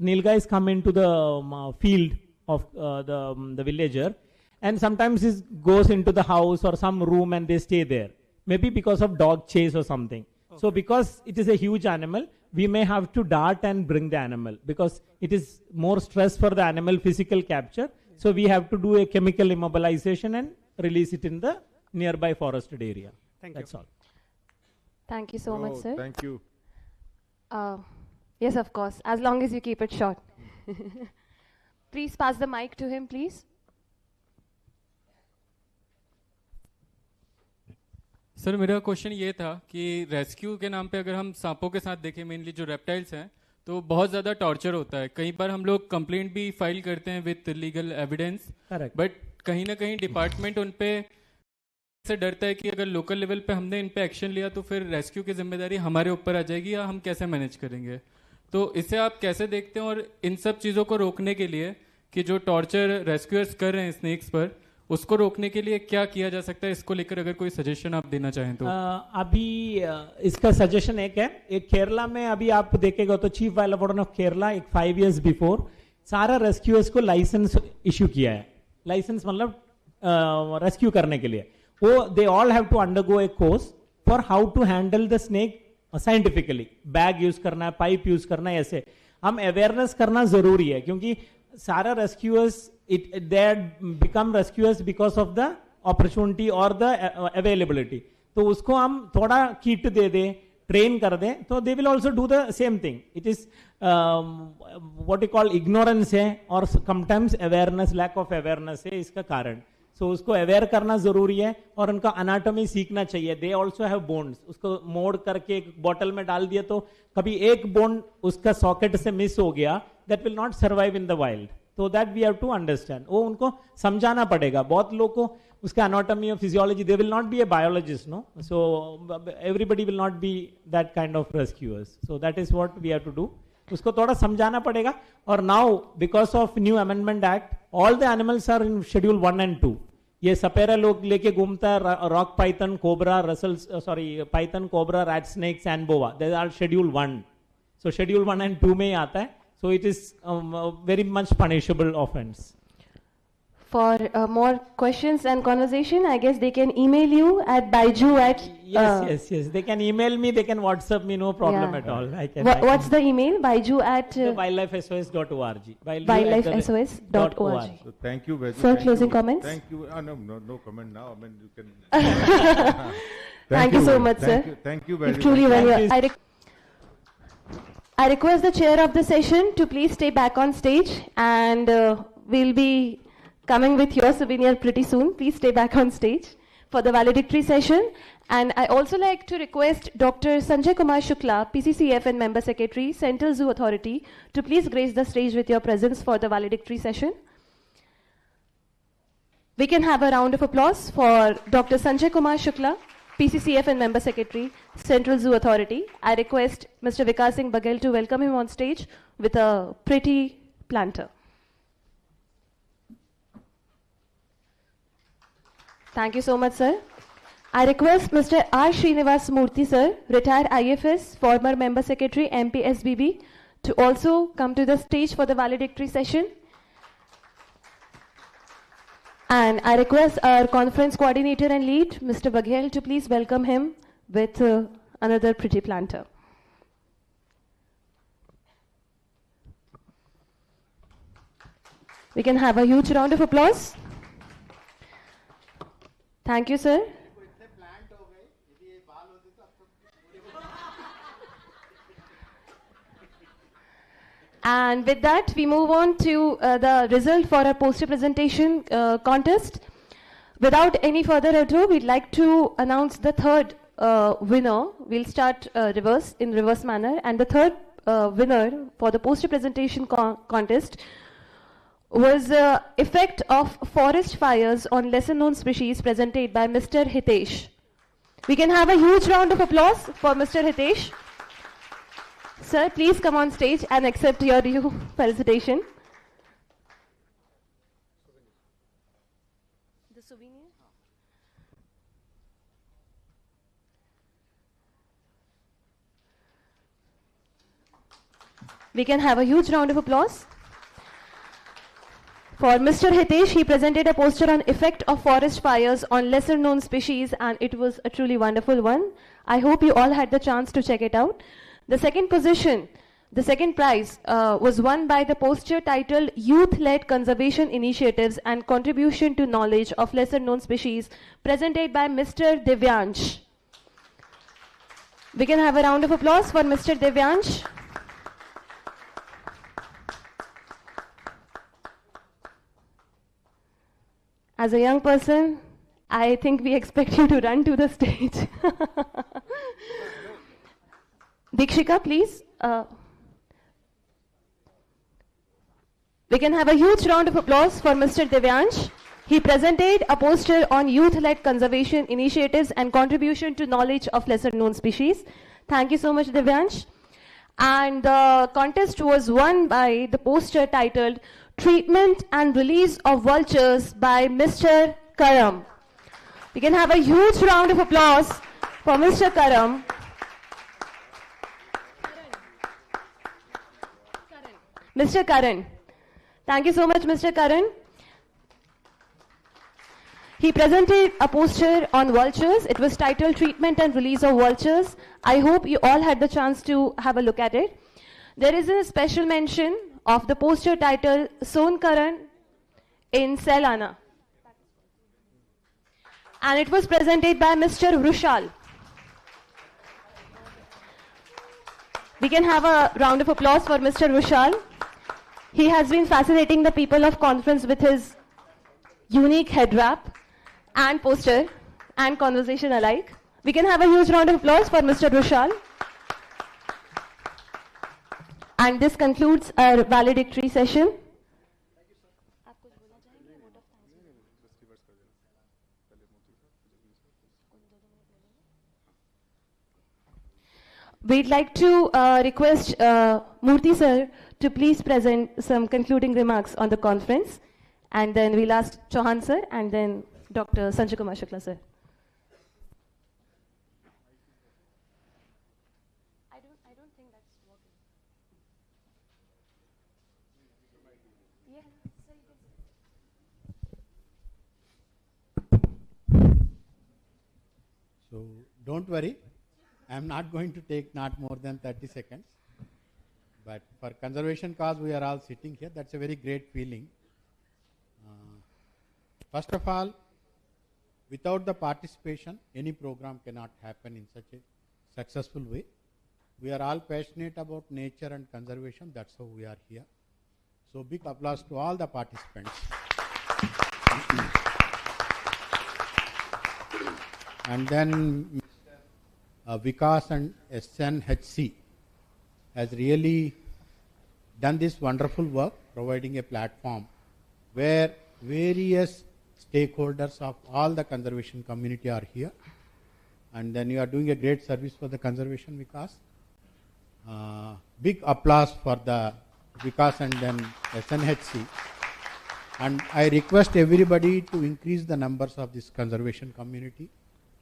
Speaker 13: nilgais come into the field of the villager, and sometimes it goes into the house or some room and they stay there. Maybe because of dog chase or something. Okay. So because it is a huge animal, we may have to dart and bring the animal, because it is more stress for the animal physical capture. So we have to do a chemical immobilization and release it in the nearby forested area. That's all.
Speaker 6: Thank you so much, sir.
Speaker 3: Thank you.
Speaker 6: Yes, of course, as long as you keep it short. Please pass the mic to him, please.
Speaker 10: Sir मेरा question ये था कि rescue के नाम पे अगर हम सांपों के साथ देखें, मेनली जो रेप्टाइल्स हैं, तो बहुत ज़्यादा टॉर्चर होता है. कई बार हम लोग कंप्लेंट भी फाइल करते हैं विथ लीगल एविडेंस, बट कहीं ना कहीं डिपार्टमेंट उन पे से डरता है कि अगर लोकल लेवल पे हमने इन पे एक्शन लिया तो फिर रेस्क्यू की जिम्मेदारी हमारे ऊपर आ जाएगी, या हम कैसे मैनेज करेंगे. तो इसे आप कैसे देखते हैं, और इन सब चीज़ों को रोकने के लिए कि जो टॉर्चर रेस्क्यूअर्स कर रहे हैं स्नेक्स पर, उसको रोकने के लिए क्या किया जा सकता है, इसको लेकर अगर कोई सजेशन आप देना चाहें तो.
Speaker 13: अभी इसका सजेशन एक है, एक केरला में अभी आप देखेगा तो chief wild warden of Kerala एक 5 years बिफोर सारा रेस्क्यूअर्स को लाइसेंस इशू किया है. लाइसेंस मतलब रेस्क्यू करने के लिए. वो they all have to undergo a course for how to handle the snake scientifically. Bag use करना है, पाइप यूज करना है, ऐसे हम अवेयरनेस करना जरूरी है, क्योंकि सारा rescuers they become rescuers because of the opportunity or the availability. तो उसको हम थोड़ा किट दे दें, ट्रेन कर दें, तो they will also do the same thing. It is what you call ignorance है, और sometimes awareness, lack of awareness है इसका कारण. So उसको अवेयर करना जरूरी है, और उनका अनाटॉमी सीखना चाहिए. They also have bones. उसको मोड़ करके एक बॉटल में डाल दिया तो कभी एक बोन उसका सॉकेट से मिस हो गया, that will not survive in the wild. So that we have to understand. वो उनको समझाना पड़ेगा. बहुत लोग को उसका anatomy और physiology, they will not be a biologist, no? So everybody will not be that kind of rescuers. So that is what we have to do. उसको थोड़ा समझाना पड़ेगा. और now because of new amendment act, all the animals are in schedule 1 and 2. ये सपेरा लोग लेके घूमता है, rock Python, cobra, Python, cobra, rat snake, sand boa, they are schedule 1. So schedule 1 and 2 में ही आता है. So it is very much punishable offense.
Speaker 6: For more questions and conversation, I guess they can email you at baiju at...
Speaker 13: Yes. They can email me, they can WhatsApp me, no problem at all.
Speaker 6: What's the email? Baiju at...
Speaker 13: wildlifesos.org.
Speaker 6: wildlifesos.org.
Speaker 3: So thank you very much.
Speaker 6: Sir, closing comments?
Speaker 3: Thank you. No comment now. I mean, you can...
Speaker 6: Thank you so much, sir.
Speaker 3: Thank you very much.
Speaker 6: Truly very I request the chair of the session to please stay back on stage, and we'll be coming with your souvenir pretty soon. Please stay back on stage for the valedictory session. And I also like to request Dr. Sanjay Kumar Shukla, PCCF and Member Secretary, Central Zoo Authority, to please grace the stage with your presence for the valedictory session. We can have a round of applause for Dr. Sanjay Kumar Shukla, PCCF and Member Secretary, Central Zoo Authority. I request Mr. Vikas Singh Baghel to welcome him on stage with a pretty planter. Thank you so much, sir. I request Mr. R. Srinivas Murthy, sir, retired IFS, former Member Secretary, MPSBB, to also come to the stage for the valedictory session. And I request our conference coordinator and lead, Mr. Baghel, to please welcome him with another pretty planter. We can have a huge round of applause. Thank you, sir. And with that, we move on to the result for our poster presentation contest. Without any further ado, we'd like to announce the third winner. We'll start in reverse manner. And the third winner for the poster presentation contest was effect of forest fires on lesser known species, presented by Mr. Hitesh. We can have a huge round of applause for Mr. Hitesh. Sir, please come on stage and accept your due felicitation. The souvenir? We can have a huge round of applause. For Mr. Hitesh, he presented a poster on effect of forest fires on lesser known species, and it was a truly wonderful one. I hope you all had the chance to check it out. The second prize was won by the poster titled Youth-Led Conservation Initiatives and Contribution to Knowledge of Lesser Known Species, presented by Mr. Divyansh. We can have a round of applause for Mr. Divyansh. As a young person, I think we expect you to run to the stage. Dikshika, please. We can have a huge round of applause for Mr. Divyansh. He presented a poster on youth-led conservation initiatives and contribution to knowledge of lesser-known species. Thank you so much, Divyansh. And the contest was won by the poster titled Treatment and Release of Vultures by Mr. Karam. We can have a huge round of applause for Mr. Karam. Mr. Karan. Thank you so much, Mr. Karan. He presented a poster on vultures. It was titled Treatment and Release of Vultures. I hope you all had the chance to have a look at it. There is a special mention of the poster titled Son Karan in Selana. And it was presented by Mr. Rushal. We can have a round of applause for Mr. Rushal. He has been fascinating the people of conference with his unique head wrap and poster and conversation alike. We can have a huge round of applause for Mr. Rushal. And this concludes our valedictory session. We'd like to request Murthy sir to please present some concluding remarks on the conference, and then we'll ask Chauhan sir and then Dr. Sanjay Kumar Shukla sir. I don't think that's working. Yeah,
Speaker 7: so don't worry. I'm not going to take not more than 30 seconds. But for conservation cause, we are all sitting here. That's a very great feeling. First of all, without the participation, any program cannot happen in such a successful way. We are all passionate about nature and conservation. That's how we are here. So big applause to all the participants. And then Vikas and SNHC has really done this wonderful work, providing a platform where various stakeholders of all the conservation community are here. And then you are doing a great service for the conservation, Vikas. Big applause for the Vikas and then SNHC. And I request everybody to increase the numbers of this conservation community.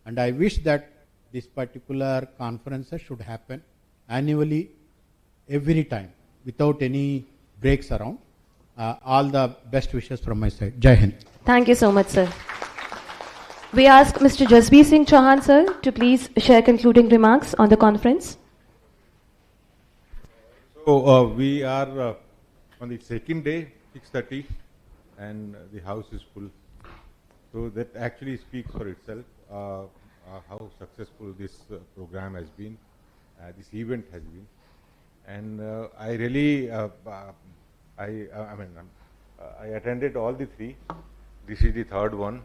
Speaker 7: And I wish that this particular conference should happen annually, every time, without any breaks around. All the best wishes from my side. Jai Hind.
Speaker 6: Thank you so much, sir. We ask Mr. Jasbir Singh Chauhan, sir, to please share concluding remarks on the conference.
Speaker 3: So we are on the second day, 6:30, and the house is full. So that actually speaks for itself, how successful this program has been, this event has been. And I really, I attended all the three. This is the third one,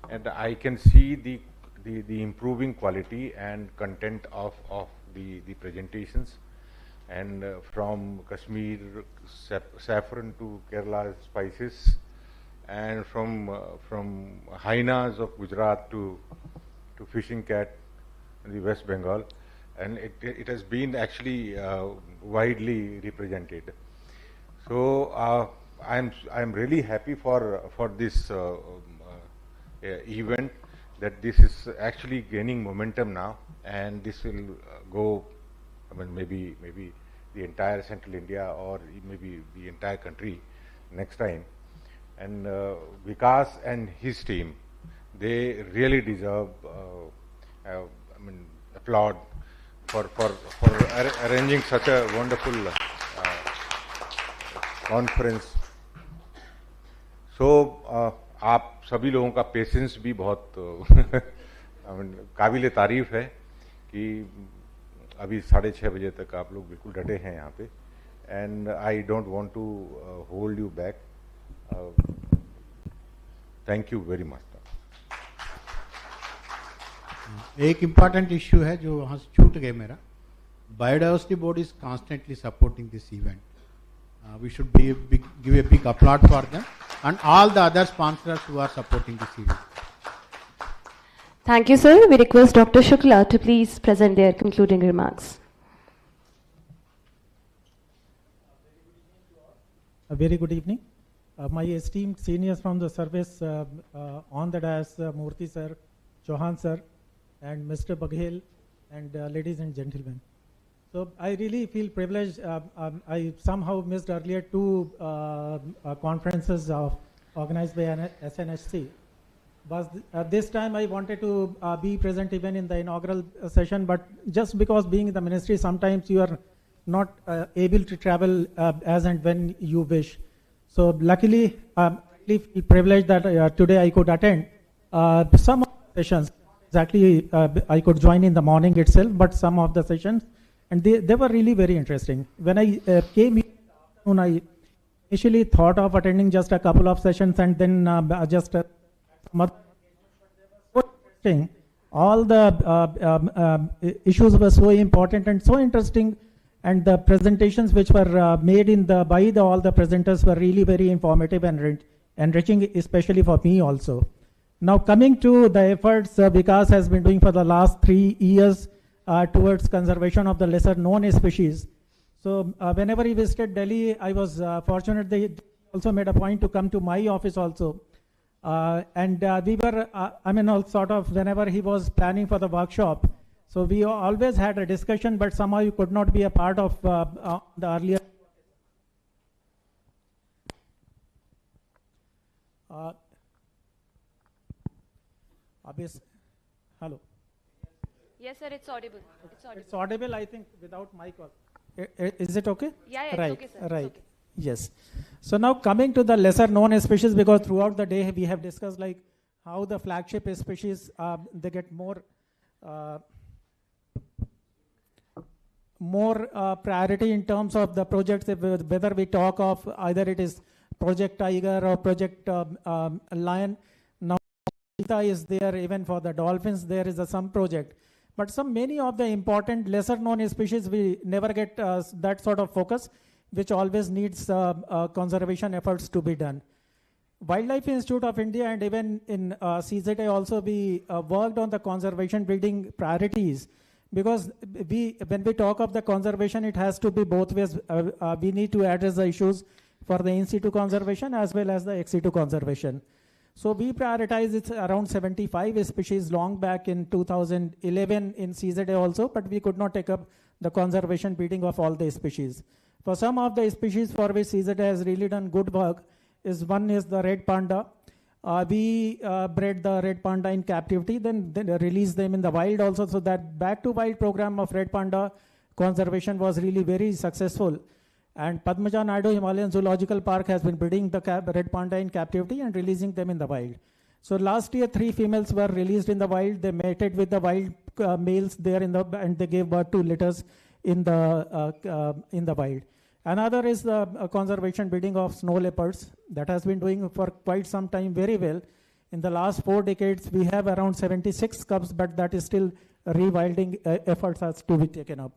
Speaker 3: and I can see the improving quality and content of the presentations. And from Kashmir saffron to Kerala spices, and from hyenas of Gujarat to fishing cat in the West Bengal, and it has been actually widely represented. So I'm really happy for this event, that this is actually gaining momentum now, and this will go. I mean, maybe the entire Central India, or maybe the entire country next time. And Vikas and his team, they really deserve applaud for arranging such a wonderful conference. So आप सभी लोगों का patience भी बहुत काबिल तारीफ है कि अभी 6:30 बजे तक आप लोग बिल्कुल डटे हैं यहाँ पे, and I don't want to hold you back. Thank you very much.
Speaker 7: एक इम्पॉर्टेंट इश्यू है जो वहाँ से छूट गए मेरा. Biodiversity board is constantly supporting this event. We should give a big applaud for them and all the other sponsors who are supporting this event.
Speaker 6: Thank you, sir. We request Dr. Shukla to please present their concluding remarks.
Speaker 11: A very good evening. My esteemed seniors from the service on the dais, Murthy sir, Chauhan sir, and Mr. Baghel, and ladies and gentlemen. So I really feel privileged. I somehow missed earlier two conferences organized by SNHC. But this time I wanted to be present even in the inaugural session, but just because being in the ministry, sometimes you are not able to travel as and when you wish. So luckily, I feel privileged that today I could attend some of the sessions. Exactly, I could join in the morning itself, but some of the sessions, and they were really very interesting. When I came here, I initially thought of attending just a couple of sessions and then just all the issues were so important and so interesting, and the presentations which were made by all the presenters were really very informative and enriching, especially for me also. Now coming to the efforts Vikas has been doing for the last 3 years towards conservation of the lesser known species. So whenever he visited Delhi, I was fortunate they also made a point to come to my office also. And we were, whenever he was planning for the workshop, so we always had a discussion, but somehow you could not be a part of the earlier. Hello.
Speaker 6: Yes, sir, it's audible.
Speaker 11: It's audible, I think, without mic. Is it okay?
Speaker 6: Yeah,
Speaker 11: right.
Speaker 6: It's okay, sir.
Speaker 11: Right.
Speaker 6: It's okay.
Speaker 11: Yes. So now coming to the lesser known species, because throughout the day we have discussed like how the flagship species, they get more priority in terms of the projects, whether we talk of either it is Project Tiger or Project Lion. Now cheetah is there, even for the dolphins there is some project. But many of the important lesser known species, we never get that sort of focus, which always needs conservation efforts to be done. Wildlife Institute of India and even in CZA also we worked on the conservation building priorities, because when we talk of the conservation, it has to be both ways. We need to address the issues for the in situ conservation as well as the ex situ conservation. So we prioritize it around 75 species long back in 2011 in CZA also, but we could not take up the conservation building of all the species. For some of the species for which CZA has really done good work, one is the red panda. we bred the red panda in captivity, then released them in the wild also. So that back to wild program of red panda conservation was really very successful. And Padmaja Naidu Himalayan Zoological Park has been breeding the red panda in captivity and releasing them in the wild. So last year, 3 females were released in the wild. They mated with the wild males there and they gave birth to litters in the wild. Another is the conservation breeding of snow leopards that has been doing for quite some time very well. In the last 4 decades, we have around 76 cubs, but that is still rewilding efforts has to be taken up.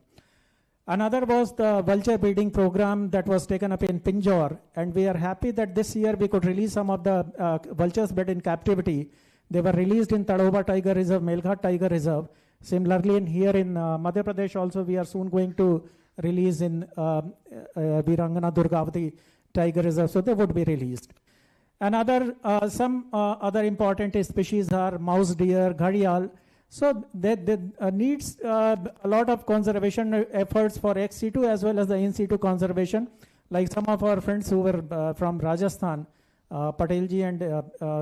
Speaker 11: Another was the vulture breeding program that was taken up in Pinjore, and we are happy that this year we could release some of the vultures bred in captivity. They were released in Tadoba Tiger Reserve, Melghat Tiger Reserve. Similarly, here in Madhya Pradesh also, we are soon going to release in Virangana Durgavati Tiger Reserve, so they would be released. Some other important species are mouse deer, gharial. So that needs a lot of conservation efforts for ex situ as well as the in situ conservation. Like some of our friends who were from Rajasthan, Patelji and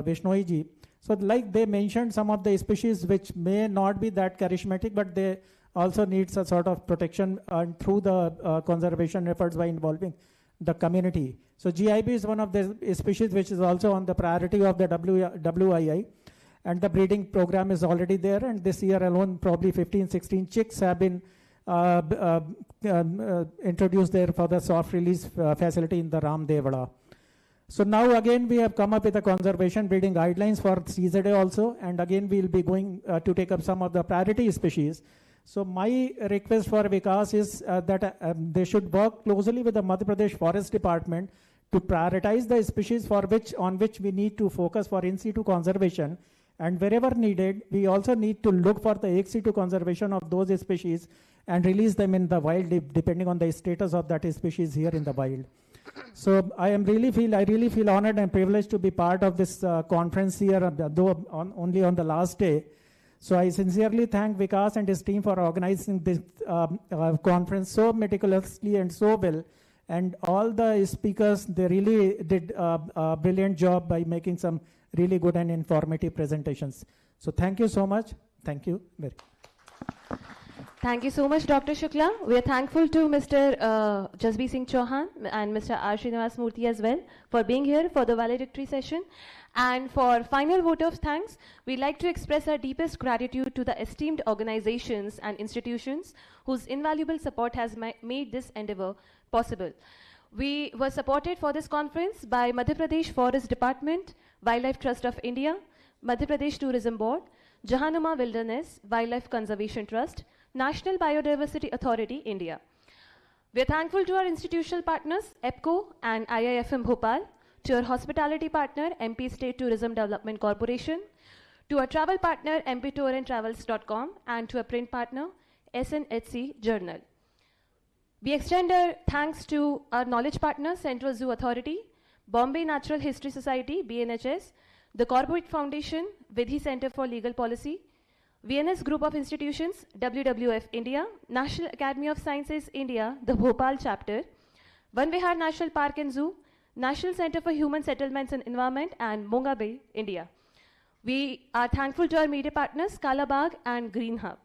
Speaker 11: Vishnoiji. So like they mentioned some of the species which may not be that charismatic, but they also needs a sort of protection through the conservation efforts by involving the community. So GIB is one of the species which is also on the priority of the WII. And the breeding program is already there, and this year alone probably 15-16 chicks have been introduced there for the soft release facility in the Ramdevada. So now again we have come up with a conservation breeding guidelines for CZA also, and again we'll be going to take up some of the priority species. So my request for Vikas is that they should work closely with the Madhya Pradesh Forest Department to prioritize the species on which we need to focus for in situ conservation. And wherever needed, we also need to look for the ex situ conservation of those species and release them in the wild, depending on the status of that species here in the wild. So I really feel honored and privileged to be part of this conference here, though only on the last day. So I sincerely thank Vikas and his team for organizing this conference so meticulously and so well. And all the speakers, they really did a brilliant job by making some really good and informative presentations. So thank you so much. Thank you very much.
Speaker 6: Thank you so much, Dr. Shukla. We are thankful to Mr. Jasbir Singh Chauhan and Mr. R. Srinivas Murthy as well for being here for the valedictory session. And for final vote of thanks, we'd like to express our deepest gratitude to the esteemed organizations and institutions whose invaluable support has made this endeavor possible. We were supported for this conference by Madhya Pradesh Forest Department, Wildlife Trust of India, Madhya Pradesh Tourism Board, Jahanuma Wilderness Wildlife Conservation Trust, National Biodiversity Authority, India. We are thankful to our institutional partners, EPCO and IIFM Bhopal, to our hospitality partner, MP State Tourism Development Corporation, to our travel partner, mptourandtravels.com, and to our print partner, SNHC Journal. We extend our thanks to our knowledge partners, Central Zoo Authority, Bombay Natural History Society, BNHS, the Corporate Foundation, Vidhi Center for Legal Policy, VNS Group of Institutions, WWF India, National Academy of Sciences India, the Bhopal chapter, Van Vihar National Park and Zoo, National Center for Human Settlements and Environment, and Monga Bay, India. We are thankful to our media partners, Kalabag and Green Hub.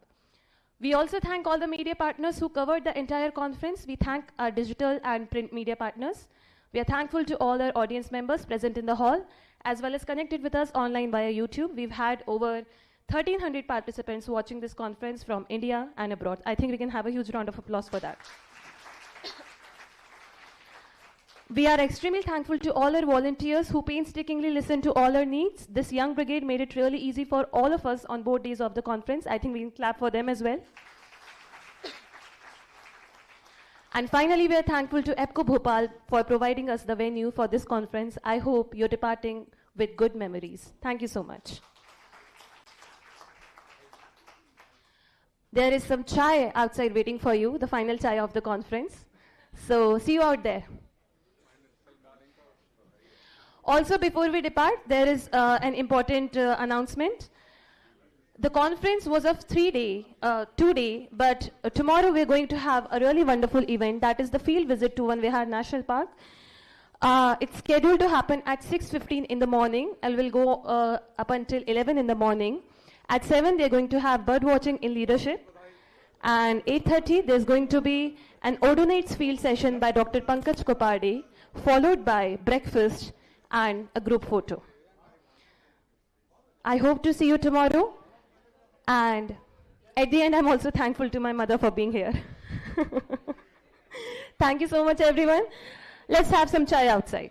Speaker 6: We also thank all the media partners who covered the entire conference. We thank our digital and print media partners. We are thankful to all our audience members present in the hall, as well as connected with us online via YouTube. We've had over 1,300 participants watching this conference from India and abroad. I think we can have a huge round of applause for that. We are extremely thankful to all our volunteers who painstakingly listened to all our needs. This young brigade made it really easy for all of us on both days of the conference. I think we can clap for them as well. And finally, we are thankful to EPCO Bhopal for providing us the venue for this conference. I hope you're departing with good memories. Thank you so much. There is some chai outside waiting for you, the final chai of the conference. So see you out there. Also, before we depart, there is an important announcement. The conference was of 2-day, but tomorrow we're going to have a really wonderful event. That is the field visit to Van Vihar National Park. It's scheduled to happen at 6:15 in the morning and will go up until 11 in the morning. At 7, they're going to have bird watching in leadership. And 8:30, there's going to be an odonates field session by Dr. Pankaj Kopardi, followed by breakfast and a group photo. I hope to see you tomorrow. And at the end, I'm also thankful to my mother for being here. Thank you so much, everyone. Let's have some chai outside.